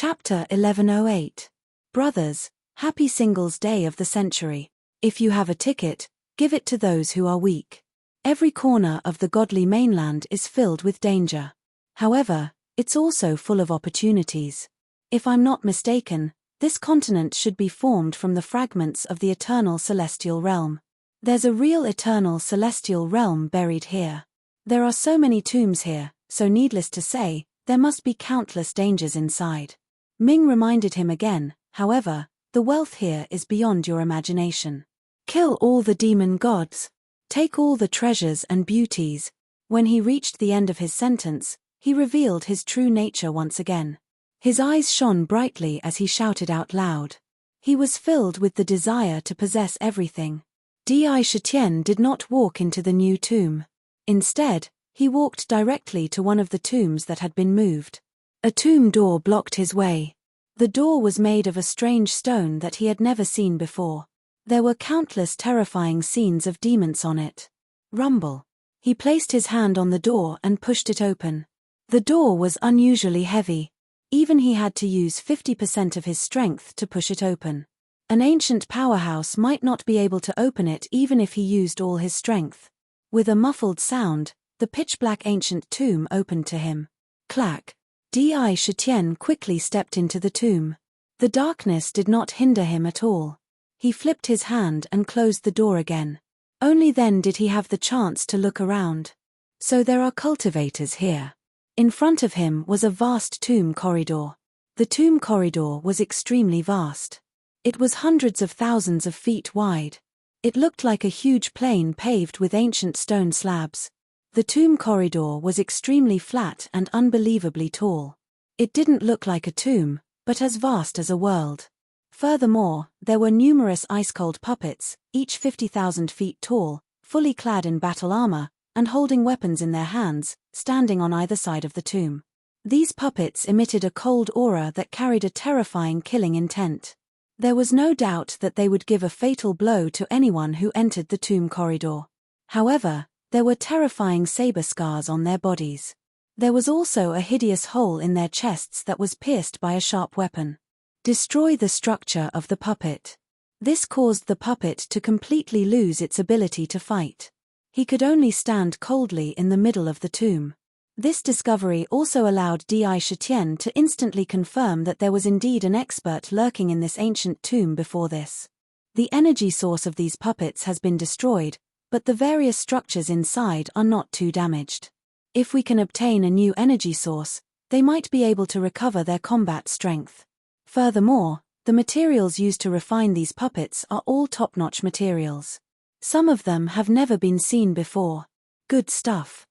Chapter 1108. Brothers, happy Singles' Day of the century. If you have a ticket, give it to those who are weak. Every corner of the godly mainland is filled with danger. However, it's also full of opportunities. If I'm not mistaken, this continent should be formed from the fragments of the eternal celestial realm. There's a real eternal celestial realm buried here. There are so many tombs here, so needless to say, there must be countless dangers inside. Ming reminded him again, however, the wealth here is beyond your imagination. Kill all the demon gods. Take all the treasures and beauties. When he reached the end of his sentence, he revealed his true nature once again. His eyes shone brightly as he shouted out loud. He was filled with the desire to possess everything. Di Shitian did not walk into the new tomb. Instead, he walked directly to one of the tombs that had been moved. A tomb door blocked his way. The door was made of a strange stone that he had never seen before. There were countless terrifying scenes of demons on it. Rumble. He placed his hand on the door and pushed it open. The door was unusually heavy. Even he had to use 50% of his strength to push it open. An ancient powerhouse might not be able to open it even if he used all his strength. With a muffled sound, the pitch-black ancient tomb opened to him. Clack. Di Shitian quickly stepped into the tomb. The darkness did not hinder him at all. He flipped his hand and closed the door again. Only then did he have the chance to look around. So there are cultivators here. In front of him was a vast tomb corridor. The tomb corridor was extremely vast. It was hundreds of thousands of feet wide. It looked like a huge plain paved with ancient stone slabs. The tomb corridor was extremely flat and unbelievably tall. It didn't look like a tomb, but as vast as a world. Furthermore, there were numerous ice-cold puppets, each 50,000 feet tall, fully clad in battle armor, and holding weapons in their hands, standing on either side of the tomb. These puppets emitted a cold aura that carried a terrifying killing intent. There was no doubt that they would give a fatal blow to anyone who entered the tomb corridor. However, there were terrifying saber scars on their bodies. There was also a hideous hole in their chests that was pierced by a sharp weapon. Destroy the structure of the puppet. This caused the puppet to completely lose its ability to fight. He could only stand coldly in the middle of the tomb. This discovery also allowed Di Shitian to instantly confirm that there was indeed an expert lurking in this ancient tomb before this. The energy source of these puppets has been destroyed, but the various structures inside are not too damaged. If we can obtain a new energy source, they might be able to recover their combat strength. Furthermore, the materials used to refine these puppets are all top-notch materials. Some of them have never been seen before. Good stuff.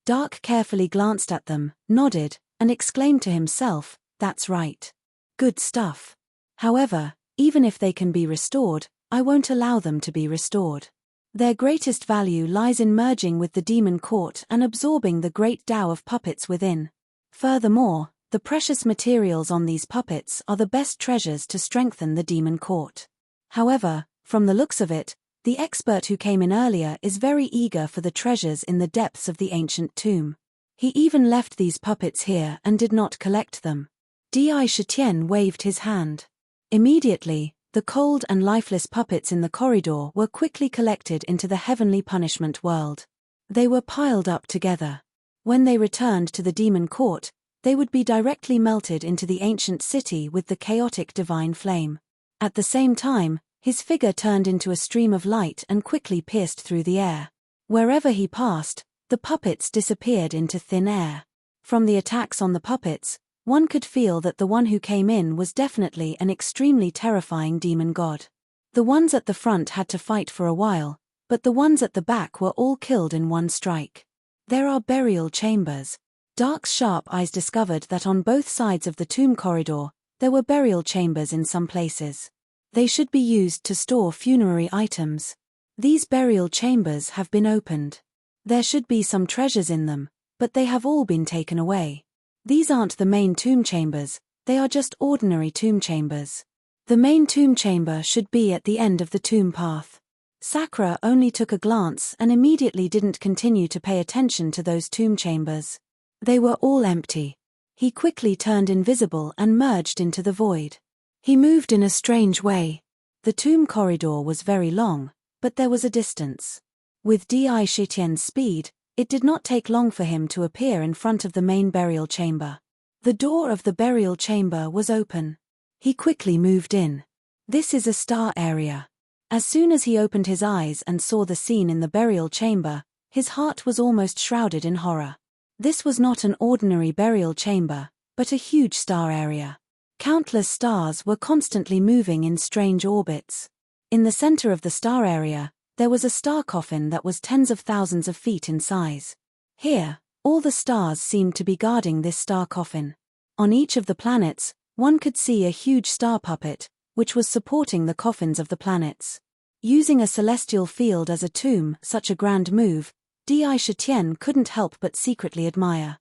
Dark carefully glanced at them, nodded, and exclaimed to himself, "That's right. Good stuff. However, even if they can be restored, I won't allow them to be restored. Their greatest value lies in merging with the demon court and absorbing the great Tao of puppets within. Furthermore, the precious materials on these puppets are the best treasures to strengthen the demon court. However, from the looks of it, the expert who came in earlier is very eager for the treasures in the depths of the ancient tomb. He even left these puppets here and did not collect them." Di Shitian waved his hand. Immediately, the cold and lifeless puppets in the corridor were quickly collected into the heavenly punishment world. They were piled up together. When they returned to the demon court, they would be directly melted into the ancient city with the chaotic divine flame. At the same time, his figure turned into a stream of light and quickly pierced through the air. Wherever he passed, the puppets disappeared into thin air. From the attacks on the puppets, one could feel that the one who came in was definitely an extremely terrifying demon god. The ones at the front had to fight for a while, but the ones at the back were all killed in one strike. There are burial chambers. Dark's sharp eyes discovered that on both sides of the tomb corridor, there were burial chambers in some places. They should be used to store funerary items. These burial chambers have been opened. There should be some treasures in them, but they have all been taken away. These aren't the main tomb chambers, they are just ordinary tomb chambers. The main tomb chamber should be at the end of the tomb path. Sakura only took a glance and immediately didn't continue to pay attention to those tomb chambers. They were all empty. He quickly turned invisible and merged into the void. He moved in a strange way. The tomb corridor was very long, but there was a distance. With Di Shitian's speed, it did not take long for him to appear in front of the main burial chamber. The door of the burial chamber was open. He quickly moved in. This is a star area. As soon as he opened his eyes and saw the scene in the burial chamber, his heart was almost shrouded in horror. This was not an ordinary burial chamber, but a huge star area. Countless stars were constantly moving in strange orbits. In the center of the star area, there was a star coffin that was tens of thousands of feet in size. Here, all the stars seemed to be guarding this star coffin. On each of the planets, one could see a huge star puppet, which was supporting the coffins of the planets. Using a celestial field as a tomb, such a grand move, Di Shitian couldn't help but secretly admire.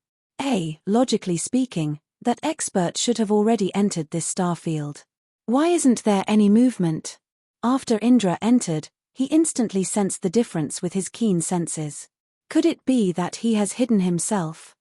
Logically speaking, that expert should have already entered this star field. Why isn't there any movement? After Indra entered, he instantly sensed the difference with his keen senses. Could it be that he has hidden himself?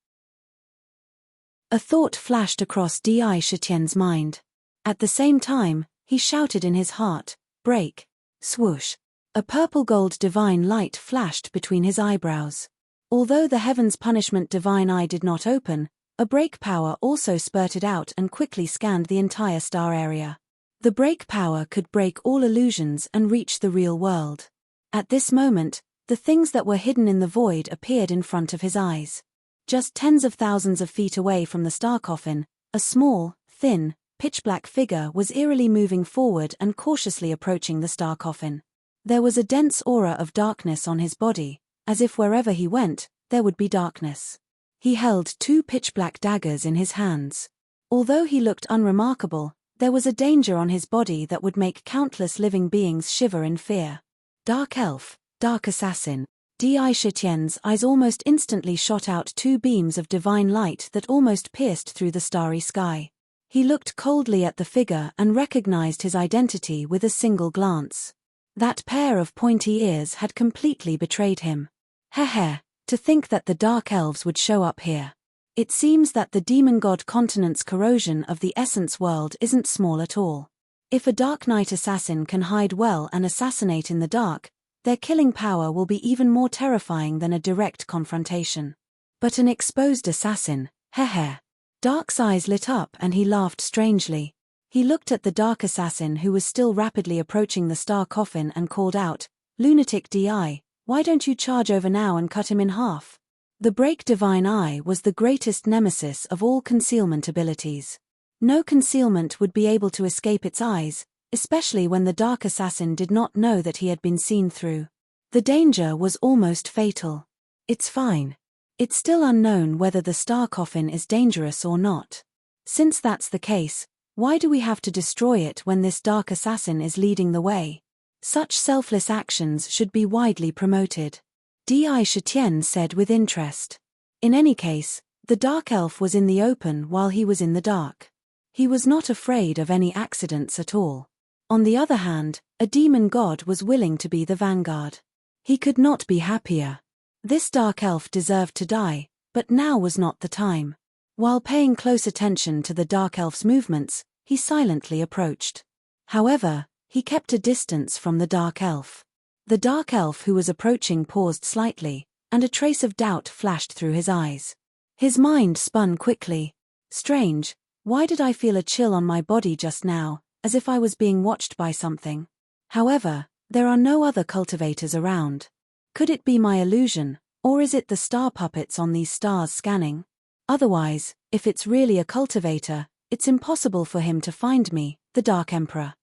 A thought flashed across Di Shitian's mind. At the same time, he shouted in his heart, "Break!" Swoosh! A purple-gold divine light flashed between his eyebrows. Although the heaven's punishment divine eye did not open, a break power also spurted out and quickly scanned the entire star area. The break power could break all illusions and reach the real world. At this moment, the things that were hidden in the void appeared in front of his eyes. Just tens of thousands of feet away from the star coffin, a small, thin, pitch-black figure was eerily moving forward and cautiously approaching the star coffin. There was a dense aura of darkness on his body, as if wherever he went, there would be darkness. He held two pitch-black daggers in his hands. Although he looked unremarkable, there was a danger on his body that would make countless living beings shiver in fear. Dark elf, dark assassin. Di Shitian's eyes almost instantly shot out two beams of divine light that almost pierced through the starry sky. He looked coldly at the figure and recognized his identity with a single glance. That pair of pointy ears had completely betrayed him. To think that the Dark Elves would show up here. It seems that the demon god continent's corrosion of the essence world isn't small at all. If a Dark Knight assassin can hide well and assassinate in the dark, their killing power will be even more terrifying than a direct confrontation. But an exposed assassin, Dark's eyes lit up and he laughed strangely. He looked at the dark assassin who was still rapidly approaching the star coffin and called out, "Lunatic Di, why don't you charge over now and cut him in half?" The break divine eye was the greatest nemesis of all concealment abilities. No concealment would be able to escape its eyes, especially when the dark assassin did not know that he had been seen through. The danger was almost fatal. It's fine. It's still unknown whether the star coffin is dangerous or not. Since that's the case, why do we have to destroy it when this dark assassin is leading the way? Such selfless actions should be widely promoted. Di Shitian said with interest. In any case, the dark elf was in the open while he was in the dark. He was not afraid of any accidents at all. On the other hand, a demon god was willing to be the vanguard. He could not be happier. This dark elf deserved to die, but now was not the time. While paying close attention to the dark elf's movements, he silently approached. However, he kept a distance from the dark elf. The dark elf who was approaching paused slightly, and a trace of doubt flashed through his eyes. His mind spun quickly. Strange, why did I feel a chill on my body just now, as if I was being watched by something? However, there are no other cultivators around. Could it be my illusion, or is it the star puppets on these stars scanning? Otherwise, if it's really a cultivator, it's impossible for him to find me, the Dark Emperor.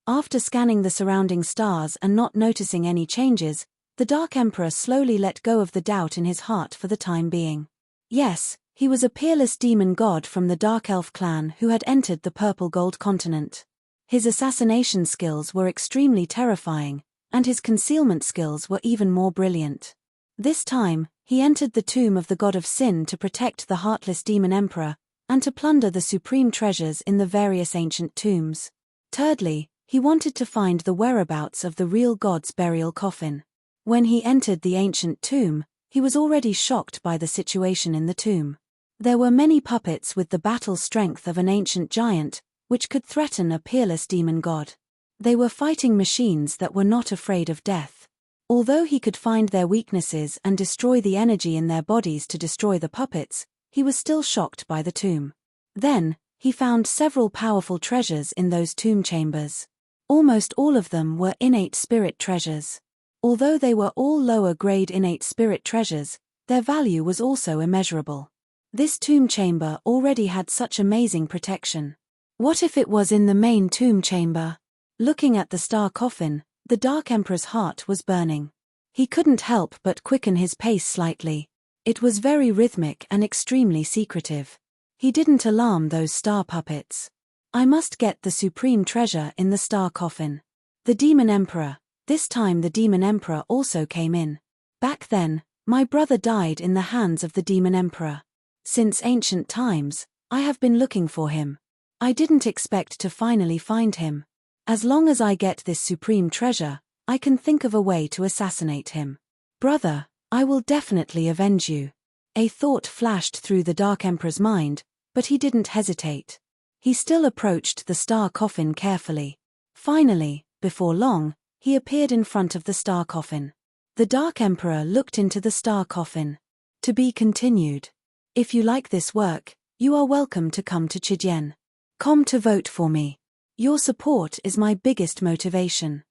After scanning the surrounding stars and not noticing any changes, the Dark Emperor slowly let go of the doubt in his heart for the time being. Yes, he was a peerless demon god from the Dark Elf clan who had entered the Purple Gold continent. His assassination skills were extremely terrifying, and his concealment skills were even more brilliant. This time, he entered the tomb of the god of sin to protect the heartless demon emperor, and to plunder the supreme treasures in the various ancient tombs. Thirdly, he wanted to find the whereabouts of the real god's burial coffin. When he entered the ancient tomb, he was already shocked by the situation in the tomb. There were many puppets with the battle strength of an ancient giant, which could threaten a peerless demon god. They were fighting machines that were not afraid of death. Although he could find their weaknesses and destroy the energy in their bodies to destroy the puppets, he was still shocked by the tomb. Then, he found several powerful treasures in those tomb chambers. Almost all of them were innate spirit treasures. Although they were all lower-grade innate spirit treasures, their value was also immeasurable. This tomb chamber already had such amazing protection. What if it was in the main tomb chamber? Looking at the star coffin, the Dark Emperor's heart was burning. He couldn't help but quicken his pace slightly. It was very rhythmic and extremely secretive. He didn't alarm those star puppets. I must get the supreme treasure in the star coffin. The Demon Emperor. This time the Demon Emperor also came in. Back then, my brother died in the hands of the Demon Emperor. Since ancient times, I have been looking for him. I didn't expect to finally find him. As long as I get this supreme treasure, I can think of a way to assassinate him. Brother, I will definitely avenge you. A thought flashed through the Dark Emperor's mind, but he didn't hesitate. He still approached the star coffin carefully. Finally, before long, he appeared in front of the star coffin. The Dark Emperor looked into the star coffin. To be continued. If you like this work, you are welcome to come to Chidien.com to vote for me. Your support is my biggest motivation.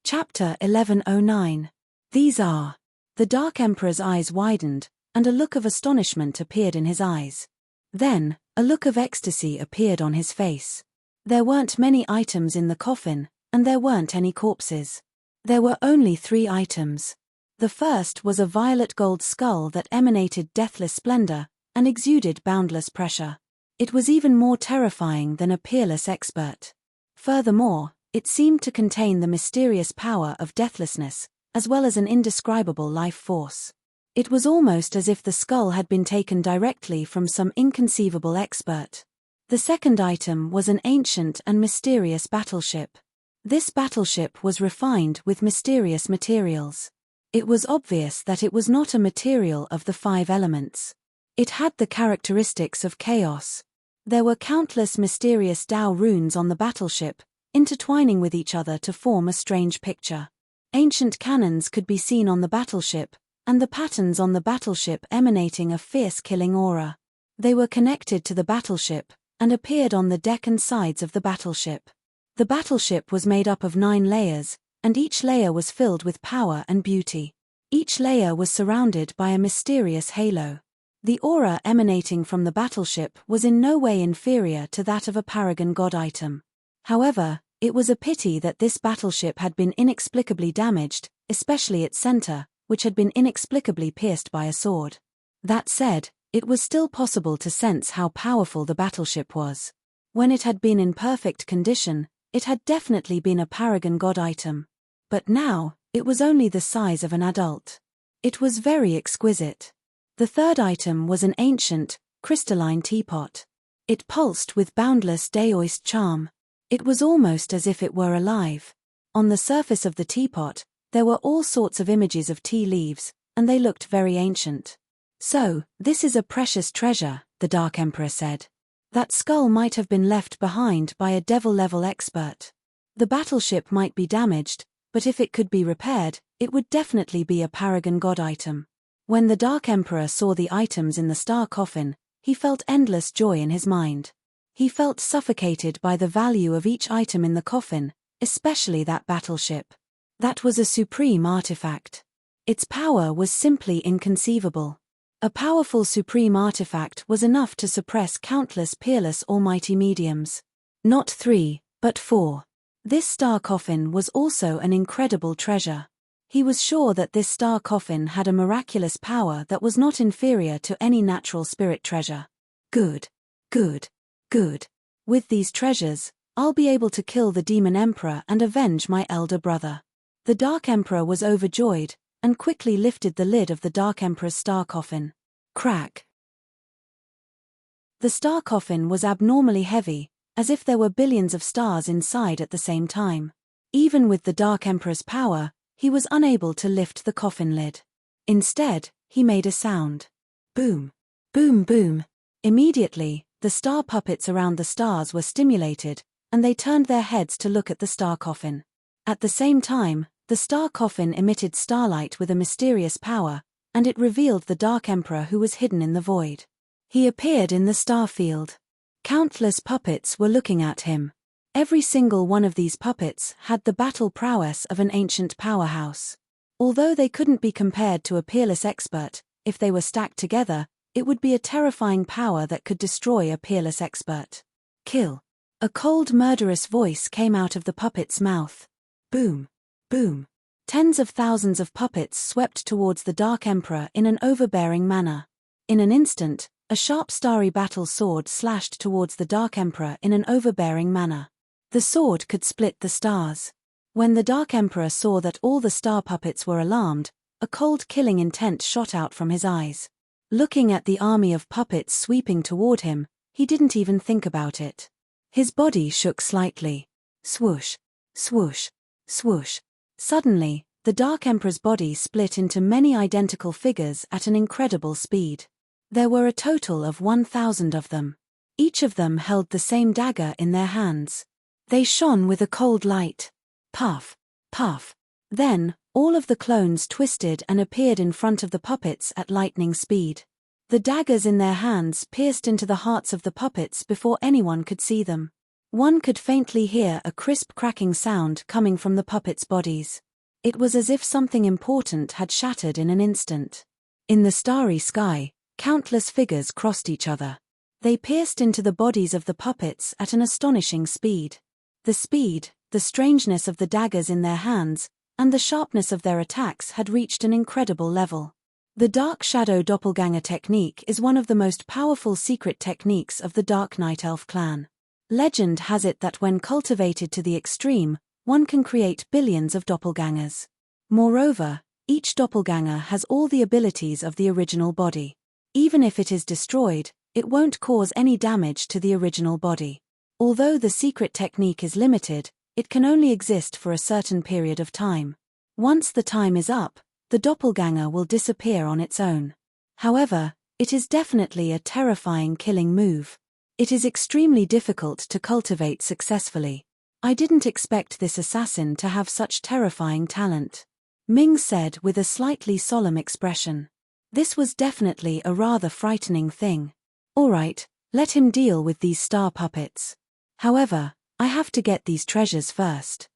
Chapter 1109. These are. The Dark Emperor's eyes widened, and a look of astonishment appeared in his eyes. Then, a look of ecstasy appeared on his face. There weren't many items in the coffin, and there weren't any corpses. There were only 3 items. The first was a violet gold skull that emanated deathless splendor and exuded boundless pressure. It was even more terrifying than a peerless expert. Furthermore, it seemed to contain the mysterious power of deathlessness, as well as an indescribable life force. It was almost as if the skull had been taken directly from some inconceivable expert. The second item was an ancient and mysterious battleship. This battleship was refined with mysterious materials. It was obvious that it was not a material of the 5 elements. It had the characteristics of chaos. There were countless mysterious Tao runes on the battleship, intertwining with each other to form a strange picture. Ancient cannons could be seen on the battleship, and the patterns on the battleship emanating a fierce killing aura. They were connected to the battleship, and appeared on the deck and sides of the battleship. The battleship was made up of 9 layers, and each layer was filled with power and beauty. Each layer was surrounded by a mysterious halo. The aura emanating from the battleship was in no way inferior to that of a paragon god item. However, it was a pity that this battleship had been inexplicably damaged, especially its center, which had been inexplicably pierced by a sword. That said, it was still possible to sense how powerful the battleship was. When it had been in perfect condition, it had definitely been a paragon god item. But now, it was only the size of an adult. It was very exquisite. The third item was an ancient, crystalline teapot. It pulsed with boundless daoist charm. It was almost as if it were alive. On the surface of the teapot, there were all sorts of images of tea leaves, and they looked very ancient. So, this is a precious treasure, the Dark Emperor said. That skull might have been left behind by a devil-level expert. The battleship might be damaged, but if it could be repaired, it would definitely be a paragon god item. When the Dark Emperor saw the items in the star coffin, he felt endless joy in his mind. He felt suffocated by the value of each item in the coffin, especially that battleship. That was a supreme artifact. Its power was simply inconceivable. A powerful supreme artifact was enough to suppress countless peerless almighty mediums. Not 3, but 4. This star coffin was also an incredible treasure. He was sure that this star coffin had a miraculous power that was not inferior to any natural spirit treasure. Good. Good. Good. With these treasures, I'll be able to kill the Demon Emperor and avenge my elder brother. The Dark Emperor was overjoyed, and quickly lifted the lid of the Dark Emperor's star coffin. Crack. The star coffin was abnormally heavy, as if there were billions of stars inside at the same time. Even with the Dark Emperor's power, he was unable to lift the coffin lid. Instead, he made a sound. Boom. Boom boom. Immediately, the star puppets around the stars were stimulated, and they turned their heads to look at the star coffin. At the same time, the star coffin emitted starlight with a mysterious power, and it revealed the Dark Emperor who was hidden in the void. He appeared in the star field. Countless puppets were looking at him. Every single one of these puppets had the battle prowess of an ancient powerhouse. Although they couldn't be compared to a peerless expert, if they were stacked together, it would be a terrifying power that could destroy a peerless expert. Kill. A cold, murderous voice came out of the puppet's mouth. Boom. Boom. Tens of thousands of puppets swept towards the Dark Emperor in an overbearing manner. In an instant, a sharp starry battle sword slashed towards the Dark Emperor in an overbearing manner. The sword could split the stars. When the Dark Emperor saw that all the star puppets were alarmed, a cold killing intent shot out from his eyes. Looking at the army of puppets sweeping toward him, he didn't even think about it. His body shook slightly. Swoosh. Swoosh. Swoosh. Suddenly, the Dark Emperor's body split into many identical figures at an incredible speed. There were a total of 1,000 of them. Each of them held the same dagger in their hands. They shone with a cold light. Puff. Puff. Then, all of the clones twisted and appeared in front of the puppets at lightning speed. The daggers in their hands pierced into the hearts of the puppets before anyone could see them. One could faintly hear a crisp cracking sound coming from the puppets' bodies. It was as if something important had shattered in an instant. In the starry sky, countless figures crossed each other. They pierced into the bodies of the puppets at an astonishing speed. The speed, the strangeness of the daggers in their hands, and the sharpness of their attacks had reached an incredible level. The Dark Shadow Doppelganger technique is one of the most powerful secret techniques of the Dark Night Elf clan. Legend has it that when cultivated to the extreme, one can create billions of doppelgangers. Moreover, each doppelganger has all the abilities of the original body. Even if it is destroyed, it won't cause any damage to the original body. Although the secret technique is limited, it can only exist for a certain period of time. Once the time is up, the doppelganger will disappear on its own. However, it is definitely a terrifying killing move. It is extremely difficult to cultivate successfully. I didn't expect this assassin to have such terrifying talent. Ming said with a slightly solemn expression. This was definitely a rather frightening thing. Alright, let him deal with these star puppets. However, I have to get these treasures first.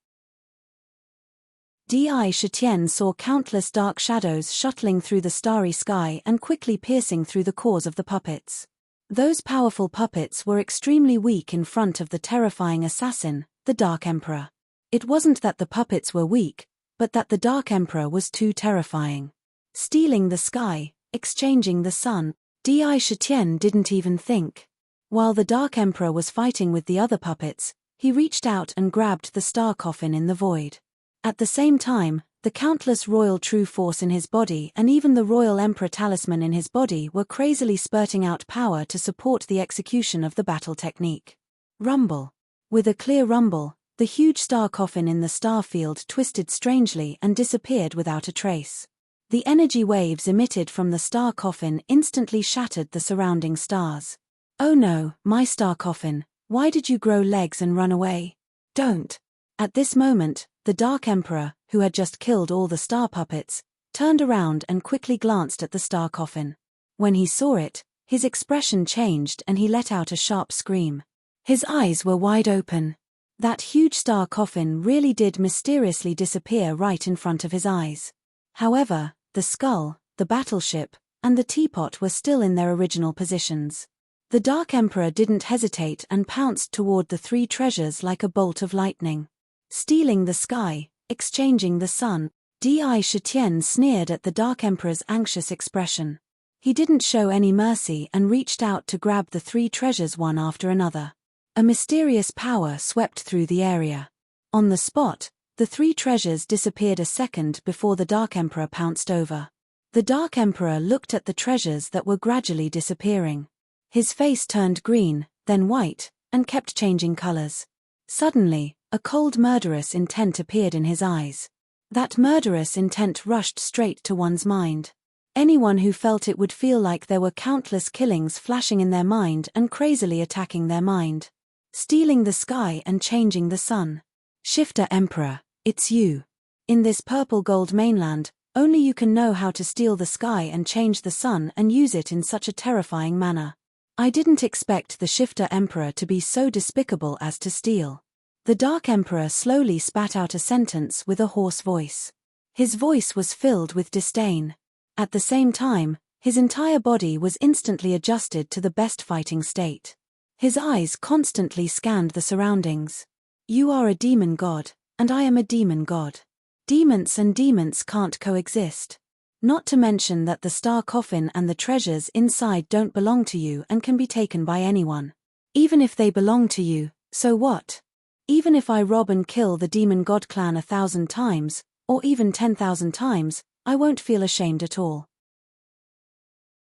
Di Shitian saw countless dark shadows shuttling through the starry sky and quickly piercing through the cores of the puppets. Those powerful puppets were extremely weak in front of the terrifying assassin, the Dark Emperor. It wasn't that the puppets were weak, but that the Dark Emperor was too terrifying. Stealing the sky, exchanging the sun, Di Shitian didn't even think. While the Dark Emperor was fighting with the other puppets, he reached out and grabbed the star coffin in the void. At the same time, the countless royal true force in his body and even the royal emperor talisman in his body were crazily spurting out power to support the execution of the battle technique. Rumble. With a clear rumble, the huge star coffin in the star field twisted strangely and disappeared without a trace. The energy waves emitted from the star coffin instantly shattered the surrounding stars. Oh no, my star coffin, why did you grow legs and run away? Don't. At this moment, the Dark Emperor, who had just killed all the star puppets, turned around and quickly glanced at the star coffin. When he saw it, his expression changed and he let out a sharp scream. His eyes were wide open. That huge star coffin really did mysteriously disappear right in front of his eyes. However, the skull, the battleship, and the teapot were still in their original positions. The Dark Emperor didn't hesitate and pounced toward the three treasures like a bolt of lightning. Stealing the sky, exchanging the sun, Di Shitian sneered at the Dark Emperor's anxious expression. He didn't show any mercy and reached out to grab the three treasures one after another. A mysterious power swept through the area. On the spot, the three treasures disappeared a second before the Dark Emperor pounced over. The Dark Emperor looked at the treasures that were gradually disappearing. His face turned green, then white, and kept changing colors. Suddenly, a cold murderous intent appeared in his eyes. That murderous intent rushed straight to one's mind. Anyone who felt it would feel like there were countless killings flashing in their mind and crazily attacking their mind. Stealing the sky and changing the sun. Shifter Emperor, it's you. In this purple gold mainland, only you can know how to steal the sky and change the sun and use it in such a terrifying manner. I didn't expect the Shifter Emperor to be so despicable as to steal. The Dark Emperor slowly spat out a sentence with a hoarse voice. His voice was filled with disdain. At the same time, his entire body was instantly adjusted to the best fighting state. His eyes constantly scanned the surroundings. You are a demon god, and I am a demon god. Demons and demons can't coexist. Not to mention that the star coffin and the treasures inside don't belong to you and can be taken by anyone. Even if they belong to you, so what? Even if I rob and kill the demon god clan 1,000 times, or even 10,000 times, I won't feel ashamed at all.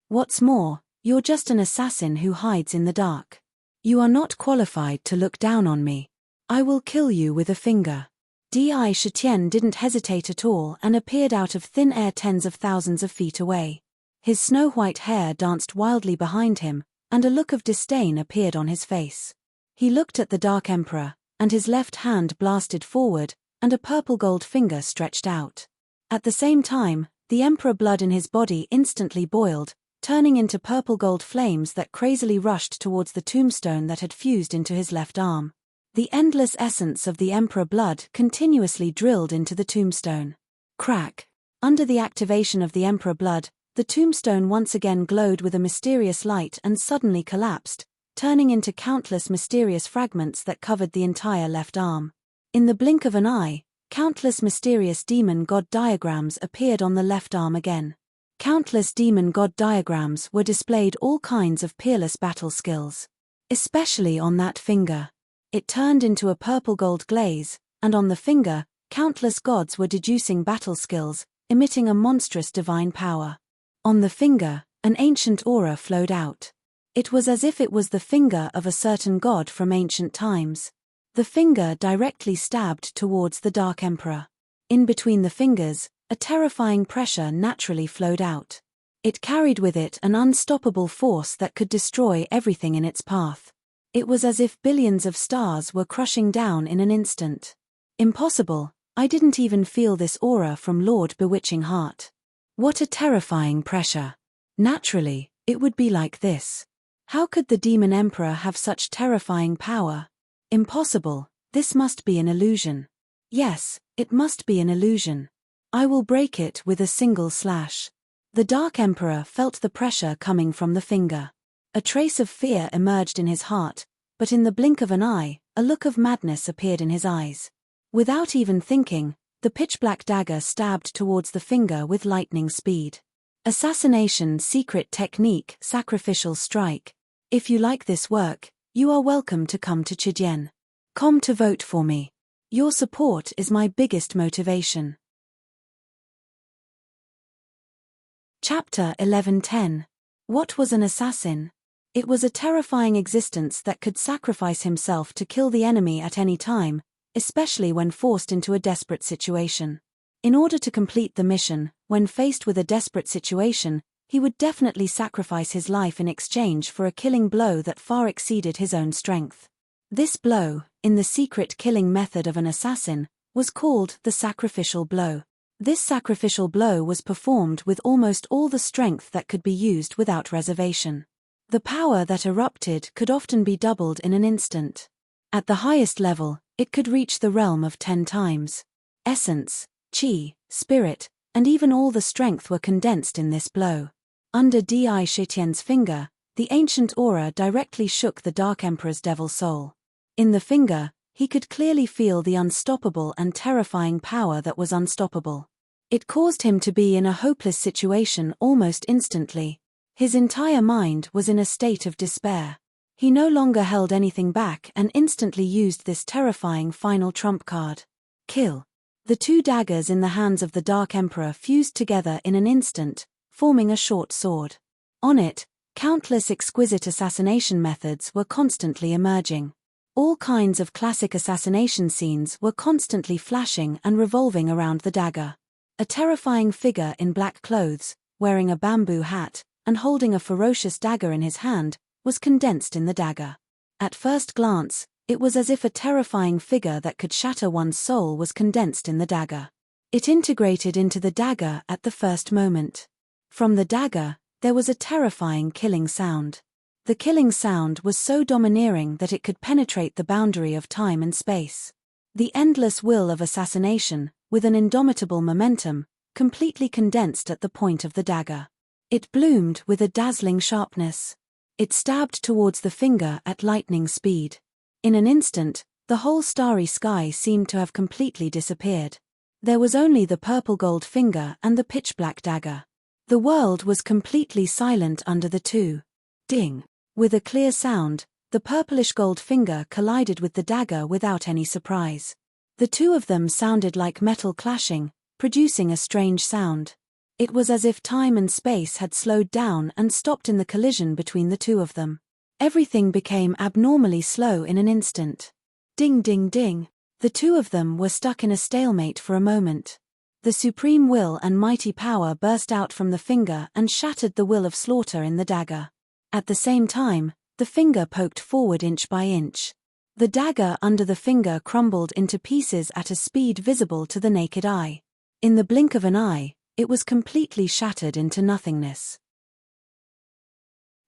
What's more, you're just an assassin who hides in the dark. You are not qualified to look down on me. I will kill you with a finger. Di Shitian didn't hesitate at all and appeared out of thin air tens of thousands of feet away. His snow-white hair danced wildly behind him, and a look of disdain appeared on his face. He looked at the Dark Emperor, and his left hand blasted forward, and a purple gold finger stretched out. At the same time, the Emperor blood in his body instantly boiled, turning into purple gold flames that crazily rushed towards the tombstone that had fused into his left arm. The endless essence of the Emperor blood continuously drilled into the tombstone. Crack! Under the activation of the Emperor blood, the tombstone once again glowed with a mysterious light and suddenly collapsed, turning into countless mysterious fragments that covered the entire left arm. In the blink of an eye, countless mysterious demon god diagrams appeared on the left arm again. Countless demon god diagrams were displayed all kinds of peerless battle skills. Especially on that finger. It turned into a purple gold glaze, and on the finger, countless gods were deducing battle skills, emitting a monstrous divine power. On the finger, an ancient aura flowed out. It was as if it was the finger of a certain god from ancient times. The finger directly stabbed towards the Dark Emperor. In between the fingers, a terrifying pressure naturally flowed out. It carried with it an unstoppable force that could destroy everything in its path. It was as if billions of stars were crushing down in an instant. Impossible, I didn't even feel this aura from Lord Bewitching Heart. What a terrifying pressure. Naturally, it would be like this. How could the Demon Emperor have such terrifying power? Impossible, this must be an illusion. Yes, it must be an illusion. I will break it with a single slash. The Dark Emperor felt the pressure coming from the finger. A trace of fear emerged in his heart, but in the blink of an eye, a look of madness appeared in his eyes. Without even thinking, the pitch-black dagger stabbed towards the finger with lightning speed. Assassination Secret Technique Sacrificial Strike. If you like this work, you are welcome to come to Chidien.com to vote for me. Your support is my biggest motivation. Chapter 11:10. What was an assassin? It was a terrifying existence that could sacrifice himself to kill the enemy at any time, especially when forced into a desperate situation. In order to complete the mission, when faced with a desperate situation, he would definitely sacrifice his life in exchange for a killing blow that far exceeded his own strength. This blow, in the secret killing method of an assassin, was called the sacrificial blow. This sacrificial blow was performed with almost all the strength that could be used without reservation. The power that erupted could often be doubled in an instant. At the highest level, it could reach the realm of 10 times. Essence, chi, spirit, and even all the strength were condensed in this blow. Under Di Shitian's finger, the ancient aura directly shook the Dark Emperor's devil soul. In the finger, he could clearly feel the unstoppable and terrifying power that was unstoppable. It caused him to be in a hopeless situation almost instantly. His entire mind was in a state of despair. He no longer held anything back and instantly used this terrifying final trump card. Kill. The two daggers in the hands of the Dark Emperor fused together in an instant, forming a short sword. On it, countless exquisite assassination methods were constantly emerging. All kinds of classic assassination scenes were constantly flashing and revolving around the dagger. A terrifying figure in black clothes, wearing a bamboo hat, and holding a ferocious dagger in his hand, was condensed in the dagger. At first glance, it was as if a terrifying figure that could shatter one's soul was condensed in the dagger. It integrated into the dagger at the first moment. From the dagger, there was a terrifying killing sound. The killing sound was so domineering that it could penetrate the boundary of time and space. The endless will of assassination, with an indomitable momentum, completely condensed at the point of the dagger. It bloomed with a dazzling sharpness. It stabbed towards the finger at lightning speed. In an instant, the whole starry sky seemed to have completely disappeared. There was only the purple-gold finger and the pitch-black dagger. The world was completely silent under the two. Ding! With a clear sound, the purplish-gold finger collided with the dagger without any surprise. The two of them sounded like metal clashing, producing a strange sound. It was as if time and space had slowed down and stopped in the collision between the two of them. Everything became abnormally slow in an instant. Ding ding ding! The two of them were stuck in a stalemate for a moment. The supreme will and mighty power burst out from the finger and shattered the will of slaughter in the dagger. At the same time, the finger poked forward inch by inch. The dagger under the finger crumbled into pieces at a speed visible to the naked eye. In the blink of an eye, it was completely shattered into nothingness.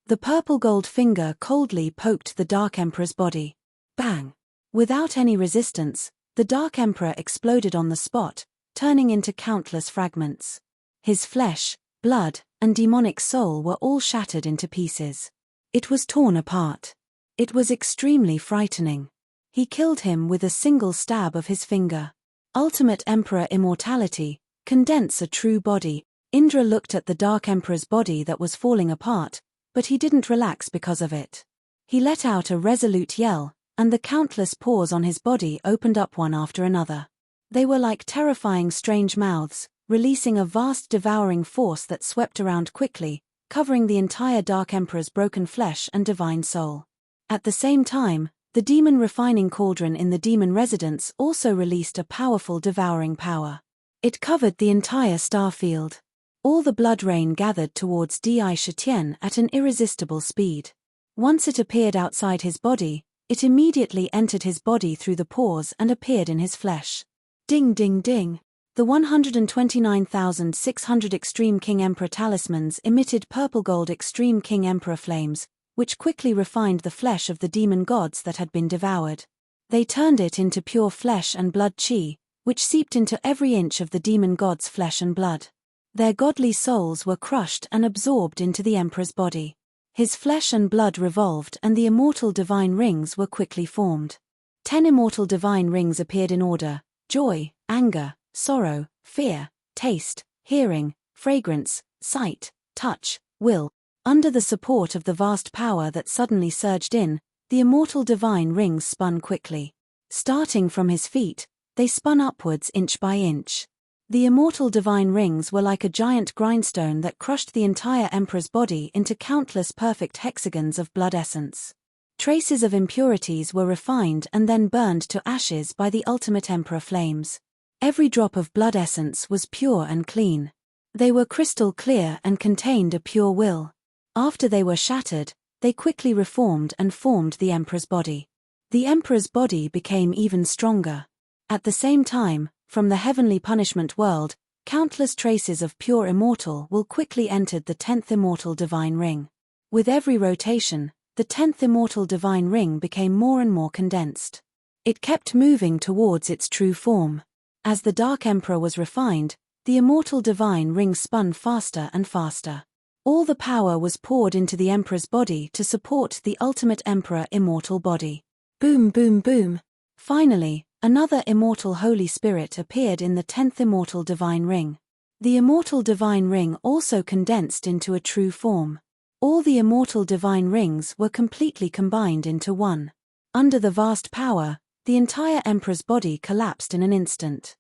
The purple-gold finger coldly poked the Dark Emperor's body. Bang! Without any resistance, the Dark Emperor exploded on the spot, turning into countless fragments. His flesh, blood, and demonic soul were all shattered into pieces. It was torn apart. It was extremely frightening. He killed him with a single stab of his finger. Ultimate Emperor immortality, condense a true body. Indra looked at the Dark Emperor's body that was falling apart, but he didn't relax because of it. He let out a resolute yell, and the countless pores on his body opened up one after another. They were like terrifying strange mouths, releasing a vast devouring force that swept around quickly, covering the entire Dark Emperor's broken flesh and divine soul. At the same time, the demon refining cauldron in the demon residence also released a powerful devouring power. It covered the entire starfield. All the blood rain gathered towards Di Shetien at an irresistible speed. Once it appeared outside his body, it immediately entered his body through the pores and appeared in his flesh. Ding ding ding! The 129,600 Extreme King Emperor talismans emitted purple gold Extreme King Emperor flames, which quickly refined the flesh of the demon gods that had been devoured. They turned it into pure flesh and blood chi, which seeped into every inch of the demon gods' flesh and blood. Their godly souls were crushed and absorbed into the Emperor's body. His flesh and blood revolved and the immortal divine rings were quickly formed. 10 immortal divine rings appeared in order: joy, anger, sorrow, fear, taste, hearing, fragrance, sight, touch, will. Under the support of the vast power that suddenly surged in, the immortal divine rings spun quickly. Starting from his feet, they spun upwards inch by inch. The immortal divine rings were like a giant grindstone that crushed the entire Emperor's body into countless perfect hexagons of blood essence. Traces of impurities were refined and then burned to ashes by the ultimate Emperor flames. Every drop of blood essence was pure and clean. They were crystal clear and contained a pure will. After they were shattered, they quickly reformed and formed the Emperor's body. The Emperor's body became even stronger. At the same time, from the heavenly punishment world, countless traces of pure immortal will quickly entered the 10th immortal divine ring. With every rotation, the 10th immortal divine ring became more and more condensed. It kept moving towards its true form. As the Dark Emperor was refined, the immortal divine ring spun faster and faster. All the power was poured into the Emperor's body to support the ultimate Emperor immortal body. Boom boom boom. Finally, another immortal Holy Spirit appeared in the 10th immortal divine ring. The immortal divine ring also condensed into a true form. All the immortal divine rings were completely combined into one. Under the vast power, the entire Emperor's body collapsed in an instant.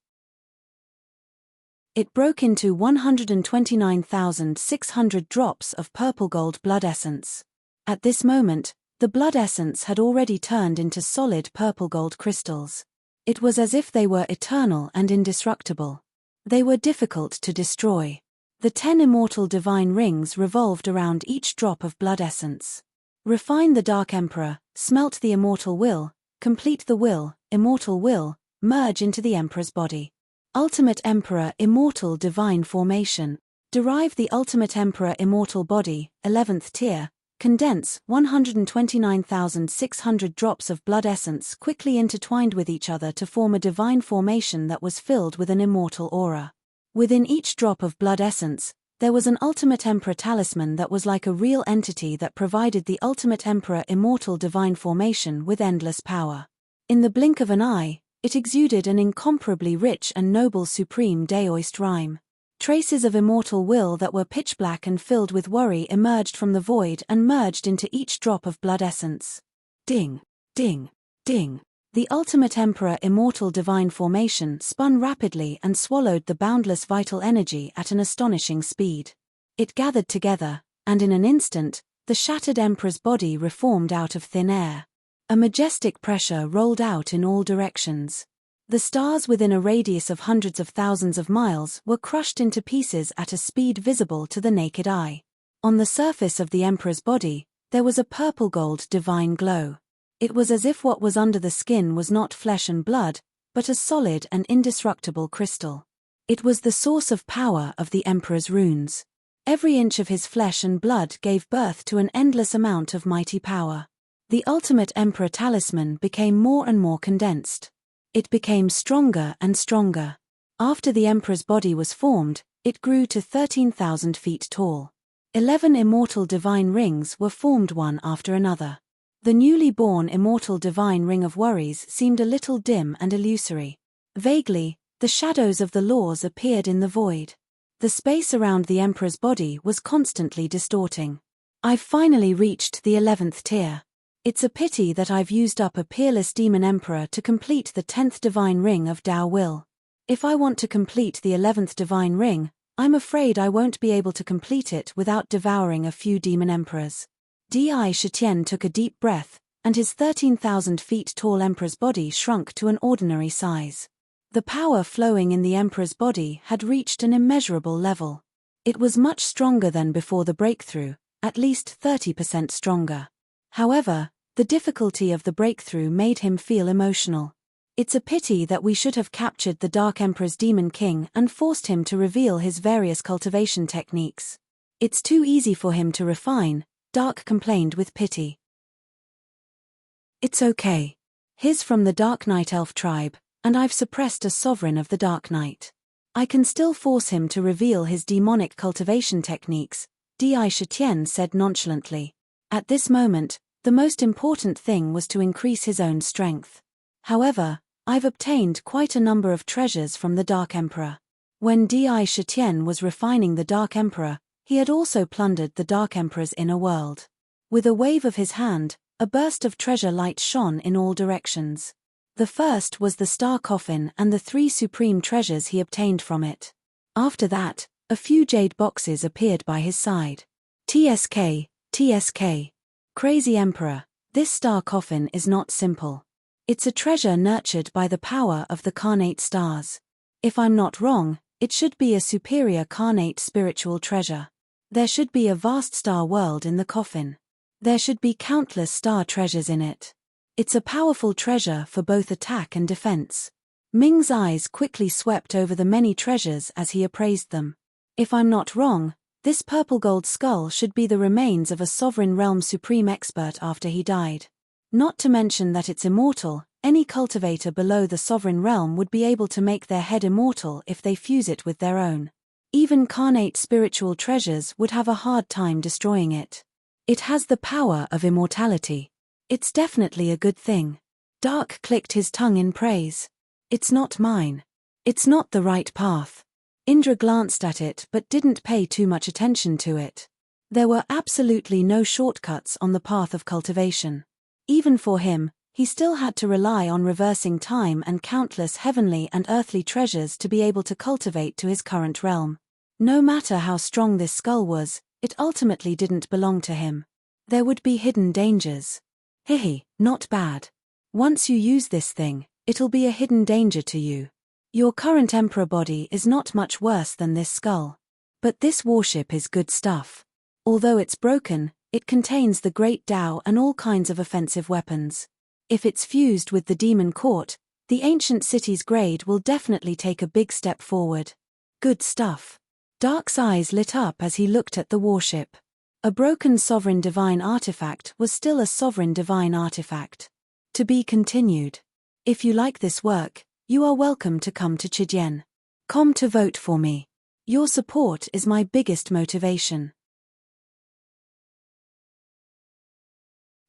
It broke into 129,600 drops of purple gold blood essence. At this moment, the blood essence had already turned into solid purple gold crystals. It was as if they were eternal and indestructible. They were difficult to destroy. The 10 immortal divine rings revolved around each drop of blood essence. Refine the Dark Emperor, smelt the immortal will, complete the will, immortal will, merge into the Emperor's body. Ultimate Emperor immortal divine formation. Derive the Ultimate Emperor immortal body, 11th tier. Condense 129,600 drops of blood essence quickly intertwined with each other to form a divine formation that was filled with an immortal aura. Within each drop of blood essence, there was an Ultimate Emperor talisman that was like a real entity that provided the Ultimate Emperor immortal divine formation with endless power. In the blink of an eye, it exuded an incomparably rich and noble supreme daoist rhyme. Traces of immortal will that were pitch black and filled with worry emerged from the void and merged into each drop of blood essence. Ding, ding, ding. The Ultimate Emperor immortal divine formation spun rapidly and swallowed the boundless vital energy at an astonishing speed. It gathered together, and in an instant, the shattered Emperor's body reformed out of thin air. A majestic pressure rolled out in all directions. The stars within a radius of hundreds of thousands of miles were crushed into pieces at a speed visible to the naked eye. On the surface of the Emperor's body, there was a purple-gold divine glow. It was as if what was under the skin was not flesh and blood, but a solid and indestructible crystal. It was the source of power of the Emperor's runes. Every inch of his flesh and blood gave birth to an endless amount of mighty power. The Ultimate Emperor talisman became more and more condensed. It became stronger and stronger. After the Emperor's body was formed, it grew to 13,000 feet tall. 11 immortal divine rings were formed one after another. The newly born immortal divine ring of worries seemed a little dim and illusory. Vaguely, the shadows of the laws appeared in the void. The space around the Emperor's body was constantly distorting. I've finally reached the 11th tier. It's a pity that I've used up a peerless demon emperor to complete the 10th divine ring of Tao Will. If I want to complete the 11th divine ring, I'm afraid I won't be able to complete it without devouring a few demon emperors. Di Shitian took a deep breath, and his 13,000 feet tall emperor's body shrunk to an ordinary size. The power flowing in the emperor's body had reached an immeasurable level. It was much stronger than before the breakthrough, at least 30% stronger. However, the difficulty of the breakthrough made him feel emotional. It's a pity that we should have captured the Dark Emperor's Demon King and forced him to reveal his various cultivation techniques. It's too easy for him to refine, Dark complained with pity. It's okay. He's from the Dark Knight Elf tribe, and I've suppressed a sovereign of the Dark Knight. I can still force him to reveal his demonic cultivation techniques, Di Shitian said nonchalantly. At this moment, the most important thing was to increase his own strength. However, I've obtained quite a number of treasures from the Dark Emperor. When Di Shitian was refining the Dark Emperor, he had also plundered the Dark Emperor's inner world. With a wave of his hand, a burst of treasure light shone in all directions. The first was the star coffin and the 3 supreme treasures he obtained from it. After that, a few jade boxes appeared by his side. TSK, TSK. Crazy Emperor, this star coffin is not simple. It's a treasure nurtured by the power of the carnate stars. If I'm not wrong, it should be a superior carnate spiritual treasure. There should be a vast star world in the coffin. There should be countless star treasures in it. It's a powerful treasure for both attack and defense. Ming's eyes quickly swept over the many treasures as he appraised them. If I'm not wrong, this purple gold skull should be the remains of a sovereign realm supreme expert after he died. Not to mention that it's immortal, any cultivator below the sovereign realm would be able to make their head immortal if they fuse it with their own. Even carnate spiritual treasures would have a hard time destroying it. It has the power of immortality. It's definitely a good thing. Dark clicked his tongue in praise. It's not mine. It's not the right path. Indra glanced at it but didn't pay too much attention to it. There were absolutely no shortcuts on the path of cultivation. Even for him, he still had to rely on reversing time and countless heavenly and earthly treasures to be able to cultivate to his current realm. No matter how strong this skull was, it ultimately didn't belong to him. There would be hidden dangers. Hihi, not bad. Once you use this thing, it'll be a hidden danger to you. Your current emperor body is not much worse than this skull. But this warship is good stuff. Although it's broken, it contains the great Tao and all kinds of offensive weapons. If it's fused with the demon court, the ancient city's grade will definitely take a big step forward. Good stuff. Dark's eyes lit up as he looked at the warship. A broken sovereign divine artifact was still a sovereign divine artifact. To be continued. If you like this work, you are welcome to come to Chidien.com to vote for me. Your support is my biggest motivation.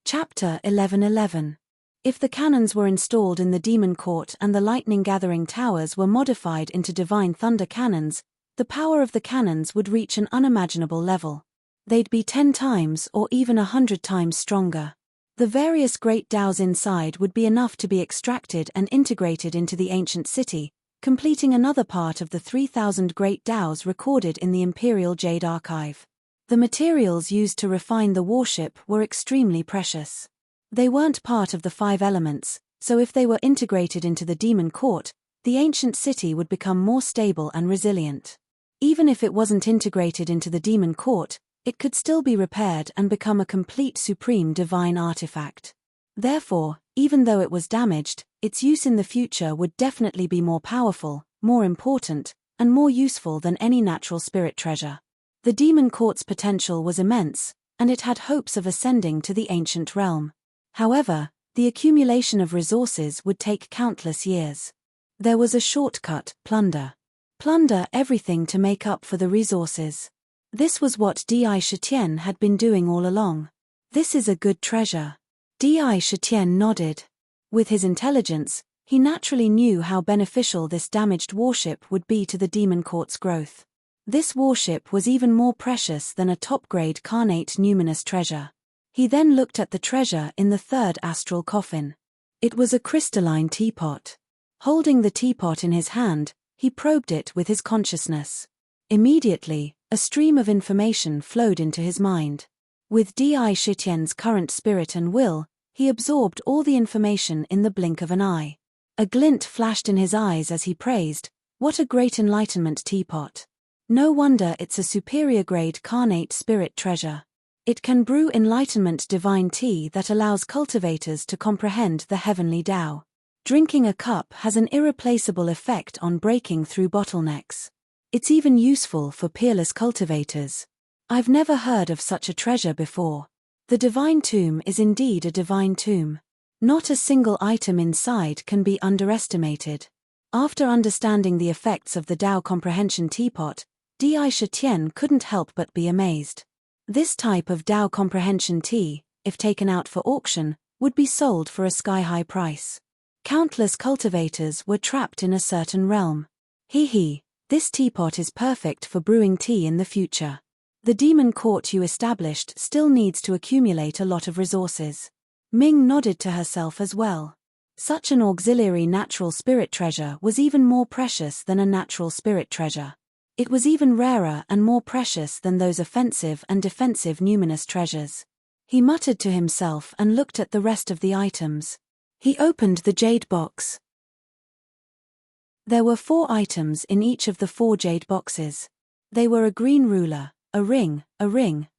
Chapter 11:11. If the cannons were installed in the demon court and the lightning-gathering towers were modified into divine thunder cannons, the power of the cannons would reach an unimaginable level. They'd be 10 times or even 100 times stronger. The various great Taos inside would be enough to be extracted and integrated into the ancient city, completing another part of the 3,000 great Taos recorded in the Imperial Jade Archive. The materials used to refine the warship were extremely precious. They weren't part of the 5 elements, so if they were integrated into the demon court, the ancient city would become more stable and resilient. Even if it wasn't integrated into the demon court, it could still be repaired and become a complete supreme divine artifact. Therefore, even though it was damaged, its use in the future would definitely be more powerful, more important, and more useful than any natural spirit treasure. The demon court's potential was immense, and it had hopes of ascending to the ancient realm. However, the accumulation of resources would take countless years. There was a shortcut: plunder. Plunder everything to make up for the resources. This was what Di Shitian had been doing all along. This is a good treasure. Di Shitian nodded. With his intelligence, he naturally knew how beneficial this damaged warship would be to the demon court's growth. This warship was even more precious than a top-grade carnate numinous treasure. He then looked at the treasure in the 3rd astral coffin. It was a crystalline teapot. Holding the teapot in his hand, he probed it with his consciousness. Immediately, a stream of information flowed into his mind. With Di Shitian's current spirit and will, he absorbed all the information in the blink of an eye. A glint flashed in his eyes as he praised, "What a great enlightenment teapot! No wonder it's a superior-grade carnate spirit treasure. It can brew enlightenment divine tea that allows cultivators to comprehend the heavenly Tao. Drinking a cup has an irreplaceable effect on breaking through bottlenecks. It's even useful for peerless cultivators. I've never heard of such a treasure before. The divine tomb is indeed a divine tomb. Not a single item inside can be underestimated." After understanding the effects of the Tao comprehension teapot, Di Shitian couldn't help but be amazed. This type of Tao comprehension tea, if taken out for auction, would be sold for a sky-high price. Countless cultivators were trapped in a certain realm. This teapot is perfect for brewing tea in the future. The demon court you established still needs to accumulate a lot of resources. Ming nodded to herself as well. Such an auxiliary natural spirit treasure was even more precious than a natural spirit treasure. It was even rarer and more precious than those offensive and defensive numinous treasures. He muttered to himself and looked at the rest of the items. He opened the jade box. There were 4 items in each of the 4 jade boxes. They were a green ruler, a ring,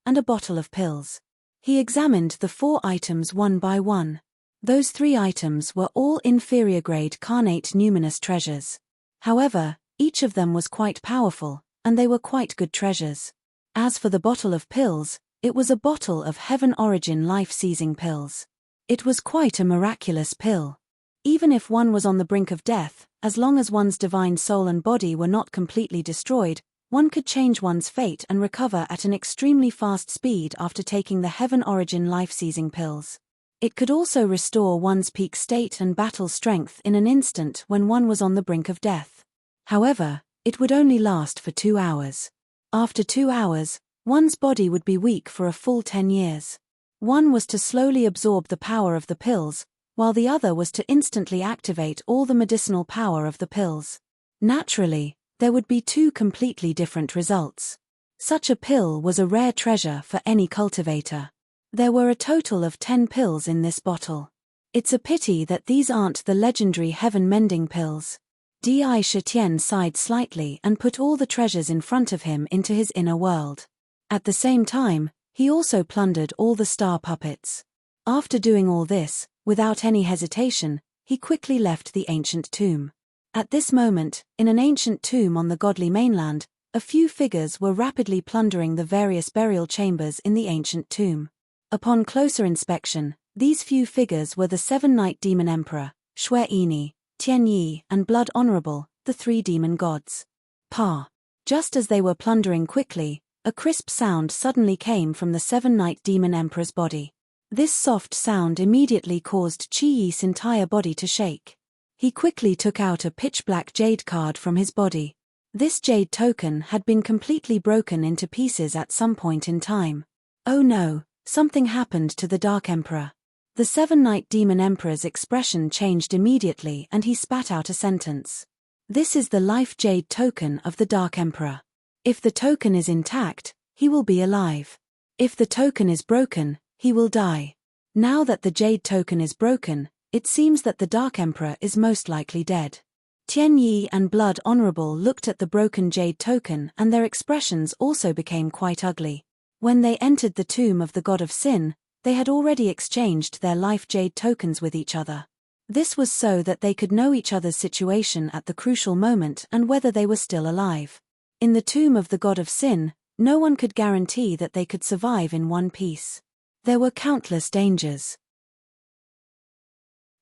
and a bottle of pills. He examined the 4 items one by one. Those 3 items were all inferior-grade carnate numinous treasures. However, each of them was quite powerful, and they were quite good treasures. As for the bottle of pills, it was a bottle of heaven-origin life-seizing pills. It was quite a miraculous pill. Even if one was on the brink of death, as long as one's divine soul and body were not completely destroyed, one could change one's fate and recover at an extremely fast speed after taking the heaven-origin life-seizing pills. It could also restore one's peak state and battle strength in an instant when one was on the brink of death. However, it would only last for 2 hours. After 2 hours, one's body would be weak for a full 10 years. One was to slowly absorb the power of the pills, while the other was to instantly activate all the medicinal power of the pills. Naturally, there would be 2 completely different results. Such a pill was a rare treasure for any cultivator. There were a total of 10 pills in this bottle. It's a pity that these aren't the legendary heaven-mending pills. Di sighed slightly and put all the treasures in front of him into his inner world. At the same time, he also plundered all the star puppets. After doing all this, without any hesitation, he quickly left the ancient tomb. At this moment, in an ancient tomb on the godly mainland, a few figures were rapidly plundering the various burial chambers in the ancient tomb. Upon closer inspection, these few figures were the 7 Night Demon Emperor, Shui Ini, Tian Yi, and Blood Honorable, the 3 demon gods. Pa! Just as they were plundering quickly, a crisp sound suddenly came from the 7 Night Demon Emperor's body. This soft sound immediately caused Qi Yi's entire body to shake. He quickly took out a pitch-black jade card from his body. This jade token had been completely broken into pieces at some point in time. Oh no, something happened to the Dark Emperor. The 7 Night Demon Emperor's expression changed immediately and he spat out a sentence. This is the life jade token of the Dark Emperor. If the token is intact, he will be alive. If the token is broken, he will die. Now that the jade token is broken, it seems that the Dark Emperor is most likely dead. Tian Yi and Blood Honorable looked at the broken jade token and their expressions also became quite ugly. When they entered the tomb of the God of Sin, they had already exchanged their life jade tokens with each other. This was so that they could know each other's situation at the crucial moment and whether they were still alive. In the tomb of the God of Sin, no one could guarantee that they could survive in one piece. There were countless dangers.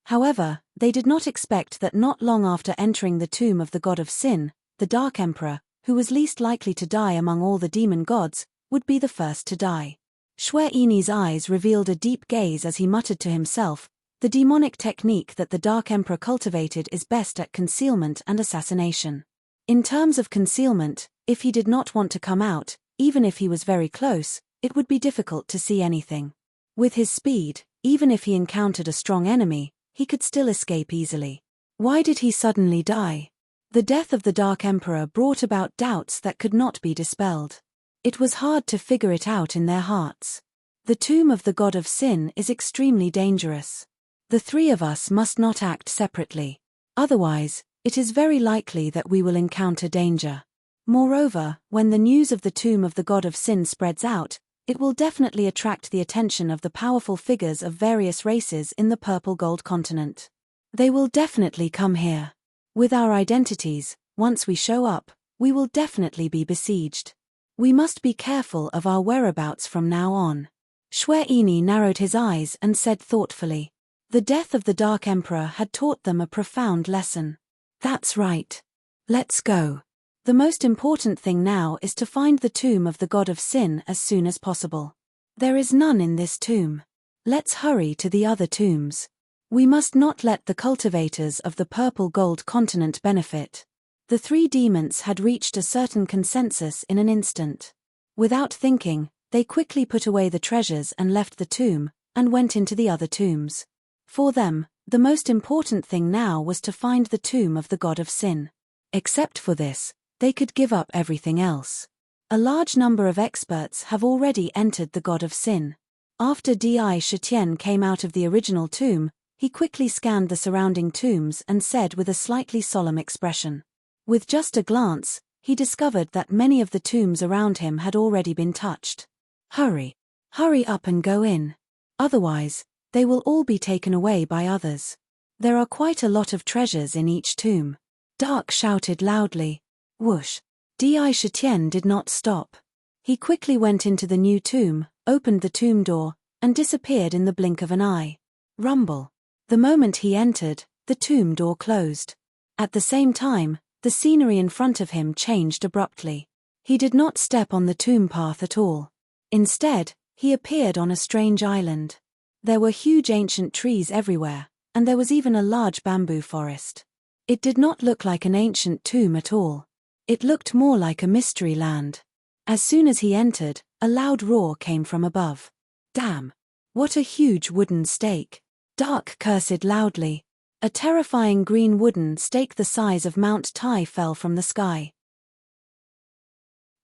However, they did not expect that not long after entering the tomb of the God of Sin, the Dark Emperor, who was least likely to die among all the demon gods, would be the first to die. Shui Ini's eyes revealed a deep gaze as he muttered to himself, the demonic technique that the Dark Emperor cultivated is best at concealment and assassination. In terms of concealment, if he did not want to come out, even if he was very close, it would be difficult to see anything. With his speed, even if he encountered a strong enemy, he could still escape easily. Why did he suddenly die? The death of the Dark Emperor brought about doubts that could not be dispelled. It was hard to figure it out in their hearts. The tomb of the God of Sin is extremely dangerous. The 3 of us must not act separately. Otherwise, it is very likely that we will encounter danger. Moreover, when the news of the tomb of the God of Sin spreads out, it will definitely attract the attention of the powerful figures of various races in the Purple Gold continent. They will definitely come here. With our identities, once we show up, we will definitely be besieged. We must be careful of our whereabouts from now on. Shui Ini narrowed his eyes and said thoughtfully. The death of the Dark Emperor had taught them a profound lesson. That's right. Let's go. The most important thing now is to find the tomb of the God of Sin as soon as possible. There is none in this tomb. Let's hurry to the other tombs. We must not let the cultivators of the Purple Gold continent benefit. The 3 demons had reached a certain consensus in an instant. Without thinking, they quickly put away the treasures and left the tomb, and went into the other tombs. For them, the most important thing now was to find the tomb of the God of Sin. Except for this, they could give up everything else. A large number of experts have already entered the God of Sin. After Di came out of the original tomb, he quickly scanned the surrounding tombs and said with a slightly solemn expression. With just a glance, he discovered that many of the tombs around him had already been touched. Hurry! Hurry up and go in. Otherwise, they will all be taken away by others. There are quite a lot of treasures in each tomb. Dark shouted loudly. Whoosh! Di did not stop. He quickly went into the new tomb, opened the tomb door, and disappeared in the blink of an eye. Rumble! The moment he entered, the tomb door closed. At the same time, the scenery in front of him changed abruptly. He did not step on the tomb path at all. Instead, he appeared on a strange island. There were huge ancient trees everywhere, and there was even a large bamboo forest. It did not look like an ancient tomb at all. It looked more like a mystery land. As soon as he entered, a loud roar came from above. Damn! What a huge wooden stake! Dark cursed loudly. A terrifying green wooden stake the size of Mount Tai fell from the sky.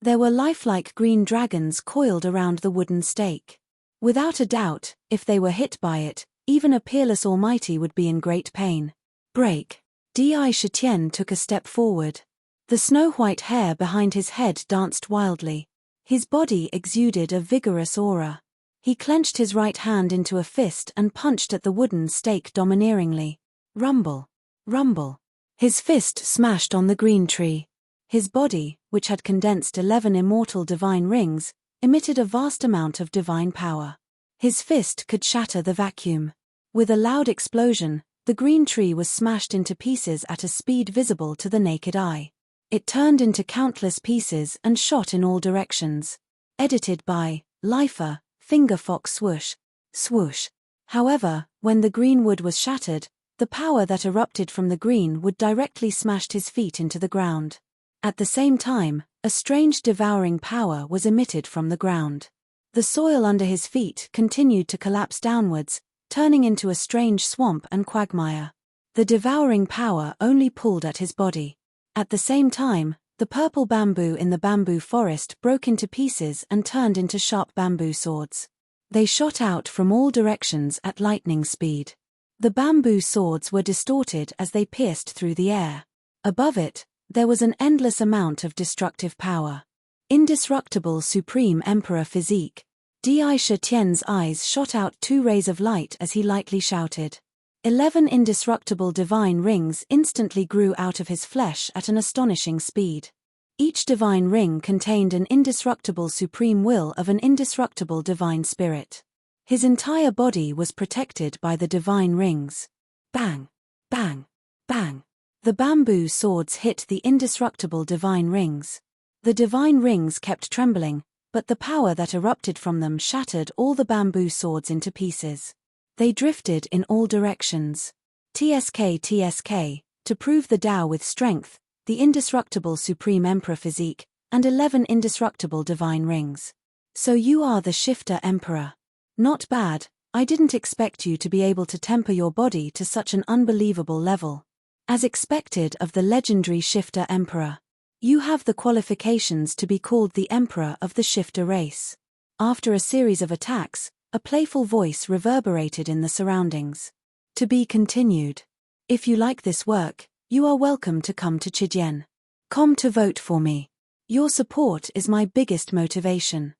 There were lifelike green dragons coiled around the wooden stake. Without a doubt, if they were hit by it, even a peerless almighty would be in great pain. Break! Di Shitian took a step forward. The snow-white hair behind his head danced wildly. His body exuded a vigorous aura. He clenched his right hand into a fist and punched at the wooden stake domineeringly. Rumble. Rumble. His fist smashed on the green tree. His body, which had condensed 11 immortal divine rings, emitted a vast amount of divine power. His fist could shatter the vacuum. With a loud explosion, the green tree was smashed into pieces at a speed visible to the naked eye. It turned into countless pieces and shot in all directions. Edited by Lifer, Fingerfox Swoosh. Swoosh. However, when the green wood was shattered, the power that erupted from the green wood directly smashed his feet into the ground. At the same time, a strange devouring power was emitted from the ground. The soil under his feet continued to collapse downwards, turning into a strange swamp and quagmire. The devouring power only pulled at his body. At the same time, the purple bamboo in the bamboo forest broke into pieces and turned into sharp bamboo swords. They shot out from all directions at lightning speed. The bamboo swords were distorted as they pierced through the air. Above it, there was an endless amount of destructive power. Indestructible Supreme Emperor Physique. Di Shitian's eyes shot out 2 rays of light as he lightly shouted. 11 indestructible divine rings instantly grew out of his flesh at an astonishing speed. Each divine ring contained an indestructible supreme will of an indestructible divine spirit. His entire body was protected by the divine rings. Bang! Bang! Bang! The bamboo swords hit the indestructible divine rings. The divine rings kept trembling, but the power that erupted from them shattered all the bamboo swords into pieces. They drifted in all directions. TSK, to prove the Tao with strength, the indestructible Supreme Emperor Physique, and 11 indestructible divine rings. So you are the Shifter Emperor. Not bad. I didn't expect you to be able to temper your body to such an unbelievable level. As expected of the legendary Shifter Emperor. You have the qualifications to be called the Emperor of the Shifter race. After a series of attacks, a playful voice reverberated in the surroundings. To be continued. If you like this work, you are welcome to come to Chijian. Come to vote for me. Your support is my biggest motivation.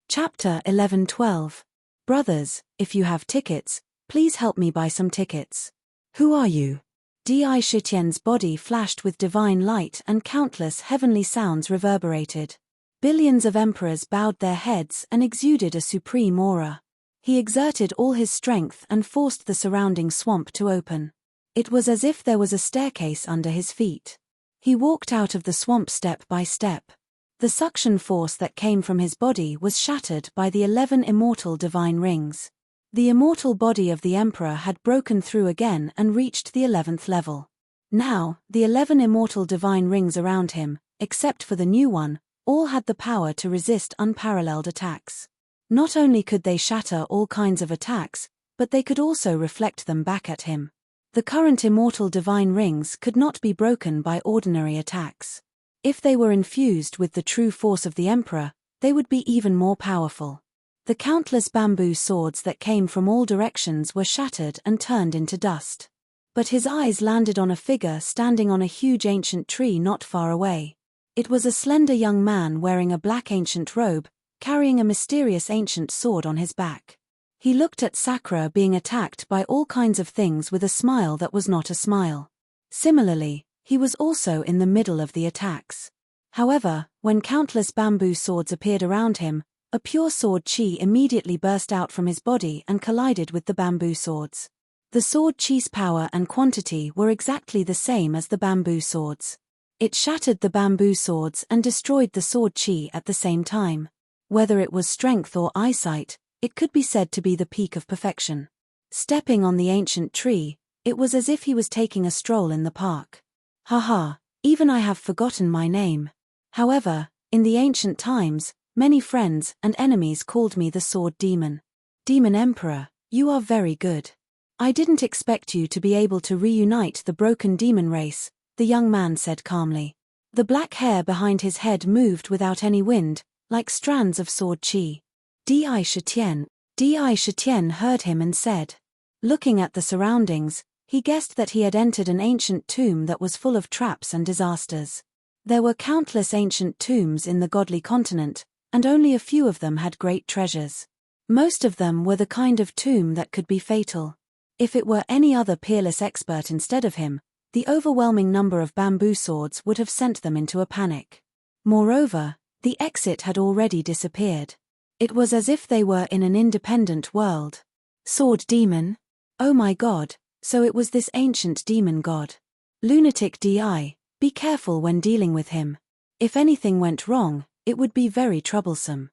Chapter 11-12. Brothers, if you have tickets, please help me buy some tickets. Who are you? Di Shitian's body flashed with divine light and countless heavenly sounds reverberated. Billions of emperors bowed their heads and exuded a supreme aura. He exerted all his strength and forced the surrounding swamp to open. It was as if there was a staircase under his feet. He walked out of the swamp step by step. The suction force that came from his body was shattered by the 11 immortal divine rings. The immortal body of the Emperor had broken through again and reached the 11th level. Now, the 11 immortal divine rings around him, except for the new one, all had the power to resist unparalleled attacks. Not only could they shatter all kinds of attacks, but they could also reflect them back at him. The current immortal divine rings could not be broken by ordinary attacks. If they were infused with the true force of the Emperor, they would be even more powerful. The countless bamboo swords that came from all directions were shattered and turned into dust. But his eyes landed on a figure standing on a huge ancient tree not far away. It was a slender young man wearing a black ancient robe, carrying a mysterious ancient sword on his back. He looked at Sakura being attacked by all kinds of things with a smile that was not a smile. Similarly, he was also in the middle of the attacks. However, when countless bamboo swords appeared around him, a pure sword chi immediately burst out from his body and collided with the bamboo swords. The sword chi's power and quantity were exactly the same as the bamboo swords. It shattered the bamboo swords and destroyed the sword chi at the same time. Whether it was strength or eyesight, it could be said to be the peak of perfection. Stepping on the ancient tree, it was as if he was taking a stroll in the park. Haha, even I have forgotten my name. However, in the ancient times, many friends and enemies called me the Sword Demon. Demon Emperor, you are very good. I didn't expect you to be able to reunite the broken demon race, the young man said calmly. The black hair behind his head moved without any wind, like strands of sword chi. Di Shitian heard him and said, Looking at the surroundings, he guessed that he had entered an ancient tomb that was full of traps and disasters. There were countless ancient tombs in the godly continent, and only a few of them had great treasures. Most of them were the kind of tomb that could be fatal. If it were any other peerless expert instead of him, the overwhelming number of bamboo swords would have sent them into a panic. Moreover, the exit had already disappeared. It was as if they were in an independent world. Sword demon? Oh my god, so it was this ancient demon god. Lunatic DI, be careful when dealing with him. If anything went wrong, it would be very troublesome.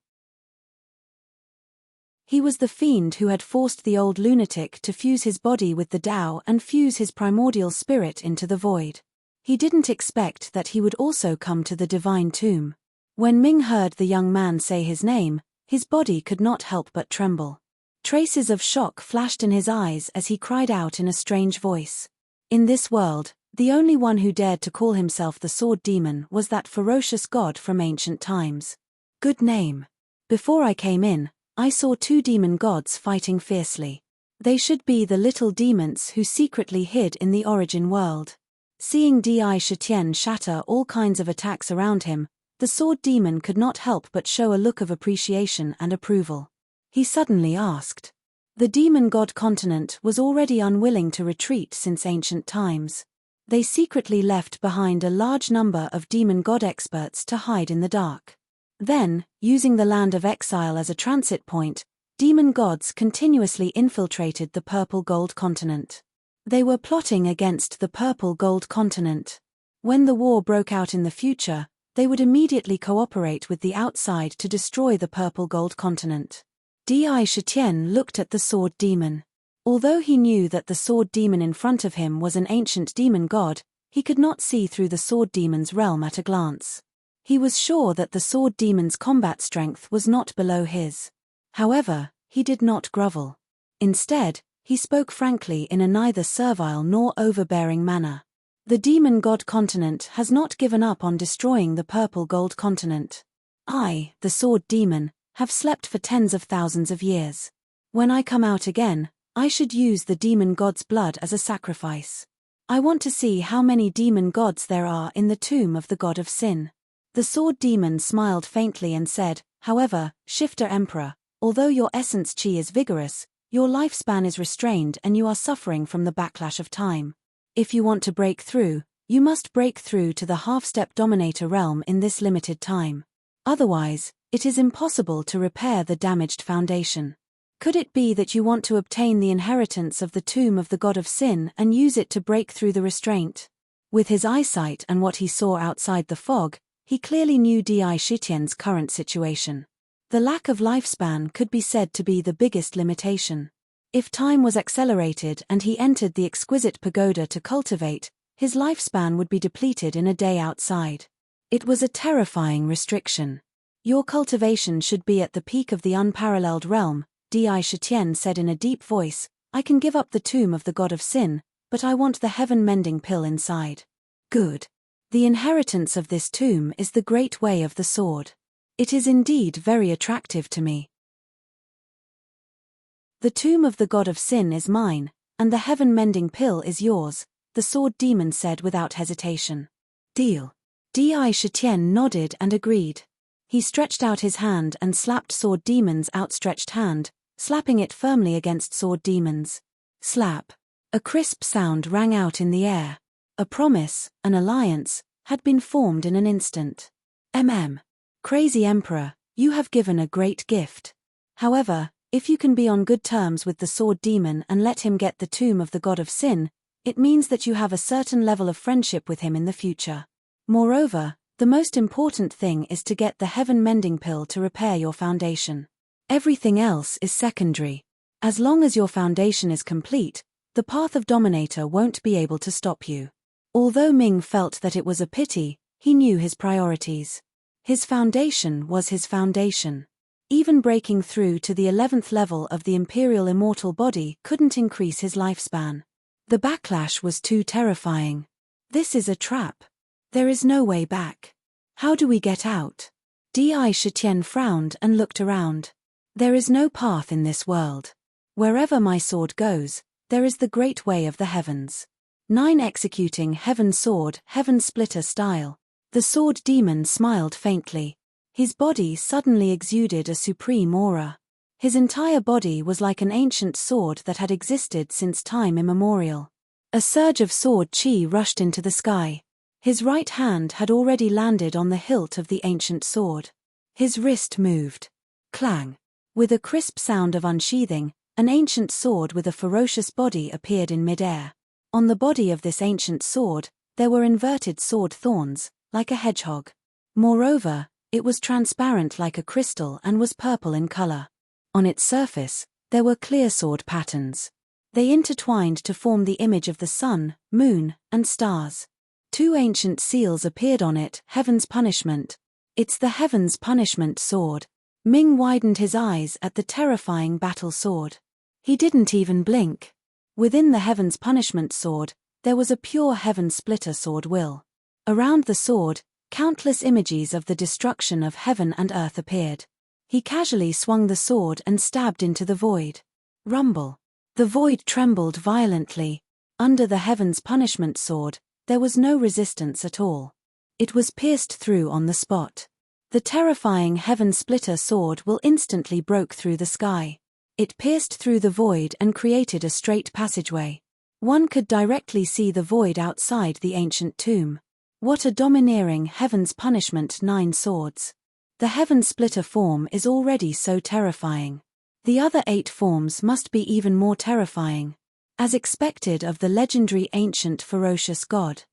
He was the fiend who had forced the old lunatic to fuse his body with the Tao and fuse his primordial spirit into the void. He didn't expect that he would also come to the divine tomb. When Ming heard the young man say his name, his body could not help but tremble. Traces of shock flashed in his eyes as he cried out in a strange voice. In this world, the only one who dared to call himself the Sword Demon was that ferocious god from ancient times. Good name. Before I came in, I saw two demon gods fighting fiercely. They should be the little demons who secretly hid in the origin world. Seeing Di Shitian shatter all kinds of attacks around him, the sword demon could not help but show a look of appreciation and approval. He suddenly asked. The demon god continent was already unwilling to retreat since ancient times. They secretly left behind a large number of demon god experts to hide in the dark. Then, using the land of exile as a transit point, demon gods continuously infiltrated the purple gold continent. They were plotting against the purple gold continent. When the war broke out in the future, they would immediately cooperate with the outside to destroy the purple gold continent. Di Shitian looked at the sword demon. Although he knew that the sword demon in front of him was an ancient demon god, he could not see through the sword demon's realm at a glance. He was sure that the sword demon's combat strength was not below his. However, he did not grovel. Instead, he spoke frankly in a neither servile nor overbearing manner. The demon god continent has not given up on destroying the purple gold continent. I, the sword demon, have slept for tens of thousands of years. When I come out again, I should use the demon god's blood as a sacrifice. I want to see how many demon gods there are in the tomb of the god of sin. The sword demon smiled faintly and said, however, Shifter Emperor, although your essence chi is vigorous, your lifespan is restrained and you are suffering from the backlash of time. If you want to break through, you must break through to the half-step dominator realm in this limited time. Otherwise, it is impossible to repair the damaged foundation. Could it be that you want to obtain the inheritance of the tomb of the god of sin and use it to break through the restraint? With his eyesight and what he saw outside the fog, he clearly knew Di Shitian's current situation. The lack of lifespan could be said to be the biggest limitation. If time was accelerated and he entered the exquisite pagoda to cultivate, his lifespan would be depleted in a day outside. It was a terrifying restriction. Your cultivation should be at the peak of the unparalleled realm, Di Shitian said in a deep voice. I can give up the tomb of the god of sin, but I want the heaven-mending pill inside. Good. The inheritance of this tomb is the great way of the sword. It is indeed very attractive to me. The tomb of the god of sin is mine, and the heaven-mending pill is yours, the sword demon said without hesitation. Deal. Di Shitian nodded and agreed. He stretched out his hand and slapped sword demon's outstretched hand, slapping it firmly against sword demon's. Slap. A crisp sound rang out in the air. A promise, an alliance, had been formed in an instant. Crazy Emperor, you have given a great gift. However, if you can be on good terms with the sword demon and let him get the tomb of the god of sin, it means that you have a certain level of friendship with him in the future. Moreover, the most important thing is to get the heaven-mending pill to repair your foundation. Everything else is secondary. As long as your foundation is complete, the path of Dominator won't be able to stop you. Although Ming felt that it was a pity, he knew his priorities. His foundation was his foundation. Even breaking through to the 11th level of the Imperial Immortal Body couldn't increase his lifespan. The backlash was too terrifying. This is a trap. There is no way back. How do we get out? Di Shitian frowned and looked around. There is no path in this world. Wherever my sword goes, There is the great way of the heavens. 9 Executing Heaven's Sword, Heaven Splitter style. The sword demon smiled faintly. His body suddenly exuded a supreme aura. His entire body was like an ancient sword that had existed since time immemorial. A surge of sword chi rushed into the sky. His right hand had already landed on the hilt of the ancient sword. His wrist moved. Clang. With a crisp sound of unsheathing, an ancient sword with a ferocious body appeared in midair. On the body of this ancient sword, there were inverted sword thorns, like a hedgehog. Moreover, it was transparent like a crystal and was purple in color. On its surface, there were clear sword patterns. They intertwined to form the image of the sun, moon, and stars. 2 ancient seals appeared on it, Heaven's Punishment. It's the Heaven's Punishment sword. Ming widened his eyes at the terrifying battle sword. He didn't even blink. Within the Heaven's Punishment sword, there was a pure Heaven Splitter sword will. Around the sword, countless images of the destruction of heaven and earth appeared. He casually swung the sword and stabbed into the void. Rumble. The void trembled violently. Under the Heaven's Punishment sword, there was no resistance at all. It was pierced through on the spot. The terrifying Heaven Splitter sword will instantly broke through the sky. It pierced through the void and created a straight passageway. One could directly see the void outside the ancient tomb. What a domineering Heaven's Punishment 9 swords. The Heaven Splitter form is already so terrifying. The other 8 forms must be even more terrifying. As expected of the legendary ancient ferocious god.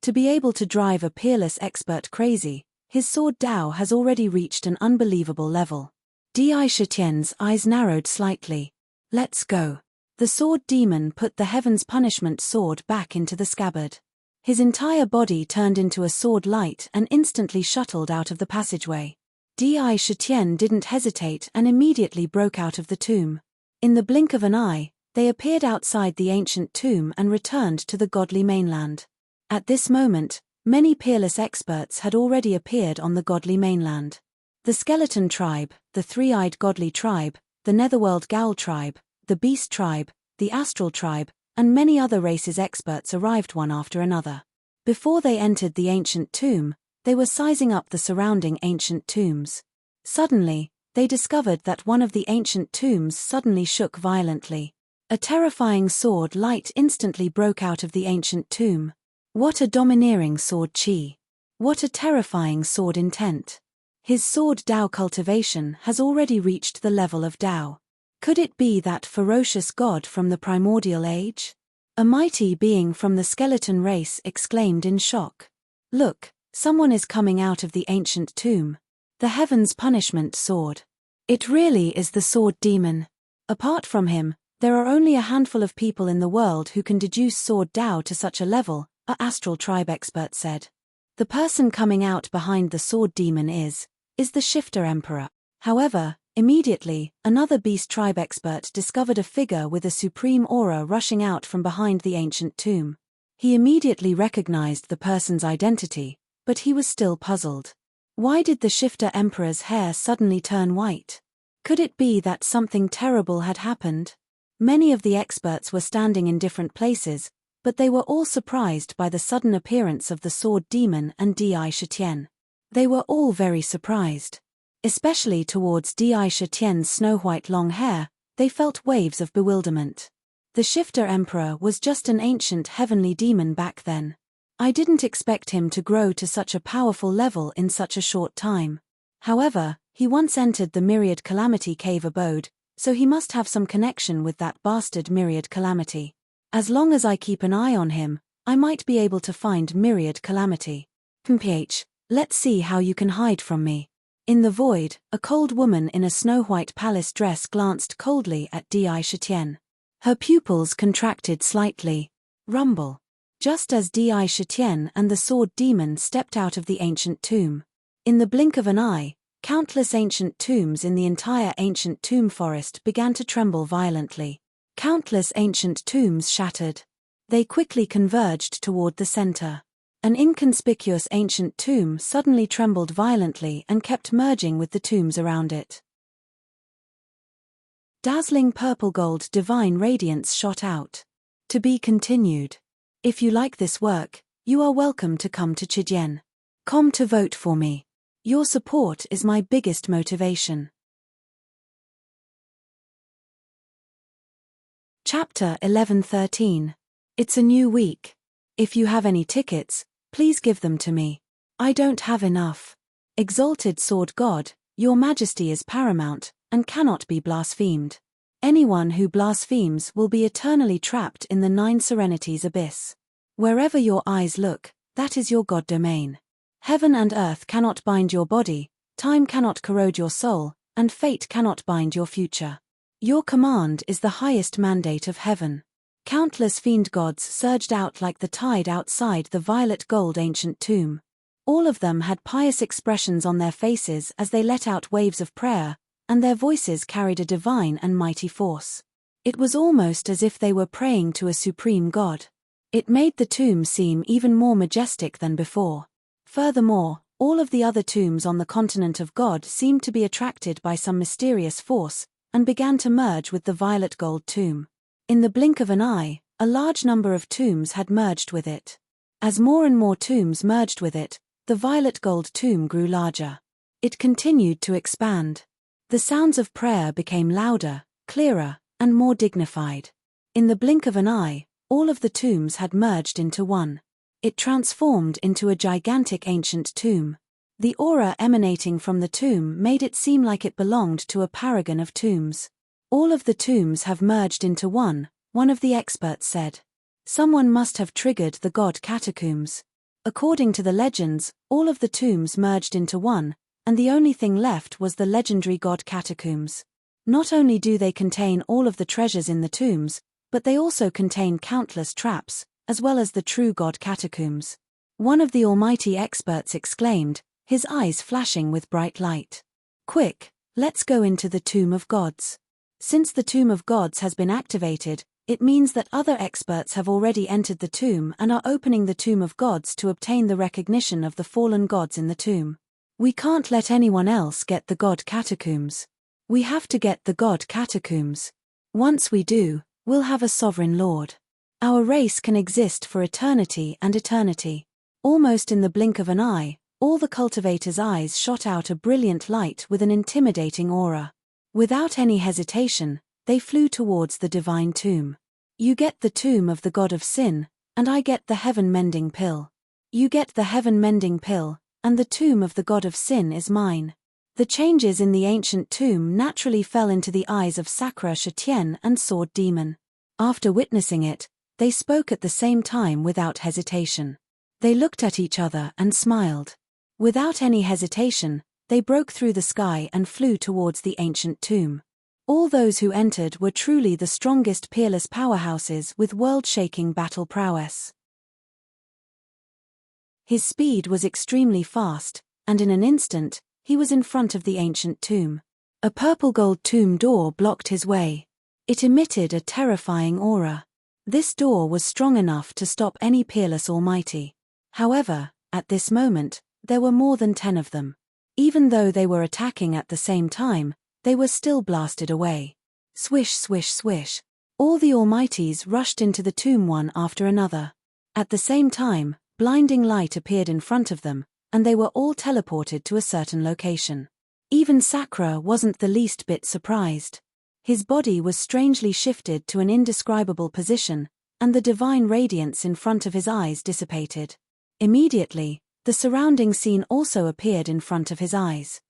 To be able to drive a peerless expert crazy, his sword Dao has already reached an unbelievable level. Di Shitian's eyes narrowed slightly. Let's go. The sword demon put the Heaven's Punishment sword back into the scabbard. His entire body turned into a sword light and instantly shuttled out of the passageway. Di Shitian didn't hesitate and immediately broke out of the tomb. In the blink of an eye, they appeared outside the ancient tomb and returned to the godly mainland. At this moment, many peerless experts had already appeared on the godly mainland. The Skeleton Tribe, the Three-Eyed Godly Tribe, the Netherworld Gowl Tribe, the Beast Tribe, the Astral Tribe, and many other races experts arrived one after another. Before they entered the ancient tomb, they were sizing up the surrounding ancient tombs. Suddenly, they discovered that one of the ancient tombs suddenly shook violently. A terrifying sword light instantly broke out of the ancient tomb. What a domineering sword chi. What a terrifying sword intent. His sword Dao cultivation has already reached the level of Dao. Could it be that ferocious god from the primordial age? A mighty being from the skeleton race exclaimed in shock. Look, someone is coming out of the ancient tomb. The Heaven's Punishment sword. It really is the sword demon. Apart from him, there are only a handful of people in the world who can deduce sword Dao to such a level, a Astral Tribe expert said. The person coming out behind the sword demon is the Shifter Emperor. However, immediately, another Beast Tribe expert discovered a figure with a supreme aura rushing out from behind the ancient tomb. He immediately recognized the person's identity, but he was still puzzled. Why did the Shifter Emperor's hair suddenly turn white? Could it be that something terrible had happened? Many of the experts were standing in different places, but they were all surprised by the sudden appearance of the sword demon and Di Shitian. They were all very surprised. Especially towards Di Shitian's snow-white long hair, they felt waves of bewilderment. The Shifter Emperor was just an ancient heavenly demon back then. I didn't expect him to grow to such a powerful level in such a short time. However, he once entered the Myriad Calamity cave abode, so he must have some connection with that bastard Myriad Calamity. As long as I keep an eye on him, I might be able to find Myriad Calamity. PH, let's see how you can hide from me. In the void, a cold woman in a snow-white palace dress glanced coldly at Di Shitian. Her pupils contracted slightly. Rumble. Just as Di Shitian and the sword demon stepped out of the ancient tomb. In the blink of an eye, countless ancient tombs in the entire ancient tomb forest began to tremble violently. Countless ancient tombs shattered. They quickly converged toward the center. An inconspicuous ancient tomb suddenly trembled violently and kept merging with the tombs around it. Dazzling purple-gold divine radiance shot out. To be continued. If you like this work, you are welcome to come to Chidian.com to vote for me. Your support is my biggest motivation. Chapter 11:13. It's a new week. If you have any tickets, please give them to me. I don't have enough. Exalted Sword God, your majesty is paramount, and cannot be blasphemed. Anyone who blasphemes will be eternally trapped in the 9 Serenities abyss. Wherever your eyes look, that is your God domain. Heaven and earth cannot bind your body, time cannot corrode your soul, and fate cannot bind your future. Your command is the highest mandate of heaven. Countless fiend gods surged out like the tide outside the violet gold ancient tomb. All of them had pious expressions on their faces as they let out waves of prayer, and their voices carried a divine and mighty force. It was almost as if they were praying to a supreme God. It made the tomb seem even more majestic than before. Furthermore, all of the other tombs on the continent of God seemed to be attracted by some mysterious force, and began to merge with the violet gold tomb. In the blink of an eye, a large number of tombs had merged with it. As more and more tombs merged with it, the violet gold tomb grew larger. It continued to expand. The sounds of prayer became louder, clearer, and more dignified. In the blink of an eye, all of the tombs had merged into one. It transformed into a gigantic ancient tomb. The aura emanating from the tomb made it seem like it belonged to a paragon of tombs. All of the tombs have merged into one of the experts said. Someone must have triggered the god catacombs. According to the legends, all of the tombs merged into one, and the only thing left was the legendary god catacombs. Not only do they contain all of the treasures in the tombs, but they also contain countless traps, as well as the true god catacombs. One of the almighty experts exclaimed, his eyes flashing with bright light. Quick, let's go into the Tomb of Gods. Since the Tomb of Gods has been activated, it means that other experts have already entered the tomb and are opening the Tomb of Gods to obtain the recognition of the fallen gods in the tomb. We can't let anyone else get the god catacombs. We have to get the god catacombs. Once we do, we'll have a sovereign lord. Our race can exist for eternity and eternity. Almost in the blink of an eye, all the cultivators' eyes shot out a brilliant light with an intimidating aura. Without any hesitation, they flew towards the divine tomb. You get the tomb of the god of sin, and I get the heaven-mending pill. You get the heaven-mending pill, and the tomb of the god of sin is mine. The changes in the ancient tomb naturally fell into the eyes of Sakura Shatien and Sword Demon. After witnessing it, they spoke at the same time without hesitation. They looked at each other and smiled. Without any hesitation, they broke through the sky and flew towards the ancient tomb. All those who entered were truly the strongest peerless powerhouses with world-shaking battle prowess. His speed was extremely fast, and in an instant, he was in front of the ancient tomb. A purple-gold tomb door blocked his way. It emitted a terrifying aura. This door was strong enough to stop any peerless almighty. However, at this moment, there were more than 10 of them. Even though they were attacking at the same time, they were still blasted away. Swish, swish, swish. All the almighties rushed into the tomb one after another. At the same time, blinding light appeared in front of them, and they were all teleported to a certain location. Even Sakura wasn't the least bit surprised. His body was strangely shifted to an indescribable position, and the divine radiance in front of his eyes dissipated. Immediately, the surrounding scene also appeared in front of his eyes.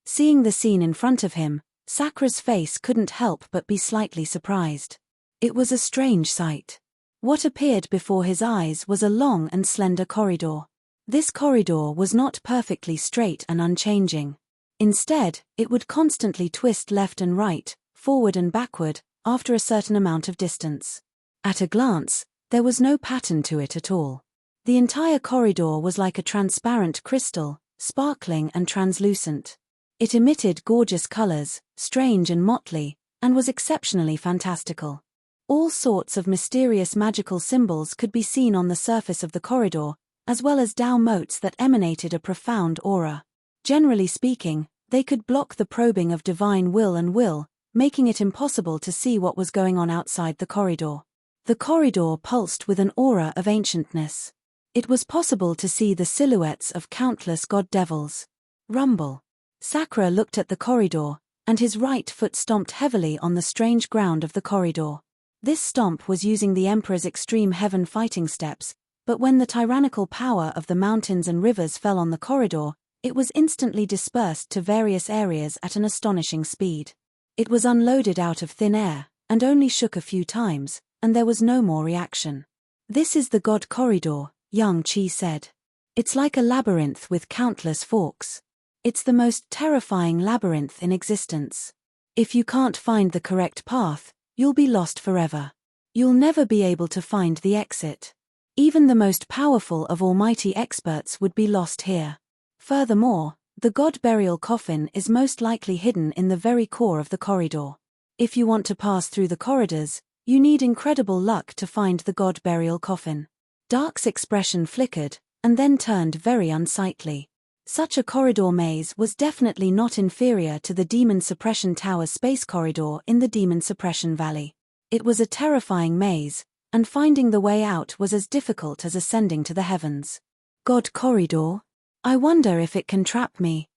Seeing the scene in front of him, Sakura's face couldn't help but be slightly surprised. It was a strange sight. What appeared before his eyes was a long and slender corridor. This corridor was not perfectly straight and unchanging. Instead, it would constantly twist left and right, forward and backward, after a certain amount of distance. At a glance, there was no pattern to it at all. The entire corridor was like a transparent crystal, sparkling and translucent. It emitted gorgeous colors, strange and motley, and was exceptionally fantastical. All sorts of mysterious magical symbols could be seen on the surface of the corridor, as well as Dao motes that emanated a profound aura. Generally speaking, they could block the probing of divine will and will, making it impossible to see what was going on outside the corridor. The corridor pulsed with an aura of ancientness. It was possible to see the silhouettes of countless god devils. Rumble. Sakura looked at the corridor, and his right foot stomped heavily on the strange ground of the corridor. This stomp was using the Emperor's extreme heaven fighting steps, but when the tyrannical power of the mountains and rivers fell on the corridor, it was instantly dispersed to various areas at an astonishing speed. It was unloaded out of thin air, and only shook a few times, and there was no more reaction. "This is the God Corridor," Yang Qi said. "It's like a labyrinth with countless forks. It's the most terrifying labyrinth in existence. If you can't find the correct path, you'll be lost forever. You'll never be able to find the exit. Even the most powerful of almighty experts would be lost here. Furthermore, the god burial coffin is most likely hidden in the very core of the corridor. If you want to pass through the corridors, you need incredible luck to find the god burial coffin." Dark's expression flickered, and then turned very unsightly. Such a corridor maze was definitely not inferior to the Demon Suppression Tower space corridor in the Demon Suppression Valley. It was a terrifying maze, and finding the way out was as difficult as ascending to the heavens. "God Corridor? I wonder if it can trap me."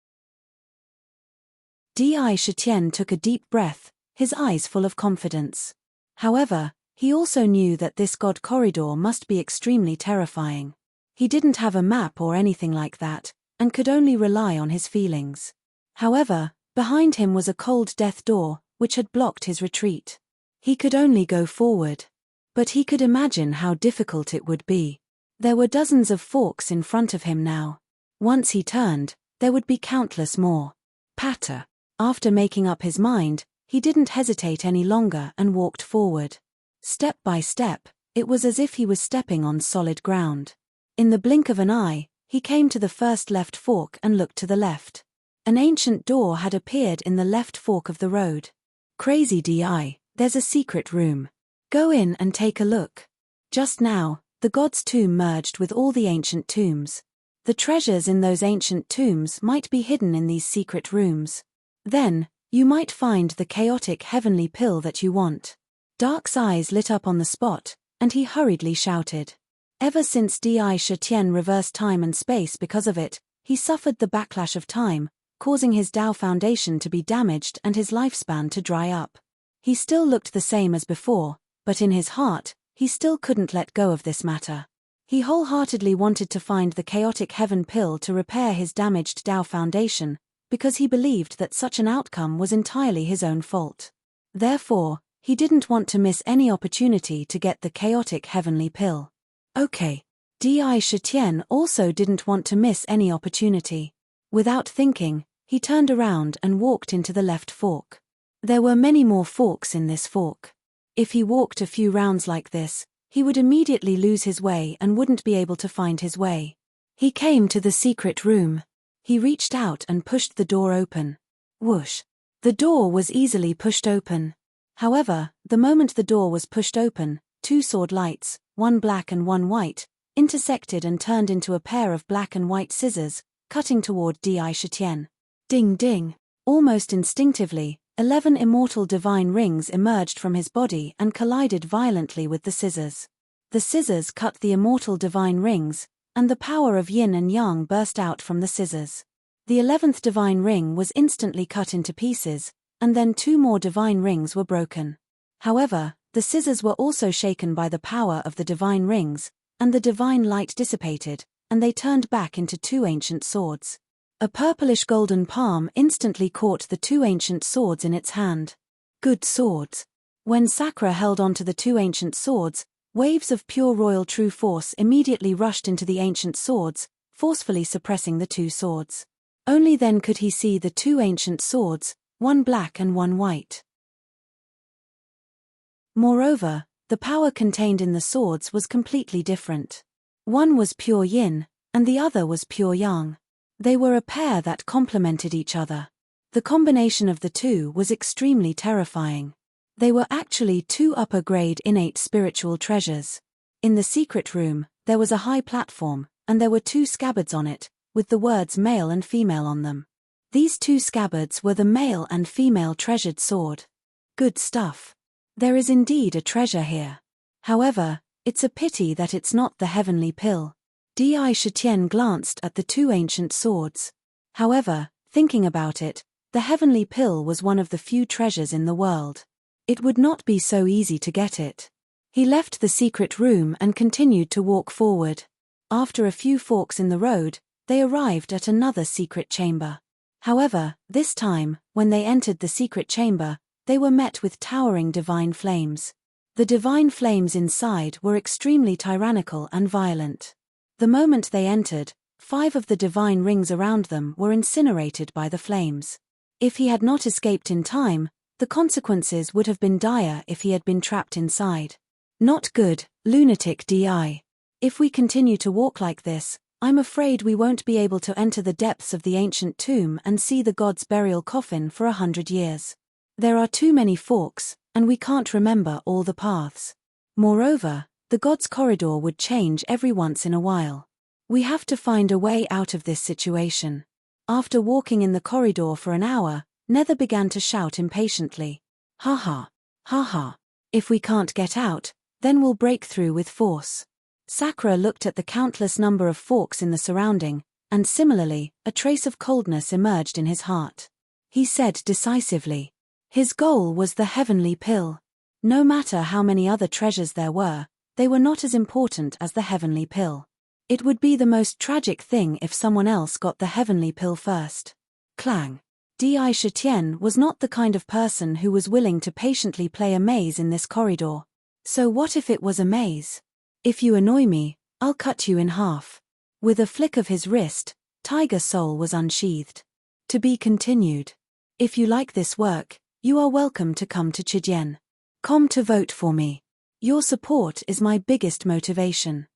Di Shitian took a deep breath, his eyes full of confidence. However, he also knew that this God Corridor must be extremely terrifying. He didn't have a map or anything like that, and could only rely on his feelings. However, behind him was a cold death door, which had blocked his retreat. He could only go forward. But he could imagine how difficult it would be. There were dozens of forks in front of him now. Once he turned, there would be countless more. Patter. After making up his mind, he didn't hesitate any longer and walked forward. Step by step, it was as if he was stepping on solid ground. In the blink of an eye, he came to the first left fork and looked to the left. An ancient door had appeared in the left fork of the road. "Crazy Di, there's a secret room. Go in and take a look." Just now, the god's tomb merged with all the ancient tombs. The treasures in those ancient tombs might be hidden in these secret rooms. Then, you might find the chaotic heavenly pill that you want. Dark's eyes lit up on the spot, and he hurriedly shouted. Ever since Di Shitian reversed time and space because of it, he suffered the backlash of time, causing his Tao foundation to be damaged and his lifespan to dry up. He still looked the same as before, but in his heart, he still couldn't let go of this matter. He wholeheartedly wanted to find the chaotic heaven pill to repair his damaged Tao foundation, because he believed that such an outcome was entirely his own fault. Therefore, he didn't want to miss any opportunity to get the chaotic heavenly pill. Okay. Di Shitian also didn't want to miss any opportunity. Without thinking, he turned around and walked into the left fork. There were many more forks in this fork. If he walked a few rounds like this, he would immediately lose his way and wouldn't be able to find his way. He came to the secret room. He reached out and pushed the door open. Whoosh! The door was easily pushed open. However, the moment the door was pushed open, two sword lights, one black and one white, intersected and turned into a pair of black and white scissors, cutting toward Di Shitian. Ding ding! Almost instinctively, 11 immortal divine rings emerged from his body and collided violently with the scissors. The scissors cut the immortal divine rings, and the power of yin and yang burst out from the scissors. The 11th divine ring was instantly cut into pieces, and then 2 more divine rings were broken. However, the scissors were also shaken by the power of the divine rings, and the divine light dissipated, and they turned back into 2 ancient swords. A purplish golden palm instantly caught the 2 ancient swords in its hand. Good swords. When Sakura held onto the 2 ancient swords, waves of pure royal true force immediately rushed into the ancient swords, forcefully suppressing the 2 swords. Only then could he see the 2 ancient swords, one black and one white. Moreover, the power contained in the swords was completely different. One was pure yin, and the other was pure yang. They were a pair that complemented each other. The combination of the two was extremely terrifying. They were actually 2 upper-grade innate spiritual treasures. In the secret room, there was a high platform, and there were 2 scabbards on it, with the words male and female on them. These 2 scabbards were the male and female treasured sword. Good stuff. There is indeed a treasure here. However, it's a pity that it's not the heavenly pill. Di Shitian glanced at the two ancient swords. However, thinking about it, the heavenly pill was one of the few treasures in the world. It would not be so easy to get it. He left the secret room and continued to walk forward. After a few forks in the road, they arrived at another secret chamber. However, this time, when they entered the secret chamber, they were met with towering divine flames. The divine flames inside were extremely tyrannical and violent. The moment they entered, 5 of the divine rings around them were incinerated by the flames. If he had not escaped in time, the consequences would have been dire if he had been trapped inside. Not good, lunatic Di. If we continue to walk like this, I'm afraid we won't be able to enter the depths of the ancient tomb and see the god's burial coffin for 100 years. There are too many forks, and we can't remember all the paths. Moreover, the god's corridor would change every once in a while. We have to find a way out of this situation. After walking in the corridor for an hour, Nether began to shout impatiently. Ha ha. Ha ha. If we can't get out, then we'll break through with force. Sakura looked at the countless number of forks in the surrounding, and similarly, a trace of coldness emerged in his heart. He said decisively. His goal was the heavenly pill. No matter how many other treasures there were, they were not as important as the heavenly pill. It would be the most tragic thing if someone else got the heavenly pill first. Clang. Di Shitian was not the kind of person who was willing to patiently play a maze in this corridor. So what if it was a maze? If you annoy me, I'll cut you in half. With a flick of his wrist, Tiger Soul was unsheathed. To be continued. If you like this work, you are welcome to come to Chijian. Come to vote for me. Your support is my biggest motivation.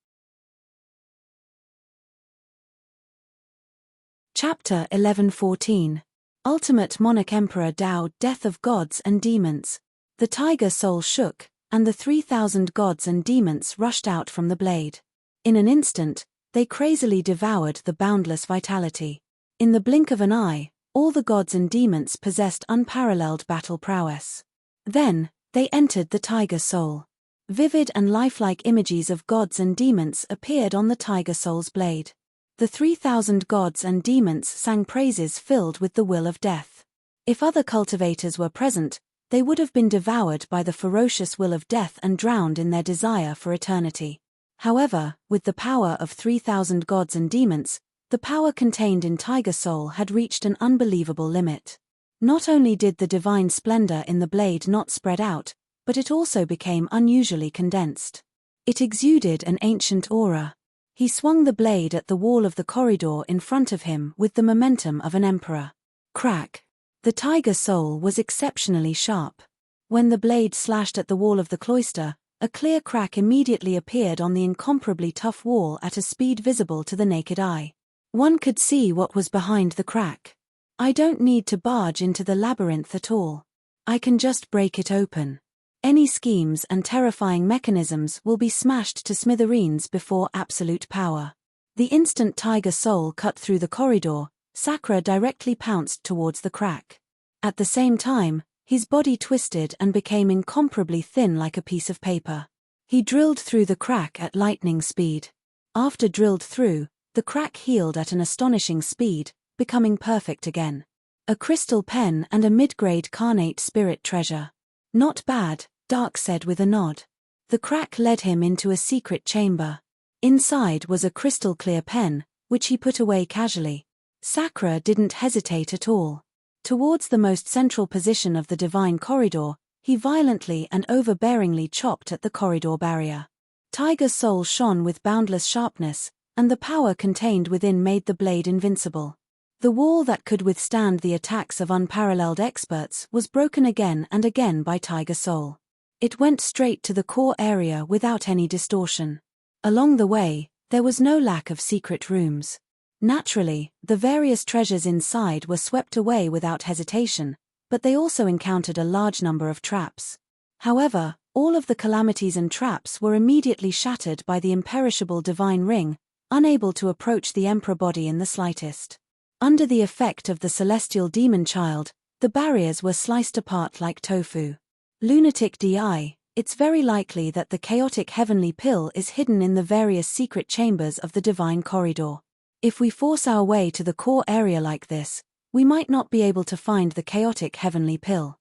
Chapter 11-14. Ultimate Monarch Emperor Dao. Death of Gods and Demons. The Tiger Soul shook, and the 3,000 gods and demons rushed out from the blade. In an instant, they crazily devoured the boundless vitality. In the blink of an eye, all the gods and demons possessed unparalleled battle prowess. Then, they entered the Tiger Soul. Vivid and lifelike images of gods and demons appeared on the Tiger Soul's blade. The 3,000 gods and demons sang praises filled with the will of death. If other cultivators were present, they would have been devoured by the ferocious will of death and drowned in their desire for eternity. However, with the power of 3,000 gods and demons, the power contained in Tiger Soul had reached an unbelievable limit. Not only did the divine splendor in the blade not spread out, but it also became unusually condensed. It exuded an ancient aura. He swung the blade at the wall of the corridor in front of him with the momentum of an emperor. Crack. The Tiger Soul was exceptionally sharp. When the blade slashed at the wall of the cloister, a clear crack immediately appeared on the incomparably tough wall at a speed visible to the naked eye. One could see what was behind the crack. I don't need to barge into the labyrinth at all. I can just break it open. Any schemes and terrifying mechanisms will be smashed to smithereens before absolute power. The instant Tiger Soul cut through the corridor, Sakura directly pounced towards the crack. At the same time, his body twisted and became incomparably thin like a piece of paper. He drilled through the crack at lightning speed. After drilled through, the crack healed at an astonishing speed, becoming perfect again. A crystal pen and a mid-grade carnate spirit treasure. Not bad, Dark said with a nod. The crack led him into a secret chamber. Inside was a crystal-clear pen, which he put away casually. Sakura didn't hesitate at all. Towards the most central position of the divine corridor, he violently and overbearingly chopped at the corridor barrier. Tiger Soul shone with boundless sharpness, and the power contained within made the blade invincible. The wall that could withstand the attacks of unparalleled experts was broken again and again by Tiger Soul. It went straight to the core area without any distortion. Along the way, there was no lack of secret rooms. Naturally, the various treasures inside were swept away without hesitation, but they also encountered a large number of traps. However, all of the calamities and traps were immediately shattered by the imperishable divine ring, unable to approach the emperor body in the slightest. Under the effect of the celestial demon child, the barriers were sliced apart like tofu. Lunatic DI, it's very likely that the chaotic heavenly pill is hidden in the various secret chambers of the divine corridor. If we force our way to the core area like this, we might not be able to find the chaotic heavenly pill.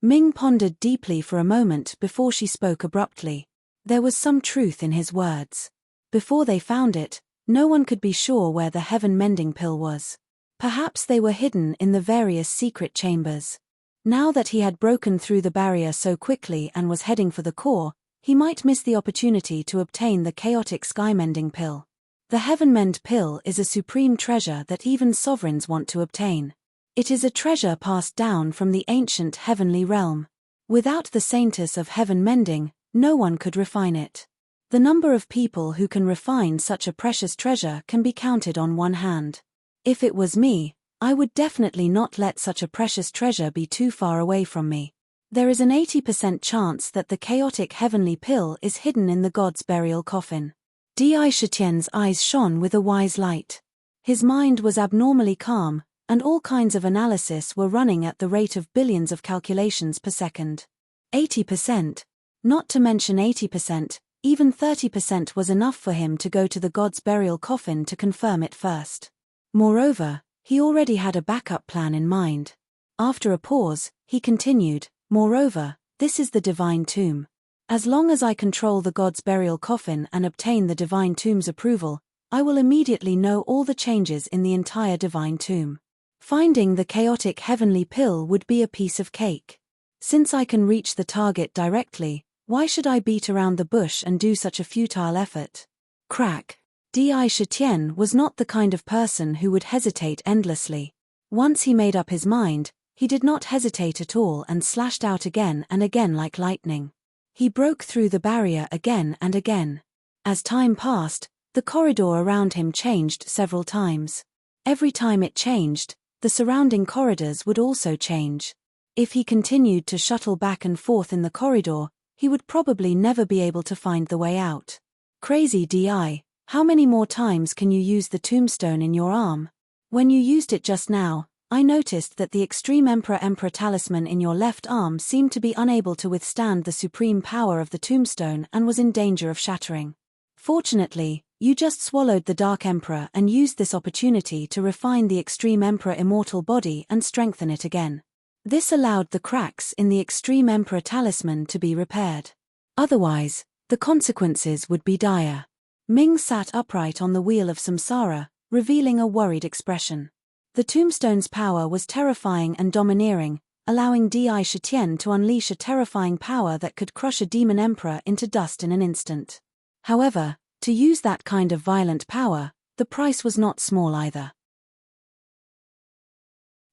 Ming pondered deeply for a moment before she spoke abruptly. There was some truth in his words. Before they found it, no one could be sure where the heaven-mending pill was. Perhaps they were hidden in the various secret chambers. Now that he had broken through the barrier so quickly and was heading for the core, he might miss the opportunity to obtain the chaotic sky-mending pill. The heaven-mend pill is a supreme treasure that even sovereigns want to obtain. It is a treasure passed down from the ancient heavenly realm. Without the saintess of heaven-mending, no one could refine it. The number of people who can refine such a precious treasure can be counted on one hand. If it was me, I would definitely not let such a precious treasure be too far away from me. There is an 80% chance that the chaotic heavenly pill is hidden in the god's burial coffin. Di Shitian's eyes shone with a wise light. His mind was abnormally calm, and all kinds of analysis were running at the rate of billions of calculations per second. 80%, not to mention 80%, even 30% was enough for him to go to the god's burial coffin to confirm it first. Moreover, he already had a backup plan in mind. After a pause, he continued, "Moreover, this is the divine tomb. As long as I control the god's burial coffin and obtain the divine tomb's approval, I will immediately know all the changes in the entire divine tomb. Finding the chaotic heavenly pill would be a piece of cake. Since I can reach the target directly, why should I beat around the bush and do such a futile effort?" Crack. Di Shitian was not the kind of person who would hesitate endlessly. Once he made up his mind, he did not hesitate at all and slashed out again and again like lightning. He broke through the barrier again and again. As time passed, the corridor around him changed several times. Every time it changed, the surrounding corridors would also change. If he continued to shuttle back and forth in the corridor, he would probably never be able to find the way out. Crazy Di, how many more times can you use the tombstone in your arm? When you used it just now, I noticed that the extreme Emperor talisman in your left arm seemed to be unable to withstand the supreme power of the tombstone and was in danger of shattering. Fortunately, you just swallowed the Dark Emperor and used this opportunity to refine the extreme Emperor immortal body and strengthen it again. This allowed the cracks in the extreme Emperor talisman to be repaired. Otherwise, the consequences would be dire. Ming sat upright on the wheel of samsara, revealing a worried expression. The tombstone's power was terrifying and domineering, allowing Di Shitian to unleash a terrifying power that could crush a demon emperor into dust in an instant. However, to use that kind of violent power, the price was not small either.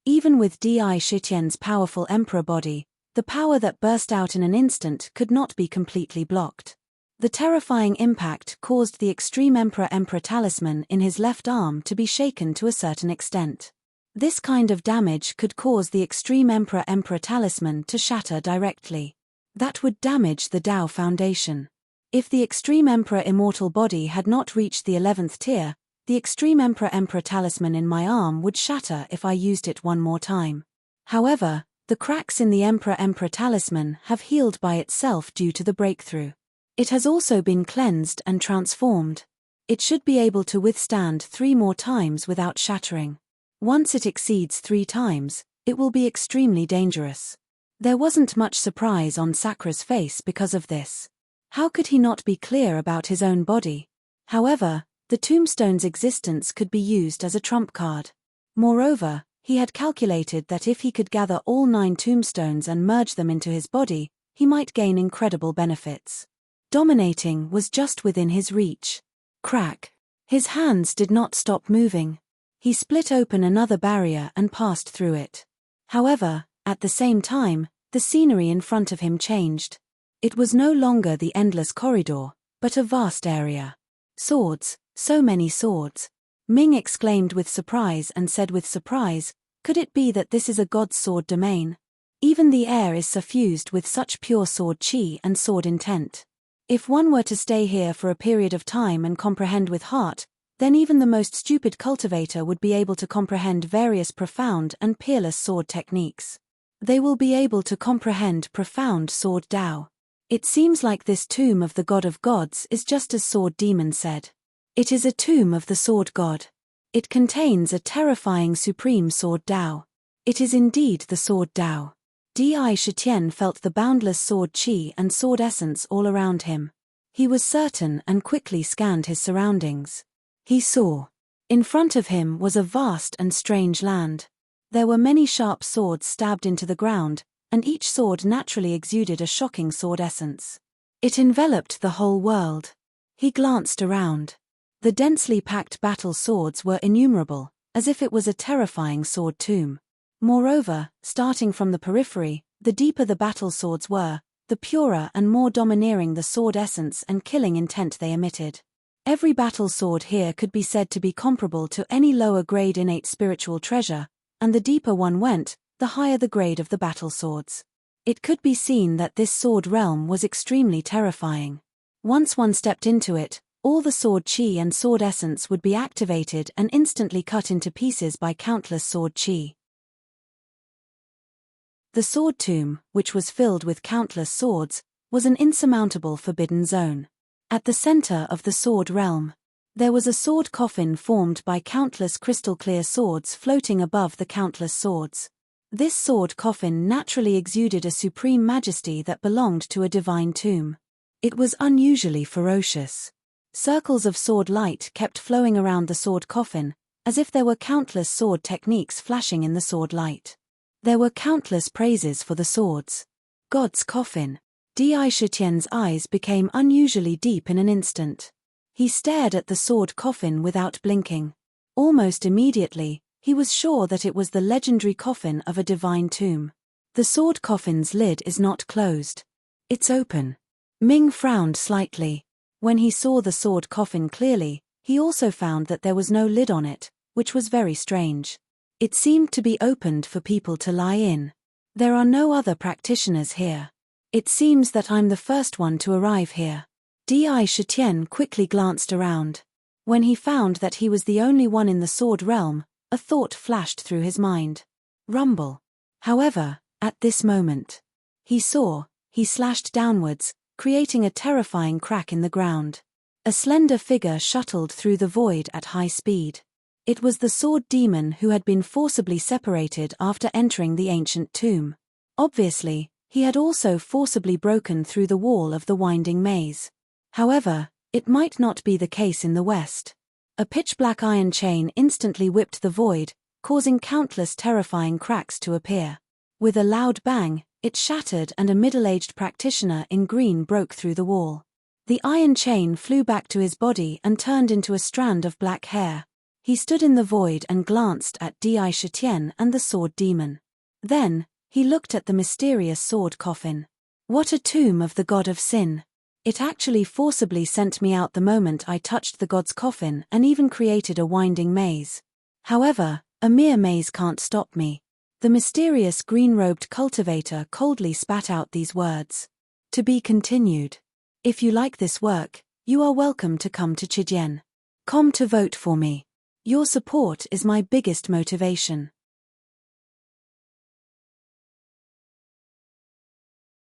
Even with Di Shitian's powerful emperor body, the power that burst out in an instant could not be completely blocked. The terrifying impact caused the extreme Emperor talisman in his left arm to be shaken to a certain extent. This kind of damage could cause the extreme Emperor talisman to shatter directly. That would damage the Tao Foundation. If the extreme Emperor immortal body had not reached the 11th tier, the extreme Emperor talisman in my arm would shatter if I used it one more time. However, the cracks in the Emperor talisman have healed by itself due to the breakthrough. It has also been cleansed and transformed. It should be able to withstand 3 more times without shattering. Once it exceeds 3 times, it will be extremely dangerous. There wasn't much surprise on Sakra's face because of this. How could he not be clear about his own body? However, the tombstone's existence could be used as a trump card. Moreover, he had calculated that if he could gather all 9 tombstones and merge them into his body, he might gain incredible benefits. Dominating was just within his reach. Crack. His hands did not stop moving. He split open another barrier and passed through it. However, at the same time, the scenery in front of him changed. It was no longer the endless corridor, but a vast area. Swords, so many swords. Ming exclaimed with surprise and said with surprise, "Could it be that this is a god's sword domain? Even the air is suffused with such pure sword chi and sword intent. If one were to stay here for a period of time and comprehend with heart, then even the most stupid cultivator would be able to comprehend various profound and peerless sword techniques. They will be able to comprehend profound sword Tao. It seems like this tomb of the God of Gods is just as Sword Demon said. It is a tomb of the Sword God. It contains a terrifying supreme sword Tao. It is indeed the sword Tao. Di Shitian felt the boundless sword chi and sword essence all around him. He was certain and quickly scanned his surroundings. He saw. In front of him was a vast and strange land. There were many sharp swords stabbed into the ground, and each sword naturally exuded a shocking sword essence. It enveloped the whole world. He glanced around. The densely packed battle swords were innumerable, as if it was a terrifying sword tomb. Moreover, starting from the periphery, the deeper the battle swords were, the purer and more domineering the sword essence and killing intent they emitted. Every battle sword here could be said to be comparable to any lower-grade innate spiritual treasure, and the deeper one went, the higher the grade of the battle swords. It could be seen that this sword realm was extremely terrifying. Once one stepped into it, all the sword chi and sword essence would be activated and instantly cut into pieces by countless sword chi. The sword tomb, which was filled with countless swords, was an insurmountable forbidden zone. At the center of the sword realm, there was a sword coffin formed by countless crystal-clear swords floating above the countless swords. This sword coffin naturally exuded a supreme majesty that belonged to a divine tomb. It was unusually ferocious. Circles of sword light kept flowing around the sword coffin, as if there were countless sword techniques flashing in the sword light. There were countless praises for the swords. God's coffin. Di Shitian's eyes became unusually deep in an instant. He stared at the sword coffin without blinking. Almost immediately, he was sure that it was the legendary coffin of a divine tomb. The sword coffin's lid is not closed. It's open. Ming frowned slightly. When he saw the sword coffin clearly, he also found that there was no lid on it, which was very strange. It seemed to be opened for people to lie in. There are no other practitioners here. It seems that I'm the first one to arrive here. Di Shitian quickly glanced around. When he found that he was the only one in the sword realm, a thought flashed through his mind. Rumble. However, at this moment, he slashed downwards, creating a terrifying crack in the ground. A slender figure shuttled through the void at high speed. It was the sword demon who had been forcibly separated after entering the ancient tomb. Obviously, he had also forcibly broken through the wall of the winding maze. However, it might not be the case in the west. A pitch-black iron chain instantly whipped the void, causing countless terrifying cracks to appear. With a loud bang, it shattered and a middle-aged practitioner in green broke through the wall. The iron chain flew back to his body and turned into a strand of black hair. He stood in the void and glanced at Di Shitian and the sword demon. Then, he looked at the mysterious sword coffin. What a tomb of the god of sin. It actually forcibly sent me out the moment I touched the god's coffin and even created a winding maze. However, a mere maze can't stop me. The mysterious green-robed cultivator coldly spat out these words. To be continued. If you like this work, you are welcome to come to Chijian. Come to vote for me. Your support is my biggest motivation.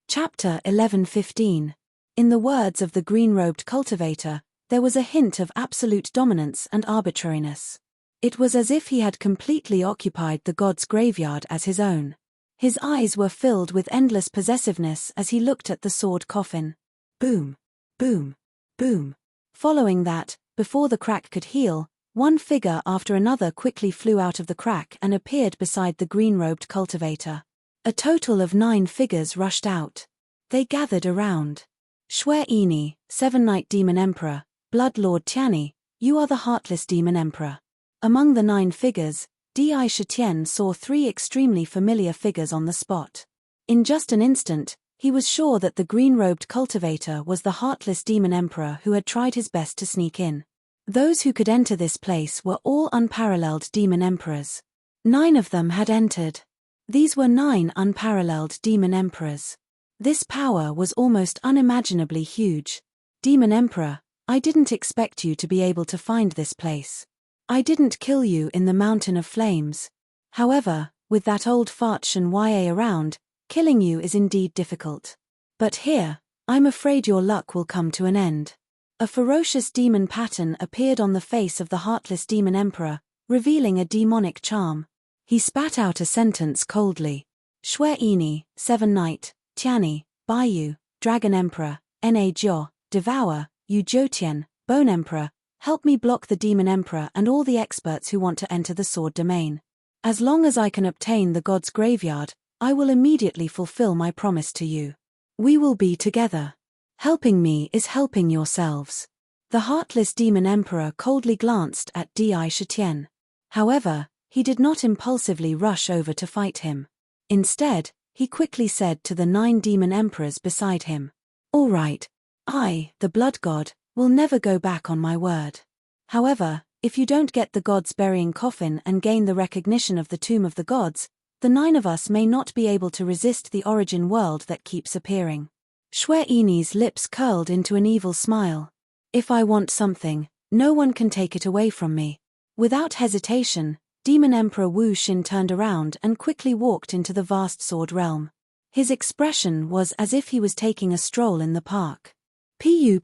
Chapter 11:15. In the words of the green-robed cultivator, there was a hint of absolute dominance and arbitrariness. It was as if he had completely occupied the god's graveyard as his own. His eyes were filled with endless possessiveness as he looked at the sword coffin. Boom, boom, boom. Following that, before the crack could heal, one figure after another quickly flew out of the crack and appeared beside the green-robed cultivator. A total of 9 figures rushed out. They gathered around. Shui Ini, 7-Night Demon Emperor, Blood Lord Tianni, you are the Heartless Demon Emperor. Among the 9 figures, Di Shitian saw 3 extremely familiar figures on the spot. In just an instant, he was sure that the green-robed cultivator was the Heartless Demon Emperor who had tried his best to sneak in. Those who could enter this place were all unparalleled demon emperors. 9 of them had entered. These were 9 unparalleled demon emperors. This power was almost unimaginably huge. Demon Emperor, I didn't expect you to be able to find this place. I didn't kill you in the Mountain of Flames. However, With that old fart Shen Yue around, killing you is indeed difficult. But here, I'm afraid your luck will come to an end. A ferocious demon pattern appeared on the face of the heartless demon emperor, revealing a demonic charm. He spat out a sentence coldly. Shui Ini, Seven Knight, Tianyi, Baiyu, Dragon Emperor, Na Jiao, Devour, Yu Jiutian, Bone Emperor, help me block the Demon Emperor and all the experts who want to enter the Sword Domain. As long as I can obtain the God's Graveyard, I will immediately fulfill my promise to you. We will be together. Helping me is helping yourselves. The heartless Demon Emperor coldly glanced at Di Shitian. However, he did not impulsively rush over to fight him. Instead, he quickly said to the 9 demon emperors beside him, "All right. I, the blood god, will never go back on my word. However, if you don't get the god's burying coffin and gain the recognition of the tomb of the gods, the 9 of us may not be able to resist the origin world that keeps appearing." Shui Ini's lips curled into an evil smile. If I want something, no one can take it away from me. Without hesitation, Demon Emperor Wu Xin turned around and quickly walked into the vast sword realm. His expression was as if he was taking a stroll in the park. Pu.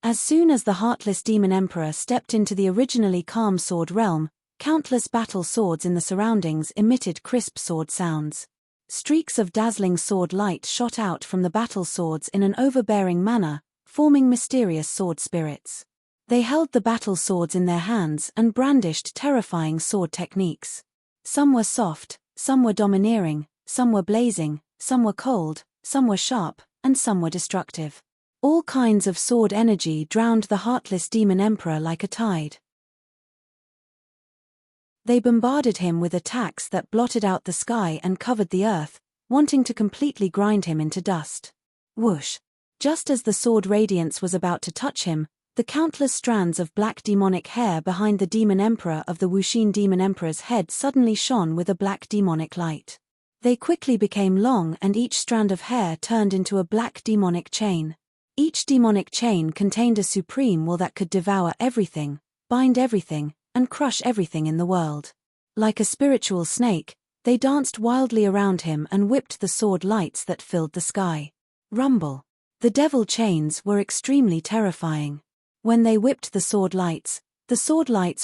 As soon as the heartless Demon Emperor stepped into the originally calm sword realm, countless battle swords in the surroundings emitted crisp sword sounds. Streaks of dazzling sword light shot out from the battle swords in an overbearing manner, forming mysterious sword spirits. They held the battle swords in their hands and brandished terrifying sword techniques. Some were soft, some were domineering, some were blazing, some were cold, some were sharp, and some were destructive. All kinds of sword energy drowned the heartless Demon Emperor like a tide. They bombarded him with attacks that blotted out the sky and covered the earth, wanting to completely grind him into dust. Whoosh! Just as the sword radiance was about to touch him, the countless strands of black demonic hair behind the Demon Emperor of the Wuxin Demon Emperor's head suddenly shone with a black demonic light. They quickly became long and each strand of hair turned into a black demonic chain. Each demonic chain contained a supreme will that could devour everything, bind everything, and crush everything in the world. Like a spiritual snake, they danced wildly around him and whipped the sword lights that filled the sky. Rumble. The devil chains were extremely terrifying. When they whipped the sword lights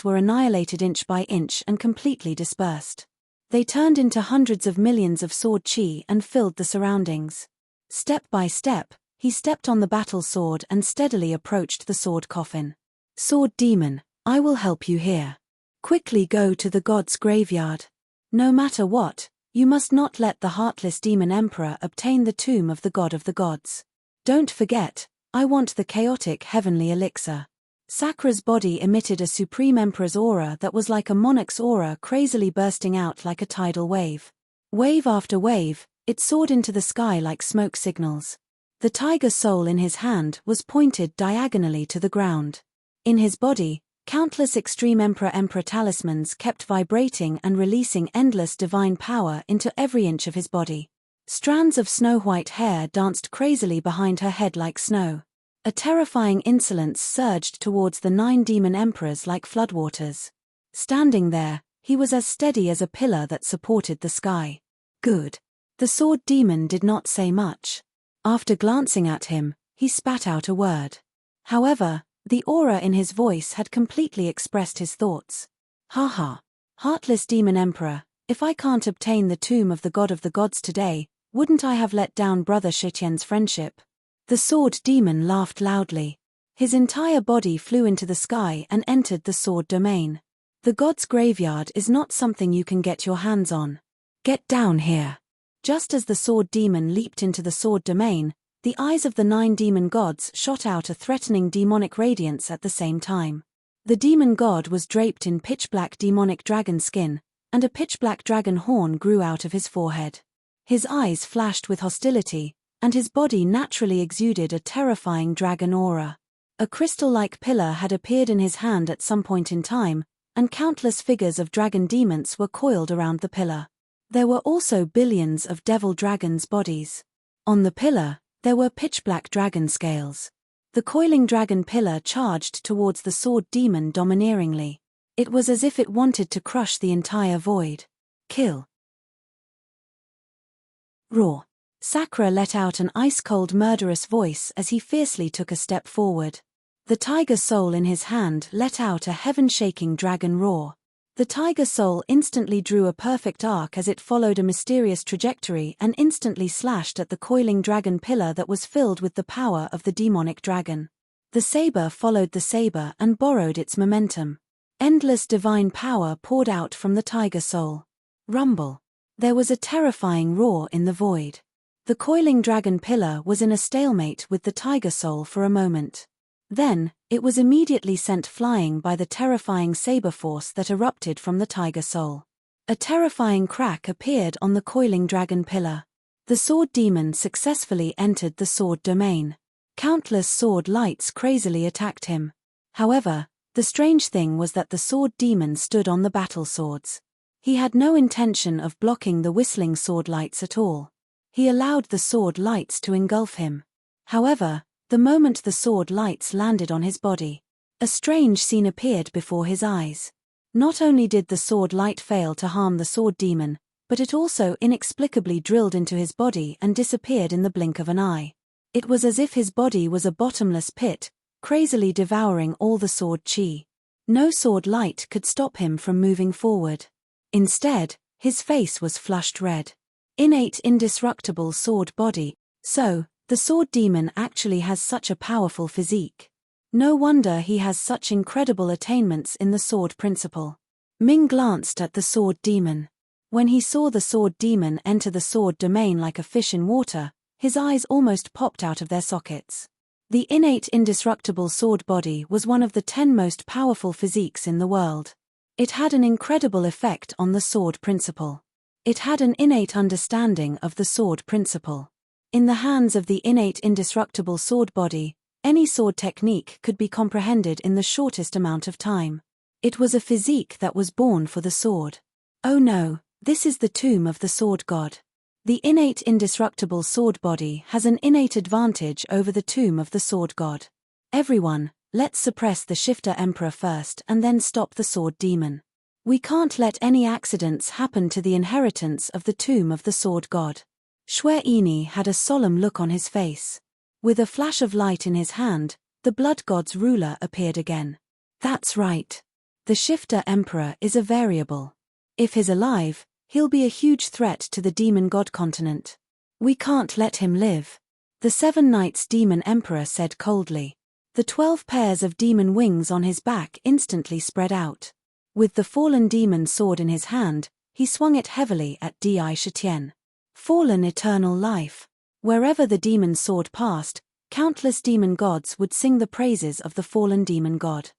were annihilated inch by inch and completely dispersed. They turned into hundreds of millions of sword chi and filled the surroundings. Step by step, he stepped on the battle sword and steadily approached the sword coffin. Sword demon, I will help you here. Quickly go to the god's graveyard. No matter what, you must not let the heartless demon emperor obtain the tomb of the god of the gods. Don't forget, I want the chaotic heavenly elixir. Sakra's body emitted a supreme emperor's aura that was like a monarch's aura crazily bursting out like a tidal wave. Wave after wave, it soared into the sky like smoke signals. The tiger soul in his hand was pointed diagonally to the ground. In his body, countless extreme emperor talismans kept vibrating and releasing endless divine power into every inch of his body. Strands of snow-white hair danced crazily behind her head like snow. A terrifying insolence surged towards the 9 demon emperors like floodwaters. Standing there, he was as steady as a pillar that supported the sky. Good. The sword demon did not say much. After glancing at him, he spat out a word. However, the aura in his voice had completely expressed his thoughts. Haha. Heartless demon emperor, if I can't obtain the tomb of the god of the gods today, wouldn't I have let down brother Shitian's friendship? The sword demon laughed loudly. His entire body flew into the sky and entered the sword domain. The god's graveyard is not something you can get your hands on. Get down here. Just as the sword demon leaped into the sword domain, the eyes of the 9 demon gods shot out a threatening demonic radiance at the same time. The demon god was draped in pitch-black demonic dragon skin, and a pitch-black dragon horn grew out of his forehead. His eyes flashed with hostility, and his body naturally exuded a terrifying dragon aura. A crystal-like pillar had appeared in his hand at some point in time, and countless figures of dragon demons were coiled around the pillar. There were also billions of devil dragons' bodies. On the pillar, there were pitch-black dragon scales. The coiling dragon pillar charged towards the sword demon domineeringly. It was as if it wanted to crush the entire void. kill. Roar. Sakra let out an ice-cold murderous voice as he fiercely took a step forward. The tiger soul in his hand let out a heaven-shaking dragon roar. The tiger soul instantly drew a perfect arc as it followed a mysterious trajectory and instantly slashed at the coiling dragon pillar that was filled with the power of the demonic dragon. The saber followed the saber and borrowed its momentum. Endless divine power poured out from the tiger soul. Rumble. There was a terrifying roar in the void. The coiling dragon pillar was in a stalemate with the tiger soul for a moment. Then, it was immediately sent flying by the terrifying saber force that erupted from the tiger soul. A terrifying crack appeared on the coiling dragon pillar. The sword demon successfully entered the sword domain. Countless sword lights crazily attacked him. However, the strange thing was that the sword demon stood on the battle swords. He had no intention of blocking the whistling sword lights at all. He allowed the sword lights to engulf him. However, the moment the sword lights landed on his body, a strange scene appeared before his eyes. Not only did the sword light fail to harm the sword demon, but it also inexplicably drilled into his body and disappeared in the blink of an eye. It was as if his body was a bottomless pit, crazily devouring all the sword chi. No sword light could stop him from moving forward. Instead, his face was flushed red. Innate indestructible sword body. So, the sword demon actually has such a powerful physique. No wonder he has such incredible attainments in the sword principle. Ming glanced at the sword demon. When he saw the sword demon enter the sword domain like a fish in water, his eyes almost popped out of their sockets. The innate indestructible sword body was one of the 10 most powerful physiques in the world. It had an incredible effect on the sword principle. It had an innate understanding of the sword principle. In the hands of the innate indestructible sword body, any sword technique could be comprehended in the shortest amount of time. It was a physique that was born for the sword. Oh no, this is the tomb of the sword god. The innate indestructible sword body has an innate advantage over the tomb of the sword god. Everyone, let's suppress the shifter emperor first and then stop the sword demon. We can't let any accidents happen to the inheritance of the tomb of the sword god. Xue Yini had a solemn look on his face. With a flash of light in his hand, the blood god's ruler appeared again. That's right. The shifter emperor is a variable. If he's alive, he'll be a huge threat to the demon god continent. We can't let him live. The 7 Knights demon emperor said coldly. The 12 pairs of demon wings on his back instantly spread out. With the fallen demon sword in his hand, he swung it heavily at Di Shitian. Fallen eternal life. Wherever the demon sword passed, countless demon gods would sing the praises of the fallen demon god.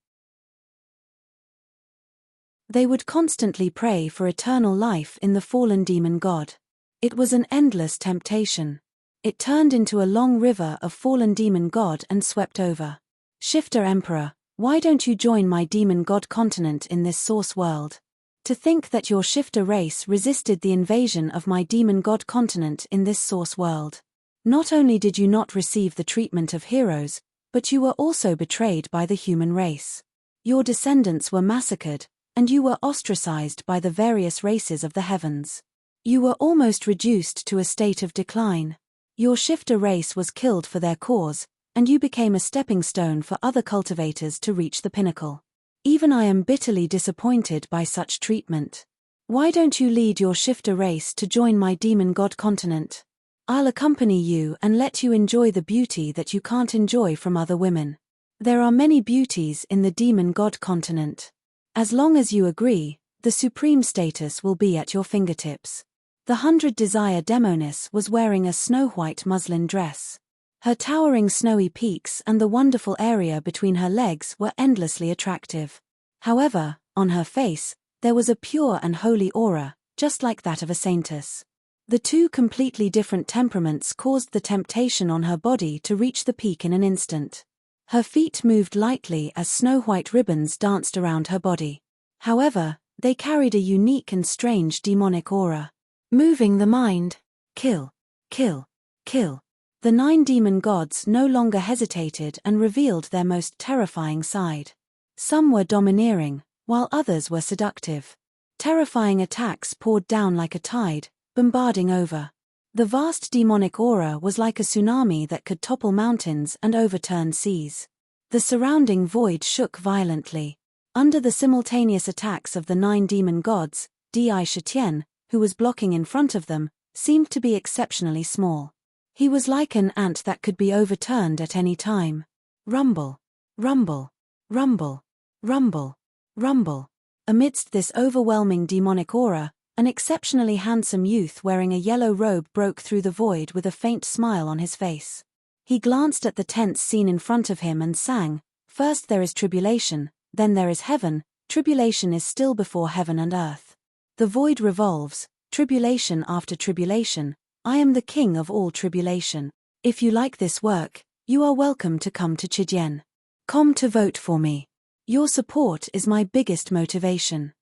They would constantly pray for eternal life in the fallen demon god. It was an endless temptation. It turned into a long river of fallen demon god and swept over. Shifter Emperor, why don't you join my demon god continent in this source world? To think that your shifter race resisted the invasion of my demon god continent in this source world. Not only did you not receive the treatment of heroes, but you were also betrayed by the human race. Your descendants were massacred, and you were ostracized by the various races of the heavens. You were almost reduced to a state of decline. Your shifter race was killed for their cause, and you became a stepping stone for other cultivators to reach the pinnacle. Even I am bitterly disappointed by such treatment. Why don't you lead your shifter race to join my demon god continent? I'll accompany you and let you enjoy the beauty that you can't enjoy from other women. There are many beauties in the demon god continent. As long as you agree, the supreme status will be at your fingertips. The 100 Desire Demoness was wearing a snow-white muslin dress. Her towering snowy peaks and the wonderful area between her legs were endlessly attractive. However, on her face, there was a pure and holy aura, just like that of a saintess. The 2 completely different temperaments caused the temptation on her body to reach the peak in an instant. Her feet moved lightly as snow-white ribbons danced around her body. However, they carried a unique and strange demonic aura. Moving the mind. Kill. Kill. Kill. The 9 demon gods no longer hesitated and revealed their most terrifying side. Some were domineering, while others were seductive. Terrifying attacks poured down like a tide, bombarding over. The vast demonic aura was like a tsunami that could topple mountains and overturn seas. The surrounding void shook violently. Under the simultaneous attacks of the 9 demon gods, Di Shitian, who was blocking in front of them, seemed to be exceptionally small. He was like an ant that could be overturned at any time. Rumble. Rumble. Rumble. Rumble. Rumble. Amidst this overwhelming demonic aura, an exceptionally handsome youth wearing a yellow robe broke through the void with a faint smile on his face. He glanced at the tense scene in front of him and sang, "First there is tribulation, then there is heaven, tribulation is still before heaven and earth. The void revolves, tribulation after tribulation, I am the king of all tribulation. If you like this work, you are welcome to come to Chijien. Come to vote for me. Your support is my biggest motivation."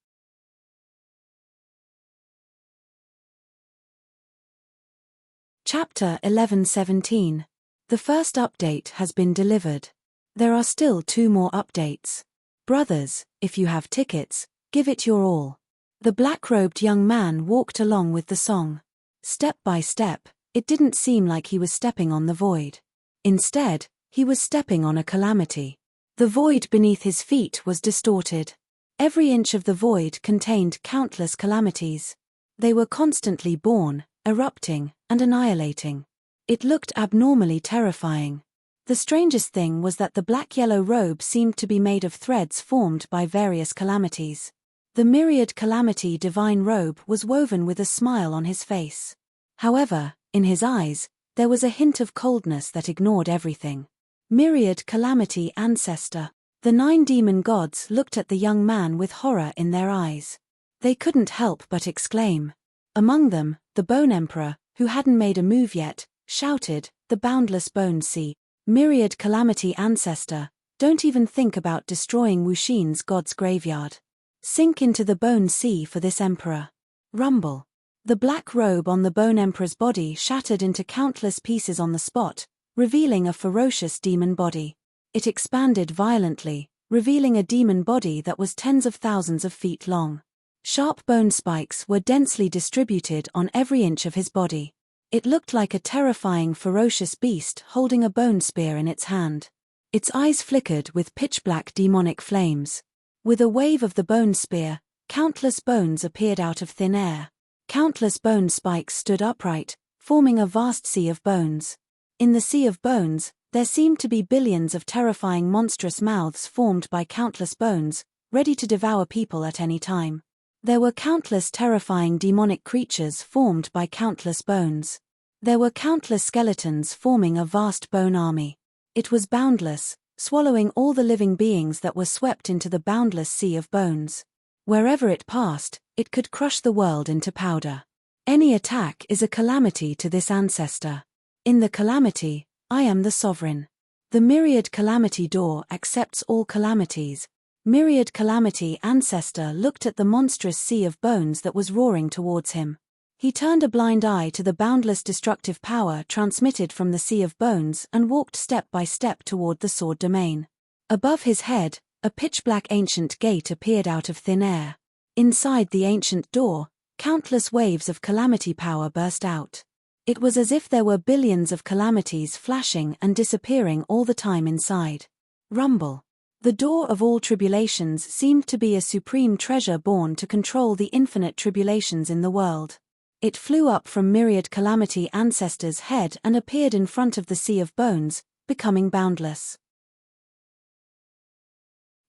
Chapter 11:17. The first update has been delivered. There are still 2 more updates. Brothers, if you have tickets, give it your all. The black-robed young man walked along with the song. Step by step, it didn't seem like he was stepping on the void. Instead, he was stepping on a calamity. The void beneath his feet was distorted. Every inch of the void contained countless calamities. They were constantly born, erupting, and annihilating. It looked abnormally terrifying. The strangest thing was that the black-yellow robe seemed to be made of threads formed by various calamities. The myriad calamity divine robe was woven with a smile on his face. However, in his eyes, there was a hint of coldness that ignored everything. Myriad calamity ancestor. The 9 demon gods looked at the young man with horror in their eyes. They couldn't help but exclaim. Among them, the Bone Emperor, who hadn't made a move yet, shouted, "The boundless bone sea. Myriad calamity ancestor, don't even think about destroying Wuxin's god's graveyard. Sink into the bone sea for this emperor." Rumble. The black robe on the Bone Emperor's body shattered into countless pieces on the spot, revealing a ferocious demon body. It expanded violently, revealing a demon body that was tens of thousands of feet long. Sharp bone spikes were densely distributed on every inch of his body. It looked like a terrifying ferocious beast holding a bone spear in its hand. Its eyes flickered with pitch-black demonic flames. With a wave of the bone spear, countless bones appeared out of thin air. Countless bone spikes stood upright, forming a vast sea of bones. In the sea of bones, there seemed to be billions of terrifying monstrous mouths formed by countless bones, ready to devour people at any time. There were countless terrifying demonic creatures formed by countless bones. There were countless skeletons forming a vast bone army. It was boundless, swallowing all the living beings that were swept into the boundless sea of bones. Wherever it passed, it could crush the world into powder. Any attack is a calamity to this ancestor. In the calamity, I am the sovereign. The myriad calamity door accepts all calamities. Myriad calamity ancestor looked at the monstrous sea of bones that was roaring towards him. He turned a blind eye to the boundless destructive power transmitted from the sea of bones and walked step by step toward the sword domain. Above his head, a pitch-black ancient gate appeared out of thin air. Inside the ancient door, countless waves of calamity power burst out. It was as if there were billions of calamities flashing and disappearing all the time inside. Rumble. The door of all tribulations seemed to be a supreme treasure born to control the infinite tribulations in the world. It flew up from myriad calamity ancestor's head and appeared in front of the sea of bones, becoming boundless.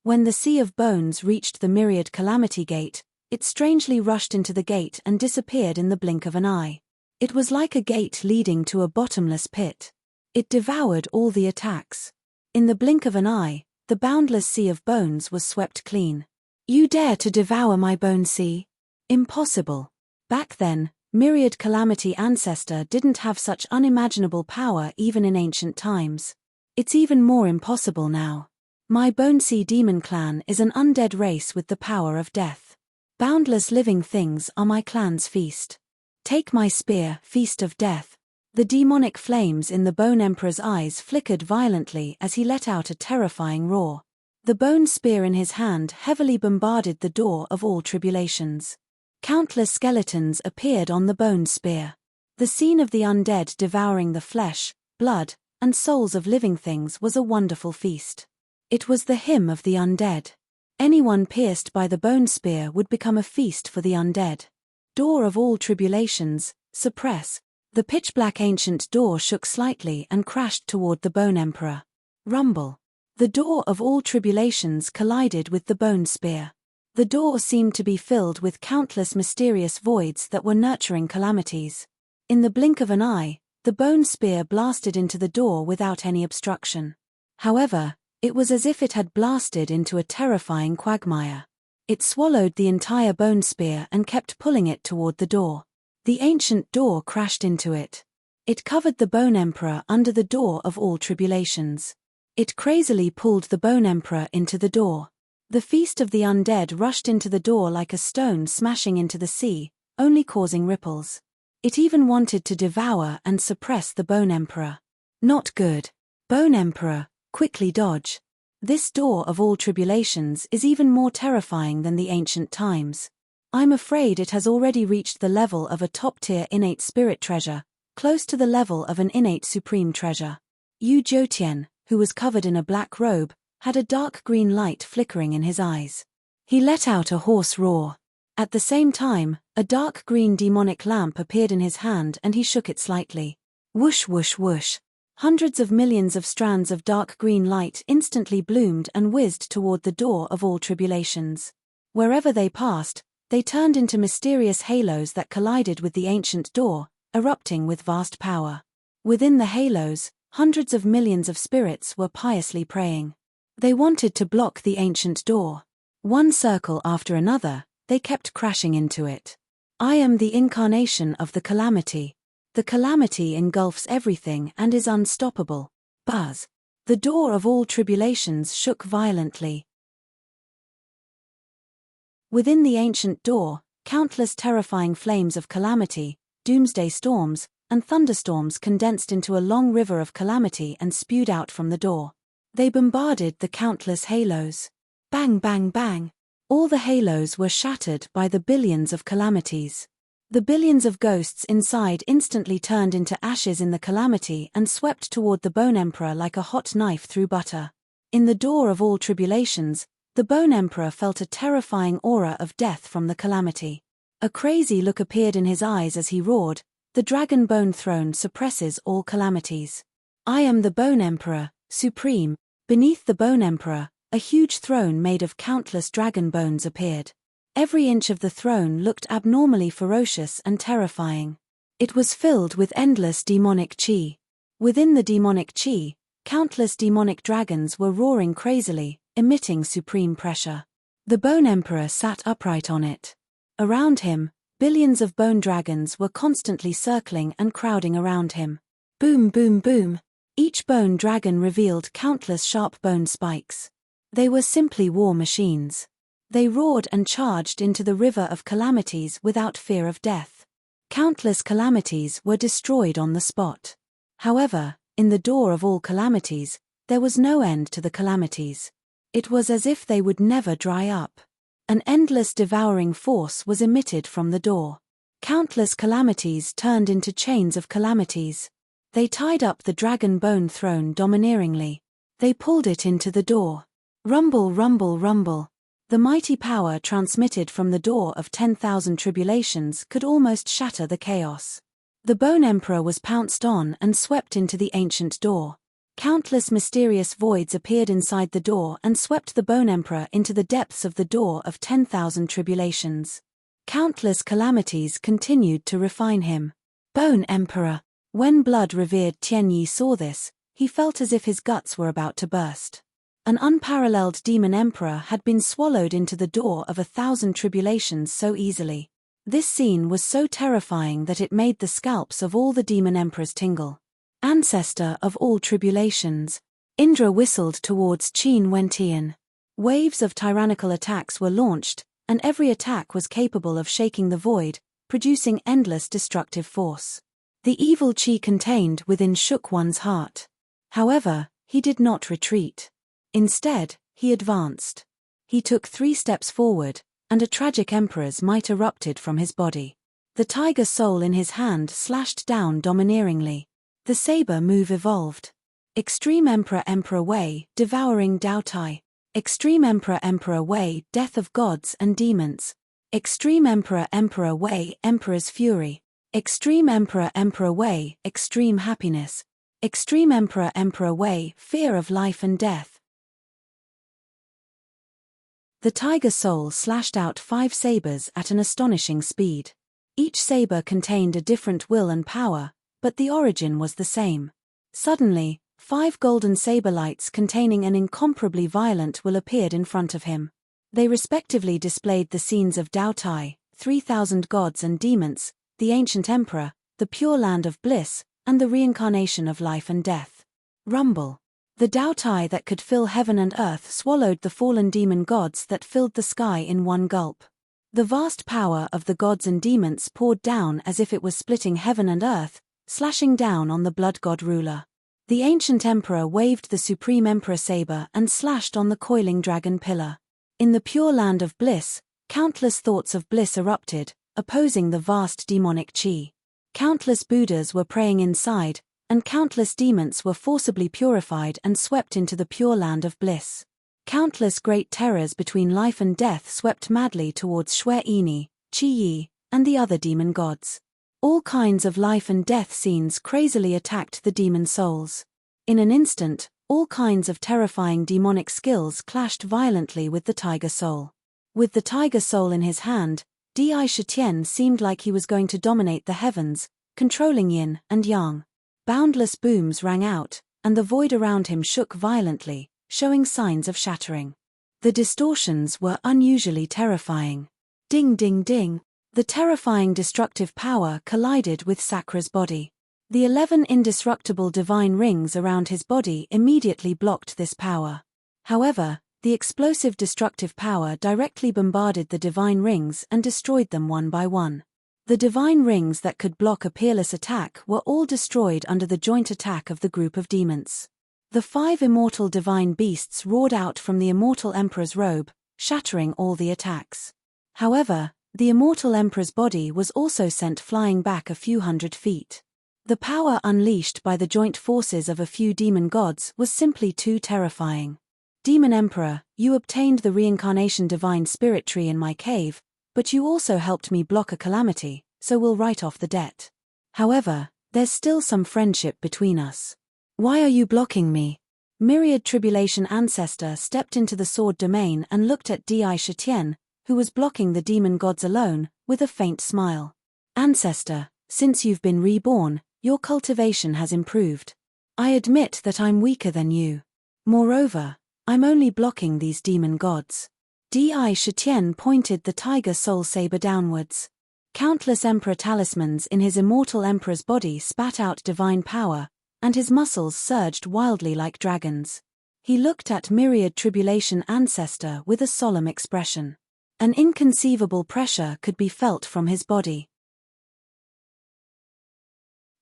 When the sea of bones reached the myriad calamity gate, it strangely rushed into the gate and disappeared in the blink of an eye. It was like a gate leading to a bottomless pit. It devoured all the attacks. In the blink of an eye, the boundless sea of bones was swept clean. You dare to devour my bone sea? Impossible. Back then, myriad calamity ancestor didn't have such unimaginable power even in ancient times. It's even more impossible now. My bone sea demon clan is an undead race with the power of death. Boundless living things are my clan's feast. Take my spear, feast of death. The demonic flames in the Bone Emperor's eyes flickered violently as he let out a terrifying roar. The bone spear in his hand heavily bombarded the door of all tribulations. Countless skeletons appeared on the bone spear. The scene of the undead devouring the flesh, blood, and souls of living things was a wonderful feast. It was the hymn of the undead. Anyone pierced by the bone spear would become a feast for the undead. Door of all tribulations, suppress. The pitch-black ancient door shook slightly and crashed toward the bone emperor. Rumble. The door of all tribulations collided with the bone spear. The door seemed to be filled with countless mysterious voids that were nurturing calamities. In the blink of an eye, the bone spear blasted into the door without any obstruction. However, it was as if it had blasted into a terrifying quagmire. It swallowed the entire bone spear and kept pulling it toward the door. The ancient door crashed into it. It covered the bone emperor under the door of all tribulations. It crazily pulled the bone emperor into the door. The feast of the undead rushed into the door like a stone smashing into the sea, only causing ripples. It even wanted to devour and suppress the bone emperor. Not good. Bone emperor, quickly dodge. This door of all tribulations is even more terrifying than the ancient times. I'm afraid it has already reached the level of a top-tier innate spirit treasure, close to the level of an innate supreme treasure. Yu Jiutian, who was covered in a black robe, had a dark green light flickering in his eyes. He let out a hoarse roar. At the same time, a dark green demonic lamp appeared in his hand and he shook it slightly. Whoosh whoosh whoosh. Hundreds of millions of strands of dark green light instantly bloomed and whizzed toward the door of all tribulations. Wherever they passed, they turned into mysterious halos that collided with the ancient door, erupting with vast power. Within the halos, hundreds of millions of spirits were piously praying. They wanted to block the ancient door. One circle after another, they kept crashing into it. I am the incarnation of the calamity. The calamity engulfs everything and is unstoppable. Buzz. The door of all tribulations shook violently. Within the ancient door, countless terrifying flames of calamity, doomsday storms, and thunderstorms condensed into a long river of calamity and spewed out from the door. They bombarded the countless halos. Bang bang bang. All the halos were shattered by the billions of calamities. The billions of ghosts inside instantly turned into ashes in the calamity and swept toward the bone emperor like a hot knife through butter. In the door of all tribulations, the bone emperor felt a terrifying aura of death from the calamity. A crazy look appeared in his eyes as he roared, "The dragon bone throne suppresses all calamities. I am the bone emperor, supreme." Beneath the bone emperor, a huge throne made of countless dragon bones appeared. Every inch of the throne looked abnormally ferocious and terrifying. It was filled with endless demonic chi. Within the demonic chi, countless demonic dragons were roaring crazily, emitting supreme pressure. The bone emperor sat upright on it. Around him, billions of bone dragons were constantly circling and crowding around him. Boom boom boom. Each bone dragon revealed countless sharp bone spikes. They were simply war machines. They roared and charged into the river of calamities without fear of death. Countless calamities were destroyed on the spot. However, in the door of all calamities, there was no end to the calamities. It was as if they would never dry up. An endless devouring force was emitted from the door. Countless calamities turned into chains of calamities. They tied up the dragon bone throne domineeringly. They pulled it into the door. Rumble rumble rumble. The mighty power transmitted from the door of 10,000 tribulations could almost shatter the chaos. The bone emperor was pounced on and swept into the ancient door. Countless mysterious voids appeared inside the door and swept the bone emperor into the depths of the door of 10,000 tribulations. Countless calamities continued to refine him. Bone emperor. When blood-revered Tianyi saw this, he felt as if his guts were about to burst. An unparalleled demon emperor had been swallowed into the door of 1,000 tribulations so easily. This scene was so terrifying that it made the scalps of all the demon emperors tingle. Ancestor of all tribulations. Indra whistled towards Qin Wentian. Waves of tyrannical attacks were launched, and every attack was capable of shaking the void, producing endless destructive force. The evil chi contained within shook one's heart. However, he did not retreat. Instead, he advanced. He took 3 steps forward, and a tragic emperor's might erupted from his body. The tiger soul in his hand slashed down domineeringly. The saber move evolved. Extreme Emperor Emperor Wei, devouring Dao Tai. Extreme Emperor Emperor Wei, death of gods and demons. Extreme Emperor Emperor Wei, Emperor's fury. Extreme Emperor Emperor Wei, extreme happiness. Extreme Emperor Emperor Wei, fear of life and death. The tiger soul slashed out 5 sabers at an astonishing speed. Each saber contained a different will and power, but the origin was the same. Suddenly, 5 golden saber lights containing an incomparably violent will appeared in front of him. They respectively displayed the scenes of Dao Tai, 3,000 gods and demons, the ancient emperor, the pure land of bliss, and the reincarnation of life and death. Rumble. The Dao Tai that could fill heaven and earth swallowed the fallen demon gods that filled the sky in one gulp. The vast power of the gods and demons poured down as if it was splitting heaven and earth, slashing down on the blood god ruler. The ancient emperor waved the supreme emperor saber and slashed on the coiling dragon pillar. In the pure land of bliss, countless thoughts of bliss erupted, opposing the vast demonic chi. Countless Buddhas were praying inside, and countless demons were forcibly purified and swept into the pure land of bliss. Countless great terrors between life and death swept madly towards Shui Ini, Qi Yi, and the other demon gods. All kinds of life and death scenes crazily attacked the demon souls. In an instant, all kinds of terrifying demonic skills clashed violently with the tiger soul. With the tiger soul in his hand, Di Shitian seemed like he was going to dominate the heavens, controlling yin and yang. Boundless booms rang out, and the void around him shook violently, showing signs of shattering. The distortions were unusually terrifying. Ding ding ding. The terrifying destructive power collided with Sakra's body. The 11 indestructible divine rings around his body immediately blocked this power. However, the explosive destructive power directly bombarded the divine rings and destroyed them one by one. The divine rings that could block a peerless attack were all destroyed under the joint attack of the group of demons. The 5 immortal divine beasts roared out from the immortal emperor's robe, shattering all the attacks. However, the immortal emperor's body was also sent flying back a few hundred feet. The power unleashed by the joint forces of a few demon gods was simply too terrifying. Demon Emperor, you obtained the reincarnation divine spirit tree in my cave, but you also helped me block a calamity, so we'll write off the debt. However, there's still some friendship between us. Why are you blocking me? Myriad Tribulation Ancestor stepped into the sword domain and looked at Di Shitian, who was blocking the demon gods alone, with a faint smile. Ancestor, since you've been reborn, your cultivation has improved. I admit that I'm weaker than you. Moreover, I'm only blocking these demon gods. Di Shitian pointed the tiger soul saber downwards. Countless emperor talismans in his immortal emperor's body spat out divine power, and his muscles surged wildly like dragons. He looked at Myriad Tribulation Ancestor with a solemn expression. An inconceivable pressure could be felt from his body.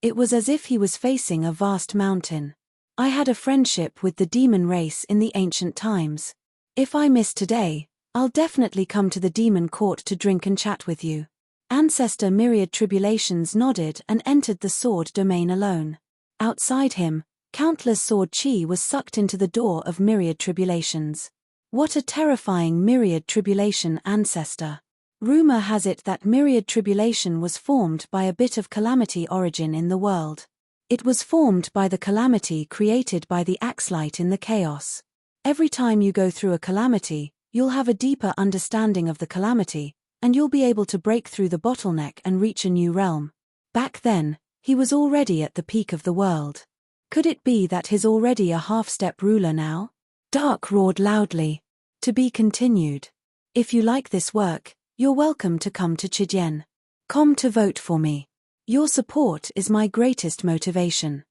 It was as if he was facing a vast mountain. I had a friendship with the demon race in the ancient times. If I miss today, I'll definitely come to the demon court to drink and chat with you. Ancestor Myriad Tribulations nodded and entered the sword domain alone. Outside him, countless sword chi was sucked into the door of Myriad Tribulations. What a terrifying Myriad Tribulation Ancestor. Rumor has it that Myriad Tribulation was formed by a bit of calamity origin in the world. It was formed by the calamity created by the Axelight in the chaos. Every time you go through a calamity, you'll have a deeper understanding of the calamity, and you'll be able to break through the bottleneck and reach a new realm. Back then, he was already at the peak of the world. Could it be that he's already a half-step ruler now? Dark roared loudly. To be continued. If you like this work, you're welcome to come to Chijien.com to vote for me. Your support is my greatest motivation.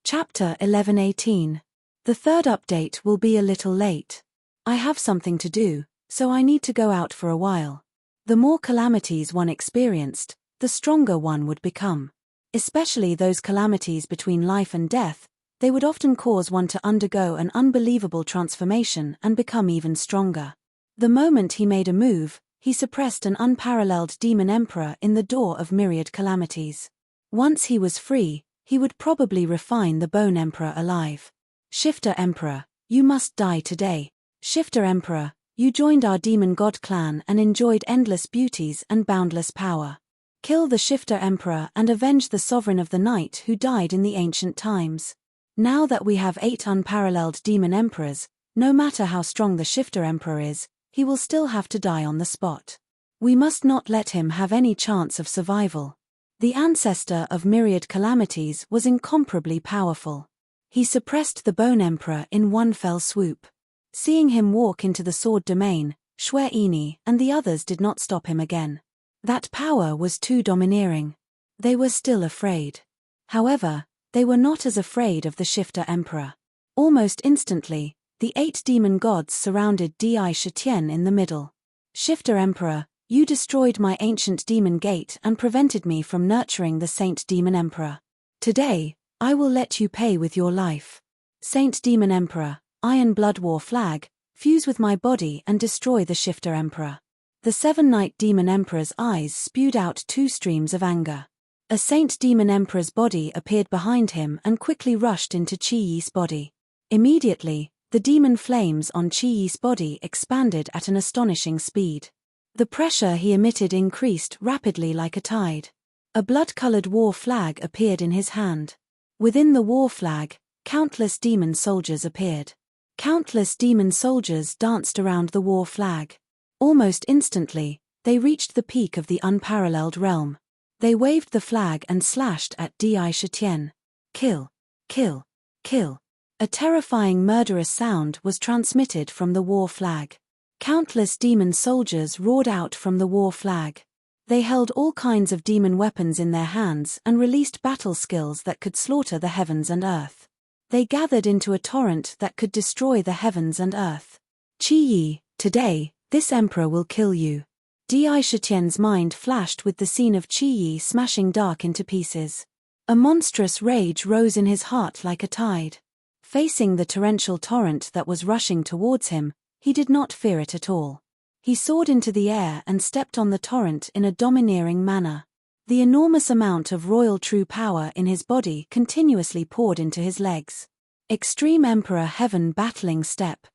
Chapter 11:18. The third update will be a little late. I have something to do, so I need to go out for a while. The more calamities one experienced, the stronger one would become. Especially those calamities between life and death, they would often cause one to undergo an unbelievable transformation and become even stronger. The moment he made a move, he suppressed an unparalleled demon emperor in the door of myriad calamities. Once he was free, he would probably refine the bone emperor alive. Shifter Emperor, you must die today. Shifter Emperor, you joined our demon god clan and enjoyed endless beauties and boundless power. Kill the Shifter Emperor and avenge the sovereign of the night who died in the ancient times. Now that we have 8 unparalleled demon emperors, no matter how strong the Shifter Emperor is, he will still have to die on the spot. We must not let him have any chance of survival. The ancestor of myriad calamities was incomparably powerful. He suppressed the Bone Emperor in one fell swoop. Seeing him walk into the sword domain, Shwe Ini and the others did not stop him again. That power was too domineering. They were still afraid. However, they were not as afraid of the Shifter Emperor. Almost instantly, the 8 demon gods surrounded Di Shitian in the middle. Shifter Emperor, you destroyed my ancient demon gate and prevented me from nurturing the Saint Demon Emperor. Today, I will let you pay with your life. Saint Demon Emperor, Iron Blood War Flag, fuse with my body and destroy the Shifter Emperor. The 7 Night Demon Emperor's eyes spewed out 2 streams of anger. A Saint Demon Emperor's body appeared behind him and quickly rushed into Chi Yi's body. Immediately, the demon flames on Chi Yi's body expanded at an astonishing speed. The pressure he emitted increased rapidly like a tide. A blood-colored war flag appeared in his hand. Within the war flag, countless demon soldiers appeared. Countless demon soldiers danced around the war flag. Almost instantly, they reached the peak of the unparalleled realm. They waved the flag and slashed at Di Shitian. Kill! Kill! Kill! A terrifying murderous sound was transmitted from the war flag. Countless demon soldiers roared out from the war flag. They held all kinds of demon weapons in their hands and released battle skills that could slaughter the heavens and earth. They gathered into a torrent that could destroy the heavens and earth. Chi Yi, today, this emperor will kill you. Di Shitian's mind flashed with the scene of Chi Yi smashing Dark into pieces. A monstrous rage rose in his heart like a tide. Facing the torrential torrent that was rushing towards him, he did not fear it at all. He soared into the air and stepped on the torrent in a domineering manner. The enormous amount of royal true power in his body continuously poured into his legs. Extreme Emperor Heaven Battling Step.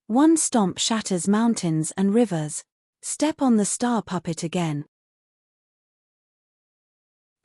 One stomp shatters mountains and rivers. Step on the star puppet again.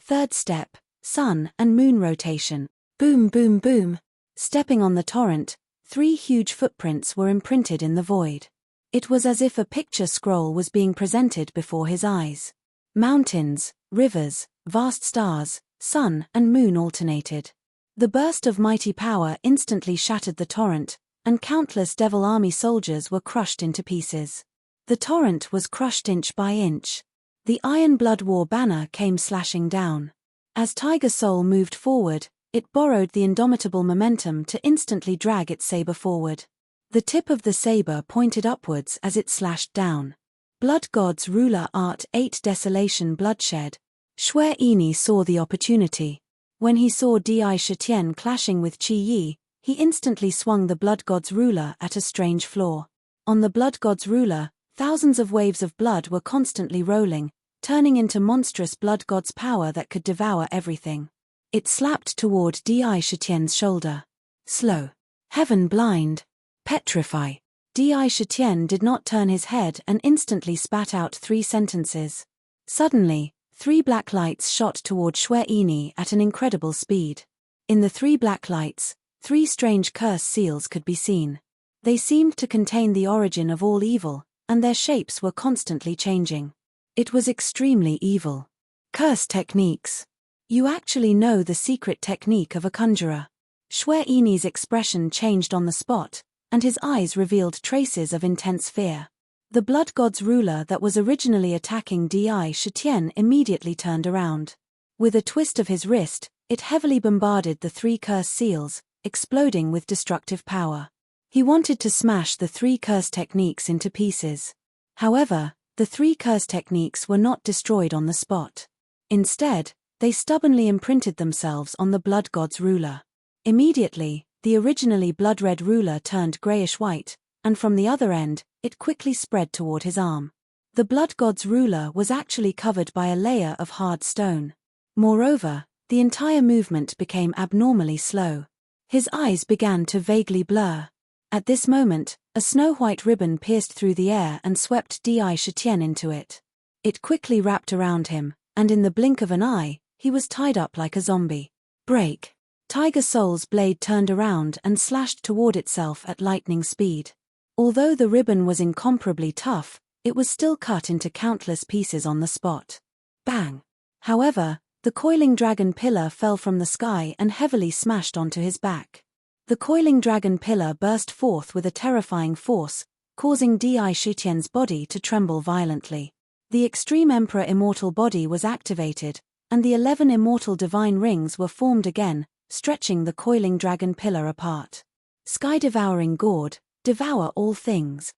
Third step, sun and moon rotation. Boom boom boom. Stepping on the torrent, 3 huge footprints were imprinted in the void. It was as if a picture scroll was being presented before his eyes. Mountains, rivers, vast stars, sun and moon alternated. The burst of mighty power instantly shattered the torrent, and countless Devil Army soldiers were crushed into pieces. The torrent was crushed inch by inch. The Iron Blood War banner came slashing down. As Tiger Soul moved forward, it borrowed the indomitable momentum to instantly drag its saber forward. The tip of the saber pointed upwards as it slashed down. Blood God's ruler Art 8 Desolation Bloodshed. Shwe Ini saw the opportunity. When he saw Di Shitian clashing with Chi Yi, he instantly swung the Blood God's ruler at a strange flaw. On the Blood God's ruler, thousands of waves of blood were constantly rolling, turning into monstrous Blood God's power that could devour everything. It slapped toward Di Shitian's shoulder. Slow. Heaven blind. Petrify. Di Shitian did not turn his head and instantly spat out 3 sentences. Suddenly, 3 black lights shot toward Shwe Ini at an incredible speed. In the 3 black lights, 3 strange curse seals could be seen. They seemed to contain the origin of all evil, and their shapes were constantly changing. It was extremely evil. Curse techniques. You actually know the secret technique of a conjurer. Shwe Ini's expression changed on the spot, and his eyes revealed traces of intense fear. The Blood God's ruler that was originally attacking Di Shitian immediately turned around. With a twist of his wrist, it heavily bombarded the 3 curse seals, exploding with destructive power. He wanted to smash the 3 curse techniques into pieces. However, the 3 curse techniques were not destroyed on the spot. Instead, They stubbornly imprinted themselves on the blood god's ruler. Immediately, the originally blood-red ruler turned grayish-white, and from the other end, it quickly spread toward his arm. The blood god's ruler was actually covered by a layer of hard stone. Moreover, the entire movement became abnormally slow. His eyes began to vaguely blur. At this moment, a snow-white ribbon pierced through the air and swept Di Shitian into it. It quickly wrapped around him, and in the blink of an eye, he was tied up like a zombie. Break! Tiger Soul's blade turned around and slashed toward itself at lightning speed. Although the ribbon was incomparably tough, it was still cut into countless pieces on the spot. Bang! However, the coiling dragon pillar fell from the sky and heavily smashed onto his back. The coiling dragon pillar burst forth with a terrifying force, causing Di Shitian's body to tremble violently. The Extreme Emperor Immortal Body was activated, and the 11 immortal divine rings were formed again, stretching the coiling dragon pillar apart. Sky-devouring gourd, devour all things.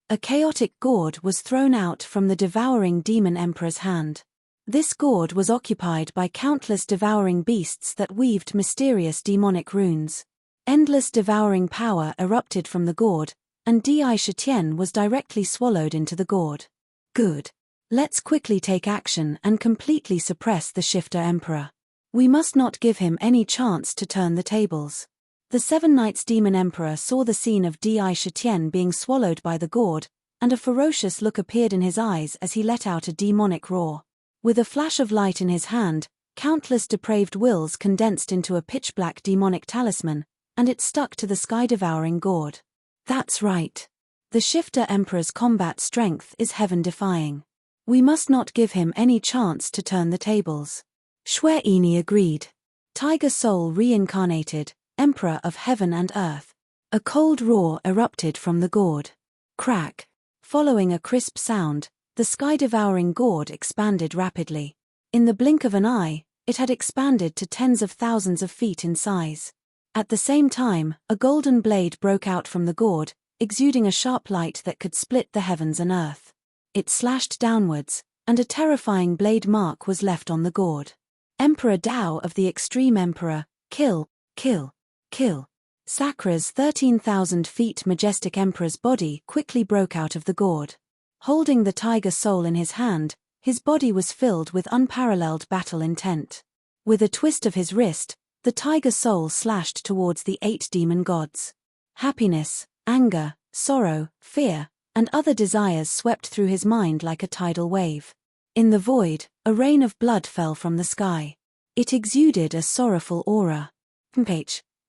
A chaotic gourd was thrown out from the devouring demon emperor's hand. This gourd was occupied by countless devouring beasts that weaved mysterious demonic runes. Endless devouring power erupted from the gourd, and Di Shitian was directly swallowed into the gourd. Good. Let's quickly take action and completely suppress the Shifter Emperor. We must not give him any chance to turn the tables. The Seven Knights Demon Emperor saw the scene of Di Shitian being swallowed by the gourd, and a ferocious look appeared in his eyes as he let out a demonic roar. With a flash of light in his hand, countless depraved wills condensed into a pitch-black demonic talisman, and it stuck to the sky-devouring gourd. That's right. The Shifter Emperor's combat strength is heaven-defying. We must not give him any chance to turn the tables. Xue Ini agreed. Tiger Soul reincarnated, Emperor of Heaven and Earth. A cold roar erupted from the gourd. Crack. Following a crisp sound, the sky-devouring gourd expanded rapidly. In the blink of an eye, it had expanded to tens of thousands of feet in size. At the same time, a golden blade broke out from the gourd, exuding a sharp light that could split the heavens and earth. It slashed downwards, and a terrifying blade mark was left on the gourd. Emperor Dao of the Extreme Emperor, kill, kill, kill. Sakra's 13,000 feet majestic emperor's body quickly broke out of the gourd. Holding the Tiger Soul in his hand, his body was filled with unparalleled battle intent. With a twist of his wrist, the Tiger Soul slashed towards the 8 demon gods. Happiness, anger, sorrow, fear, and other desires swept through his mind like a tidal wave. In the void, a rain of blood fell from the sky. It exuded a sorrowful aura.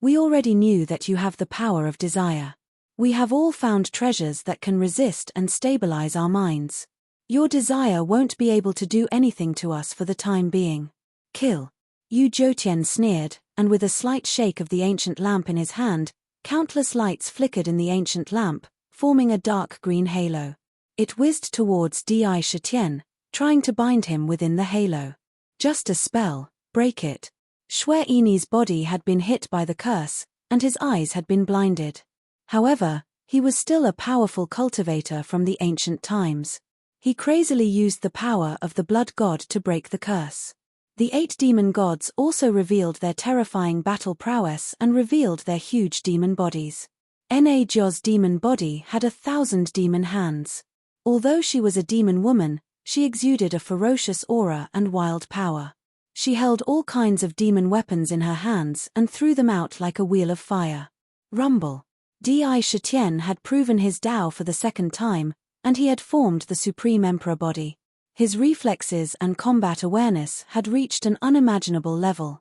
We already knew that you have the power of desire. We have all found treasures that can resist and stabilize our minds. Your desire won't be able to do anything to us for the time being. Kill. Yu Jotian sneered, and with a slight shake of the ancient lamp in his hand, countless lights flickered in the ancient lamp, forming a dark green halo. It whizzed towards Di Shitian, trying to bind him within the halo. Just a spell, break it. Xue Ini's body had been hit by the curse, and his eyes had been blinded. However, he was still a powerful cultivator from the ancient times. He crazily used the power of the blood god to break the curse. The 8 demon gods also revealed their terrifying battle prowess and revealed their huge demon bodies. Na Jio's demon body had 1,000 demon hands. Although she was a demon woman, she exuded a ferocious aura and wild power. She held all kinds of demon weapons in her hands and threw them out like a wheel of fire. Rumble. Di Shitian had proven his Dao for the second time, and he had formed the Supreme Emperor body. His reflexes and combat awareness had reached an unimaginable level.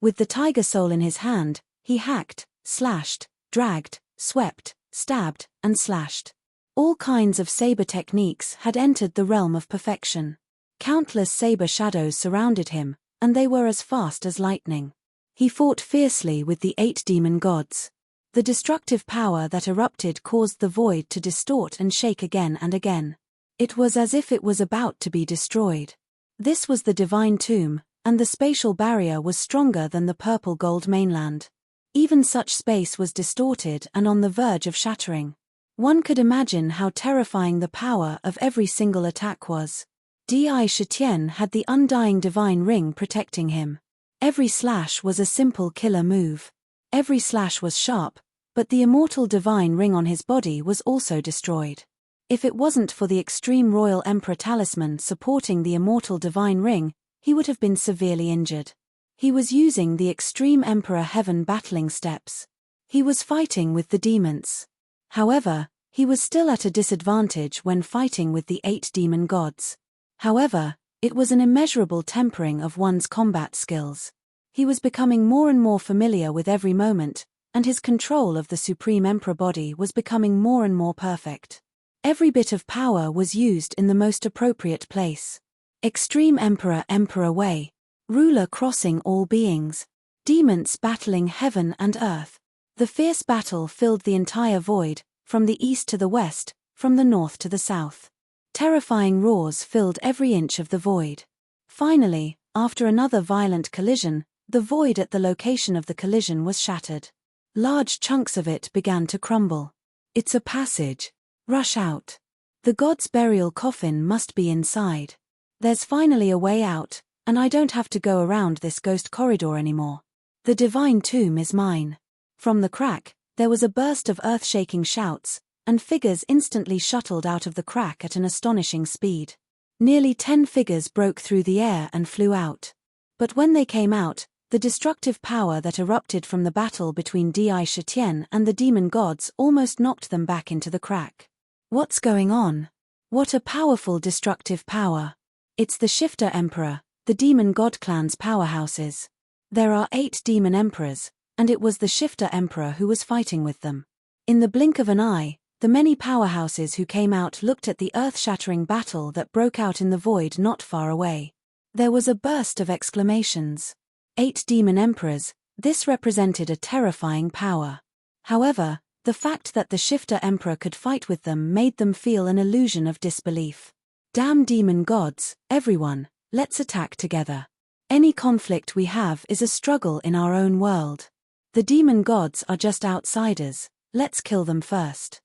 With the Tiger Soul in his hand, he hacked, slashed, dragged, swept, stabbed, and slashed. All kinds of saber techniques had entered the realm of perfection. Countless saber shadows surrounded him, and they were as fast as lightning. He fought fiercely with the 8 demon gods. The destructive power that erupted caused the void to distort and shake again and again. It was as if it was about to be destroyed. This was the divine tomb, and the spatial barrier was stronger than the purple gold mainland. Even such space was distorted and on the verge of shattering. One could imagine how terrifying the power of every single attack was. Di Shitian had the undying divine ring protecting him. Every slash was a simple killer move. Every slash was sharp, but the immortal divine ring on his body was also destroyed. If it wasn't for the extreme royal emperor talisman supporting the immortal divine ring, he would have been severely injured. He was using the extreme emperor heaven battling steps. He was fighting with the demons. However, he was still at a disadvantage when fighting with the 8 demon gods. However, it was an immeasurable tempering of one's combat skills. He was becoming more and more familiar with every moment, and his control of the Supreme Emperor body was becoming more and more perfect. Every bit of power was used in the most appropriate place. Extreme Emperor Emperor way. Ruler crossing all beings. Demons battling heaven and earth. The fierce battle filled the entire void, from the east to the west, from the north to the south. Terrifying roars filled every inch of the void. Finally, after another violent collision, the void at the location of the collision was shattered. Large chunks of it began to crumble. It's a passage. Rush out. The god's burial coffin must be inside. There's finally a way out, and I don't have to go around this ghost corridor anymore. The divine tomb is mine. From the crack, there was a burst of earth-shaking shouts, and figures instantly shuttled out of the crack at an astonishing speed. Nearly 10 figures broke through the air and flew out. But when they came out, the destructive power that erupted from the battle between Di Shitian and the demon gods almost knocked them back into the crack. What's going on? What a powerful destructive power. It's the Shifter Emperor, the demon god clan's powerhouses. There are 8 demon emperors, and it was the Shifter Emperor who was fighting with them. In the blink of an eye, the many powerhouses who came out looked at the earth-shattering battle that broke out in the void not far away. There was a burst of exclamations. 8 demon emperors, this represented a terrifying power. However, the fact that the Shifter Emperor could fight with them made them feel an illusion of disbelief. Damn demon gods, everyone, let's attack together. Any conflict we have is a struggle in our own world. The demon gods are just outsiders, let's kill them first.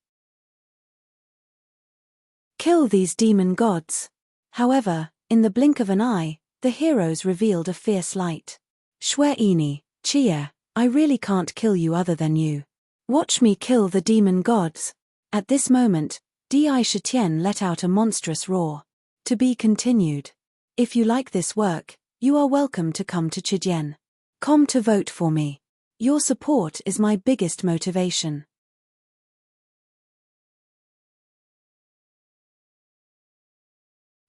Kill these demon gods. However, in the blink of an eye, the heroes revealed a fierce light. Shweini, Chia, I really can't kill you other than you. Watch me kill the demon gods. At this moment, Di Shitian let out a monstrous roar. To be continued. If you like this work, you are welcome to come to Chijien. Come to vote for me. Your support is my biggest motivation.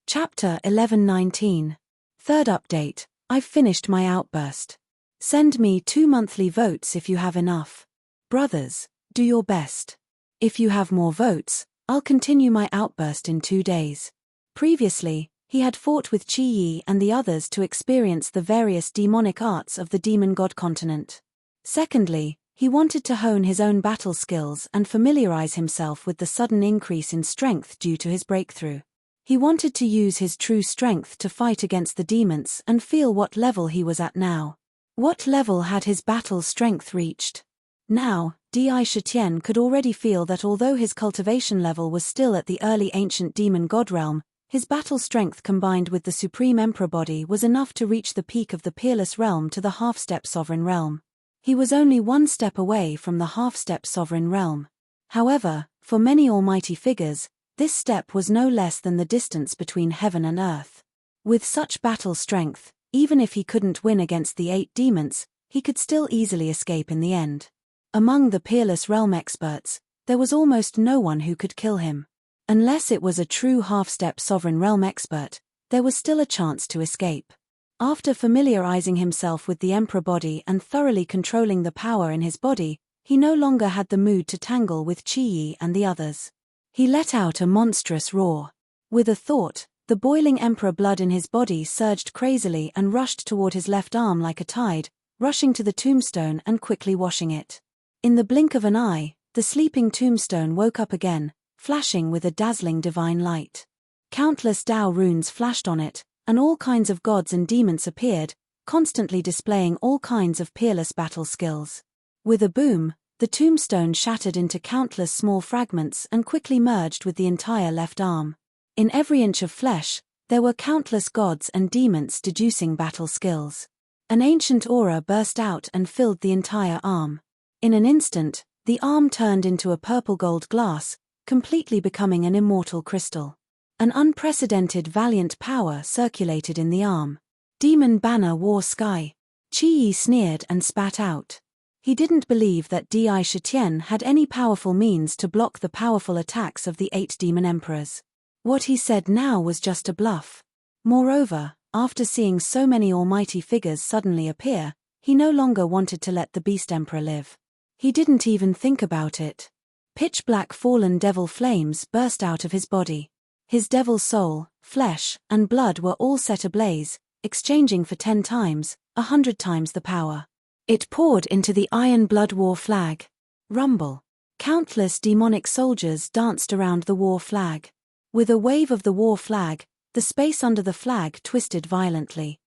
Chapter 11:19. Third update, I've finished my outburst. Send me 2 monthly votes if you have enough. Brothers, do your best. If you have more votes, I'll continue my outburst in 2 days. Previously, he had fought with Qi Yi and the others to experience the various demonic arts of the demon god continent. Secondly, he wanted to hone his own battle skills and familiarize himself with the sudden increase in strength due to his breakthrough. He wanted to use his true strength to fight against the demons and feel what level he was at now. What level had his battle strength reached? Now, Di Shitian could already feel that although his cultivation level was still at the early ancient demon god realm, his battle strength combined with the Supreme Emperor body was enough to reach the peak of the peerless realm to the half-step sovereign realm. He was only 1 step away from the half-step sovereign realm. However, for many almighty figures, this step was no less than the distance between heaven and earth. With such battle strength, even if he couldn't win against the 8 demons, he could still easily escape in the end. Among the peerless realm experts, there was almost no one who could kill him. Unless it was a true half-step sovereign realm expert, there was still a chance to escape. After familiarizing himself with the Emperor body and thoroughly controlling the power in his body, he no longer had the mood to tangle with Qi Yi and the others. He let out a monstrous roar. With a thought, the boiling Emperor blood in his body surged crazily and rushed toward his left arm like a tide, rushing to the tombstone and quickly washing it. In the blink of an eye, the sleeping tombstone woke up again, flashing with a dazzling divine light. Countless Tao runes flashed on it, and all kinds of gods and demons appeared, constantly displaying all kinds of peerless battle skills. With a boom, The tombstone shattered into countless small fragments and quickly merged with the entire left arm. In every inch of flesh, there were countless gods and demons deducing battle skills. An ancient aura burst out and filled the entire arm. In an instant, the arm turned into a purple-gold glass, completely becoming an immortal crystal. An unprecedented valiant power circulated in the arm. Demon banner wore sky. Qi sneered and spat out. He didn't believe that Di Shitian had any powerful means to block the powerful attacks of the 8 demon emperors. What he said now was just a bluff. Moreover, after seeing so many almighty figures suddenly appear, he no longer wanted to let the Beast Emperor live. He didn't even think about it. Pitch-black fallen devil flames burst out of his body. His devil soul, flesh, and blood were all set ablaze, exchanging for 10 times, 100 times the power. It poured into the Iron Blood War flag. Rumble. Countless demonic soldiers danced around the war flag. With a wave of the war flag, the space under the flag twisted violently.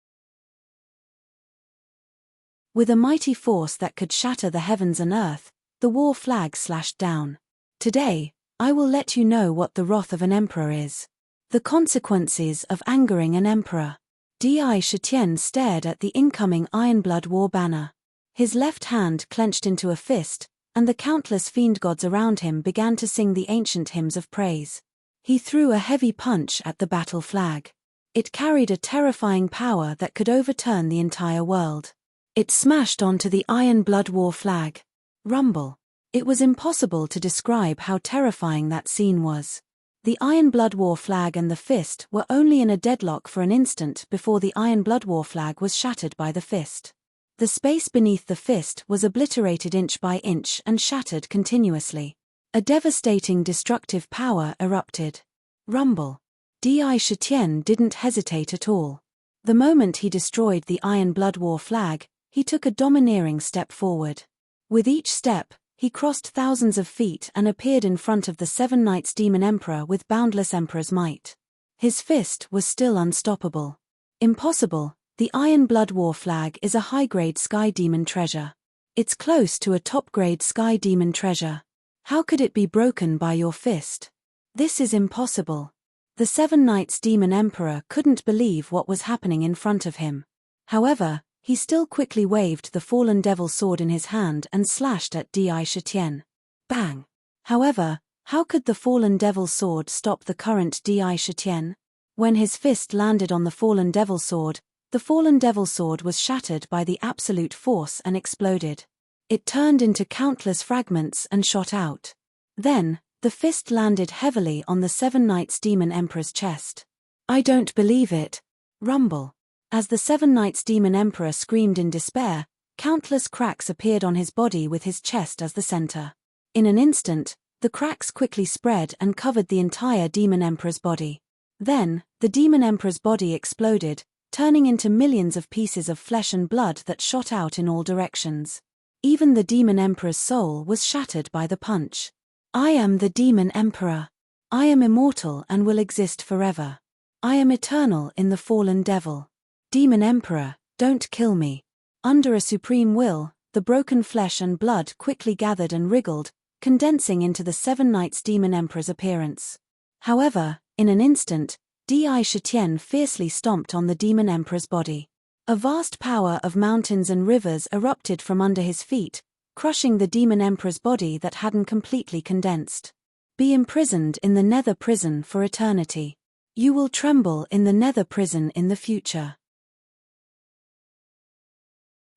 With a mighty force that could shatter the heavens and earth, the war flag slashed down. Today, I will let you know what the wrath of an emperor is. The consequences of angering an emperor. Di Shitian stared at the incoming Iron Blood War banner. His left hand clenched into a fist, and the countless fiend gods around him began to sing the ancient hymns of praise. He threw a heavy punch at the battle flag. It carried a terrifying power that could overturn the entire world. It smashed onto the Iron Blood War flag. Rumble. It was impossible to describe how terrifying that scene was. The Iron Blood War flag and the fist were only in a deadlock for an instant before the Iron Blood War flag was shattered by the fist. The space beneath the fist was obliterated inch by inch and shattered continuously. A devastating destructive power erupted. Rumble. Di Shitian didn't hesitate at all. The moment he destroyed the Iron Blood War flag, he took a domineering step forward. With each step, he crossed thousands of feet and appeared in front of the 7 Knights Demon Emperor with boundless Emperor's might. His fist was still unstoppable. Impossible. The Iron Blood War flag is a high-grade Sky Demon treasure. It's close to a top-grade Sky Demon treasure. How could it be broken by your fist? This is impossible. The 7 Knights Demon Emperor couldn't believe what was happening in front of him. However, he still quickly waved the fallen devil sword in his hand and slashed at Di Shitian. Bang! However, how could the fallen devil sword stop the current Di Shitian? When his fist landed on the fallen devil sword, the fallen devil sword was shattered by the absolute force and exploded. It turned into countless fragments and shot out. Then, the fist landed heavily on the 7 Knights Demon Emperor's chest. I don't believe it. Rumble. As the 7 Knights Demon Emperor screamed in despair, countless cracks appeared on his body with his chest as the center. In an instant, the cracks quickly spread and covered the entire Demon Emperor's body. Then, the Demon Emperor's body exploded, turning into millions of pieces of flesh and blood that shot out in all directions. Even the Demon Emperor's soul was shattered by the punch. I am the Demon Emperor. I am immortal and will exist forever. I am eternal in the fallen devil. Demon Emperor, don't kill me. Under a supreme will, the broken flesh and blood quickly gathered and wriggled, condensing into the 7 Knights Demon Emperor's appearance. However, in an instant, Di Shitian fiercely stomped on the Demon Emperor's body. A vast power of mountains and rivers erupted from under his feet, crushing the Demon Emperor's body that hadn't completely condensed. Be imprisoned in the Nether Prison for eternity. You will tremble in the Nether Prison in the future.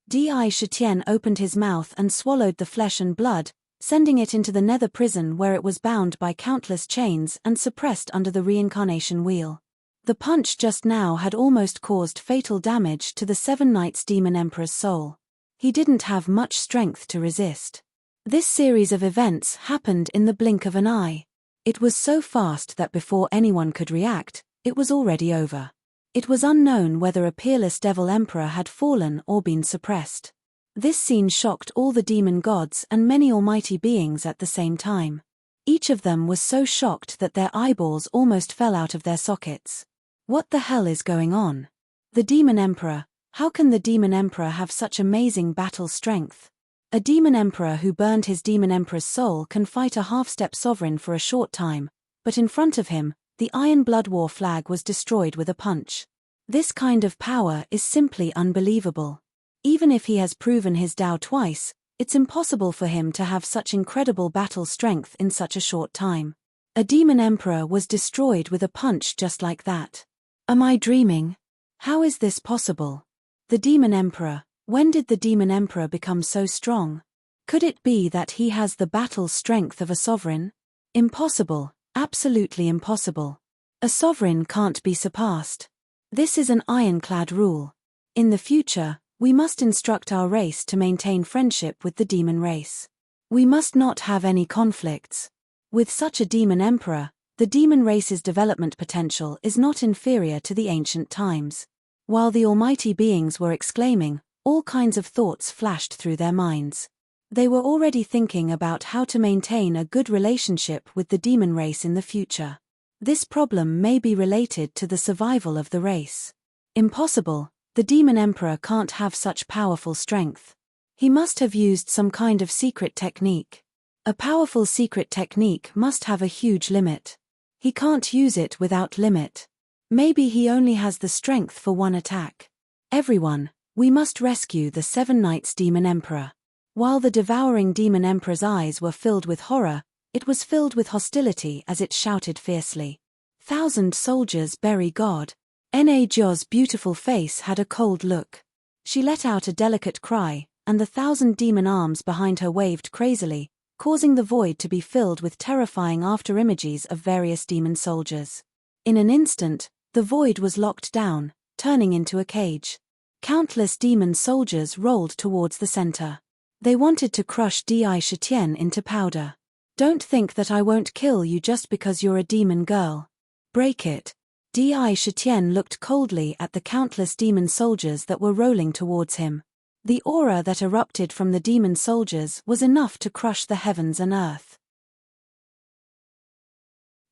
Di Shitian opened his mouth and swallowed the flesh and blood, sending it into the Nether Prison where it was bound by countless chains and suppressed under the reincarnation wheel. The punch just now had almost caused fatal damage to the 7 Knights Demon Emperor's soul. He didn't have much strength to resist. This series of events happened in the blink of an eye. It was so fast that before anyone could react, it was already over. It was unknown whether a peerless devil emperor had fallen or been suppressed. This scene shocked all the demon gods and many almighty beings at the same time. Each of them was so shocked that their eyeballs almost fell out of their sockets. What the hell is going on? The Demon Emperor, how can the Demon Emperor have such amazing battle strength? A demon emperor who burned his demon emperor's soul can fight a half-step sovereign for a short time, but in front of him, the Iron Blood War flag was destroyed with a punch. This kind of power is simply unbelievable. Even if he has proven his Tao twice, it's impossible for him to have such incredible battle strength in such a short time. A demon emperor was destroyed with a punch just like that. Am I dreaming? How is this possible? The demon emperor, when did the demon emperor become so strong? Could it be that he has the battle strength of a sovereign? Impossible, absolutely impossible. A sovereign can't be surpassed. This is an ironclad rule. In the future, we must instruct our race to maintain friendship with the demon race. We must not have any conflicts. With such a demon emperor, the demon race's development potential is not inferior to the ancient times. While the almighty beings were exclaiming, all kinds of thoughts flashed through their minds. They were already thinking about how to maintain a good relationship with the demon race in the future. This problem may be related to the survival of the race. Impossible, the demon emperor can't have such powerful strength. He must have used some kind of secret technique. A powerful secret technique must have a huge limit. He can't use it without limit. Maybe he only has the strength for one attack. Everyone, we must rescue the 7 Knights Demon Emperor. While the devouring demon emperor's eyes were filled with horror, it was filled with hostility as it shouted fiercely. 1,000 soldiers bury God. Na Jio's beautiful face had a cold look. She let out a delicate cry, and the 1,000 demon arms behind her waved crazily, causing the void to be filled with terrifying afterimages of various demon soldiers. In an instant, the void was locked down, turning into a cage. Countless demon soldiers rolled towards the center. They wanted to crush Di Shitian into powder. Don't think that I won't kill you just because you're a demon girl. Break it. Di Shitian looked coldly at the countless demon soldiers that were rolling towards him. The aura that erupted from the demon soldiers was enough to crush the heavens and earth.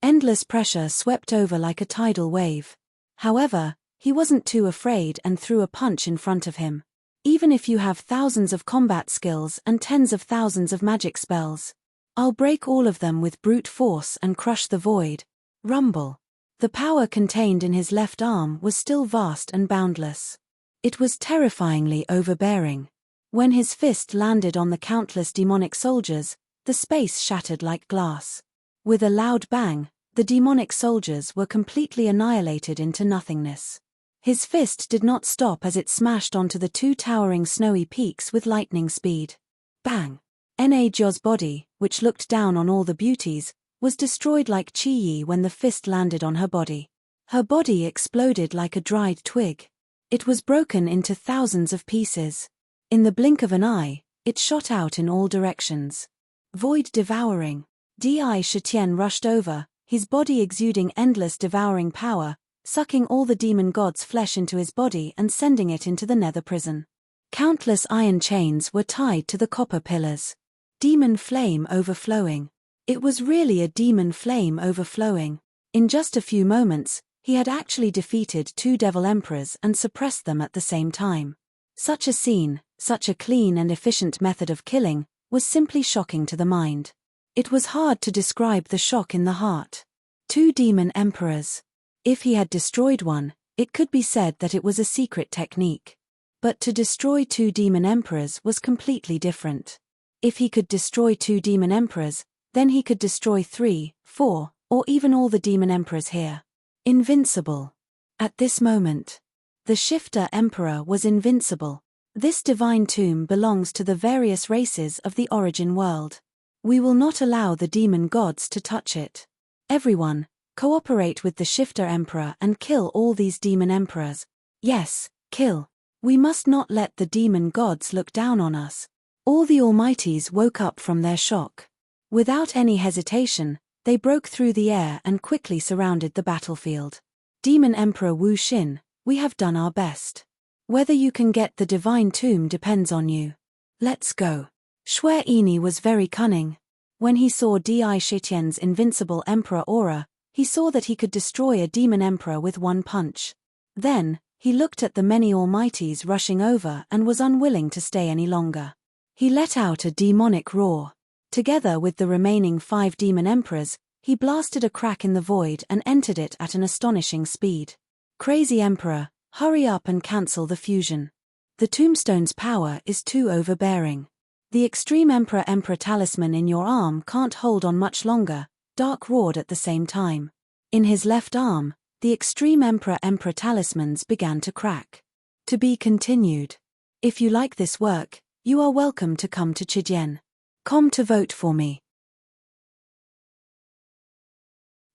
Endless pressure swept over like a tidal wave. However, he wasn't too afraid and threw a punch in front of him. Even if you have thousands of combat skills and tens of thousands of magic spells, I'll break all of them with brute force and crush the void. Rumble. The power contained in his left arm was still vast and boundless. It was terrifyingly overbearing. When his fist landed on the countless demonic soldiers, the space shattered like glass. With a loud bang, the demonic soldiers were completely annihilated into nothingness. His fist did not stop as it smashed onto the 2 towering snowy peaks with lightning speed. Bang! Na Jio's body, which looked down on all the beauties, was destroyed like Chi-Yi when the fist landed on her body. Her body exploded like a dried twig. It was broken into thousands of pieces. In the blink of an eye, it shot out in all directions. Void devouring. Di Shitian rushed over, his body exuding endless devouring power, sucking all the demon god's flesh into his body and sending it into the nether prison. Countless iron chains were tied to the copper pillars. Demon flame overflowing. It was really a demon flame overflowing. In just a few moments, he had actually defeated 2 devil emperors and suppressed them at the same time. Such a scene, such a clean and efficient method of killing, was simply shocking to the mind. It was hard to describe the shock in the heart. 2 demon emperors. If he had destroyed one, it could be said that it was a secret technique. But to destroy 2 demon emperors was completely different. If he could destroy 2 demon emperors, then he could destroy 3, 4, or even all the demon emperors here. Invincible. At this moment, the shifter emperor was invincible. This divine tomb belongs to the various races of the origin world. We will not allow the demon gods to touch it. Everyone, cooperate with the shifter emperor and kill all these demon emperors. Yes, kill. We must not let the demon gods look down on us. All the almighties woke up from their shock. Without any hesitation, they broke through the air and quickly surrounded the battlefield. Demon Emperor Wu Xin, we have done our best. Whether you can get the divine tomb depends on you. Let's go. Xue Yini was very cunning. When he saw Di Shitian's invincible emperor aura, he saw that he could destroy a demon emperor with one punch. Then, he looked at the many almighties rushing over and was unwilling to stay any longer. He let out a demonic roar. Together with the remaining 5 demon emperors, he blasted a crack in the void and entered it at an astonishing speed. Crazy Emperor, hurry up and cancel the fusion. The tombstone's power is too overbearing. The extreme Emperor talisman in your arm can't hold on much longer, Dark roared at the same time. In his left arm, the extreme Emperor talismans began to crack. To be continued. If you like this work, you are welcome to come to Chijien.com to vote for me.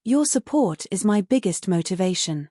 Your support is my biggest motivation.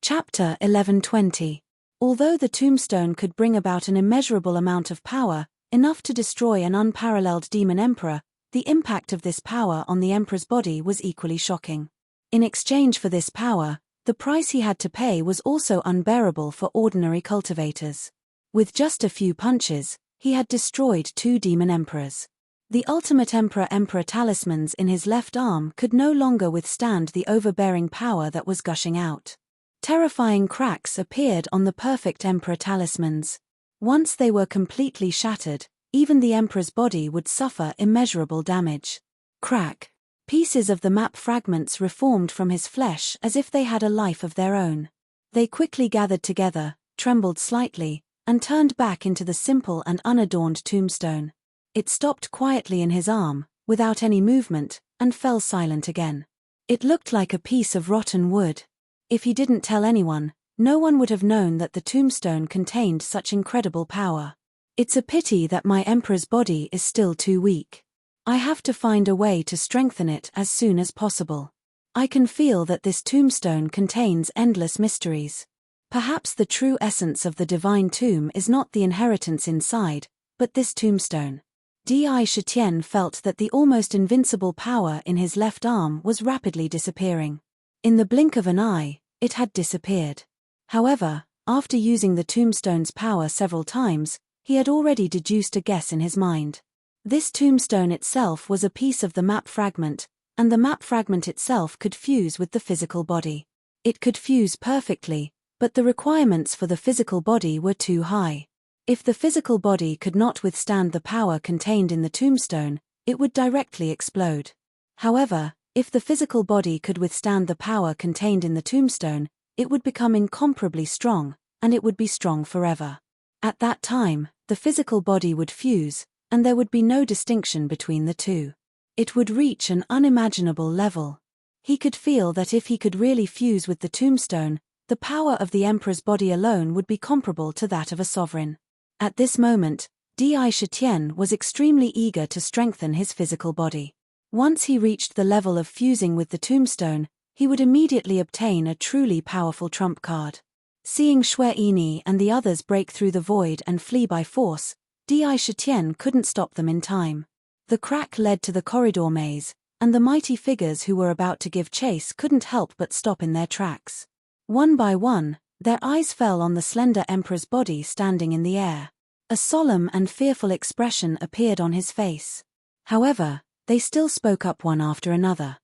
Chapter 1120. Although the tombstone could bring about an immeasurable amount of power, enough to destroy an unparalleled demon emperor, the impact of this power on the emperor's body was equally shocking. In exchange for this power, the price he had to pay was also unbearable for ordinary cultivators. With just a few punches, he had destroyed 2 demon emperors. The ultimate emperor talismans in his left arm could no longer withstand the overbearing power that was gushing out. Terrifying cracks appeared on the perfect emperor talismans. Once they were completely shattered, even the emperor's body would suffer immeasurable damage. Crack. Pieces of the map fragments reformed from his flesh as if they had a life of their own. They quickly gathered together, trembled slightly, and turned back into the simple and unadorned tombstone. It stopped quietly in his arm, without any movement, and fell silent again. It looked like a piece of rotten wood. If he didn't tell anyone, no one would have known that the tombstone contained such incredible power. It's a pity that my emperor's body is still too weak. I have to find a way to strengthen it as soon as possible. I can feel that this tombstone contains endless mysteries. Perhaps the true essence of the divine tomb is not the inheritance inside, but this tombstone. Di Shitian felt that the almost invincible power in his left arm was rapidly disappearing. In the blink of an eye, it had disappeared. However, after using the tombstone's power several times, he had already deduced a guess in his mind. This tombstone itself was a piece of the map fragment, and the map fragment itself could fuse with the physical body. It could fuse perfectly, but the requirements for the physical body were too high. If the physical body could not withstand the power contained in the tombstone, it would directly explode. However, if the physical body could withstand the power contained in the tombstone, it would become incomparably strong, and it would be strong forever. At that time, the physical body would fuse, and there would be no distinction between the two. It would reach an unimaginable level. He could feel that if he could really fuse with the tombstone, the power of the emperor's body alone would be comparable to that of a sovereign. At this moment, Di Shitian was extremely eager to strengthen his physical body. Once he reached the level of fusing with the tombstone, he would immediately obtain a truly powerful trump card. Seeing Xue Yini and the others break through the void and flee by force, Di Shitian couldn't stop them in time. The crack led to the corridor maze, and the mighty figures who were about to give chase couldn't help but stop in their tracks. One by one, their eyes fell on the slender emperor's body standing in the air. A solemn and fearful expression appeared on his face. However, they still spoke up one after another.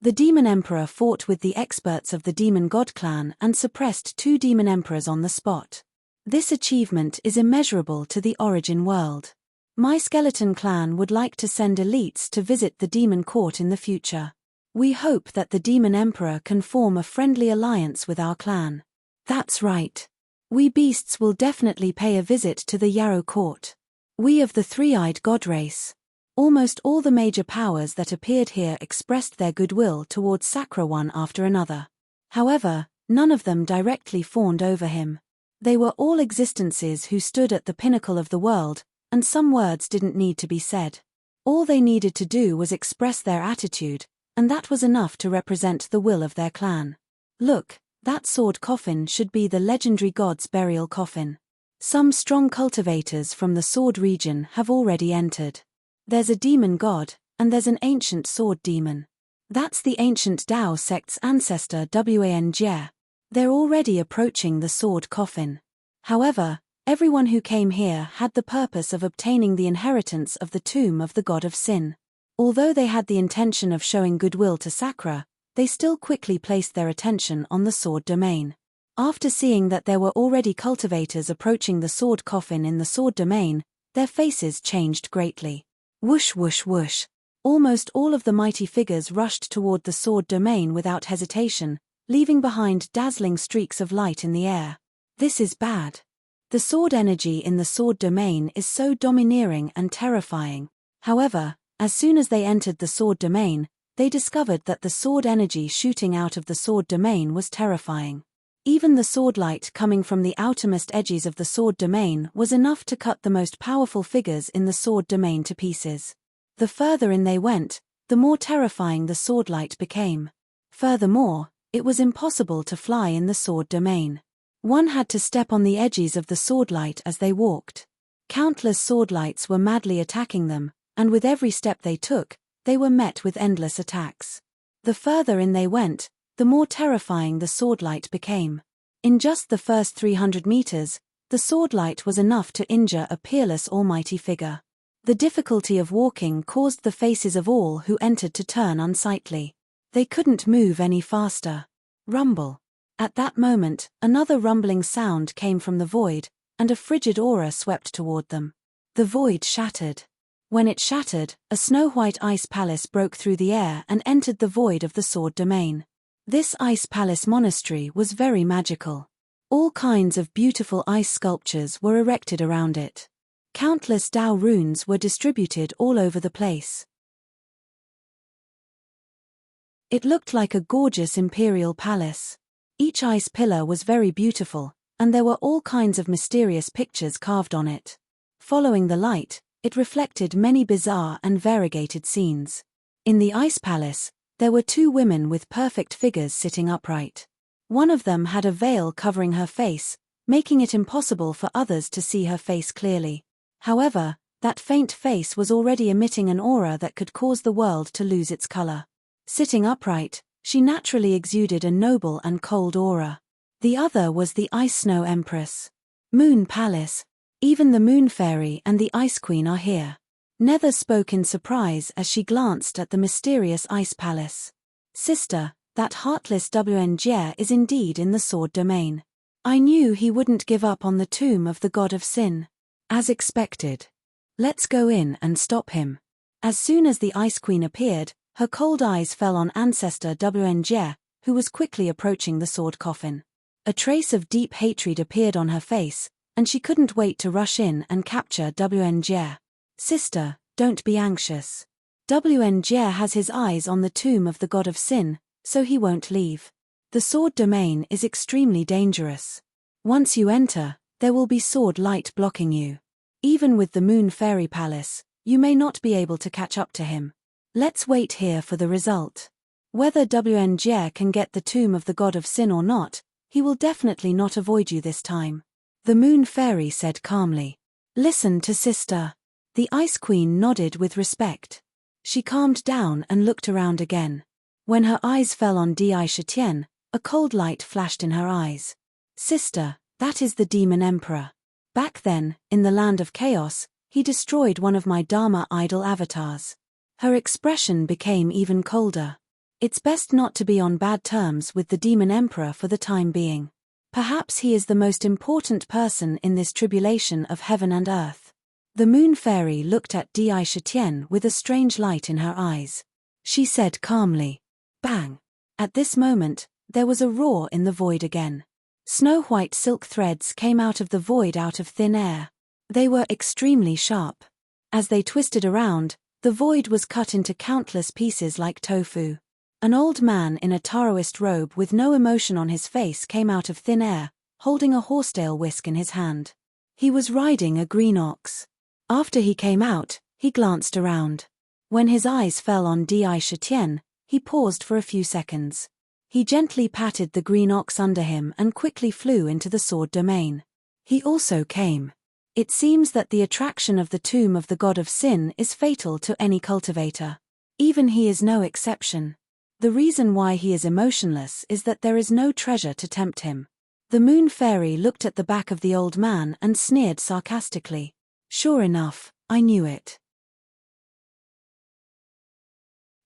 The demon emperor fought with the experts of the demon god clan and suppressed 2 demon emperors on the spot. This achievement is immeasurable to the origin world. My skeleton clan would like to send elites to visit the demon court in the future. We hope that the demon emperor can form a friendly alliance with our clan. That's right. We beasts will definitely pay a visit to the Yarrow court. We of the three-eyed god race. Almost all the major powers that appeared here expressed their goodwill towards Sakra one after another. However, none of them directly fawned over him. They were all existences who stood at the pinnacle of the world, and some words didn't need to be said. All they needed to do was express their attitude, and that was enough to represent the will of their clan. Look, that sword coffin should be the legendary god's burial coffin. Some strong cultivators from the sword region have already entered. There's a demon god, and there's an ancient sword demon. That's the ancient Dao sect's ancestor Wan Jie. They're already approaching the sword coffin. However, everyone who came here had the purpose of obtaining the inheritance of the tomb of the god of sin. Although they had the intention of showing goodwill to Sakra, they still quickly placed their attention on the sword domain. After seeing that there were already cultivators approaching the sword coffin in the sword domain, their faces changed greatly. Whoosh whoosh whoosh. Almost all of the mighty figures rushed toward the sword domain without hesitation, leaving behind dazzling streaks of light in the air. This is bad. The sword energy in the sword domain is so domineering and terrifying. However, as soon as they entered the sword domain, they discovered that the sword energy shooting out of the sword domain was terrifying. Even the sword light coming from the outermost edges of the sword domain was enough to cut the most powerful figures in the sword domain to pieces. The further in they went, the more terrifying the sword light became. Furthermore, it was impossible to fly in the sword domain. One had to step on the edges of the sword light as they walked. Countless sword lights were madly attacking them, and with every step they took, they were met with endless attacks. The further in they went, the more terrifying the sword light became. In just the first 300 meters, the sword light was enough to injure a peerless almighty figure. The difficulty of walking caused the faces of all who entered to turn unsightly. They couldn't move any faster. Rumble. At that moment, another rumbling sound came from the void, and a frigid aura swept toward them. The void shattered. When it shattered, a snow-white ice palace broke through the air and entered the void of the sword domain. This ice palace monastery was very magical. All kinds of beautiful ice sculptures were erected around it. Countless Dao runes were distributed all over the place. It looked like a gorgeous imperial palace. Each ice pillar was very beautiful, and there were all kinds of mysterious pictures carved on it. Following the light, it reflected many bizarre and variegated scenes. In the ice palace, there were two women with perfect figures sitting upright. One of them had a veil covering her face, making it impossible for others to see her face clearly. However, that faint face was already emitting an aura that could cause the world to lose its color. Sitting upright, she naturally exuded a noble and cold aura. The other was the Ice Snow Empress. Moon Palace. Even the Moon Fairy and the Ice Queen are here. Nether spoke in surprise as she glanced at the mysterious Ice Palace. Sister, that heartless WNG is indeed in the sword domain. I knew he wouldn't give up on the tomb of the god of sin. As expected. Let's go in and stop him. As soon as the Ice Queen appeared, her cold eyes fell on Ancestor WNG, who was quickly approaching the sword coffin. A trace of deep hatred appeared on her face, and she couldn't wait to rush in and capture WNG. Sister, don't be anxious. WNG has his eyes on the tomb of the god of sin, so he won't leave. The sword domain is extremely dangerous. Once you enter, there will be sword light blocking you. Even with the Moon Fairy Palace, you may not be able to catch up to him. Let's wait here for the result. Whether WNG can get the tomb of the god of sin or not, he will definitely not avoid you this time. The Moon Fairy said calmly. Listen to sister. The Ice Queen nodded with respect. She calmed down and looked around again. When her eyes fell on Di Shitian, a cold light flashed in her eyes. Sister, that is the Demon Emperor. Back then, in the land of chaos, he destroyed one of my Dharma idol avatars. Her expression became even colder. It's best not to be on bad terms with the Demon Emperor for the time being. Perhaps he is the most important person in this tribulation of heaven and earth. The Moon Fairy looked at Di Shitian with a strange light in her eyes. She said calmly, "Bang!" At this moment, there was a roar in the void again. Snow-white silk threads came out of the void out of thin air. They were extremely sharp. As they twisted around, the void was cut into countless pieces like tofu. An old man in a Taoist robe with no emotion on his face came out of thin air, holding a horsetail whisk in his hand. He was riding a green ox. After he came out, he glanced around. When his eyes fell on Di Shitian, he paused for a few seconds. He gently patted the green ox under him and quickly flew into the sword domain. He also came. It seems that the attraction of the tomb of the god of sin is fatal to any cultivator. Even he is no exception. The reason why he is emotionless is that there is no treasure to tempt him. The Moon Fairy looked at the back of the old man and sneered sarcastically. Sure enough, I knew it.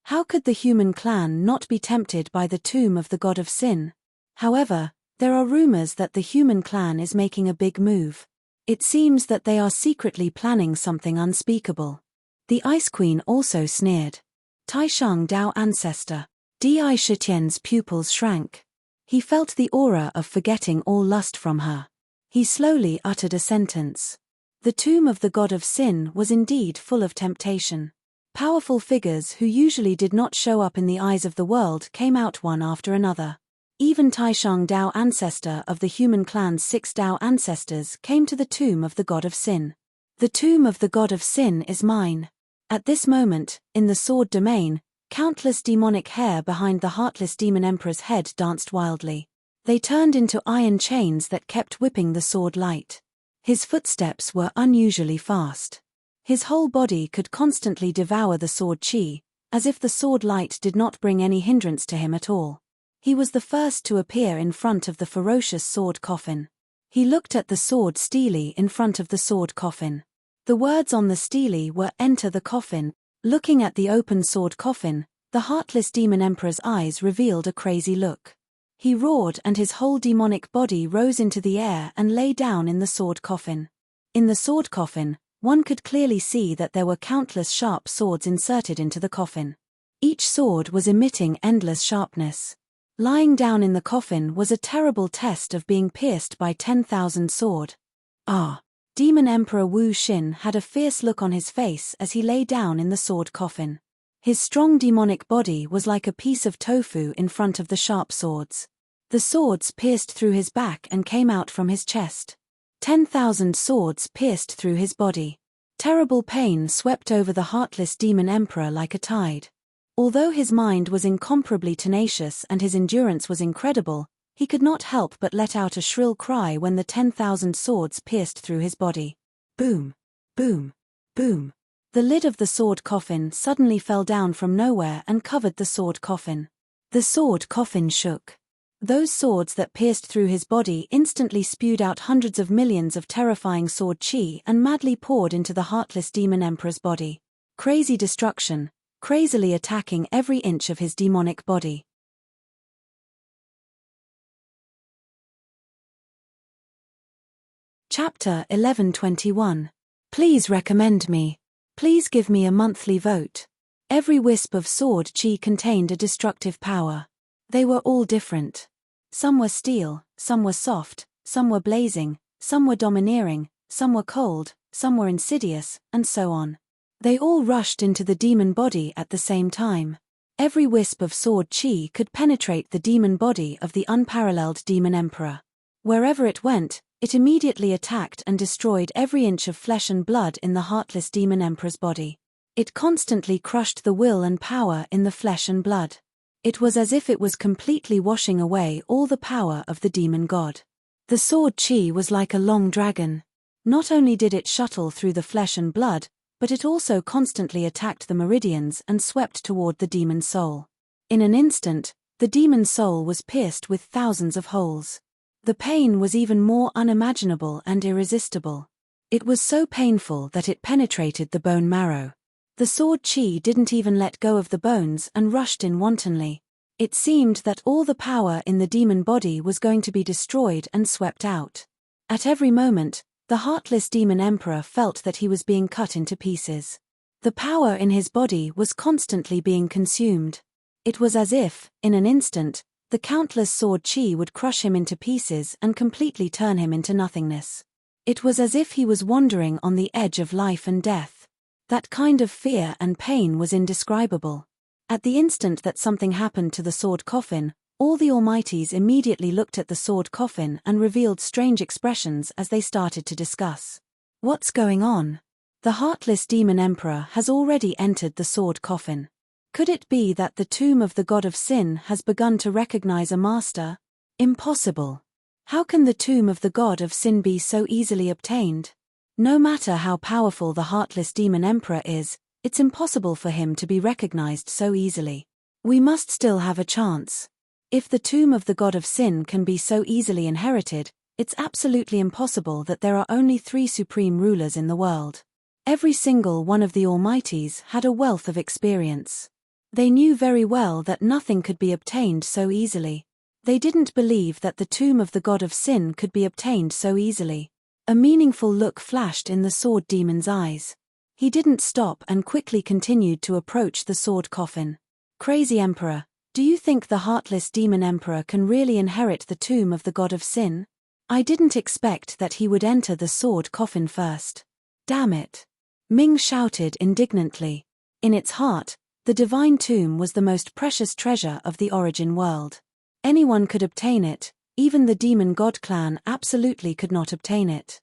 How could the human clan not be tempted by the tomb of the god of sin? However, there are rumors that the human clan is making a big move. It seems that they are secretly planning something unspeakable. The Ice Queen also sneered. Taishang Dao ancestor. Di Shitian's pupils shrank. He felt the aura of forgetting all lust from her. He slowly uttered a sentence. The tomb of the god of sin was indeed full of temptation. Powerful figures who usually did not show up in the eyes of the world came out one after another. Even Taishang Dao, ancestor of the human clan's 6 Dao ancestors, came to the tomb of the god of sin. The tomb of the god of sin is mine. At this moment, in the sword domain, countless demonic hair behind the heartless demon emperor's head danced wildly. They turned into iron chains that kept whipping the sword light. His footsteps were unusually fast. His whole body could constantly devour the sword chi, as if the sword light did not bring any hindrance to him at all. He was the first to appear in front of the ferocious sword coffin. He looked at the sword stele in front of the sword coffin. The words on the stele were "Enter the coffin." Looking at the open sword coffin, the heartless demon emperor's eyes revealed a crazy look. He roared and his whole demonic body rose into the air and lay down in the sword coffin. In the sword coffin, one could clearly see that there were countless sharp swords inserted into the coffin. Each sword was emitting endless sharpness. Lying down in the coffin was a terrible test of being pierced by 10,000 sword. Demon Emperor Wu Xin had a fierce look on his face as he lay down in the sword coffin. His strong demonic body was like a piece of tofu in front of the sharp swords. The swords pierced through his back and came out from his chest. 10,000 swords pierced through his body. Terrible pain swept over the heartless demon emperor like a tide. Although his mind was incomparably tenacious and his endurance was incredible, he could not help but let out a shrill cry when the 10,000 swords pierced through his body. Boom! Boom! Boom! The lid of the sword coffin suddenly fell down from nowhere and covered the sword coffin. The sword coffin shook. Those swords that pierced through his body instantly spewed out hundreds of millions of terrifying sword chi and madly poured into the heartless demon emperor's body. Crazy destruction, crazily attacking every inch of his demonic body. Chapter 1121. Please recommend me. Please give me a monthly vote. Every wisp of sword chi contained a destructive power. They were all different. Some were steel, some were soft, some were blazing, some were domineering, some were cold, some were insidious, and so on. They all rushed into the demon body at the same time. Every wisp of sword chi could penetrate the demon body of the unparalleled demon emperor. Wherever it went, it immediately attacked and destroyed every inch of flesh and blood in the heartless demon emperor's body. It constantly crushed the will and power in the flesh and blood. It was as if it was completely washing away all the power of the demon god. The sword chi was like a long dragon. Not only did it shuttle through the flesh and blood, but it also constantly attacked the meridians and swept toward the demon soul. In an instant, the demon soul was pierced with thousands of holes. The pain was even more unimaginable and irresistible. It was so painful that it penetrated the bone marrow. The sword chi didn't even let go of the bones and rushed in wantonly. It seemed that all the power in the demon body was going to be destroyed and swept out. At every moment, the heartless demon emperor felt that he was being cut into pieces. The power in his body was constantly being consumed. It was as if, in an instant, the countless sword chi would crush him into pieces and completely turn him into nothingness. It was as if he was wandering on the edge of life and death. That kind of fear and pain was indescribable. At the instant that something happened to the sword coffin, all the Almighties immediately looked at the sword coffin and revealed strange expressions as they started to discuss. What's going on? The heartless demon emperor has already entered the sword coffin. Could it be that the tomb of the god of sin has begun to recognize a master? Impossible. How can the tomb of the god of sin be so easily obtained? No matter how powerful the heartless demon emperor is, it's impossible for him to be recognized so easily. We must still have a chance. If the tomb of the god of sin can be so easily inherited, it's absolutely impossible that there are only 3 supreme rulers in the world. Every single one of the Almighties had a wealth of experience. They knew very well that nothing could be obtained so easily. They didn't believe that the tomb of the god of sin could be obtained so easily. A meaningful look flashed in the sword demon's eyes. He didn't stop and quickly continued to approach the sword coffin. Crazy Emperor, do you think the heartless demon emperor can really inherit the tomb of the god of sin? I didn't expect that he would enter the sword coffin first. Damn it! Ming shouted indignantly. In its heart, the divine tomb was the most precious treasure of the origin world. Anyone could obtain it, even the demon god clan absolutely could not obtain it.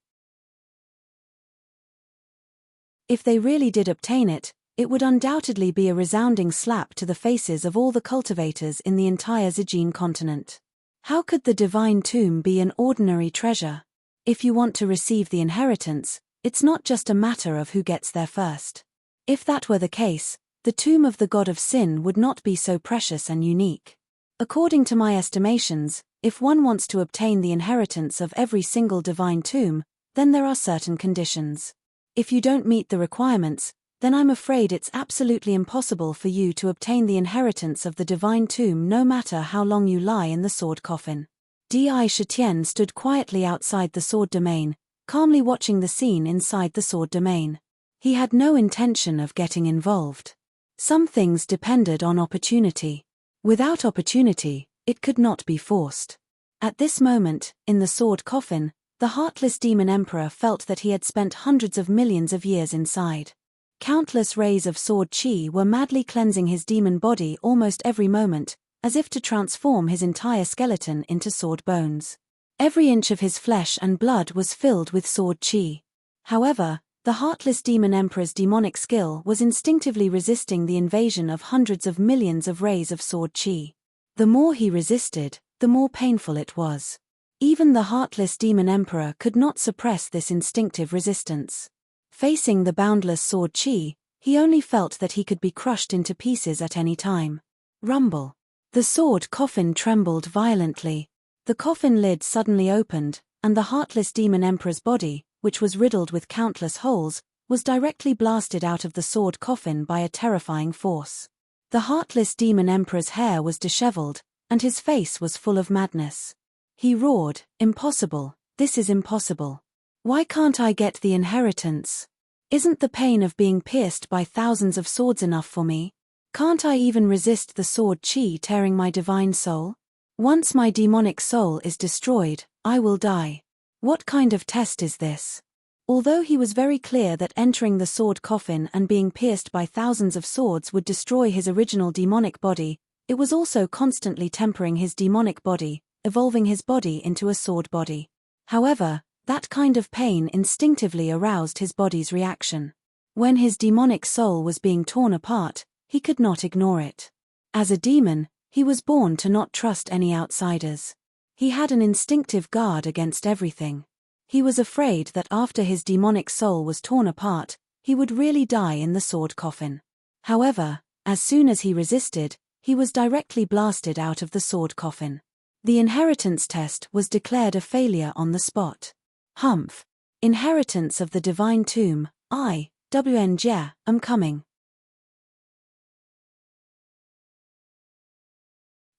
If they really did obtain it, it would undoubtedly be a resounding slap to the faces of all the cultivators in the entire Zijin continent. How could the divine tomb be an ordinary treasure? If you want to receive the inheritance, it's not just a matter of who gets there first. If that were the case, the tomb of the god of sin would not be so precious and unique. According to my estimations, if one wants to obtain the inheritance of every single divine tomb, then there are certain conditions. If you don't meet the requirements, then I'm afraid it's absolutely impossible for you to obtain the inheritance of the divine tomb no matter how long you lie in the sword coffin. Di Shitian stood quietly outside the sword domain, calmly watching the scene inside the sword domain. He had no intention of getting involved. Some things depended on opportunity. Without opportunity, it could not be forced. At this moment, in the sword coffin, the heartless demon emperor felt that he had spent hundreds of millions of years inside. Countless rays of sword chi were madly cleansing his demon body almost every moment, as if to transform his entire skeleton into sword bones. Every inch of his flesh and blood was filled with sword chi. However, the heartless demon emperor's demonic skill was instinctively resisting the invasion of hundreds of millions of rays of sword chi. The more he resisted, the more painful it was. Even the heartless demon emperor could not suppress this instinctive resistance. Facing the boundless sword chi, he only felt that he could be crushed into pieces at any time. Rumble. The sword coffin trembled violently. The coffin lid suddenly opened, and the heartless demon emperor's body, which was riddled with countless holes, was directly blasted out of the sword coffin by a terrifying force. The heartless demon emperor's hair was disheveled, and his face was full of madness. He roared, "Impossible, this is impossible. Why can't I get the inheritance? Isn't the pain of being pierced by thousands of swords enough for me? Can't I even resist the sword chi tearing my divine soul? Once my demonic soul is destroyed, I will die. What kind of test is this?" Although he was very clear that entering the sword coffin and being pierced by thousands of swords would destroy his original demonic body, it was also constantly tempering his demonic body, evolving his body into a sword body. However, that kind of pain instinctively aroused his body's reaction. When his demonic soul was being torn apart, he could not ignore it. As a demon, he was born to not trust any outsiders. He had an instinctive guard against everything. He was afraid that after his demonic soul was torn apart, he would really die in the sword coffin. However, as soon as he resisted, he was directly blasted out of the sword coffin. The inheritance test was declared a failure on the spot. Humph. Inheritance of the divine tomb, I, WN Jia, am coming.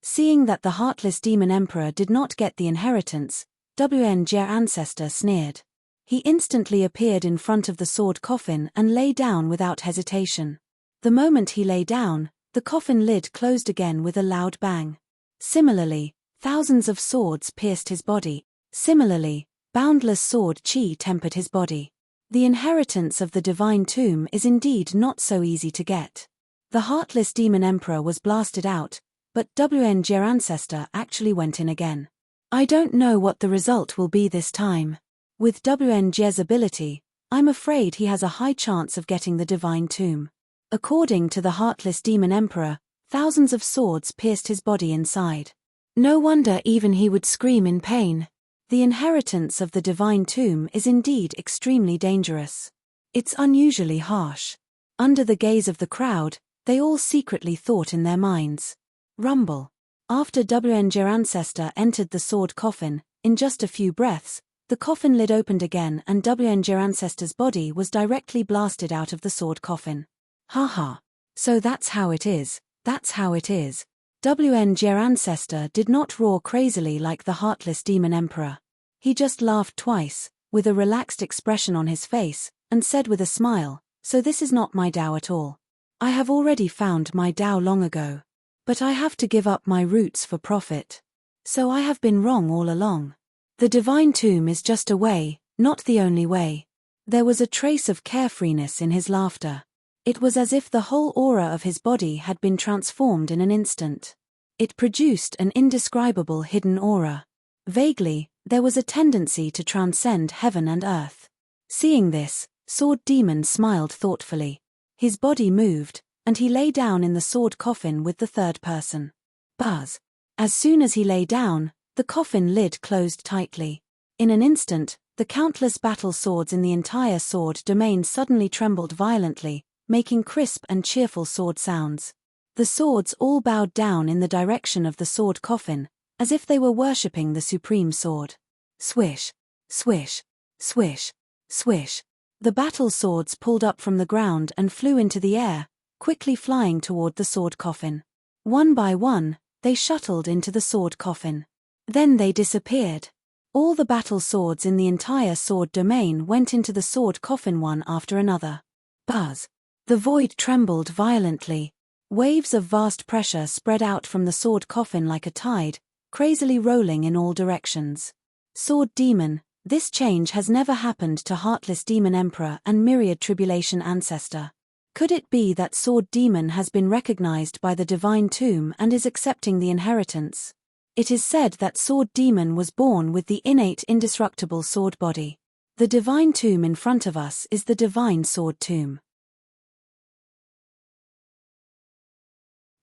Seeing that the heartless demon emperor did not get the inheritance, WN Jia ancestor sneered. He instantly appeared in front of the sword coffin and lay down without hesitation. The moment he lay down, the coffin lid closed again with a loud bang. Similarly, thousands of swords pierced his body. Similarly, boundless sword chi tempered his body. The inheritance of the divine tomb is indeed not so easy to get. The heartless demon emperor was blasted out, but WN Jia ancestor actually went in again. I don't know what the result will be this time. With WN Jia's ability, I'm afraid he has a high chance of getting the divine tomb. According to the heartless demon emperor, thousands of swords pierced his body inside. No wonder even he would scream in pain. The inheritance of the divine tomb is indeed extremely dangerous. It's unusually harsh. Under the gaze of the crowd, they all secretly thought in their minds. Rumble. After WN Jia ancestor entered the sword coffin, in just a few breaths, the coffin lid opened again and WN Jia ancestor's body was directly blasted out of the sword coffin. Haha. So that's how it is. That's how it is. Your ancestor did not roar crazily like the heartless demon emperor. He just laughed twice, with a relaxed expression on his face, and said with a smile, "So this is not my Tao at all. I have already found my Tao long ago. But I have to give up my roots for profit. So I have been wrong all along. The divine tomb is just a way, not the only way." There was a trace of carefreeness in his laughter. It was as if the whole aura of his body had been transformed in an instant. It produced an indescribable hidden aura. Vaguely, there was a tendency to transcend heaven and earth. Seeing this, Sword Demon smiled thoughtfully. His body moved, and he lay down in the sword coffin with the third person. Buzz. As soon as he lay down, the coffin lid closed tightly. In an instant, the countless battle swords in the entire sword domain suddenly trembled violently, making crisp and cheerful sword sounds. The swords all bowed down in the direction of the sword coffin, as if they were worshipping the supreme sword. Swish, swish, swish, swish. The battle swords pulled up from the ground and flew into the air, quickly flying toward the sword coffin. One by one, they shuttled into the sword coffin. Then they disappeared. All the battle swords in the entire sword domain went into the sword coffin one after another. Buzz. The void trembled violently. Waves of vast pressure spread out from the sword coffin like a tide, crazily rolling in all directions. Sword Demon, this change has never happened to Heartless Demon Emperor and Myriad Tribulation Ancestor. Could it be that Sword Demon has been recognized by the Divine Tomb and is accepting the inheritance? It is said that Sword Demon was born with the innate indestructible sword body. The Divine Tomb in front of us is the Divine Sword Tomb.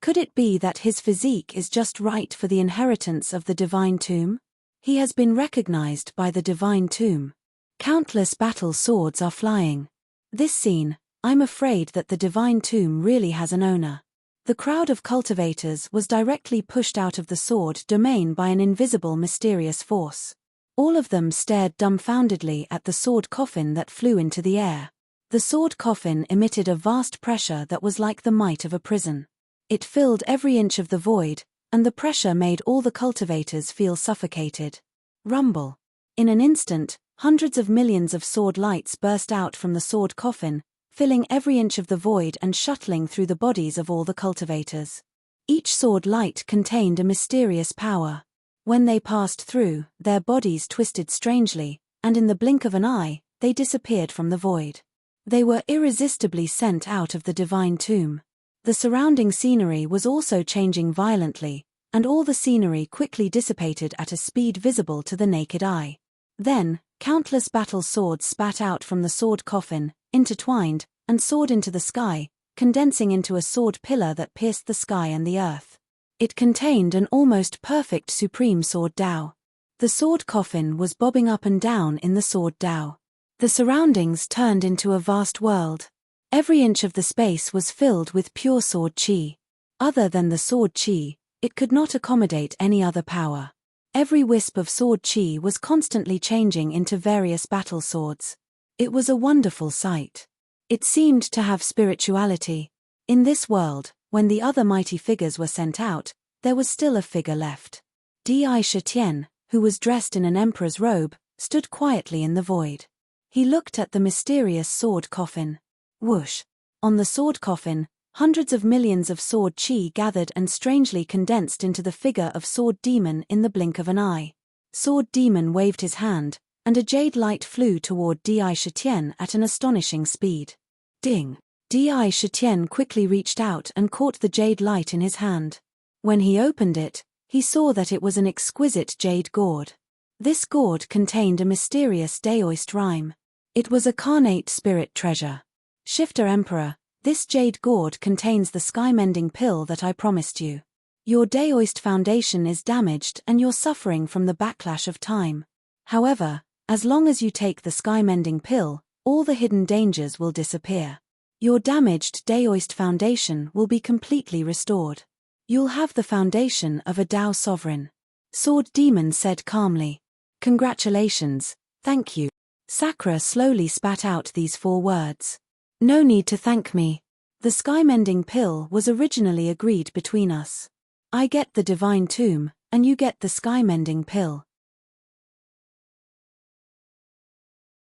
Could it be that his physique is just right for the inheritance of the Divine Tomb? He has been recognized by the Divine Tomb. Countless battle swords are flying. This scene, I'm afraid that the Divine Tomb really has an owner. The crowd of cultivators was directly pushed out of the sword domain by an invisible mysterious force. All of them stared dumbfoundedly at the sword coffin that flew into the air. The sword coffin emitted a vast pressure that was like the might of a prison. It filled every inch of the void, and the pressure made all the cultivators feel suffocated. Rumble. In an instant, hundreds of millions of sword lights burst out from the sword coffin, filling every inch of the void and shuttling through the bodies of all the cultivators. Each sword light contained a mysterious power. When they passed through, their bodies twisted strangely, and in the blink of an eye, they disappeared from the void. They were irresistibly sent out of the Divine Tomb. The surrounding scenery was also changing violently, and all the scenery quickly dissipated at a speed visible to the naked eye. Then, countless battle swords spat out from the sword coffin, intertwined, and soared into the sky, condensing into a sword pillar that pierced the sky and the earth. It contained an almost perfect supreme sword Tao. The sword coffin was bobbing up and down in the sword Tao. The surroundings turned into a vast world. Every inch of the space was filled with pure sword chi. Other than the sword chi, it could not accommodate any other power. Every wisp of sword chi was constantly changing into various battle swords. It was a wonderful sight. It seemed to have spirituality. In this world, when the other mighty figures were sent out, there was still a figure left. Di-Shetian, who was dressed in an emperor's robe, stood quietly in the void. He looked at the mysterious sword coffin. Whoosh! On the sword coffin, hundreds of millions of sword chi gathered and strangely condensed into the figure of Sword Demon in the blink of an eye. Sword Demon waved his hand, and a jade light flew toward Di-Shetian at an astonishing speed. Ding! Di-Shetian quickly reached out and caught the jade light in his hand. When he opened it, he saw that it was an exquisite jade gourd. This gourd contained a mysterious Daoist rhyme. It was a carnate spirit treasure. Shifter Emperor, this jade gourd contains the sky-mending pill that I promised you. Your Daoist foundation is damaged and you're suffering from the backlash of time. However, as long as you take the sky-mending pill, all the hidden dangers will disappear. Your damaged Daoist foundation will be completely restored. You'll have the foundation of a Dao sovereign. Sword Demon said calmly. Congratulations, thank you. Sakura slowly spat out these 4 words. No need to thank me. The sky-mending pill was originally agreed between us. I get the divine tomb, and you get the sky-mending pill.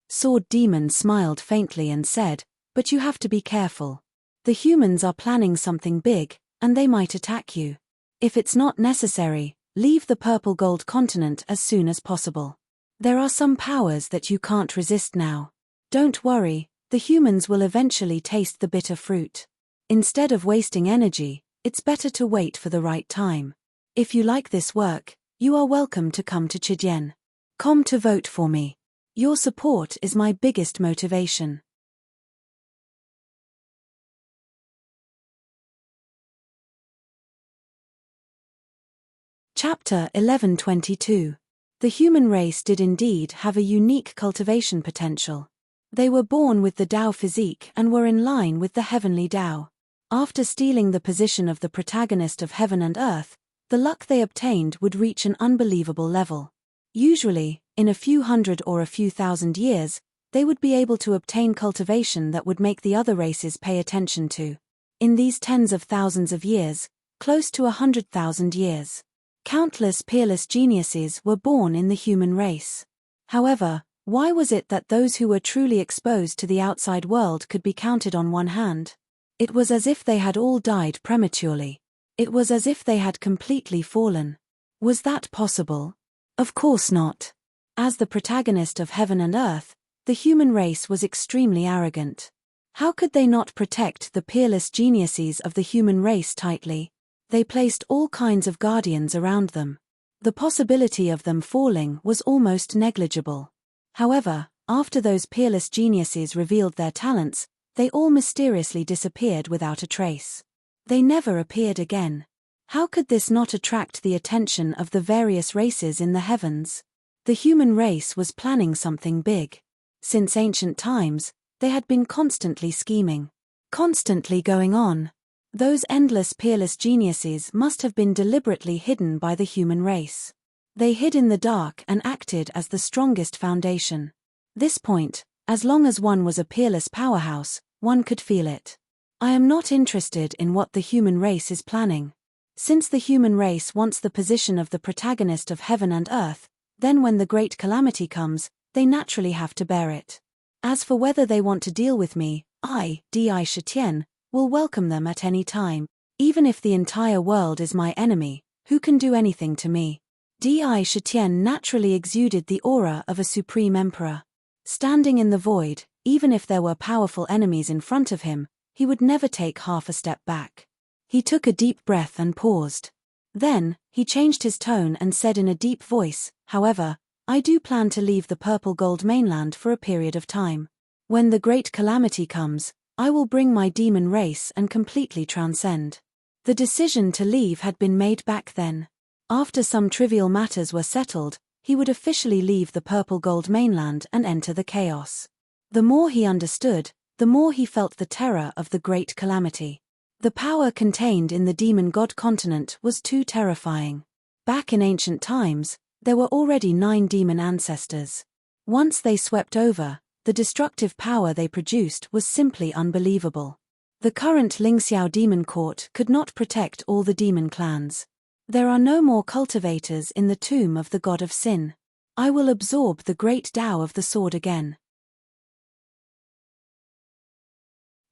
Sword Demon smiled faintly and said, but you have to be careful. The humans are planning something big, and they might attack you. If it's not necessary, leave the purple gold continent as soon as possible. There are some powers that you can't resist now. Don't worry, the humans will eventually taste the bitter fruit. Instead of wasting energy, it's better to wait for the right time. If you like this work, you are welcome to come to Chidyen. Come to vote for me. Your support is my biggest motivation. Chapter 11:22. The human race did indeed have a unique cultivation potential. They were born with the Tao physique and were in line with the heavenly Tao. After stealing the position of the protagonist of heaven and earth, the luck they obtained would reach an unbelievable level. Usually, in a few hundred or a few thousand years, they would be able to obtain cultivation that would make the other races pay attention to. In these tens of thousands of years, close to 100,000 years, countless peerless geniuses were born in the human race. However, why was it that those who were truly exposed to the outside world could be counted on one hand? It was as if they had all died prematurely. It was as if they had completely fallen. Was that possible? Of course not. As the protagonist of heaven and earth, the human race was extremely arrogant. How could they not protect the peerless geniuses of the human race tightly? They placed all kinds of guardians around them. The possibility of them falling was almost negligible. However, after those peerless geniuses revealed their talents, they all mysteriously disappeared without a trace. They never appeared again. How could this not attract the attention of the various races in the heavens? The human race was planning something big. Since ancient times, they had been constantly scheming. Constantly going on. Those endless peerless geniuses must have been deliberately hidden by the human race. They hid in the dark and acted as the strongest foundation. This point, as long as one was a peerless powerhouse, one could feel it. I am not interested in what the human race is planning. Since the human race wants the position of the protagonist of heaven and earth, then when the great calamity comes, they naturally have to bear it. As for whether they want to deal with me, I, Di Shitian, will welcome them at any time. Even if the entire world is my enemy, who can do anything to me? Di Shitian naturally exuded the aura of a supreme emperor. Standing in the void, even if there were powerful enemies in front of him, he would never take half a step back. He took a deep breath and paused. Then, he changed his tone and said in a deep voice, however, I do plan to leave the purple gold mainland for a period of time. When the great calamity comes, I will bring my demon race and completely transcend. The decision to leave had been made back then. After some trivial matters were settled, he would officially leave the purple gold mainland and enter the chaos. The more he understood, the more he felt the terror of the great calamity. The power contained in the demon god continent was too terrifying. Back in ancient times, there were already 9 demon ancestors. Once they swept over, the destructive power they produced was simply unbelievable. The current Lingxiao demon court could not protect all the demon clans. There are no more cultivators in the tomb of the god of sin. I will absorb the great Tao of the sword again.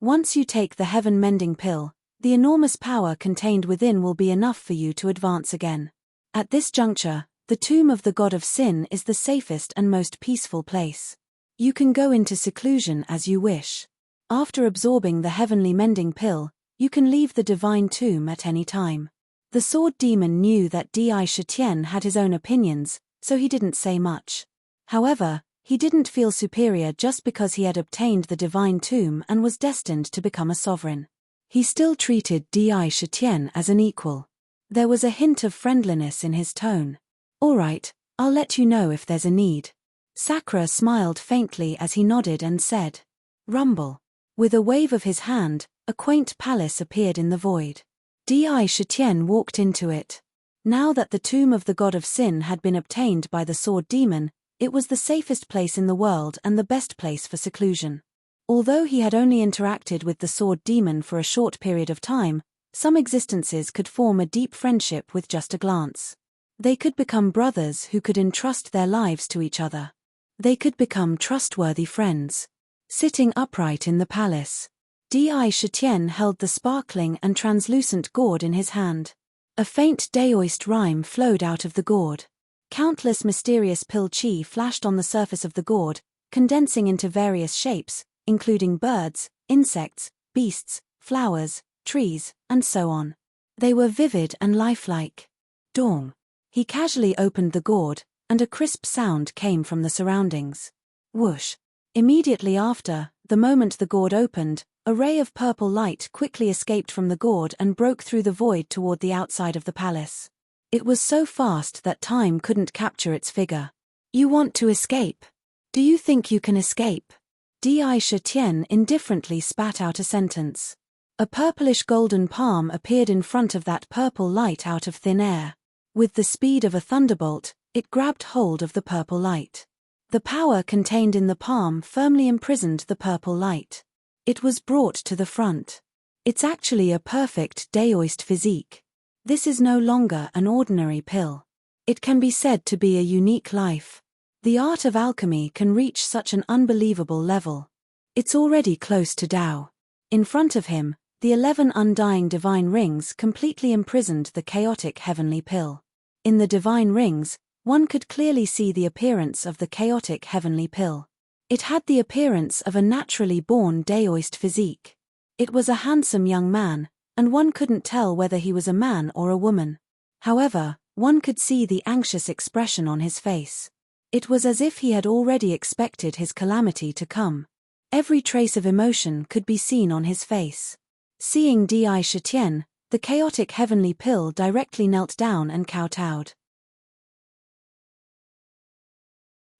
Once you take the heaven-mending pill, the enormous power contained within will be enough for you to advance again. At this juncture, the tomb of the god of sin is the safest and most peaceful place. You can go into seclusion as you wish. After absorbing the heavenly mending pill, you can leave the divine tomb at any time. The sword demon knew that Di Shitian had his own opinions, so he didn't say much. However, he didn't feel superior just because he had obtained the divine tomb and was destined to become a sovereign. He still treated Di Shitian as an equal. There was a hint of friendliness in his tone. All right, I'll let you know if there's a need. Sakura smiled faintly as he nodded and said, Rumble. With a wave of his hand, a quaint palace appeared in the void. Di Shitian walked into it. Now that the tomb of the god of sin had been obtained by the sword demon, it was the safest place in the world and the best place for seclusion. Although he had only interacted with the sword demon for a short period of time, some existences could form a deep friendship with just a glance. They could become brothers who could entrust their lives to each other. They could become trustworthy friends. Sitting upright in the palace, Di Shitian held the sparkling and translucent gourd in his hand. A faint daoist rhyme flowed out of the gourd. Countless mysterious pill chi flashed on the surface of the gourd, condensing into various shapes, including birds, insects, beasts, flowers, trees, and so on. They were vivid and lifelike. Dong. He casually opened the gourd, and a crisp sound came from the surroundings. Whoosh. Immediately after, the moment the gourd opened, a ray of purple light quickly escaped from the gourd and broke through the void toward the outside of the palace. It was so fast that time couldn't capture its figure. You want to escape? Do you think you can escape? Di Shitian indifferently spat out a sentence. A purplish golden palm appeared in front of that purple light out of thin air. With the speed of a thunderbolt, it grabbed hold of the purple light. The power contained in the palm firmly imprisoned the purple light. It was brought to the front. It's actually a perfect daoist physique. This is no longer an ordinary pill. It can be said to be a unique life. The art of alchemy can reach such an unbelievable level. It's already close to Tao. In front of him, the 11 undying divine rings completely imprisoned the chaotic heavenly pill. In the divine rings, one could clearly see the appearance of the chaotic heavenly pill. It had the appearance of a naturally born daoist physique. It was a handsome young man, and one couldn't tell whether he was a man or a woman. However, one could see the anxious expression on his face. It was as if he had already expected his calamity to come. Every trace of emotion could be seen on his face. Seeing Di Shitian, the chaotic heavenly pill directly knelt down and kowtowed.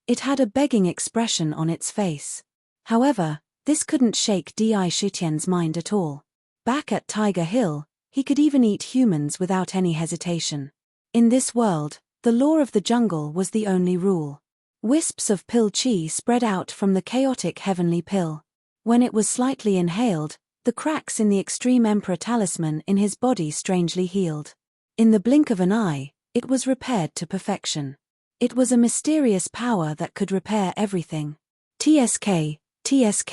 It had a begging expression on its face. However, this couldn't shake Di Shitian's mind at all. Back at Tiger Hill, he could even eat humans without any hesitation. In this world, the law of the jungle was the only rule. Wisps of pill chi spread out from the chaotic heavenly pill. When it was slightly inhaled, the cracks in the extreme emperor talisman in his body strangely healed. In the blink of an eye, it was repaired to perfection. It was a mysterious power that could repair everything. TSK, TSK.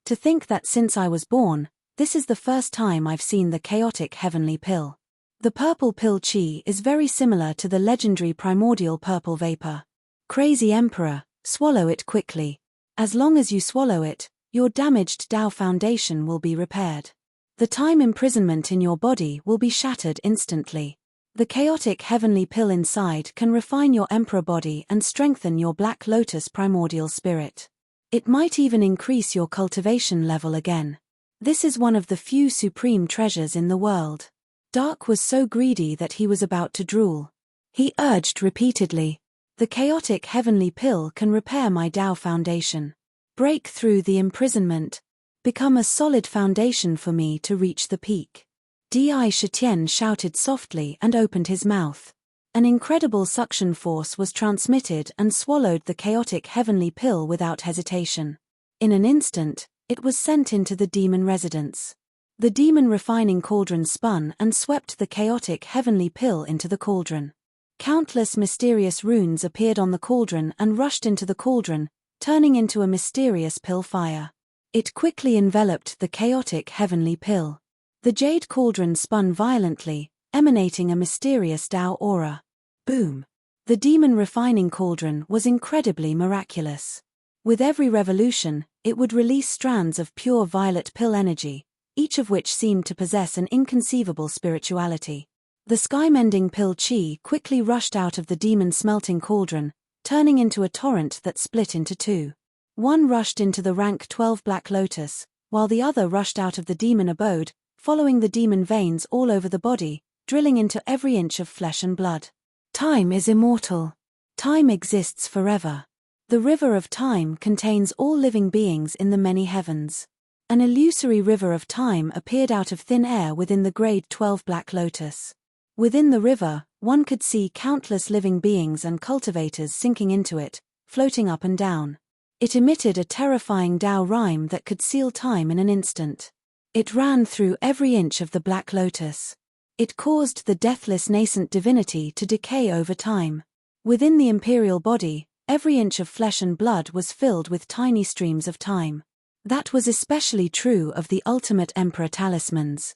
To think that since I was born, this is the first time I've seen the chaotic heavenly pill. The purple pill chi is very similar to the legendary primordial purple vapor. Crazy Emperor, swallow it quickly. As long as you swallow it, your damaged Tao foundation will be repaired. The time imprisonment in your body will be shattered instantly. The chaotic heavenly pill inside can refine your emperor body and strengthen your Black Lotus primordial spirit. It might even increase your cultivation level again. This is one of the few supreme treasures in the world. Dark was so greedy that he was about to drool. He urged repeatedly, "The chaotic heavenly pill can repair my Tao foundation. Break through the imprisonment. Become a solid foundation for me to reach the peak." Di Shitian shouted softly and opened his mouth. An incredible suction force was transmitted and swallowed the chaotic heavenly pill without hesitation. In an instant, it was sent into the demon residence. The demon refining cauldron spun and swept the chaotic heavenly pill into the cauldron. Countless mysterious runes appeared on the cauldron and rushed into the cauldron, turning into a mysterious pill fire. It quickly enveloped the chaotic heavenly pill. The jade cauldron spun violently, emanating a mysterious Tao aura. Boom! The demon refining cauldron was incredibly miraculous. With every revolution, it would release strands of pure violet pill energy, each of which seemed to possess an inconceivable spirituality. The sky-mending pill chi quickly rushed out of the demon smelting cauldron, turning into a torrent that split into two. One rushed into the rank 12 Black Lotus, while the other rushed out of the demon abode, following the demon veins all over the body, drilling into every inch of flesh and blood. Time is immortal. Time exists forever. The river of time contains all living beings in the many heavens. An illusory river of time appeared out of thin air within the grade 12 Black Lotus. Within the river, one could see countless living beings and cultivators sinking into it, floating up and down. It emitted a terrifying Dao rhyme that could seal time in an instant. It ran through every inch of the Black Lotus. It caused the deathless nascent divinity to decay over time. Within the imperial body, every inch of flesh and blood was filled with tiny streams of time. That was especially true of the ultimate emperor talismans.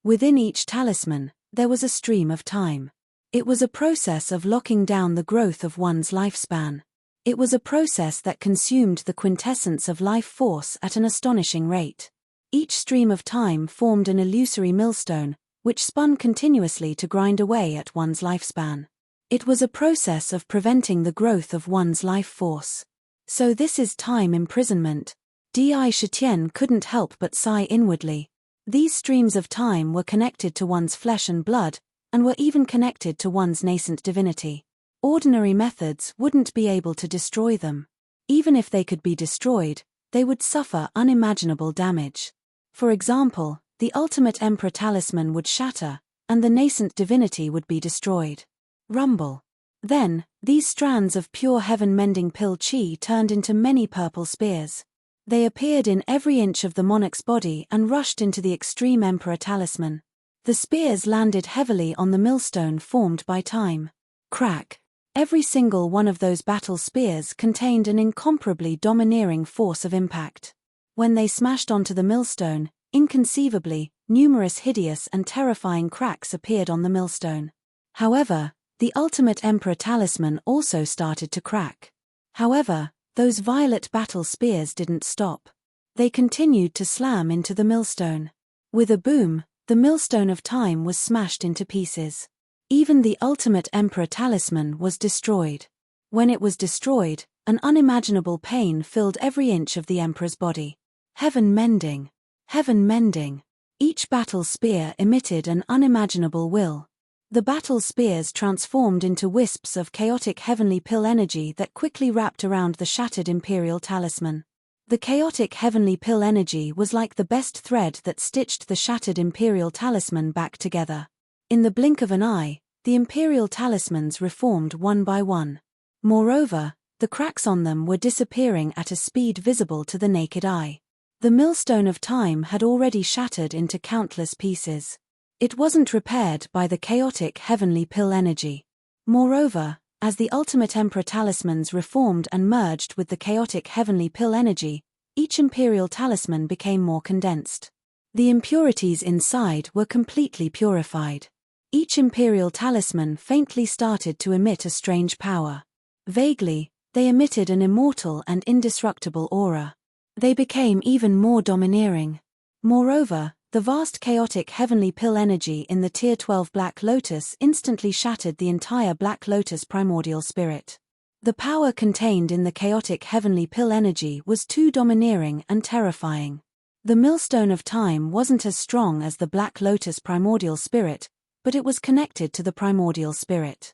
Within each talisman, there was a stream of time. It was a process of locking down the growth of one's lifespan. It was a process that consumed the quintessence of life force at an astonishing rate. Each stream of time formed an illusory millstone, which spun continuously to grind away at one's lifespan. It was a process of preventing the growth of one's life force. So this is time imprisonment. Di Shitian couldn't help but sigh inwardly. These streams of time were connected to one's flesh and blood, and were even connected to one's nascent divinity. Ordinary methods wouldn't be able to destroy them. Even if they could be destroyed, they would suffer unimaginable damage. For example, the ultimate emperor talisman would shatter, and the nascent divinity would be destroyed. Rumble. Then, these strands of pure heaven-mending pill chi turned into many purple spears. They appeared in every inch of the monarch's body and rushed into the extreme emperor talisman. The spears landed heavily on the millstone formed by time. Crack. Every single one of those battle spears contained an incomparably domineering force of impact. When they smashed onto the millstone, inconceivably, numerous hideous and terrifying cracks appeared on the millstone. However, the ultimate emperor talisman also started to crack. However, those violet battle spears didn't stop. They continued to slam into the millstone. With a boom, the millstone of time was smashed into pieces. Even the ultimate emperor talisman was destroyed. When it was destroyed, an unimaginable pain filled every inch of the emperor's body. Heaven mending. Heaven mending. Each battle spear emitted an unimaginable will. The battle spears transformed into wisps of chaotic heavenly pill energy that quickly wrapped around the shattered imperial talisman. The chaotic heavenly pill energy was like the best thread that stitched the shattered imperial talisman back together. In the blink of an eye, the imperial talismans reformed one by one. Moreover, the cracks on them were disappearing at a speed visible to the naked eye. The millstone of time had already shattered into countless pieces. It wasn't repaired by the chaotic heavenly pill energy. Moreover, as the ultimate emperor talismans reformed and merged with the chaotic heavenly pill energy, each imperial talisman became more condensed. The impurities inside were completely purified. Each imperial talisman faintly started to emit a strange power. Vaguely, they emitted an immortal and indestructible aura. They became even more domineering. Moreover, the vast chaotic heavenly pill energy in the Tier 12 Black Lotus instantly shattered the entire Black Lotus primordial spirit. The power contained in the chaotic heavenly pill energy was too domineering and terrifying. The millstone of time wasn't as strong as the Black Lotus primordial spirit, but it was connected to the primordial spirit.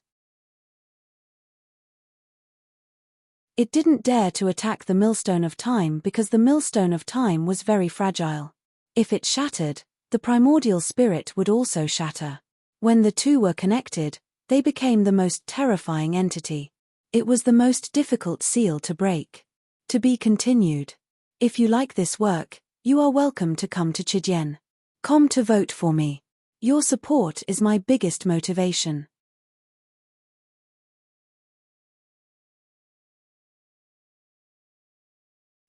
It didn't dare to attack the millstone of time because the millstone of time was very fragile. If it shattered, the primordial spirit would also shatter. When the two were connected, they became the most terrifying entity. It was the most difficult seal to break. To be continued. If you like this work, you are welcome to come to Chidian.com to vote for me. Your support is my biggest motivation.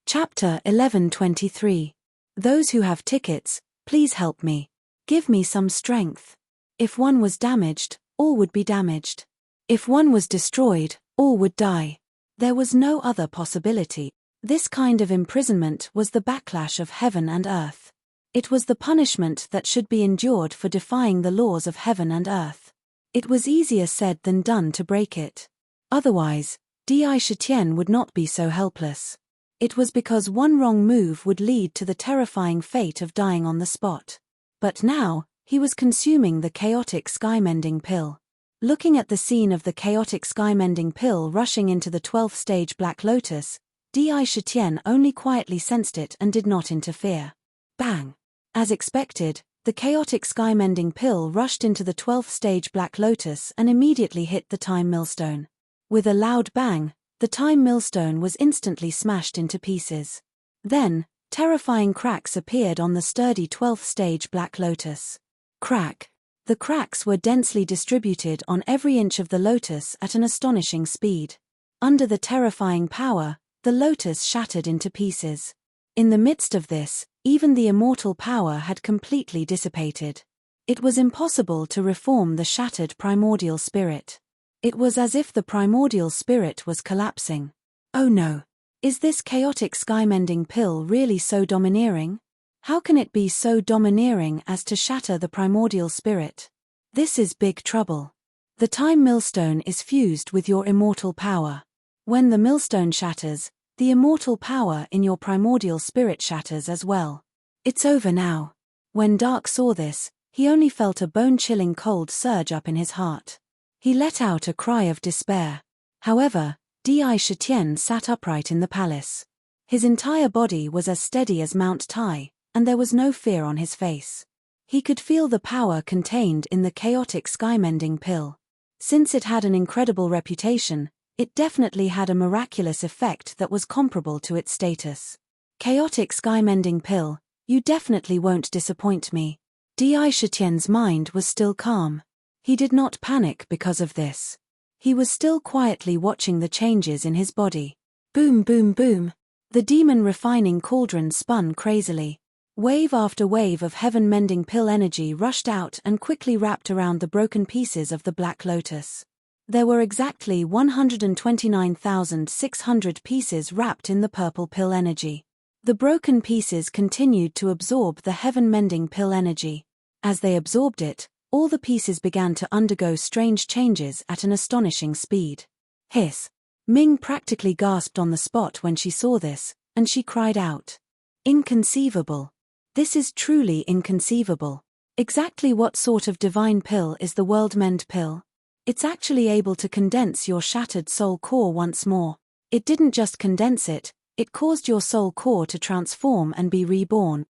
Chapter 11:23. Those who have tickets, please help me. Give me some strength. If one was damaged, all would be damaged. If one was destroyed, all would die. There was no other possibility. This kind of imprisonment was the backlash of heaven and earth. It was the punishment that should be endured for defying the laws of heaven and earth. It was easier said than done to break it. Otherwise, Di Shitian would not be so helpless. It was because one wrong move would lead to the terrifying fate of dying on the spot. But now, he was consuming the chaotic sky-mending pill. Looking at the scene of the chaotic sky-mending pill rushing into the 12th stage Black Lotus, Di Shitian only quietly sensed it and did not interfere. Bang! As expected, the chaotic sky-mending pill rushed into the 12th stage Black Lotus and immediately hit the time millstone. With a loud bang, the time millstone was instantly smashed into pieces. Then, terrifying cracks appeared on the sturdy 12th stage Black Lotus. Crack. The cracks were densely distributed on every inch of the lotus at an astonishing speed. Under the terrifying power, the lotus shattered into pieces. In the midst of this, even the immortal power had completely dissipated. It was impossible to reform the shattered primordial spirit. It was as if the primordial spirit was collapsing. Oh no! Is this chaotic sky-mending pill really so domineering? How can it be so domineering as to shatter the primordial spirit? This is big trouble. The time millstone is fused with your immortal power. When the millstone shatters, the immortal power in your primordial spirit shatters as well. It's over now. When Dark saw this, he only felt a bone-chilling cold surge up in his heart. He let out a cry of despair. However, Di Shitian sat upright in the palace. His entire body was as steady as Mount Tai, and there was no fear on his face. He could feel the power contained in the chaotic sky-mending pill. Since it had an incredible reputation, it definitely had a miraculous effect that was comparable to its status. Chaotic sky-mending pill, you definitely won't disappoint me. Di Shitian's mind was still calm. He did not panic because of this. He was still quietly watching the changes in his body. Boom, boom, boom. The demon refining cauldron spun crazily. Wave after wave of heaven-mending pill energy rushed out and quickly wrapped around the broken pieces of the Black Lotus. There were exactly 129,600 pieces wrapped in the purple pill energy. The broken pieces continued to absorb the heaven-mending pill energy. As they absorbed it, all the pieces began to undergo strange changes at an astonishing speed. Hiss! Ming practically gasped on the spot when she saw this, and she cried out. Inconceivable! This is truly inconceivable. Exactly what sort of divine pill is the World Mend pill? It's actually able to condense your shattered soul core once more. It didn't just condense it, it caused your soul core to transform and be reborn.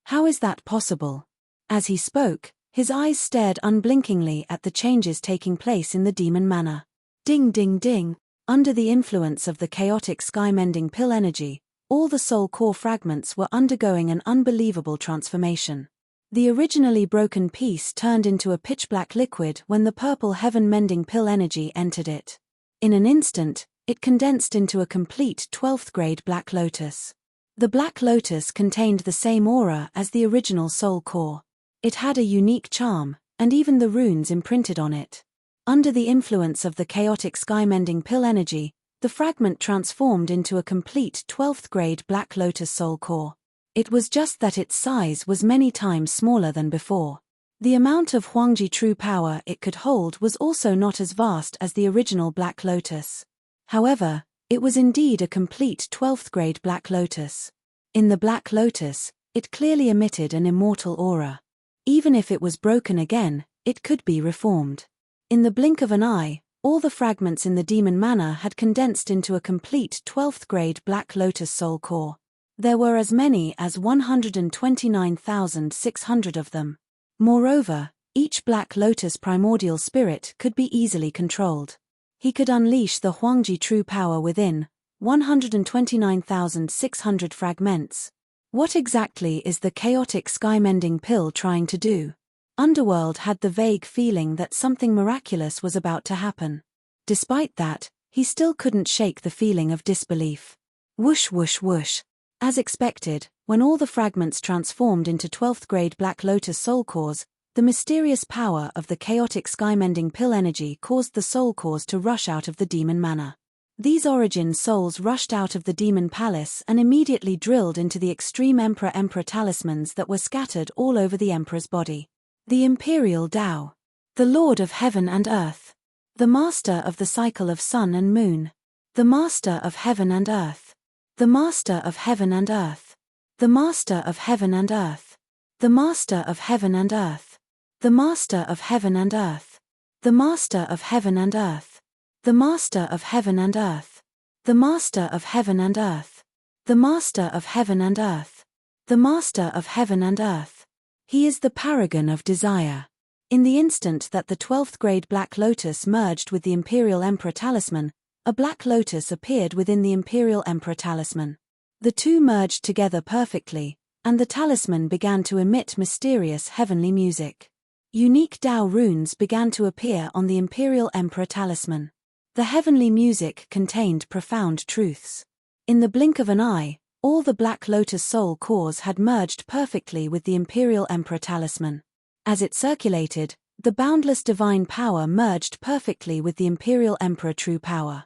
How is that possible? As he spoke, his eyes stared unblinkingly at the changes taking place in the demon manor. Ding ding ding, under the influence of the chaotic sky-mending pill energy, all the soul core fragments were undergoing an unbelievable transformation. The originally broken piece turned into a pitch-black liquid when the purple heaven-mending pill energy entered it. In an instant, it condensed into a complete 12th grade Black Lotus. The Black Lotus contained the same aura as the original soul core. It had a unique charm, and even the runes imprinted on it. Under the influence of the chaotic sky-mending pill energy, the fragment transformed into a complete 12th grade Black Lotus soul core. It was just that its size was many times smaller than before. The amount of Huangji true power it could hold was also not as vast as the original Black Lotus. However, it was indeed a complete 12th grade Black Lotus. In the Black Lotus, it clearly emitted an immortal aura. Even if it was broken again, it could be reformed. In the blink of an eye, all the fragments in the demon manor had condensed into a complete 12th grade Black Lotus soul core. There were as many as 129,600 of them. Moreover, each Black Lotus primordial spirit could be easily controlled. He could unleash the Huangji true power within 129,600 fragments. What exactly is the chaotic sky-mending pill trying to do? Underworld had the vague feeling that something miraculous was about to happen. Despite that, he still couldn't shake the feeling of disbelief. Whoosh whoosh whoosh. As expected, when all the fragments transformed into 12th grade Black Lotus soul cores, the mysterious power of the chaotic sky-mending pill energy caused the soul cores to rush out of the demon manor. These origin souls rushed out of the demon palace and immediately drilled into the extreme Emperor talismans that were scattered all over the Emperor's body. The Imperial Tao. The Lord of Heaven and Earth. The Master of the Cycle of Sun and Moon. The Master of Heaven and Earth. The Master of Heaven and Earth. The Master of Heaven and Earth. The Master of Heaven and Earth. The Master of Heaven and Earth. The Master of Heaven and Earth. The Master of Heaven and Earth. The Master of Heaven and Earth. The Master of Heaven and Earth. The Master of Heaven and Earth. He is the paragon of desire. In the instant that the 12th grade Black Lotus merged with the Imperial Emperor Talisman, a Black Lotus appeared within the Imperial Emperor Talisman. The two merged together perfectly, and the talisman began to emit mysterious heavenly music. Unique Tao runes began to appear on the Imperial Emperor Talisman. The heavenly music contained profound truths. In the blink of an eye, all the Black Lotus soul cores had merged perfectly with the Imperial Emperor Talisman. As it circulated, the boundless divine power merged perfectly with the Imperial Emperor true power.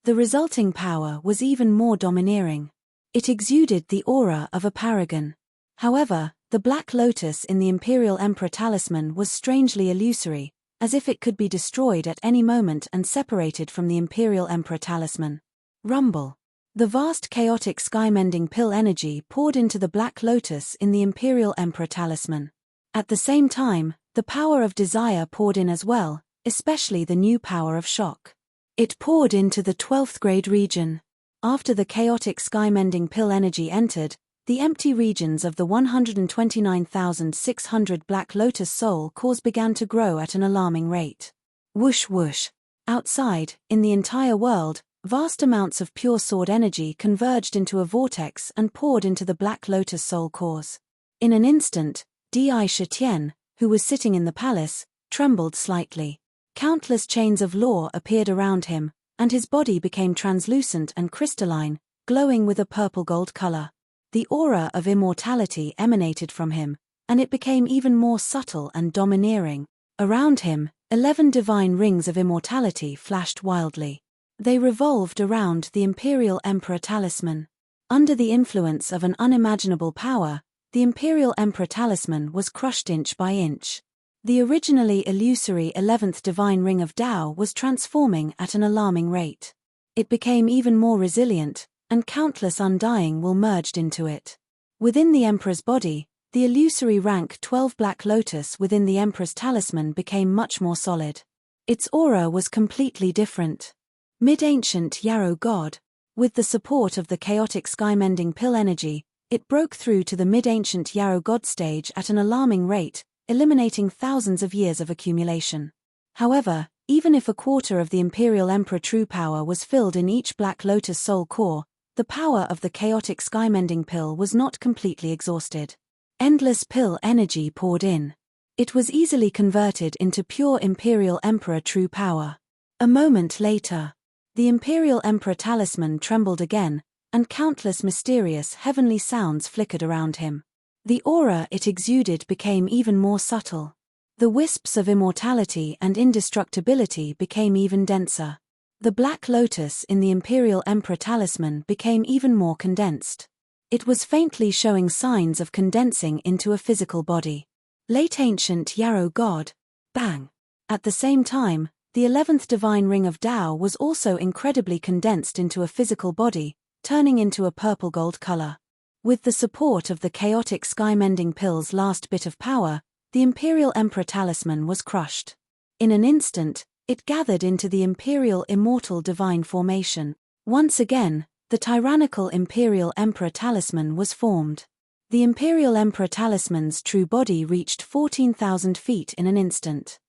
The resulting power was even more domineering. It exuded the aura of a paragon. However, the Black Lotus in the Imperial Emperor Talisman was strangely illusory, as if it could be destroyed at any moment and separated from the Imperial Emperor Talisman. Rumble. The vast chaotic sky-mending pill energy poured into the Black Lotus in the Imperial Emperor Talisman. At the same time, the power of desire poured in as well, especially the new power of shock. It poured into the 12th grade region. After the chaotic sky-mending pill energy entered, the empty regions of the 129,600 Black Lotus soul cores began to grow at an alarming rate. Whoosh whoosh. Outside, in the entire world, vast amounts of pure sword energy converged into a vortex and poured into the Black Lotus soul cores. In an instant, Di Shitian, who was sitting in the palace, trembled slightly. Countless chains of law appeared around him, and his body became translucent and crystalline, glowing with a purple-gold color. The aura of immortality emanated from him, and it became even more subtle and domineering. Around him, 11 divine rings of immortality flashed wildly. They revolved around the Imperial Emperor Talisman. Under the influence of an unimaginable power, the Imperial Emperor Talisman was crushed inch by inch. The originally illusory 11th divine ring of Tao was transforming at an alarming rate. It became even more resilient, and countless undying will merged into it. Within the Emperor's body, the illusory rank 12 Black Lotus within the Emperor's Talisman became much more solid. Its aura was completely different. Mid-ancient Yarrow God. With the support of the chaotic sky-mending pill energy, it broke through to the mid-ancient Yarrow God stage at an alarming rate, eliminating thousands of years of accumulation. However, even if a quarter of the Imperial Emperor true power was filled in each Black Lotus soul core, the power of the chaotic sky-mending pill was not completely exhausted. Endless pill energy poured in. It was easily converted into pure Imperial Emperor true power. A moment later, the Imperial Emperor Talisman trembled again, and countless mysterious heavenly sounds flickered around him. The aura it exuded became even more subtle. The wisps of immortality and indestructibility became even denser. The Black Lotus in the Imperial Emperor Talisman became even more condensed. It was faintly showing signs of condensing into a physical body. Late ancient Yarrow God. Bang. At the same time, the 11th divine ring of Tao was also incredibly condensed into a physical body, turning into a purple-gold color. With the support of the chaotic sky-mending pill's last bit of power, the Imperial Emperor Talisman was crushed. In an instant, it gathered into the Imperial Immortal Divine Formation. Once again, the tyrannical Imperial Emperor Talisman was formed. The Imperial Emperor Talisman's true body reached 14,000 feet in an instant.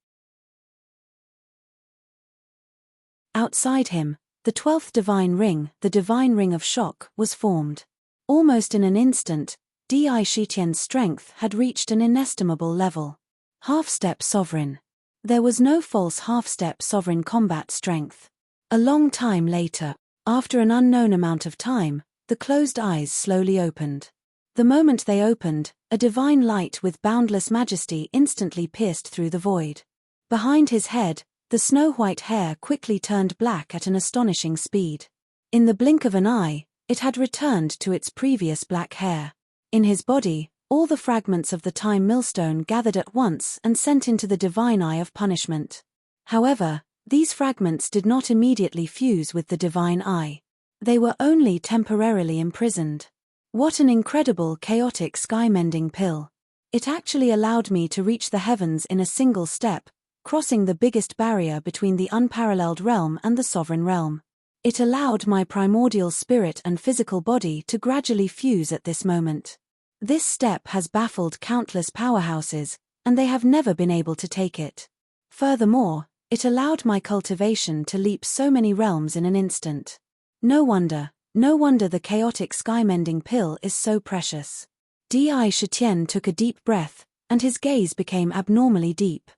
Outside him, the 12th divine ring, the divine ring of shock, was formed. Almost in an instant, Di Shitian's strength had reached an inestimable level. Half-step sovereign. There was no false half-step sovereign combat strength. A long time later, after an unknown amount of time, the closed eyes slowly opened. The moment they opened, a divine light with boundless majesty instantly pierced through the void. Behind his head, the snow-white hair quickly turned black at an astonishing speed. In the blink of an eye, it had returned to its previous black hair. In his body, all the fragments of the time millstone gathered at once and sent into the divine eye of punishment. However, these fragments did not immediately fuse with the divine eye. They were only temporarily imprisoned. What an incredible chaotic sky-mending pill. It actually allowed me to reach the heavens in a single step, crossing the biggest barrier between the unparalleled realm and the sovereign realm. It allowed my primordial spirit and physical body to gradually fuse at this moment. This step has baffled countless powerhouses, and they have never been able to take it. Furthermore, it allowed my cultivation to leap so many realms in an instant. No wonder the chaotic sky-mending pill is so precious. Di Shitian took a deep breath, and his gaze became abnormally deep.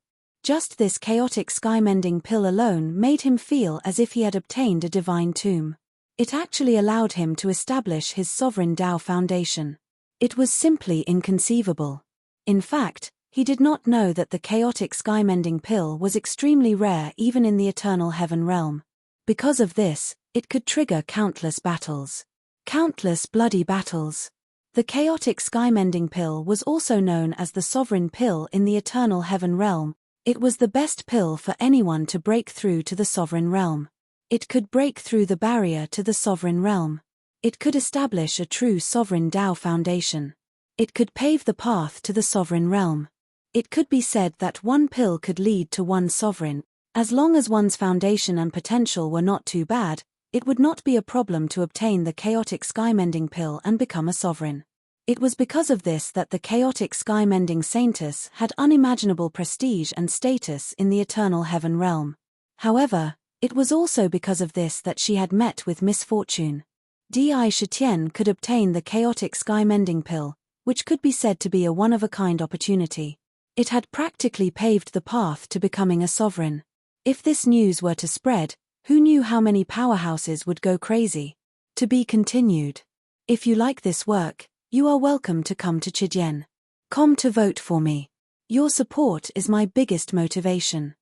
Just this chaotic sky-mending pill alone made him feel as if he had obtained a divine tomb. It actually allowed him to establish his sovereign Tao foundation. It was simply inconceivable. In fact, he did not know that the chaotic sky-mending pill was extremely rare even in the eternal heaven realm. Because of this, it could trigger countless battles. Countless bloody battles. The chaotic sky-mending pill was also known as the sovereign pill in the eternal heaven realm. It was the best pill for anyone to break through to the sovereign realm. It could break through the barrier to the sovereign realm. It could establish a true sovereign Tao foundation. It could pave the path to the sovereign realm. It could be said that one pill could lead to one sovereign. As long as one's foundation and potential were not too bad, it would not be a problem to obtain the chaotic sky-mending pill and become a sovereign. It was because of this that the chaotic sky-mending saintess had unimaginable prestige and status in the eternal heaven realm. However, it was also because of this that she had met with misfortune. Di Shitian could obtain the chaotic sky-mending pill, which could be said to be a one-of-a-kind opportunity. It had practically paved the path to becoming a sovereign. If this news were to spread, who knew how many powerhouses would go crazy? To be continued. If you like this work, you are welcome to come to Chidian.com to vote for me. Your support is my biggest motivation.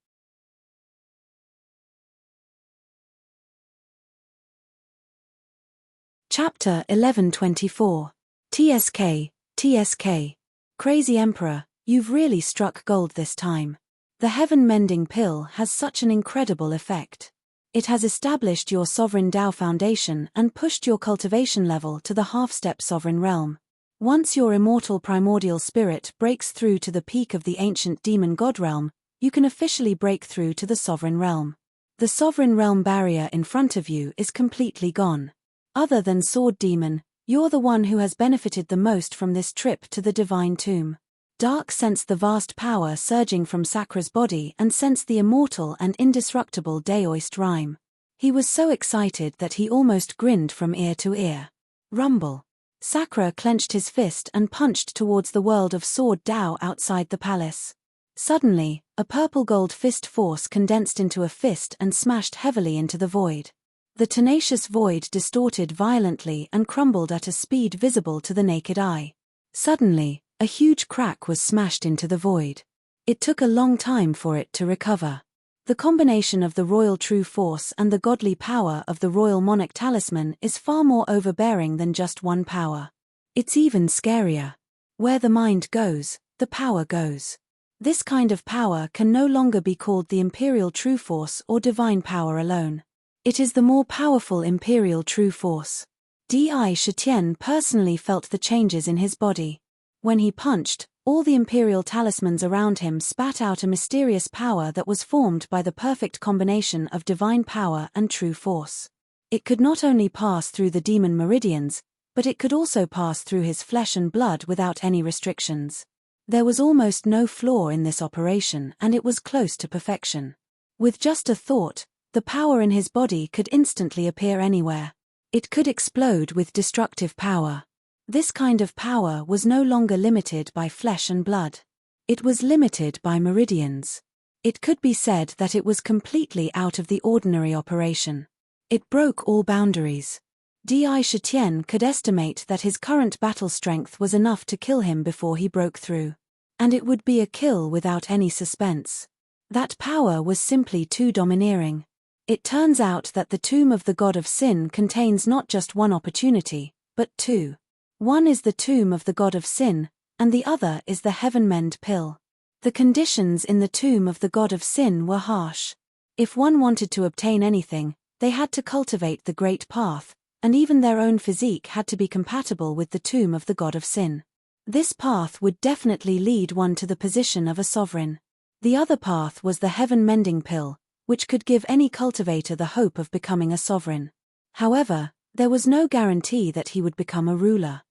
Chapter 1124. TSK. Crazy Emperor, you've really struck gold this time. The heaven-mending pill has such an incredible effect. It has established your sovereign Tao foundation and pushed your cultivation level to the half-step sovereign realm. Once your immortal primordial spirit breaks through to the peak of the ancient demon god realm, you can officially break through to the sovereign realm. The sovereign realm barrier in front of you is completely gone. Other than Sword Demon, you're the one who has benefited the most from this trip to the divine tomb. Dark sensed the vast power surging from Sakra's body and sensed the immortal and indestructible Daoist rhyme. He was so excited that he almost grinned from ear to ear. Rumble. Sakra clenched his fist and punched towards the world of Sword Dao outside the palace. Suddenly, a purple-gold fist force condensed into a fist and smashed heavily into the void. The tenacious void distorted violently and crumbled at a speed visible to the naked eye. Suddenly, a huge crack was smashed into the void. It took a long time for it to recover. The combination of the royal true force and the godly power of the royal monarch talisman is far more overbearing than just one power. It's even scarier. Where the mind goes, the power goes. This kind of power can no longer be called the imperial true force or divine power alone. It is the more powerful imperial true force. Di Shitian personally felt the changes in his body. When he punched, all the imperial talismans around him spat out a mysterious power that was formed by the perfect combination of divine power and true force. It could not only pass through the demon meridians, but it could also pass through his flesh and blood without any restrictions. There was almost no flaw in this operation, and it was close to perfection. With just a thought, the power in his body could instantly appear anywhere. It could explode with destructive power. This kind of power was no longer limited by flesh and blood. It was limited by meridians. It could be said that it was completely out of the ordinary operation. It broke all boundaries. Di Shitian could estimate that his current battle strength was enough to kill him before he broke through. And it would be a kill without any suspense. That power was simply too domineering. It turns out that the tomb of the god of sin contains not just one opportunity, but two. One is the tomb of the god of sin, and the other is the heaven-mend pill. The conditions in the tomb of the god of sin were harsh. If one wanted to obtain anything, they had to cultivate the great path, and even their own physique had to be compatible with the tomb of the god of sin. This path would definitely lead one to the position of a sovereign. The other path was the heaven-mending pill, which could give any cultivator the hope of becoming a sovereign. However, there was no guarantee that he would become a ruler.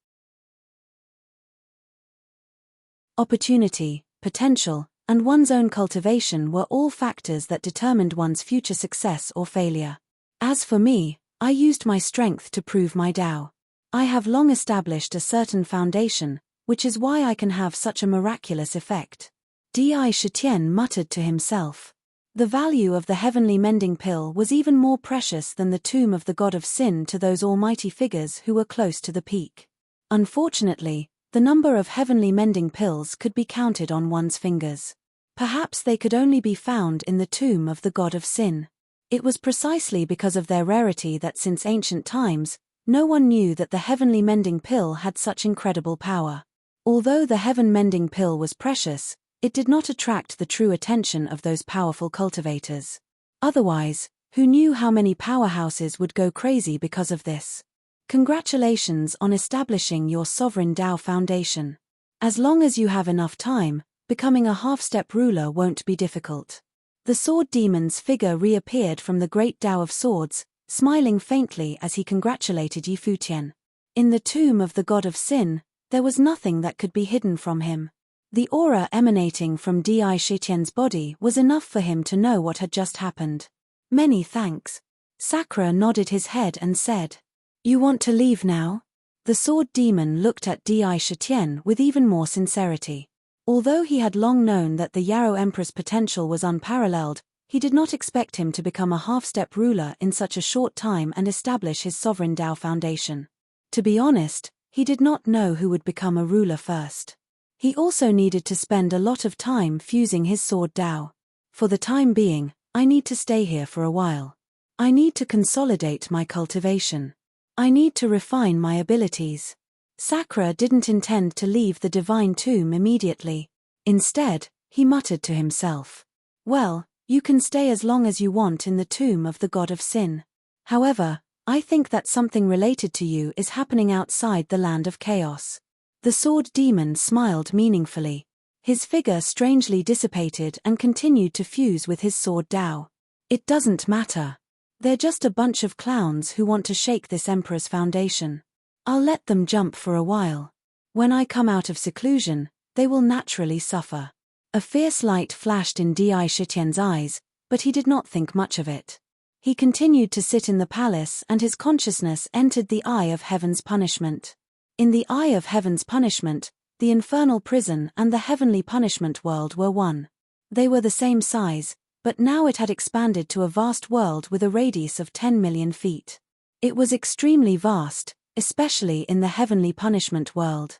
Opportunity, potential, and one's own cultivation were all factors that determined one's future success or failure. As for me, I used my strength to prove my Tao. I have long established a certain foundation, which is why I can have such a miraculous effect. Di Shitian muttered to himself. The value of the heavenly mending pill was even more precious than the tomb of the god of sin to those almighty figures who were close to the peak. Unfortunately, the number of heavenly mending pills could be counted on one's fingers. Perhaps they could only be found in the tomb of the god of sin. It was precisely because of their rarity that since ancient times, no one knew that the heavenly mending pill had such incredible power. Although the heaven mending pill was precious, it did not attract the true attention of those powerful cultivators. Otherwise, who knew how many powerhouses would go crazy because of this? Congratulations on establishing your sovereign Tao foundation. As long as you have enough time, becoming a half-step ruler won't be difficult. The sword demon's figure reappeared from the great Tao of swords, smiling faintly as he congratulated Yi Futian. In the tomb of the god of sin, there was nothing that could be hidden from him. The aura emanating from Di Shitian's body was enough for him to know what had just happened. Many thanks. Sakura nodded his head and said, "You want to leave now?" The sword demon looked at Di Shitian with even more sincerity. Although he had long known that the Yarrow Emperor's potential was unparalleled, he did not expect him to become a half-step ruler in such a short time and establish his sovereign Tao foundation. To be honest, he did not know who would become a ruler first. He also needed to spend a lot of time fusing his sword Tao. For the time being, I need to stay here for a while. I need to consolidate my cultivation. I need to refine my abilities. Sakura didn't intend to leave the divine tomb immediately. Instead, he muttered to himself. Well, you can stay as long as you want in the tomb of the god of sin. However, I think that something related to you is happening outside the land of chaos. The sword demon smiled meaningfully. His figure strangely dissipated and continued to fuse with his sword Tao. It doesn't matter. They're just a bunch of clowns who want to shake this emperor's foundation. I'll let them jump for a while. When I come out of seclusion, they will naturally suffer. A fierce light flashed in Di Shitian's eyes, but he did not think much of it. He continued to sit in the palace and his consciousness entered the eye of heaven's punishment. In the eye of heaven's punishment, the infernal prison and the heavenly punishment world were one. They were the same size, but now it had expanded to a vast world with a radius of 10 million feet. It was extremely vast, especially in the heavenly punishment world.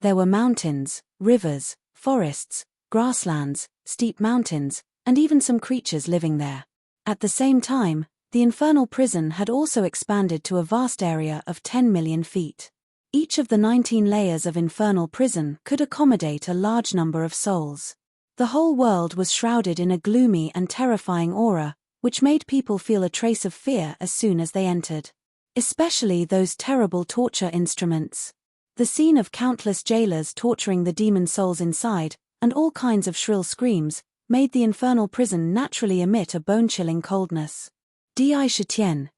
There were mountains, rivers, forests, grasslands, steep mountains, and even some creatures living there. At the same time, the infernal prison had also expanded to a vast area of 10 million feet. Each of the 19 layers of infernal prison could accommodate a large number of souls. The whole world was shrouded in a gloomy and terrifying aura, which made people feel a trace of fear as soon as they entered. Especially those terrible torture instruments. The scene of countless jailers torturing the demon souls inside, and all kinds of shrill screams, made the infernal prison naturally emit a bone-chilling coldness. Di Shitian,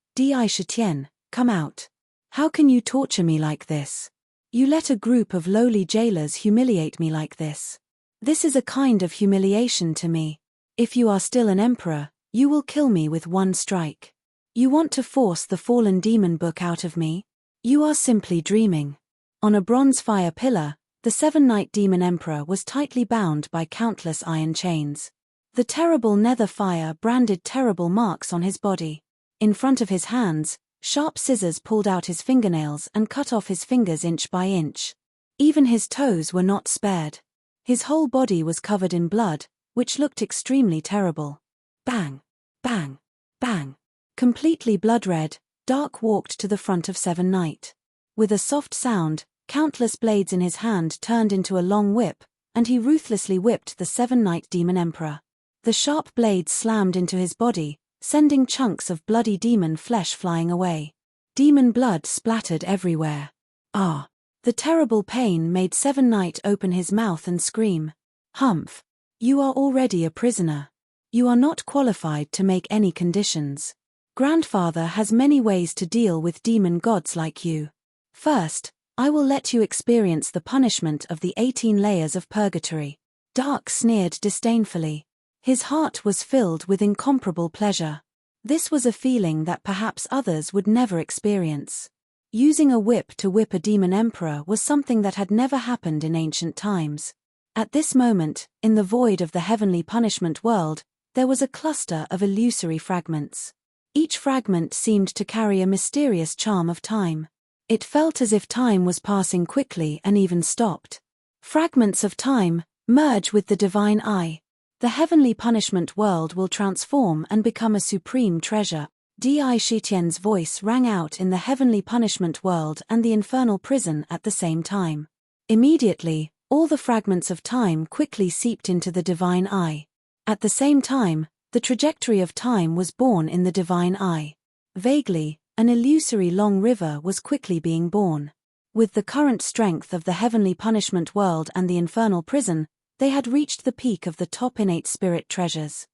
come out. How can you torture me like this? You let a group of lowly jailers humiliate me like this. This is a kind of humiliation to me. If you are still an emperor, you will kill me with one strike. You want to force the fallen demon book out of me? You are simply dreaming. On a bronze fire pillar, the seven-night demon emperor was tightly bound by countless iron chains. The terrible nether fire branded terrible marks on his body. In front of his hands, sharp scissors pulled out his fingernails and cut off his fingers inch by inch. Even his toes were not spared. His whole body was covered in blood, which looked extremely terrible. Bang! Bang! Bang! Completely blood-red, Dark walked to the front of Seven Knight. With a soft sound, countless blades in his hand turned into a long whip, and he ruthlessly whipped the Seven-Night Demon Emperor. The sharp blades slammed into his body, sending chunks of bloody demon flesh flying away. Demon blood splattered everywhere. Ah! The terrible pain made Seven Knight open his mouth and scream. Humph! You are already a prisoner. You are not qualified to make any conditions. Grandfather has many ways to deal with demon gods like you. First, I will let you experience the punishment of the 18 layers of purgatory. Dark sneered disdainfully. His heart was filled with incomparable pleasure. This was a feeling that perhaps others would never experience. Using a whip to whip a demon emperor was something that had never happened in ancient times. At this moment, in the void of the heavenly punishment world, there was a cluster of illusory fragments. Each fragment seemed to carry a mysterious charm of time. It felt as if time was passing quickly and even stopped. Fragments of time merge with the divine eye. The heavenly punishment world will transform and become a supreme treasure. Di Shitian's voice rang out in the heavenly punishment world and the infernal prison at the same time. Immediately, all the fragments of time quickly seeped into the divine eye. At the same time, the trajectory of time was born in the divine eye. Vaguely, an illusory long river was quickly being born. With the current strength of the heavenly punishment world and the infernal prison, they had reached the peak of the top innate spirit treasures.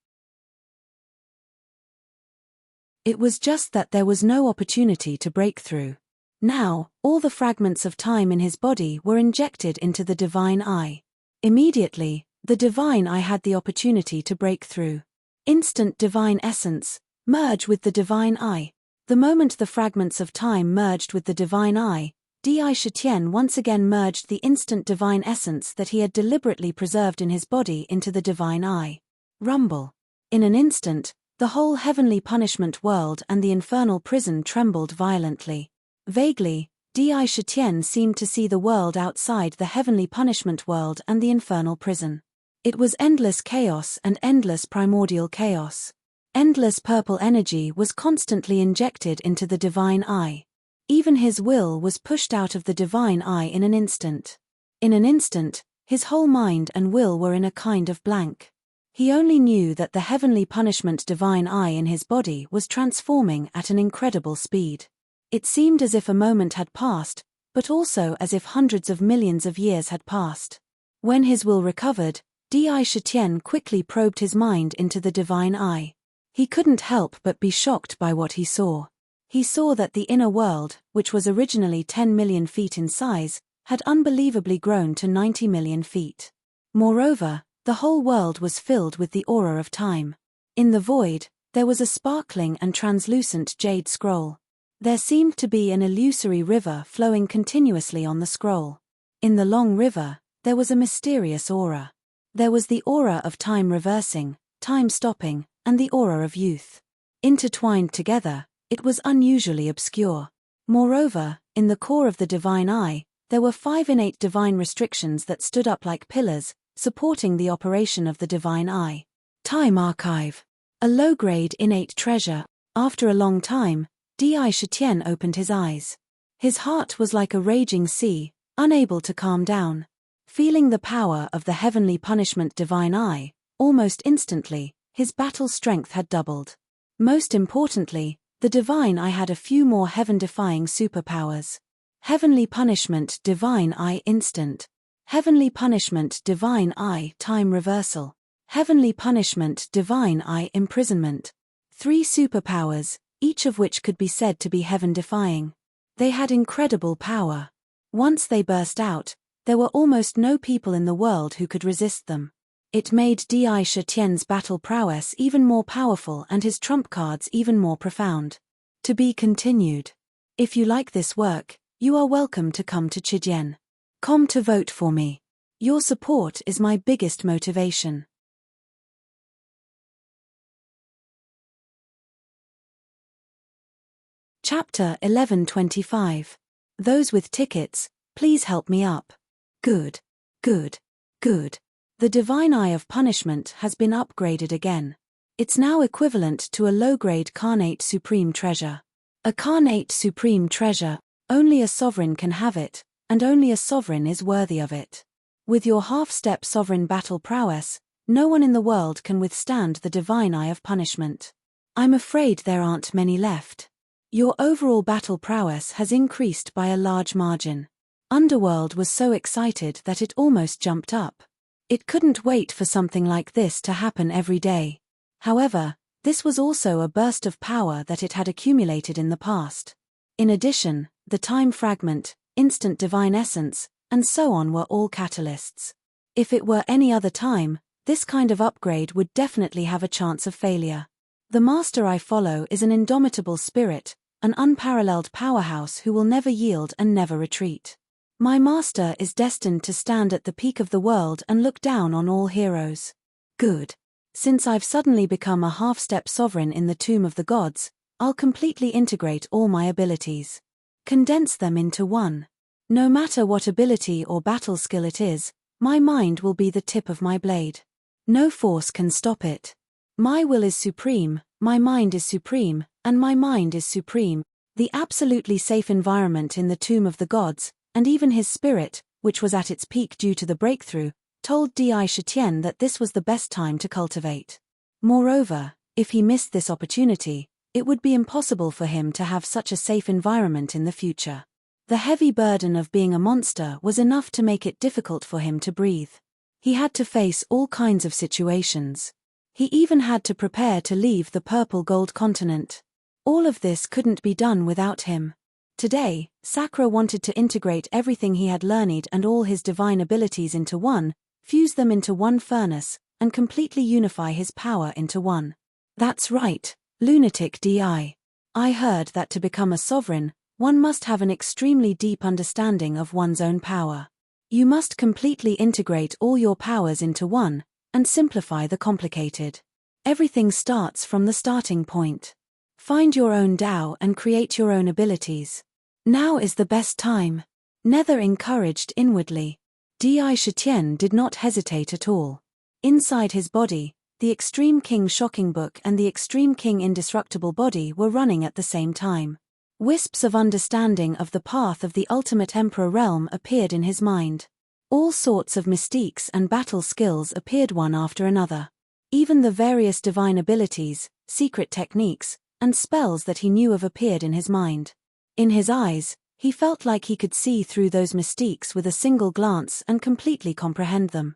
It was just that there was no opportunity to break through. Now, all the fragments of time in his body were injected into the divine eye. Immediately, the divine eye had the opportunity to break through. Instant divine essence, merge with the divine eye. The moment the fragments of time merged with the divine eye, Di Shitian once again merged the instant divine essence that he had deliberately preserved in his body into the divine eye. Rumble. In an instant, the whole heavenly punishment world and the infernal prison trembled violently. Vaguely, Di Shitian seemed to see the world outside the heavenly punishment world and the infernal prison. It was endless chaos and endless primordial chaos. Endless purple energy was constantly injected into the divine eye. Even his will was pushed out of the divine eye in an instant. In an instant, his whole mind and will were in a kind of blank. He only knew that the heavenly punishment divine eye in his body was transforming at an incredible speed. It seemed as if a moment had passed, but also as if hundreds of millions of years had passed. When his will recovered, Di Shitian quickly probed his mind into the divine eye. He couldn't help but be shocked by what he saw. He saw that the inner world, which was originally 10 million feet in size, had unbelievably grown to 90 million feet. Moreover, the whole world was filled with the aura of time. In the void, there was a sparkling and translucent jade scroll. There seemed to be an illusory river flowing continuously on the scroll. In the long river, there was a mysterious aura. There was the aura of time reversing, time stopping, and the aura of youth. Intertwined together, it was unusually obscure. Moreover, in the core of the divine eye, there were 5 innate divine restrictions that stood up like pillars, supporting the operation of the divine eye. Time Archive. A low-grade innate treasure. After a long time, Di Shitian opened his eyes. His heart was like a raging sea, unable to calm down. Feeling the power of the heavenly punishment divine eye, almost instantly, his battle strength had doubled. Most importantly, the divine eye had a few more heaven-defying superpowers. Heavenly punishment divine eye instant. Heavenly punishment divine eye time reversal. Heavenly punishment divine eye imprisonment. 3 superpowers, each of which could be said to be heaven-defying. They had incredible power. Once they burst out, there were almost no people in the world who could resist them. It made Di Shitian's battle prowess even more powerful and his trump cards even more profound. To be continued. If you like this work, you are welcome to come to Chidian.com to vote for me. Your support is my biggest motivation. Chapter 1125. Those with tickets, please help me up. Good. Good. Good. The divine eye of punishment has been upgraded again. It's now equivalent to a low-grade carnate supreme treasure. A carnate supreme treasure, only a sovereign can have it, and only a sovereign is worthy of it. With your half-step sovereign battle prowess, no one in the world can withstand the divine eye of punishment. I'm afraid there aren't many left. Your overall battle prowess has increased by a large margin. Underworld was so excited that it almost jumped up. It couldn't wait for something like this to happen every day. However, this was also a burst of power that it had accumulated in the past. In addition, the time fragment, instant divine essence, and so on were all catalysts. If it were any other time, this kind of upgrade would definitely have a chance of failure. The master I follow is an indomitable spirit, an unparalleled powerhouse who will never yield and never retreat. My master is destined to stand at the peak of the world and look down on all heroes. Good. Since I've suddenly become a half-step sovereign in the tomb of the gods, I'll completely integrate all my abilities. Condense them into one. No matter what ability or battle skill it is, my mind will be the tip of my blade. No force can stop it. My will is supreme, my mind is supreme, and my mind is supreme. The absolutely safe environment in the tomb of the gods, and even his spirit, which was at its peak due to the breakthrough, told Di Shitian that this was the best time to cultivate. Moreover, if he missed this opportunity, it would be impossible for him to have such a safe environment in the future. The heavy burden of being a monster was enough to make it difficult for him to breathe. He had to face all kinds of situations. He even had to prepare to leave the purple gold continent. All of this couldn't be done without him. Today, Sakura wanted to integrate everything he had learned and all his divine abilities into one, fuse them into one furnace, and completely unify his power into one. That's right, lunatic Di. I heard that to become a sovereign, one must have an extremely deep understanding of one's own power. You must completely integrate all your powers into one, and simplify the complicated. Everything starts from the starting point. Find your own Tao and create your own abilities. Now is the best time. Nether encouraged inwardly. Di Shitian did not hesitate at all. Inside his body, the Extreme King Shocking Book and the Extreme King Indestructible Body were running at the same time. Wisps of understanding of the path of the Ultimate Emperor realm appeared in his mind. All sorts of mystiques and battle skills appeared one after another. Even the various divine abilities, secret techniques, and spells that he knew of appeared in his mind. In his eyes, he felt like he could see through those mystiques with a single glance and completely comprehend them.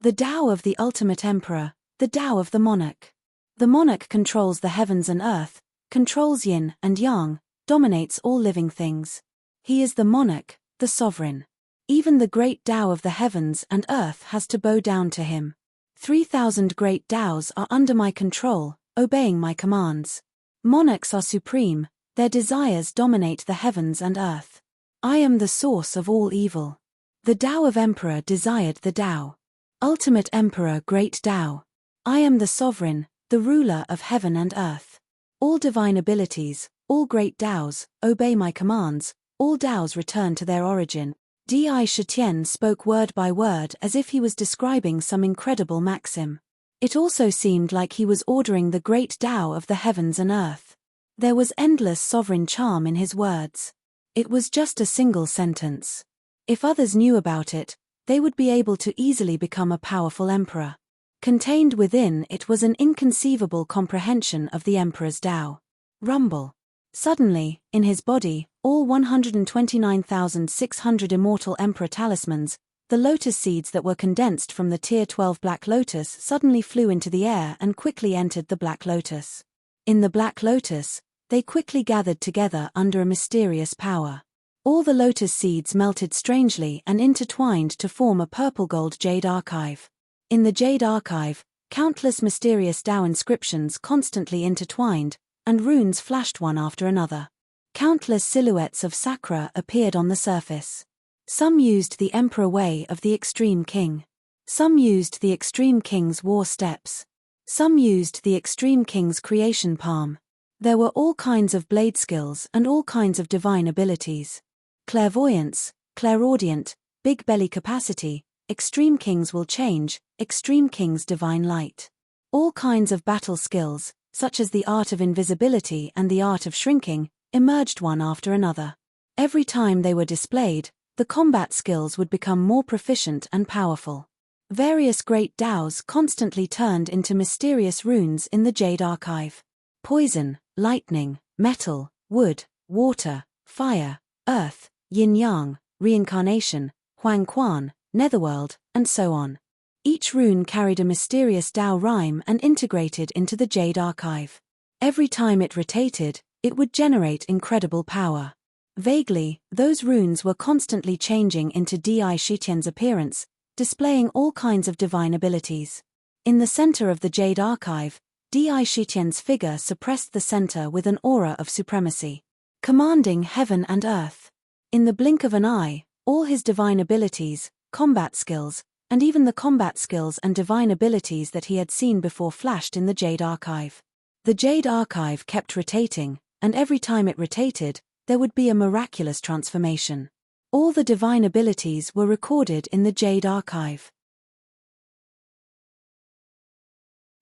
The Tao of the Ultimate Emperor, the Tao of the Monarch. The monarch controls the heavens and earth, controls yin and yang, dominates all living things. He is the monarch, the sovereign. Even the great Tao of the heavens and earth has to bow down to him. 3,000 great Taos are under my control, obeying my commands. Monarchs are supreme, their desires dominate the heavens and earth. I am the source of all evil. The Tao of Emperor desired the Tao. Ultimate Emperor Great Tao. I am the sovereign, the ruler of heaven and earth. All divine abilities, all great Taos, obey my commands, all Taos return to their origin. Di Shitian spoke word by word as if he was describing some incredible maxim. It also seemed like he was ordering the great Tao of the heavens and earth. There was endless sovereign charm in his words. It was just a single sentence. If others knew about it, they would be able to easily become a powerful emperor. Contained within it was an inconceivable comprehension of the emperor's Tao. Rumble. Suddenly, in his body, all 129,600 immortal emperor talismans, the lotus seeds that were condensed from the Tier 12 Black Lotus suddenly flew into the air and quickly entered the Black Lotus. In the Black Lotus, they quickly gathered together under a mysterious power. All the lotus seeds melted strangely and intertwined to form a purple-gold jade archive. In the jade archive, countless mysterious Tao inscriptions constantly intertwined, and runes flashed one after another. Countless silhouettes of Sakura appeared on the surface. Some used the Emperor Way of the Extreme King. Some used the Extreme King's War Steps. Some used the Extreme King's Creation Palm. There were all kinds of blade skills and all kinds of divine abilities. Clairvoyance, clairaudient, big belly capacity, Extreme Kings will change, Extreme King's divine light. All kinds of battle skills, such as the art of invisibility and the art of shrinking, emerged one after another. Every time they were displayed, the combat skills would become more proficient and powerful. Various great Taos constantly turned into mysterious runes in the Jade Archive. Poison, lightning, metal, wood, water, fire, earth, yin-yang, reincarnation, huang-quan, netherworld, and so on. Each rune carried a mysterious Tao rhyme and integrated into the Jade Archive. Every time it rotated, It would generate incredible power. Vaguely, those runes were constantly changing into Di Shitian's appearance, displaying all kinds of divine abilities. In the center of the Jade Archive, Di Shitian's figure suppressed the center with an aura of supremacy, commanding heaven and earth. In the blink of an eye, all his divine abilities, combat skills, and even the combat skills and divine abilities that he had seen before flashed in the Jade Archive. The Jade Archive kept rotating, and every time it rotated, there would be a miraculous transformation. All the divine abilities were recorded in the Jade Archive.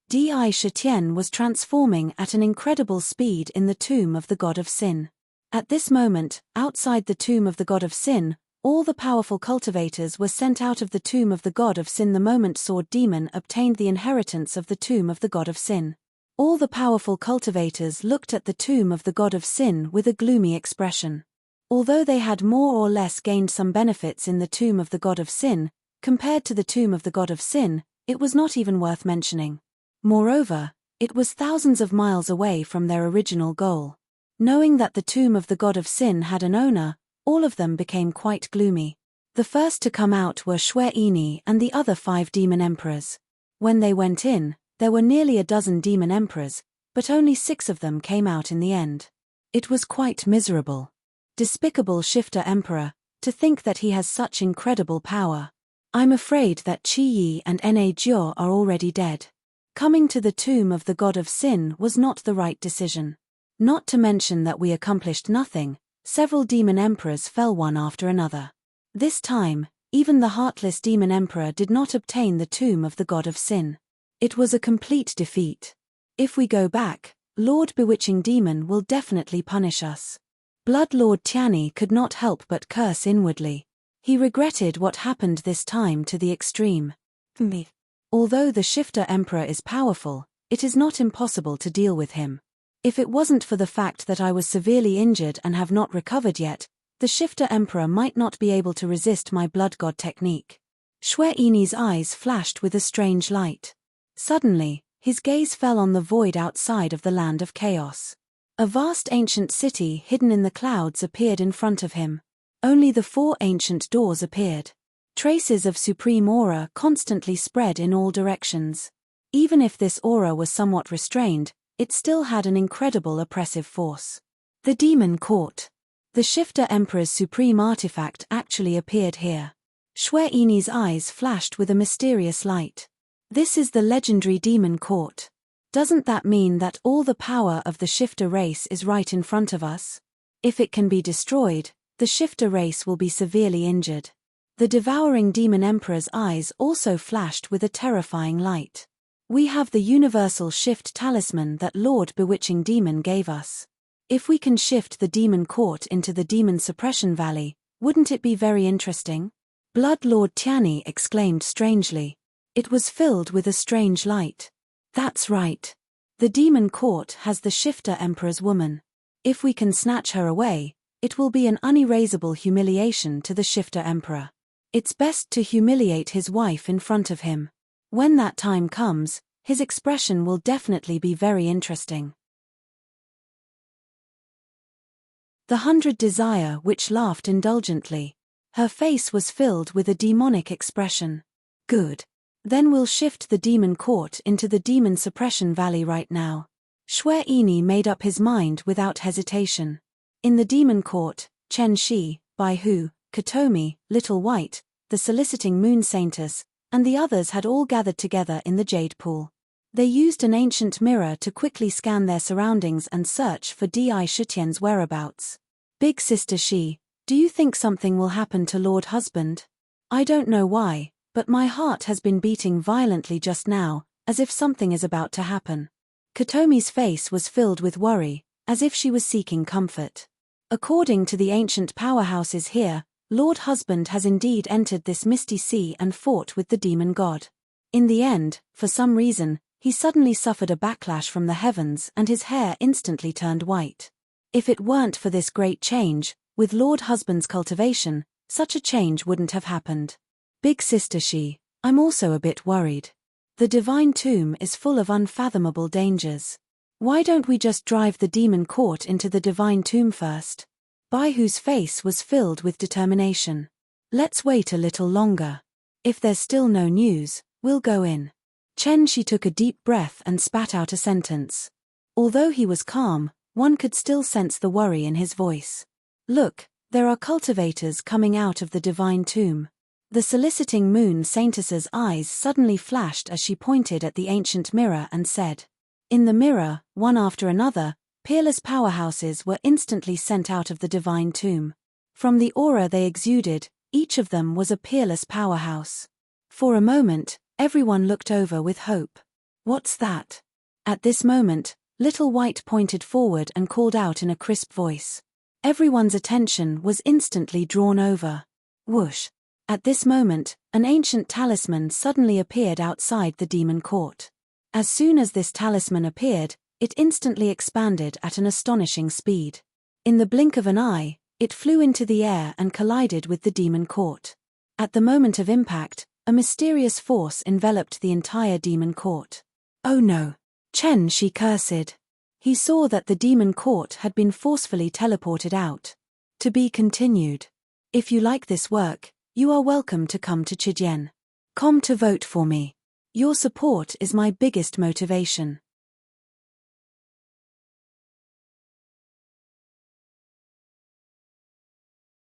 Di Shitian was transforming at an incredible speed in the tomb of the god of sin. At this moment, outside the tomb of the god of sin, all the powerful cultivators were sent out of the tomb of the god of sin the moment Sword Demon obtained the inheritance of the tomb of the god of sin. All the powerful cultivators looked at the tomb of the god of sin with a gloomy expression. Although they had more or less gained some benefits in the tomb of the god of sin, compared to the tomb of the god of sin, it was not even worth mentioning. Moreover, it was thousands of miles away from their original goal. Knowing that the tomb of the god of sin had an owner, all of them became quite gloomy. The first to come out were Xue Ini and the other 5 demon emperors. When they went in, there were nearly a dozen demon emperors, but only 6 of them came out in the end. It was quite miserable. Despicable Shifter Emperor, to think that he has such incredible power. I'm afraid that Qi Yi and Na Jiao are already dead. Coming to the tomb of the god of sin was not the right decision. Not to mention that we accomplished nothing, several demon emperors fell one after another. This time, even the heartless demon emperor did not obtain the tomb of the god of sin. It was a complete defeat. If we go back, Lord Bewitching Demon will definitely punish us. Blood Lord Tianyi could not help but curse inwardly. He regretted what happened this time to the extreme. Although the Shifter Emperor is powerful, it is not impossible to deal with him. If it wasn't for the fact that I was severely injured and have not recovered yet, the Shifter Emperor might not be able to resist my Blood God technique. Xue Ini's eyes flashed with a strange light. Suddenly, his gaze fell on the void outside of the land of chaos. A vast ancient city hidden in the clouds appeared in front of him. Only the 4 ancient doors appeared. Traces of supreme aura constantly spread in all directions. Even if this aura was somewhat restrained, it still had an incredible oppressive force. The Demon Court. The Shifter Emperor's supreme artifact actually appeared here. Xue Ini's eyes flashed with a mysterious light. This is the legendary Demon Court. Doesn't that mean that all the power of the Shifter race is right in front of us? If it can be destroyed, the Shifter race will be severely injured. The devouring Demon Emperor's eyes also flashed with a terrifying light. We have the universal shift talisman that Lord Bewitching Demon gave us. If we can shift the Demon Court into the Demon Suppression Valley, wouldn't it be very interesting? Blood Lord Tianyi exclaimed strangely. It was filled with a strange light. That's right. The Demon Court has the Shifter Emperor's woman. If we can snatch her away, it will be an unerasable humiliation to the Shifter Emperor. It's best to humiliate his wife in front of him. When that time comes, his expression will definitely be very interesting. The 100 Desire Witch laughed indulgently. Her face was filled with a demonic expression. Good. Then we'll shift the Demon Court into the Demon Suppression Valley right now. Xue Ini made up his mind without hesitation. In the Demon Court, Chen Shi, Bai Hu, Katomi, Little White, the Soliciting Moon Saintess, and the others had all gathered together in the Jade Pool. They used an ancient mirror to quickly scan their surroundings and search for Di Shitian's whereabouts. Big Sister Shi, do you think something will happen to Lord Husband? I don't know why, but my heart has been beating violently just now, as if something is about to happen. Katomi's face was filled with worry, as if she was seeking comfort. According to the ancient powerhouses here, Lord Husband has indeed entered this misty sea and fought with the demon god. In the end, for some reason, he suddenly suffered a backlash from the heavens and his hair instantly turned white. If it weren't for this great change, with Lord Husband's cultivation, such a change wouldn't have happened. Big Sister Shi, I'm also a bit worried. The Divine Tomb is full of unfathomable dangers. Why don't we just drive the demon court into the divine tomb first? Bai Hu's face was filled with determination. Let's wait a little longer. If there's still no news, we'll go in. Chen Shi took a deep breath and spat out a sentence. Although he was calm, one could still sense the worry in his voice. Look, there are cultivators coming out of the divine tomb. The soliciting moon saintess's eyes suddenly flashed as she pointed at the ancient mirror and said. In the mirror, one after another, peerless powerhouses were instantly sent out of the divine tomb. From the aura they exuded, each of them was a peerless powerhouse. For a moment, everyone looked over with hope. What's that? At this moment, Little White pointed forward and called out in a crisp voice. Everyone's attention was instantly drawn over. Whoosh! At this moment, an ancient talisman suddenly appeared outside the demon court. As soon as this talisman appeared, it instantly expanded at an astonishing speed. In the blink of an eye, it flew into the air and collided with the demon court. At the moment of impact, a mysterious force enveloped the entire demon court. Oh no! Chen Shi cursed. He saw that the demon court had been forcefully teleported out. To be continued. If you like this work, you are welcome to come to Chidian.com to vote for me. Your support is my biggest motivation.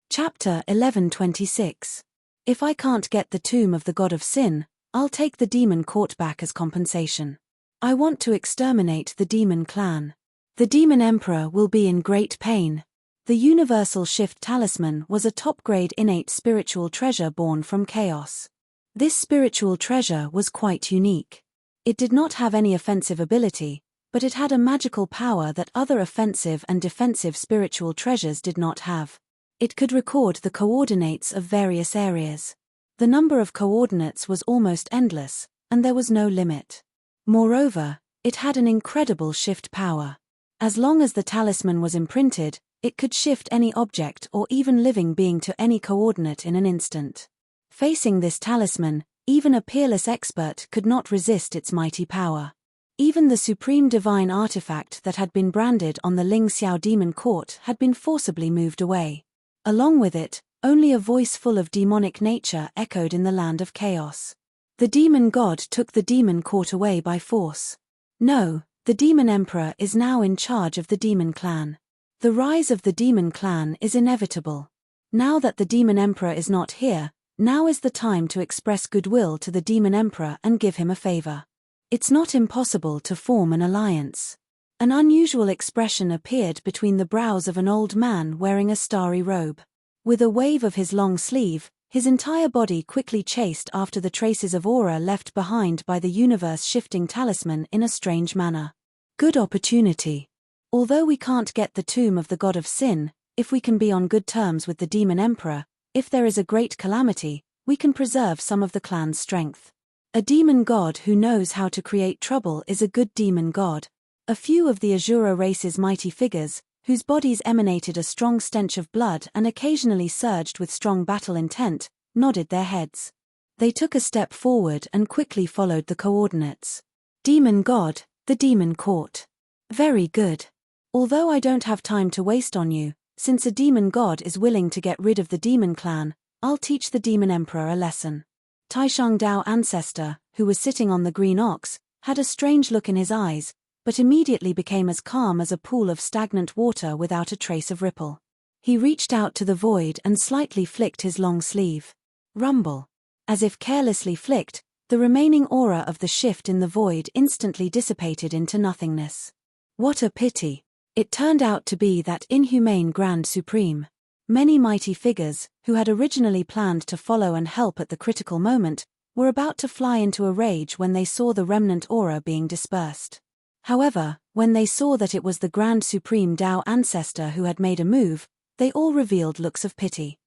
Chapter 11:26. If I can't get the tomb of the god of sin, I'll take the demon court back as compensation. I want to exterminate the demon clan. The demon emperor will be in great pain. The universal shift talisman was a top-grade innate spiritual treasure born from chaos. This spiritual treasure was quite unique. It did not have any offensive ability, but it had a magical power that other offensive and defensive spiritual treasures did not have. It could record the coordinates of various areas. The number of coordinates was almost endless, and there was no limit. Moreover, it had an incredible shift power. As long as the talisman was imprinted, it could shift any object or even living being to any coordinate in an instant. Facing this talisman, even a peerless expert could not resist its mighty power. Even the supreme divine artifact that had been branded on the Ling Xiao demon court had been forcibly moved away. Along with it, only a voice full of demonic nature echoed in the land of chaos. The demon god took the demon court away by force. No, the demon emperor is now in charge of the demon clan. The rise of the demon clan is inevitable. Now that the demon emperor is not here, now is the time to express goodwill to the demon emperor and give him a favor. It's not impossible to form an alliance. An unusual expression appeared between the brows of an old man wearing a starry robe. With a wave of his long sleeve, his entire body quickly chased after the traces of aura left behind by the universe-shifting talisman in a strange manner. Good opportunity. Although we can't get the tomb of the god of sin, if we can be on good terms with the demon emperor, if there is a great calamity, we can preserve some of the clan's strength. A demon god who knows how to create trouble is a good demon god. A few of the Azura race's mighty figures, whose bodies emanated a strong stench of blood and occasionally surged with strong battle intent, nodded their heads. They took a step forward and quickly followed the coordinates. Demon god, the demon court. Very good. Although I don't have time to waste on you, since a demon god is willing to get rid of the demon clan, I'll teach the demon emperor a lesson. Taishang Dao ancestor, who was sitting on the green ox, had a strange look in his eyes, but immediately became as calm as a pool of stagnant water without a trace of ripple. He reached out to the void and slightly flicked his long sleeve. Rumble. As if carelessly flicked, the remaining aura of the shift in the void instantly dissipated into nothingness. What a pity. It turned out to be that inhumane Grand Supreme. Many mighty figures, who had originally planned to follow and help at the critical moment, were about to fly into a rage when they saw the remnant aura being dispersed. However, when they saw that it was the Grand Supreme Dao ancestor who had made a move, they all revealed looks of pity.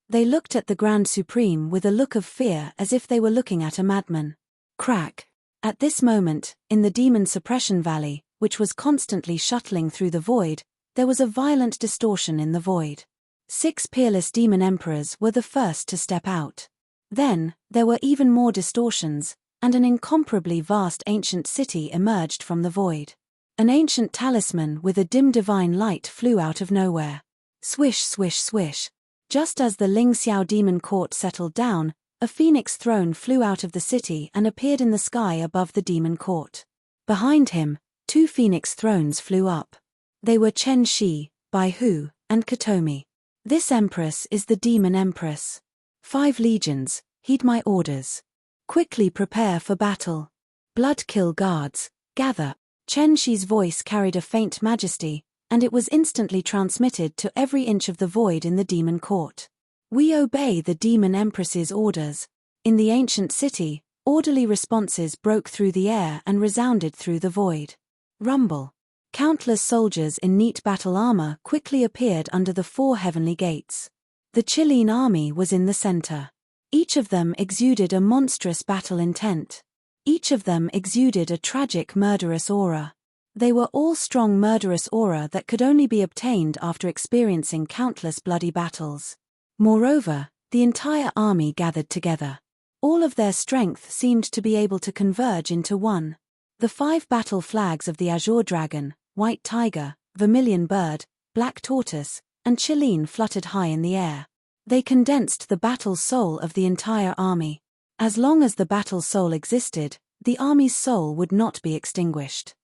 They looked at the Grand Supreme with a look of fear as if they were looking at a madman. Crack. At this moment, in the Demon Suppression Valley, which was constantly shuttling through the void, there was a violent distortion in the void. 6 peerless demon emperors were the first to step out. Then, there were even more distortions, and an incomparably vast ancient city emerged from the void. An ancient talisman with a dim divine light flew out of nowhere. Swish, swish, swish. Just as the Ling Xiao demon court settled down, a phoenix throne flew out of the city and appeared in the sky above the demon court. Behind him, 2 phoenix thrones flew up. They were Chen Shi, Bai Hu, and Katomi. This empress is the demon empress. 5 legions, heed my orders. Quickly prepare for battle. Blood kill guards, gather. Chen Shi's voice carried a faint majesty, and it was instantly transmitted to every inch of the void in the demon court. We obey the demon empress's orders. In the ancient city, orderly responses broke through the air and resounded through the void. Rumble. Countless soldiers in neat battle armor quickly appeared under the 4 heavenly gates. The Chilean army was in the center. Each of them exuded a monstrous battle intent. Each of them exuded a tragic murderous aura. They were all strong murderous aura that could only be obtained after experiencing countless bloody battles. Moreover, the entire army gathered together. All of their strength seemed to be able to converge into one. The 5 battle flags of the Azure Dragon, White Tiger, Vermilion Bird, Black Tortoise, and Chilean fluttered high in the air. They condensed the battle soul of the entire army. As long as the battle soul existed, the army's soul would not be extinguished.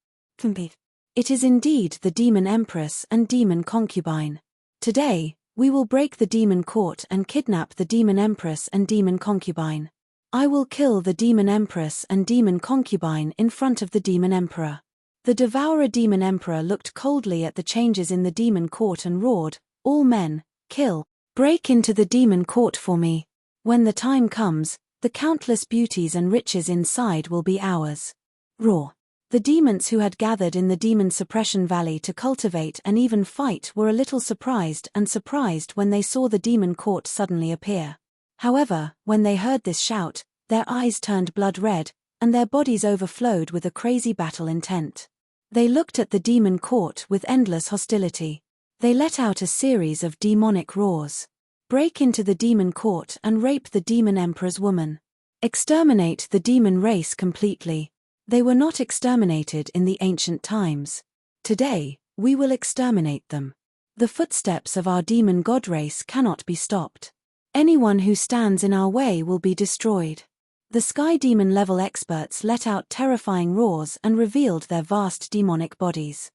It is indeed the demon empress and demon concubine. Today, we will break the demon court and kidnap the demon empress and demon concubine. I will kill the demon empress and demon concubine in front of the demon emperor. The devourer demon emperor looked coldly at the changes in the demon court and roared, "All men, kill. Break into the demon court for me. When the time comes, the countless beauties and riches inside will be ours." Roar. The demons who had gathered in the demon suppression valley to cultivate and even fight were a little surprised when they saw the demon court suddenly appear. However, when they heard this shout, their eyes turned blood red, and their bodies overflowed with a crazy battle intent. They looked at the demon court with endless hostility. They let out a series of demonic roars. Break into the demon court and rape the demon emperor's woman. Exterminate the demon race completely. They were not exterminated in the ancient times. Today, we will exterminate them. The footsteps of our demon god race cannot be stopped. Anyone who stands in our way will be destroyed. The sky demon level experts let out terrifying roars and revealed their vast demonic bodies.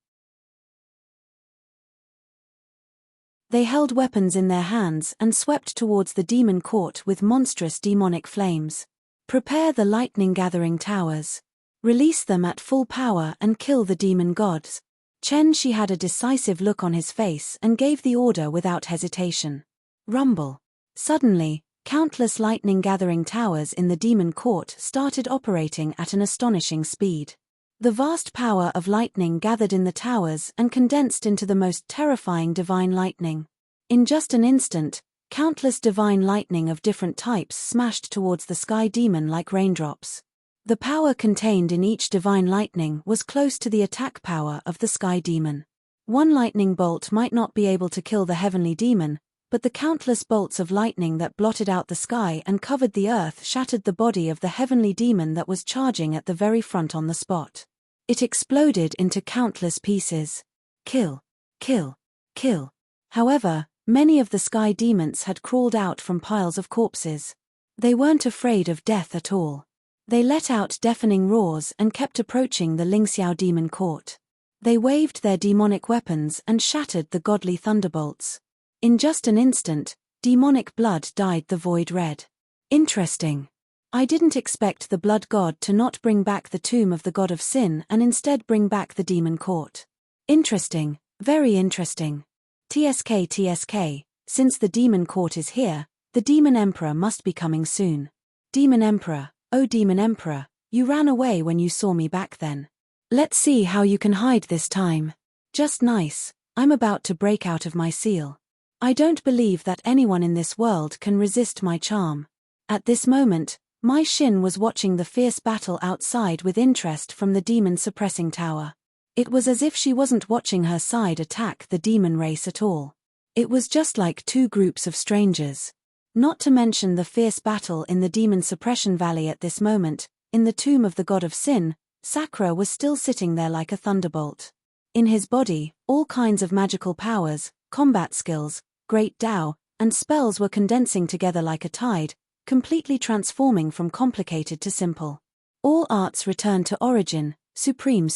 They held weapons in their hands and swept towards the demon court with monstrous demonic flames. Prepare the lightning-gathering towers. Release them at full power and kill the demon gods. Chen Shi had a decisive look on his face and gave the order without hesitation. Rumble. Suddenly, countless lightning-gathering towers in the demon court started operating at an astonishing speed. The vast power of lightning gathered in the towers and condensed into the most terrifying divine lightning. In just an instant, countless divine lightning of different types smashed towards the sky demon like raindrops. The power contained in each divine lightning was close to the attack power of the sky demon. One lightning bolt might not be able to kill the heavenly demon, but the countless bolts of lightning that blotted out the sky and covered the earth shattered the body of the heavenly demon that was charging at the very front on the spot. It exploded into countless pieces. Kill. Kill. Kill. However, many of the sky demons had crawled out from piles of corpses. They weren't afraid of death at all. They let out deafening roars and kept approaching the Lingxiao demon court. They waved their demonic weapons and shattered the godly thunderbolts. In just an instant, demonic blood dyed the void red. Interesting. I didn't expect the blood god to not bring back the tomb of the god of sin and instead bring back the demon court. Interesting, very interesting. TSK, since the demon court is here, the demon emperor must be coming soon. Demon emperor, oh demon emperor, you ran away when you saw me back then. Let's see how you can hide this time. Just nice, I'm about to break out of my seal. I don't believe that anyone in this world can resist my charm. At this moment, Mai Xin was watching the fierce battle outside with interest from the demon suppressing tower. It was as if she wasn't watching her side attack the demon race at all. It was just like 2 groups of strangers. Not to mention the fierce battle in the demon suppression valley at this moment, in the tomb of the god of sin, Sakra was still sitting there like a thunderbolt. In his body, all kinds of magical powers, combat skills, great Tao, and spells were condensing together like a tide, completely transforming from complicated to simple. All arts return to origin, supreme.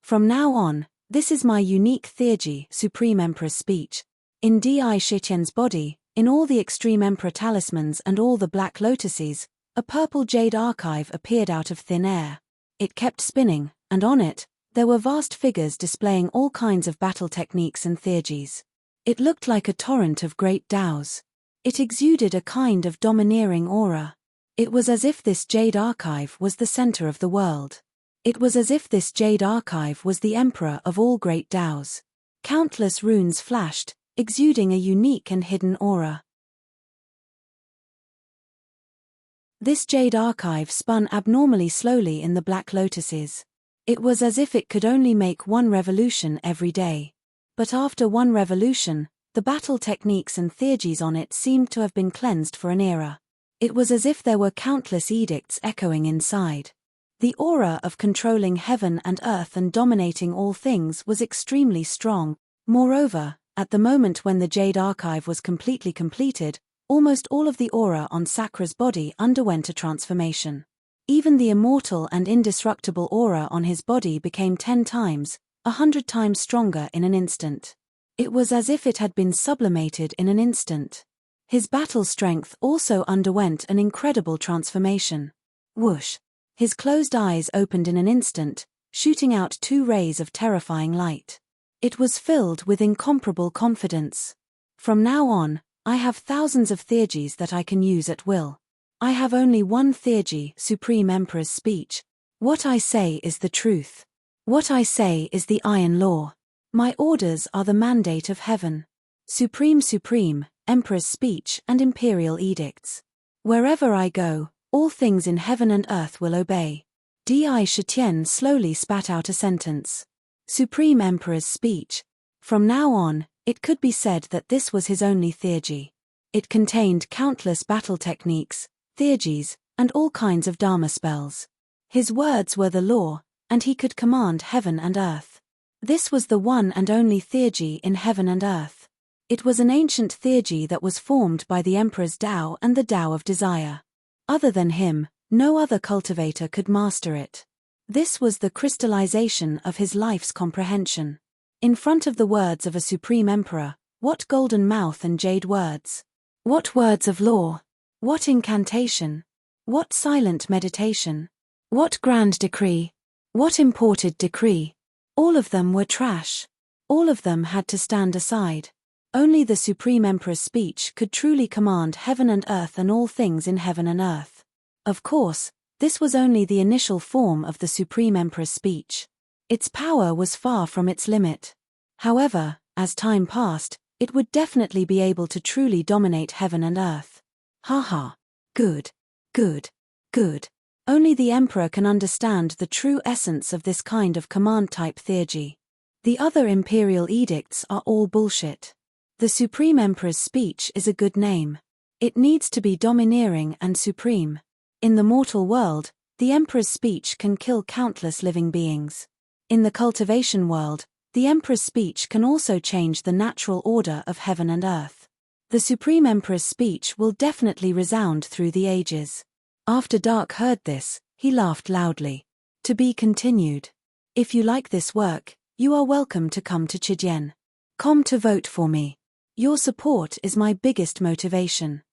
From now on, this is my unique theurgy, Supreme Emperor's speech. In Di Shitian's body, in all the extreme emperor talismans and all the black lotuses, a purple jade archive appeared out of thin air. It kept spinning, and on it, there were vast figures displaying all kinds of battle techniques and theurgies. It looked like a torrent of great Taos. It exuded a kind of domineering aura. It was as if this jade archive was the center of the world. It was as if this jade archive was the emperor of all great Taos. Countless runes flashed, exuding a unique and hidden aura. This jade archive spun abnormally slowly in the black lotuses. It was as if it could only make one revolution every day. But after one revolution, the battle techniques and theurgies on it seemed to have been cleansed for an era. It was as if there were countless edicts echoing inside. The aura of controlling heaven and earth and dominating all things was extremely strong. Moreover, at the moment when the jade archive was completely completed, almost all of the aura on Sakra's body underwent a transformation. Even the immortal and indestructible aura on his body became 10 times, 100 times stronger in an instant. It was as if it had been sublimated in an instant. His battle strength also underwent an incredible transformation. Whoosh! His closed eyes opened in an instant, shooting out 2 rays of terrifying light. It was filled with incomparable confidence. From now on, I have thousands of theurgies that I can use at will. I have only one theurgy, Supreme Emperor's speech. What I say is the truth. What I say is the iron law. My orders are the mandate of heaven. Supreme, Emperor's speech and imperial edicts. Wherever I go, all things in heaven and earth will obey. Di Shitian slowly spat out a sentence. Supreme Emperor's speech. From now on, it could be said that this was his only theurgy. It contained countless battle techniques, theurgies, and all kinds of dharma spells. His words were the law, and he could command heaven and earth. This was the one and only theurgy in heaven and earth. It was an ancient theurgy that was formed by the Emperor's Tao and the Tao of desire. Other than him, no other cultivator could master it. This was the crystallization of his life's comprehension. In front of the words of a supreme emperor, what golden mouth and jade words! What words of law! What incantation! What silent meditation! What grand decree! What imported decree! All of them were trash. All of them had to stand aside. Only the Supreme Emperor's speech could truly command heaven and earth and all things in heaven and earth. Of course, this was only the initial form of the Supreme Emperor's speech. Its power was far from its limit. However, as time passed, it would definitely be able to truly dominate heaven and earth. Haha. Good. Only the Emperor can understand the true essence of this kind of command-type theurgy. The other imperial edicts are all bullshit. The Supreme Emperor's speech is a good name. It needs to be domineering and supreme. In the mortal world, the Emperor's speech can kill countless living beings. In the cultivation world, the Emperor's speech can also change the natural order of heaven and earth. The Supreme Emperor's speech will definitely resound through the ages. After Dark heard this, he laughed loudly. To be continued. If you like this work, you are welcome to come to Chijien.com to vote for me. Your support is my biggest motivation.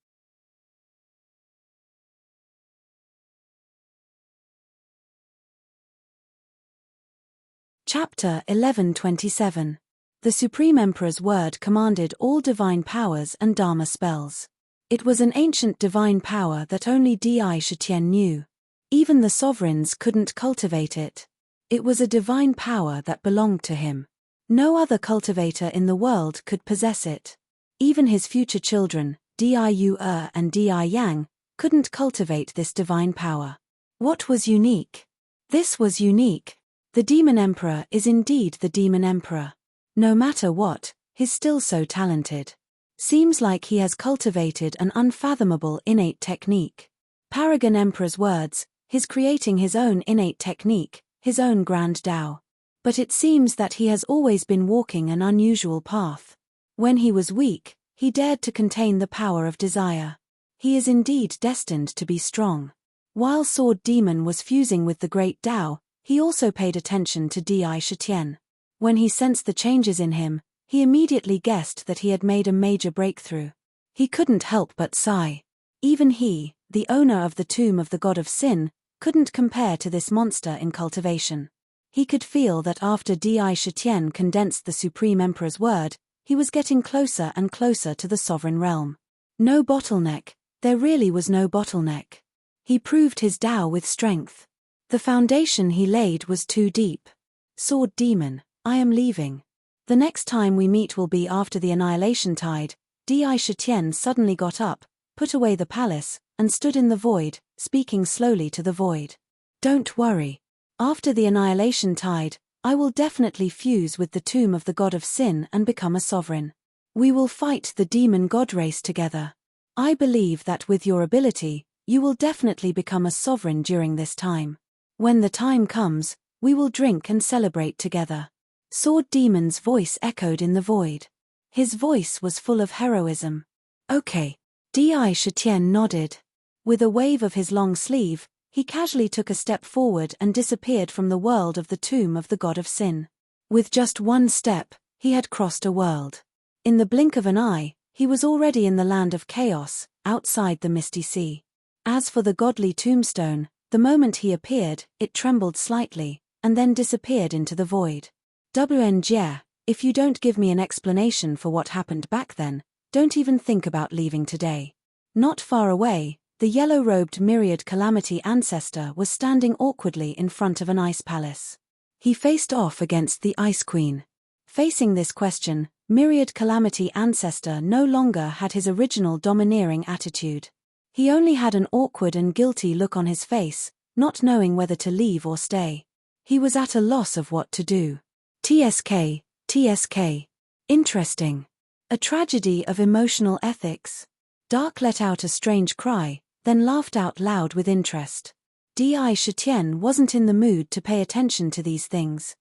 Chapter 1127. The Supreme Emperor's word commanded all divine powers and Dharma spells. It was an ancient divine power that only Di Shitian knew. Even the sovereigns couldn't cultivate it. It was a divine power that belonged to him. No other cultivator in the world could possess it. Even his future children, Diu and Di Yang, couldn't cultivate this divine power. What was unique? This was unique. The Demon Emperor is indeed the Demon Emperor. No matter what, he's still so talented. Seems like he has cultivated an unfathomable innate technique. Paragon Emperor's words, his creating his own innate technique, his own grand Tao. But it seems that he has always been walking an unusual path. When he was weak, he dared to contain the power of desire. He is indeed destined to be strong. While Sword Demon was fusing with the great Tao, he also paid attention to Di Shitian. When he sensed the changes in him, he immediately guessed that he had made a major breakthrough. He couldn't help but sigh. Even he, the owner of the tomb of the god of sin, couldn't compare to this monster in cultivation. He could feel that after Di Shitian condensed the Supreme Emperor's word, he was getting closer and closer to the sovereign realm. No bottleneck, there really was no bottleneck. He proved his Tao with strength. The foundation he laid was too deep. Sword Demon, I am leaving. The next time we meet will be after the Annihilation Tide. Di Shitian suddenly got up, put away the palace, and stood in the void, speaking slowly to the void. Don't worry. After the Annihilation Tide, I will definitely fuse with the tomb of the god of sin and become a sovereign. We will fight the demon god race together. I believe that with your ability, you will definitely become a sovereign during this time. When the time comes, we will drink and celebrate together. Sword Demon's voice echoed in the void. His voice was full of heroism. Okay. Di Shitian nodded. With a wave of his long sleeve, he casually took a step forward and disappeared from the world of the tomb of the god of sin. With just one step, he had crossed a world. In the blink of an eye, he was already in the land of chaos, outside the misty sea. As for the godly tombstone, the moment he appeared, it trembled slightly, and then disappeared into the void. WNG, if you don't give me an explanation for what happened back then, don't even think about leaving today. Not far away, the yellow-robed Myriad Calamity Ancestor was standing awkwardly in front of an ice palace. He faced off against the Ice Queen. Facing this question, Myriad Calamity Ancestor no longer had his original domineering attitude. He only had an awkward and guilty look on his face, not knowing whether to leave or stay. He was at a loss of what to do. TSK, TSK. Interesting. A tragedy of emotional ethics. Dark let out a strange cry, then laughed out loud with interest. Di Shitian wasn't in the mood to pay attention to these things.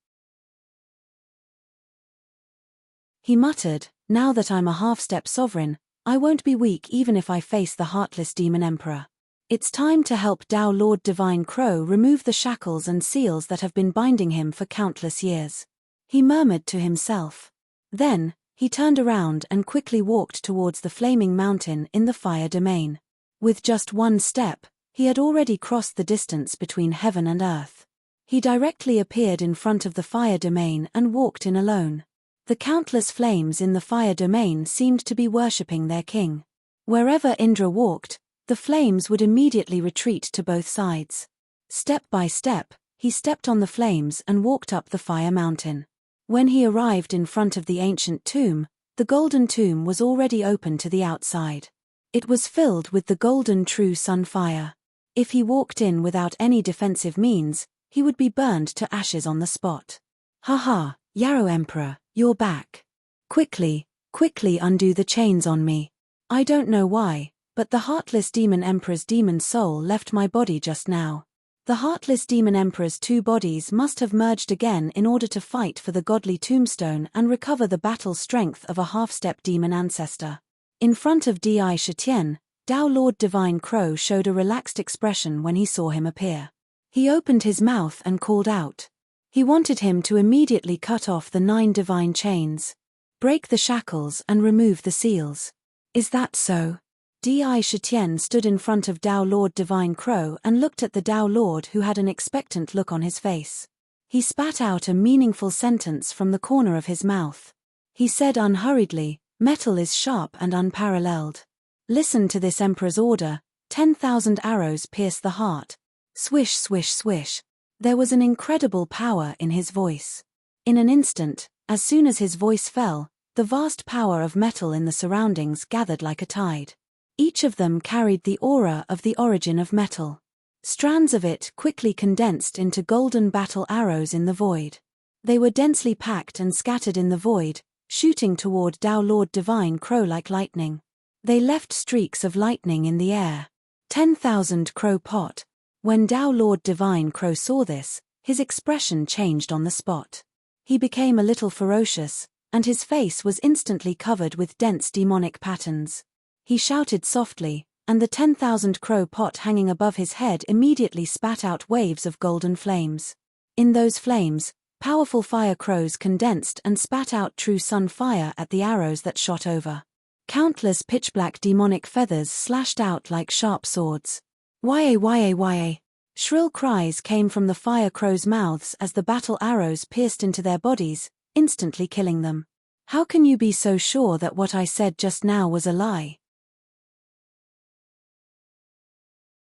He muttered, now that I'm a half-step sovereign, I won't be weak even if I face the heartless demon emperor. It's time to help Tao Lord Divine Crow remove the shackles and seals that have been binding him for countless years. He murmured to himself. Then, he turned around and quickly walked towards the flaming mountain in the fire domain. With just one step, he had already crossed the distance between heaven and earth. He directly appeared in front of the fire domain and walked in alone. The countless flames in the fire domain seemed to be worshipping their king. Wherever Indra walked, the flames would immediately retreat to both sides. Step by step, he stepped on the flames and walked up the fire mountain. When he arrived in front of the ancient tomb, the golden tomb was already open to the outside. It was filled with the golden true sun fire. If he walked in without any defensive means, he would be burned to ashes on the spot. Haha, Yarrow Emperor, you're back. Quickly undo the chains on me. I don't know why, but the Heartless Demon Emperor's demon soul left my body just now. The Heartless Demon Emperor's two bodies must have merged again in order to fight for the godly tombstone and recover the battle strength of a half-step demon ancestor. In front of Di Shitian, Tao Lord Divine Crow showed a relaxed expression when he saw him appear. He opened his mouth and called out. He wanted him to immediately cut off the 9 divine chains. Break the shackles and remove the seals. Is that so? Di Shitian stood in front of Tao Lord Divine Crow and looked at the Tao Lord who had an expectant look on his face. He spat out a meaningful sentence from the corner of his mouth. He said unhurriedly, metal is sharp and unparalleled. Listen to this Emperor's order, 10,000 arrows pierce the heart. Swish swish swish. There was an incredible power in his voice. In an instant, as soon as his voice fell, the vast power of metal in the surroundings gathered like a tide. Each of them carried the aura of the origin of metal. Strands of it quickly condensed into golden battle arrows in the void. They were densely packed and scattered in the void, shooting toward Tao Lord Divine Crow like lightning. They left streaks of lightning in the air. 10,000 crow pot. When Tao Lord Divine Crow saw this, his expression changed on the spot. He became a little ferocious, and his face was instantly covered with dense demonic patterns. He shouted softly, and the 10,000 crow pot hanging above his head immediately spat out waves of golden flames. In those flames, powerful fire crows condensed and spat out true sun fire at the arrows that shot over. Countless pitch-black demonic feathers slashed out like sharp swords. Why, why, why? Shrill cries came from the fire crows' mouths as the battle arrows pierced into their bodies, instantly killing them. How can you be so sure that what I said just now was a lie?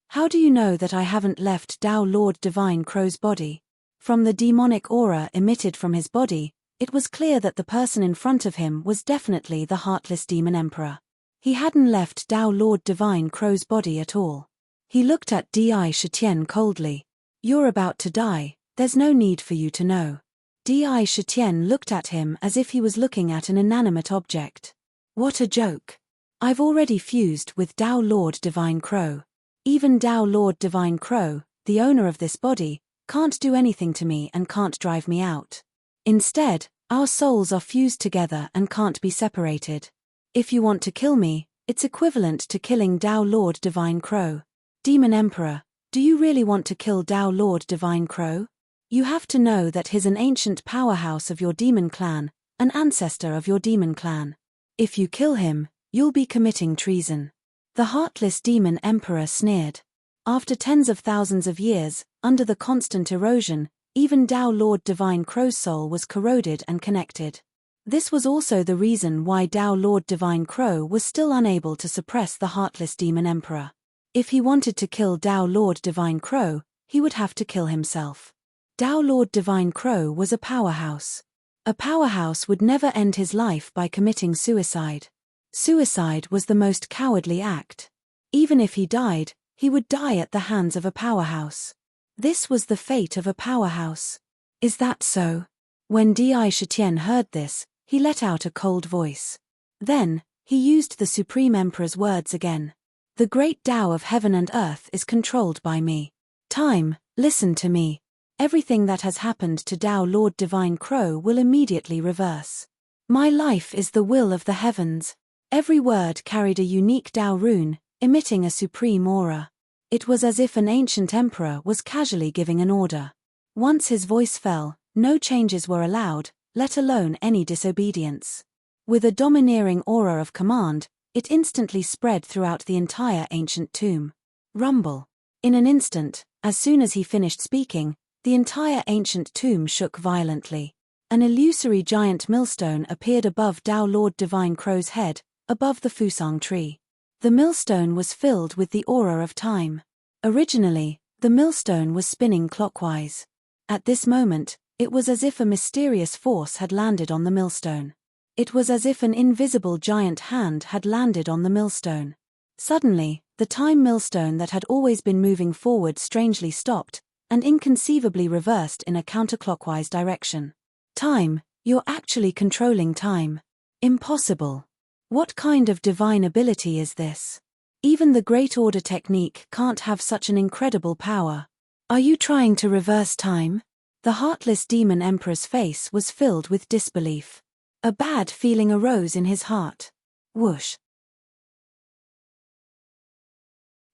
How do you know that I haven't left Tao Lord Divine Crow's body? From the demonic aura emitted from his body, it was clear that the person in front of him was definitely the Heartless Demon Emperor. He hadn't left Tao Lord Divine Crow's body at all. He looked at Di Shitian coldly. You're about to die, there's no need for you to know. Di Shitian looked at him as if he was looking at an inanimate object. What a joke. I've already fused with Tao Lord Divine Crow. Even Tao Lord Divine Crow, the owner of this body, can't do anything to me and can't drive me out. Instead, our souls are fused together and can't be separated. If you want to kill me, it's equivalent to killing Tao Lord Divine Crow. Demon Emperor, do you really want to kill Tao Lord Divine Crow? You have to know that he's an ancient powerhouse of your demon clan, an ancestor of your demon clan. If you kill him, you'll be committing treason. The Heartless Demon Emperor sneered. After tens of thousands of years, under the constant erosion, even Tao Lord Divine Crow's soul was corroded and connected. This was also the reason why Tao Lord Divine Crow was still unable to suppress the Heartless Demon Emperor. If he wanted to kill Tao Lord Divine Crow, he would have to kill himself. Tao Lord Divine Crow was a powerhouse. A powerhouse would never end his life by committing suicide. Suicide was the most cowardly act. Even if he died, he would die at the hands of a powerhouse. This was the fate of a powerhouse. Is that so? When Di Shitian heard this, he let out a cold voice. Then, he used the Supreme Emperor's words again. The great Tao of heaven and earth is controlled by me. Time, listen to me. Everything that has happened to Tao Lord Divine Crow will immediately reverse. My life is the will of the heavens. Every word carried a unique Tao rune, emitting a supreme aura. It was as if an ancient emperor was casually giving an order. Once his voice fell, no changes were allowed, let alone any disobedience. With a domineering aura of command, it instantly spread throughout the entire ancient tomb. Rumble. In an instant, as soon as he finished speaking, the entire ancient tomb shook violently. An illusory giant millstone appeared above Tao Lord Divine Crow's head, above the Fusang tree. The millstone was filled with the aura of time. Originally, the millstone was spinning clockwise. At this moment, it was as if a mysterious force had landed on the millstone. It was as if an invisible giant hand had landed on the millstone. Suddenly, the time millstone that had always been moving forward strangely stopped, and inconceivably reversed in a counterclockwise direction. Time, you're actually controlling time. Impossible. What kind of divine ability is this? Even the Great Order technique can't have such an incredible power. Are you trying to reverse time? The Heartless Demon Emperor's face was filled with disbelief. A bad feeling arose in his heart. Whoosh.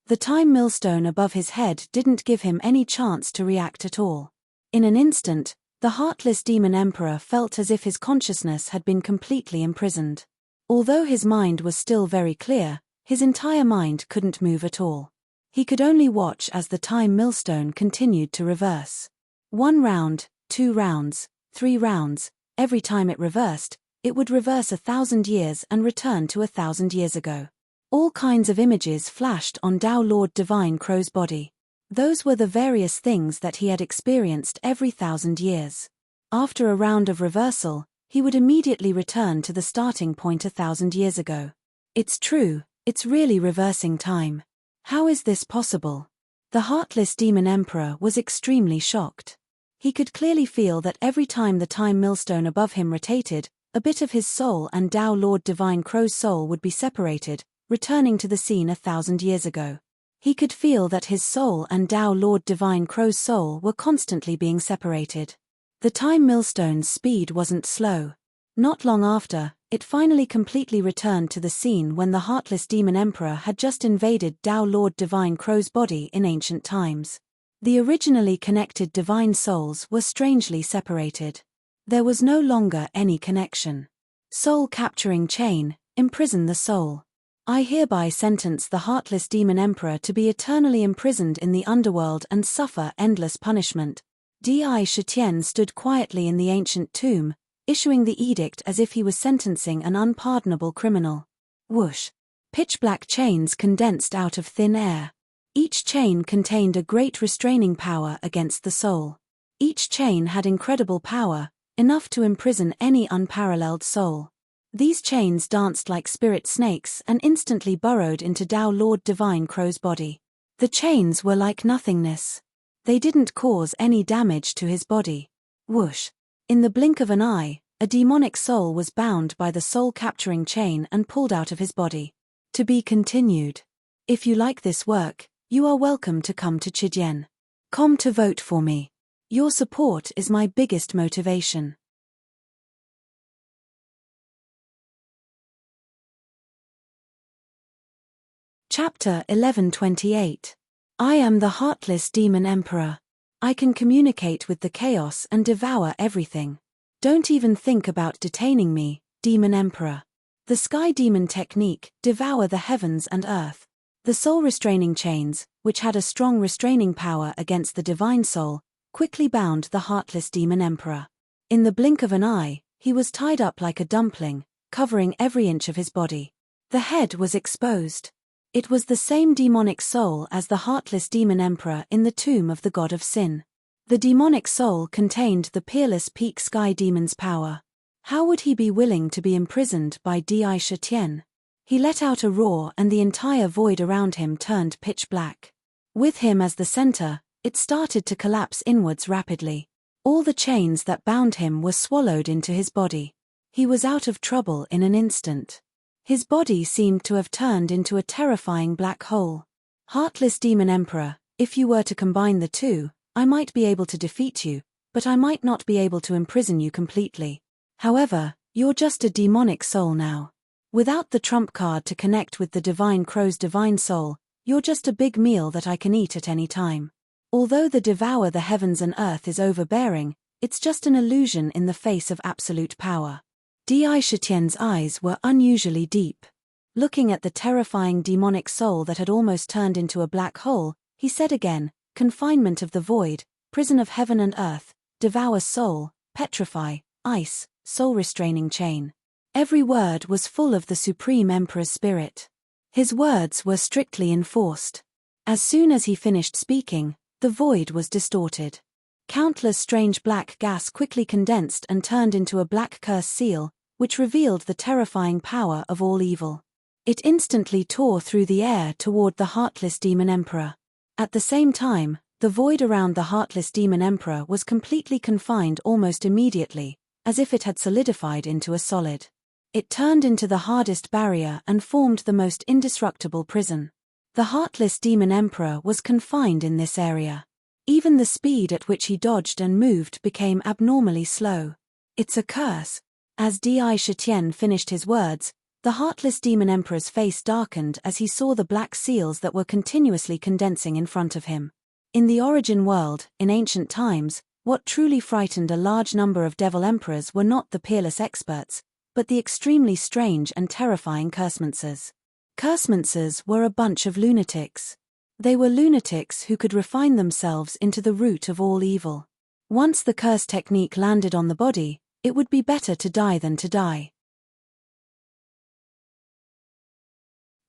The time millstone above his head didn't give him any chance to react at all. In an instant, the Heartless Demon Emperor felt as if his consciousness had been completely imprisoned. Although his mind was still very clear, his entire mind couldn't move at all. He could only watch as the time millstone continued to reverse. 1 round, 2 rounds, 3 rounds, every time it reversed, it would reverse 1,000 years and return to 1,000 years ago. All kinds of images flashed on Tao Lord Divine Crow's body. Those were the various things that he had experienced every 1,000 years. After a round of reversal, he would immediately return to the starting point 1,000 years ago. It's true, it's really reversing time. How is this possible? The Heartless Demon Emperor was extremely shocked. He could clearly feel that every time the time millstone above him rotated, a bit of his soul and Tao Lord Divine Crow's soul would be separated, returning to the scene 1,000 years ago. He could feel that his soul and Tao Lord Divine Crow's soul were constantly being separated. The time millstone's speed wasn't slow. Not long after, it finally completely returned to the scene when the heartless demon emperor had just invaded Tao Lord Divine Crow's body in ancient times. The originally connected divine souls were strangely separated. There was no longer any connection. Soul capturing chain, imprison the soul. I hereby sentence the heartless demon emperor to be eternally imprisoned in the underworld and suffer endless punishment. Di Shitian stood quietly in the ancient tomb, issuing the edict as if he was sentencing an unpardonable criminal. Whoosh! Pitch-black chains condensed out of thin air. Each chain contained a great restraining power against the soul. Each chain had incredible power, enough to imprison any unparalleled soul. These chains danced like spirit snakes and instantly burrowed into Tao Lord Divine Crow's body. The chains were like nothingness. They didn't cause any damage to his body. Whoosh! In the blink of an eye, a demonic soul was bound by the soul-capturing chain and pulled out of his body. To be continued. If you like this work, you are welcome to come to Chidien.com to vote for me. Your support is my biggest motivation. Chapter 1128. I am the Heartless Demon Emperor. I can communicate with the chaos and devour everything. Don't even think about detaining me, Demon Emperor. The Sky Demon technique, devour the heavens and earth. The soul-restraining chains, which had a strong restraining power against the divine soul, quickly bound the Heartless Demon Emperor. In the blink of an eye, he was tied up like a dumpling, covering every inch of his body. The head was exposed. It was the same demonic soul as the Heartless Demon Emperor in the tomb of the God of Sin. The demonic soul contained the peerless peak Sky Demon's power. How would he be willing to be imprisoned by Di Shitian? He let out a roar and the entire void around him turned pitch black. With him as the center, it started to collapse inwards rapidly. All the chains that bound him were swallowed into his body. He was out of trouble in an instant. His body seemed to have turned into a terrifying black hole. Heartless Demon Emperor, if you were to combine the two, I might be able to defeat you, but I might not be able to imprison you completely. However, you're just a demonic soul now. Without the trump card to connect with the Divine Crow's divine soul, you're just a big meal that I can eat at any time. Although the devour the heavens and earth is overbearing, it's just an illusion in the face of absolute power. Di Shitian's eyes were unusually deep. Looking at the terrifying demonic soul that had almost turned into a black hole, he said again, confinement of the void, prison of heaven and earth, devour soul, petrify, ice, soul-restraining chain. Every word was full of the Supreme Emperor's spirit. His words were strictly enforced. As soon as he finished speaking, the void was distorted. Countless strange black gas quickly condensed and turned into a black curse seal, which revealed the terrifying power of all evil. It instantly tore through the air toward the Heartless Demon Emperor. At the same time, the void around the Heartless Demon Emperor was completely confined almost immediately, as if it had solidified into a solid. It turned into the hardest barrier and formed the most indestructible prison. The Heartless Demon Emperor was confined in this area. Even the speed at which he dodged and moved became abnormally slow. It's a curse. As Di Shitian finished his words, the Heartless Demon Emperor's face darkened as he saw the black seals that were continuously condensing in front of him. In the origin world, in ancient times, what truly frightened a large number of devil emperors were not the peerless experts, but the extremely strange and terrifying cursemancers. Cursemancers were a bunch of lunatics. They were lunatics who could refine themselves into the root of all evil. Once the curse technique landed on the body, it would be better to die than to die.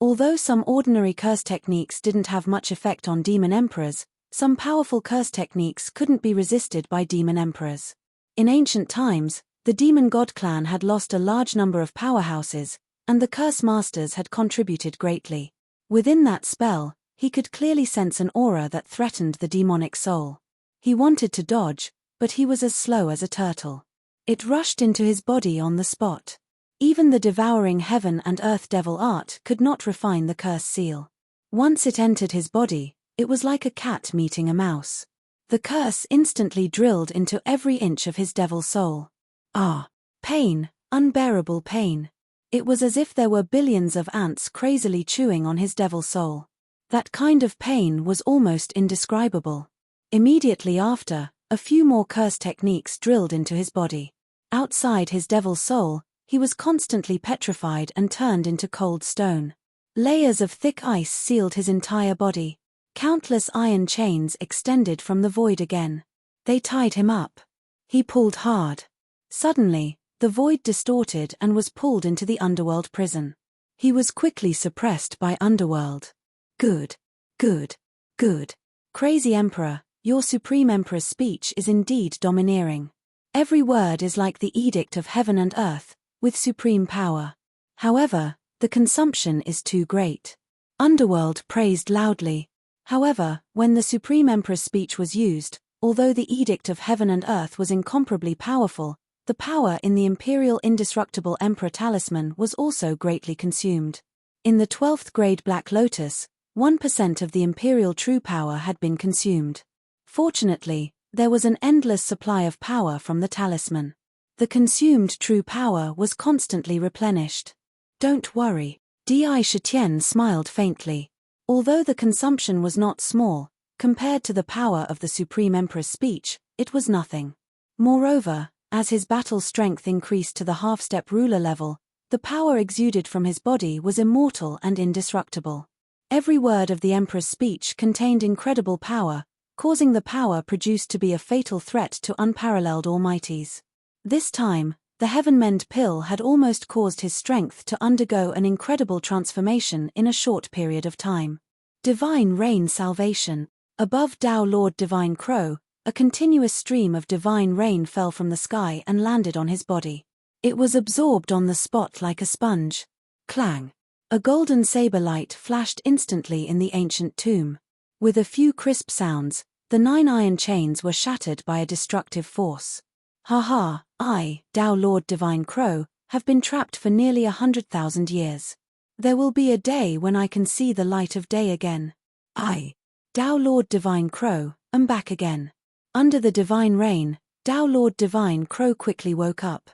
Although some ordinary curse techniques didn't have much effect on demon emperors, some powerful curse techniques couldn't be resisted by demon emperors. In ancient times, the demon god clan had lost a large number of powerhouses, and the curse masters had contributed greatly. Within that spell, he could clearly sense an aura that threatened the demonic soul. He wanted to dodge, but he was as slow as a turtle. It rushed into his body on the spot. Even the devouring heaven and earth devil art could not refine the curse seal. Once it entered his body, it was like a cat meeting a mouse. The curse instantly drilled into every inch of his devil soul. Ah! Pain, unbearable pain. It was as if there were billions of ants crazily chewing on his devil soul. That kind of pain was almost indescribable. Immediately after, a few more curse techniques drilled into his body. Outside his devil soul, he was constantly petrified and turned into cold stone. Layers of thick ice sealed his entire body. Countless iron chains extended from the void again. They tied him up. He pulled hard. Suddenly, the void distorted and was pulled into the underworld prison. He was quickly suppressed by underworld. Good. Good. Good. Crazy Emperor, your Supreme Emperor's speech is indeed domineering. Every word is like the edict of heaven and earth, with supreme power. However, the consumption is too great. Underworld praised loudly. However, when the Supreme Emperor's speech was used, although the edict of heaven and earth was incomparably powerful, the power in the Imperial Indestructible Emperor Talisman was also greatly consumed. In the 12th grade Black Lotus, 1% of the Imperial True Power had been consumed. Fortunately, there was an endless supply of power from the talisman. The consumed True Power was constantly replenished. Don't worry. Di Shitian smiled faintly. Although the consumption was not small, compared to the power of the Supreme Emperor's speech, it was nothing. Moreover, as his battle strength increased to the half-step ruler level, the power exuded from his body was immortal and indestructible. Every word of the Emperor's speech contained incredible power, causing the power produced to be a fatal threat to unparalleled almighties. This time, the Heavenmend pill had almost caused his strength to undergo an incredible transformation in a short period of time. Divine Rain Salvation. Above Tao Lord Divine Crow, a continuous stream of divine rain fell from the sky and landed on his body. It was absorbed on the spot like a sponge. Clang! A golden saber light flashed instantly in the ancient tomb. With a few crisp sounds, the 9 iron chains were shattered by a destructive force. Ha, I, Tao Lord Divine Crow, have been trapped for nearly 100,000 years. There will be a day when I can see the light of day again. I, Tao Lord Divine Crow, am back again. Under the divine rain, Tao Lord Divine Crow quickly woke up.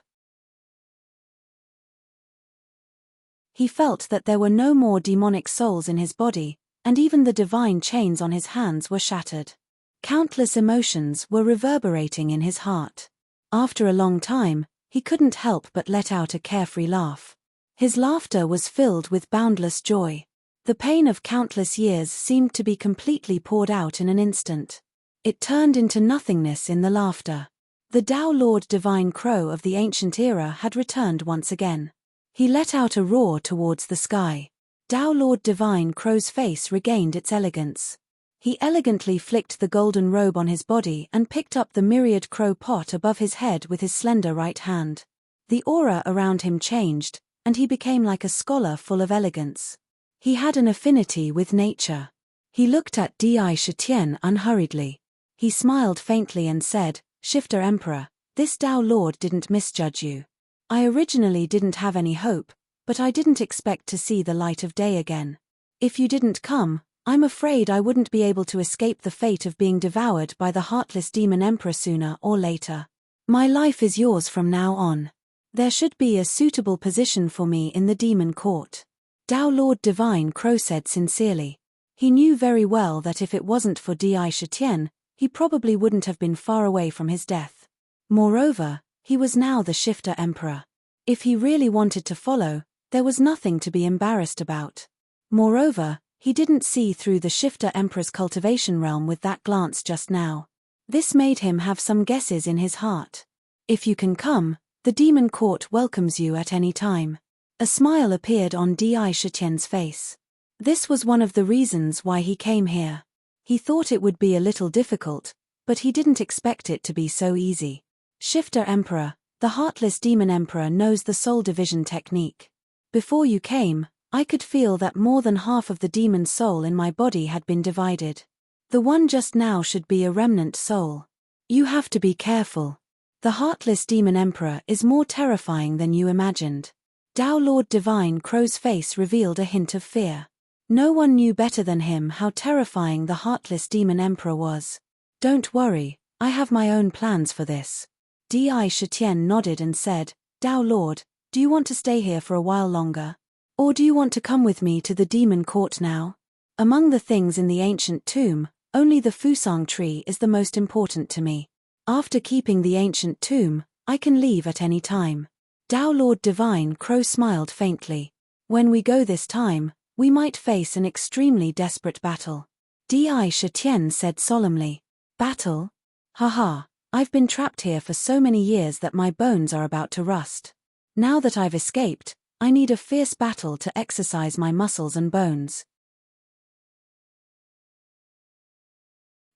He felt that there were no more demonic souls in his body, and even the divine chains on his hands were shattered. Countless emotions were reverberating in his heart. After a long time, he couldn't help but let out a carefree laugh. His laughter was filled with boundless joy. The pain of countless years seemed to be completely poured out in an instant. It turned into nothingness in the laughter. The Tao Lord Divine Crow of the ancient era had returned once again. He let out a roar towards the sky. Tao Lord Divine Crow's face regained its elegance. He elegantly flicked the golden robe on his body and picked up the myriad crow pot above his head with his slender right hand. The aura around him changed, and he became like a scholar full of elegance. He had an affinity with nature. He looked at Di Shitian unhurriedly. He smiled faintly and said, Shifter Emperor, this Tao Lord didn't misjudge you. I originally didn't have any hope, but I didn't expect to see the light of day again. If you didn't come, I'm afraid I wouldn't be able to escape the fate of being devoured by the heartless demon emperor sooner or later. My life is yours from now on. There should be a suitable position for me in the demon court. Tao Lord Divine Crow said sincerely. He knew very well that if it wasn't for Di Shitian, he probably wouldn't have been far away from his death. Moreover, he was now the Shifter Emperor. If he really wanted to follow, there was nothing to be embarrassed about. Moreover, he didn't see through the Shifter Emperor's cultivation realm with that glance just now. This made him have some guesses in his heart. If you can come, the demon court welcomes you at any time. A smile appeared on Di Shitian's face. This was one of the reasons why he came here. He thought it would be a little difficult, but he didn't expect it to be so easy. Shifter Emperor, the Heartless Demon Emperor knows the soul division technique. Before you came, I could feel that more than half of the demon soul in my body had been divided. The one just now should be a remnant soul. You have to be careful. The Heartless Demon Emperor is more terrifying than you imagined. Tao Lord Divine Crow's face revealed a hint of fear. No one knew better than him how terrifying the heartless demon emperor was. Don't worry, I have my own plans for this. Di Shitian nodded and said, Tao Lord, do you want to stay here for a while longer? Or do you want to come with me to the demon court now? Among the things in the ancient tomb, only the Fusang tree is the most important to me. After keeping the ancient tomb, I can leave at any time. Tao Lord Divine Crow smiled faintly. When we go this time, we might face an extremely desperate battle. Di Shitian said solemnly. Battle? Haha, I've been trapped here for so many years that my bones are about to rust. Now that I've escaped, I need a fierce battle to exercise my muscles and bones.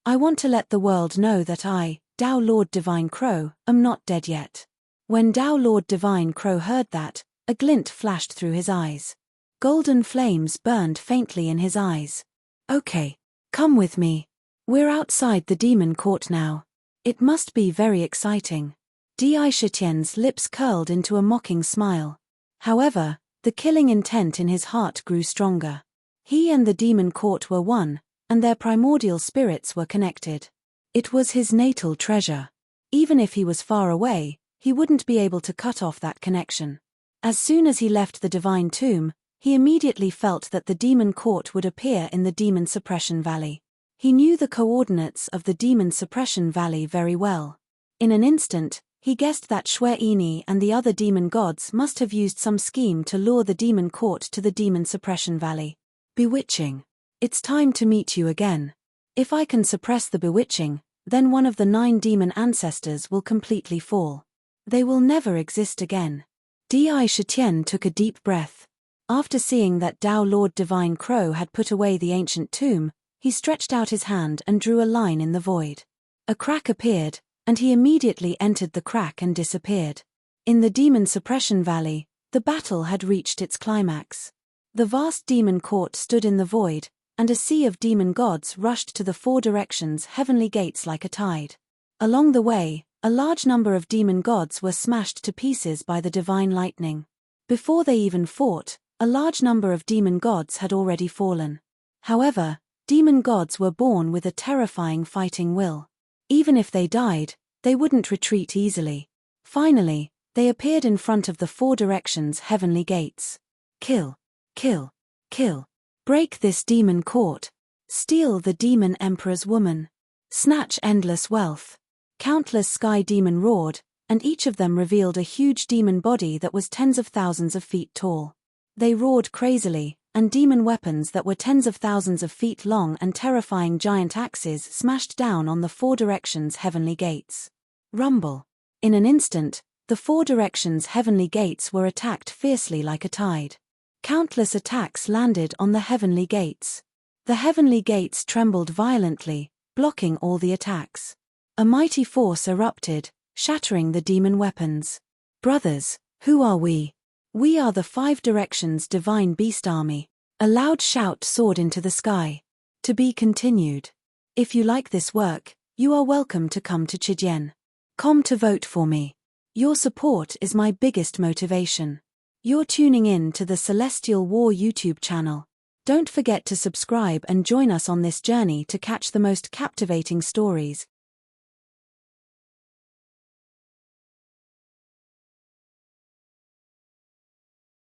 I want to let the world know that I, Tao Lord Divine Crow, am not dead yet. When Tao Lord Divine Crow heard that, a glint flashed through his eyes. Golden flames burned faintly in his eyes. Okay, come with me. We're outside the demon court now. It must be very exciting. Di Shitian's lips curled into a mocking smile. However, the killing intent in his heart grew stronger. He and the demon court were one, and their primordial spirits were connected. It was his natal treasure. Even if he was far away, he wouldn't be able to cut off that connection. As soon as he left the divine tomb, he immediately felt that the demon court would appear in the Demon Suppression Valley. He knew the coordinates of the Demon Suppression Valley very well. In an instant, he guessed that Shui and the other demon gods must have used some scheme to lure the demon court to the Demon Suppression Valley. Bewitching. It's time to meet you again. If I can suppress the bewitching, then one of the 9 demon ancestors will completely fall. They will never exist again. Di Shitian took a deep breath. After seeing that Tao Lord Divine Crow had put away the ancient tomb, he stretched out his hand and drew a line in the void. A crack appeared, and he immediately entered the crack and disappeared. In the Demon Suppression Valley, the battle had reached its climax. The vast demon court stood in the void, and a sea of demon gods rushed to the 4 directions heavenly gates like a tide. Along the way, a large number of demon gods were smashed to pieces by the divine lightning. Before they even fought, a large number of demon gods had already fallen. However, demon gods were born with a terrifying fighting will. Even if they died, they wouldn't retreat easily. Finally, they appeared in front of the 4 directions heavenly gates. Kill, kill, kill. Break this demon court. Steal the demon emperor's woman. Snatch endless wealth. Countless sky demon roared, and each of them revealed a huge demon body that was tens of thousands of feet tall. They roared crazily, and demon weapons that were tens of thousands of feet long and terrifying giant axes smashed down on the 4 directions heavenly gates. Rumble. In an instant, the 4 directions heavenly gates were attacked fiercely like a tide. Countless attacks landed on the heavenly gates. The heavenly gates trembled violently, blocking all the attacks. A mighty force erupted, shattering the demon weapons. Brothers, who are we? We are the 5 directions divine beast army. A loud shout soared into the sky. To be continued. If you like this work, you are welcome to come to Chijian.com to vote for me. Your support is my biggest motivation. You're tuning in to the Celestial War YouTube channel. Don't forget to subscribe and join us on this journey to catch the most captivating stories,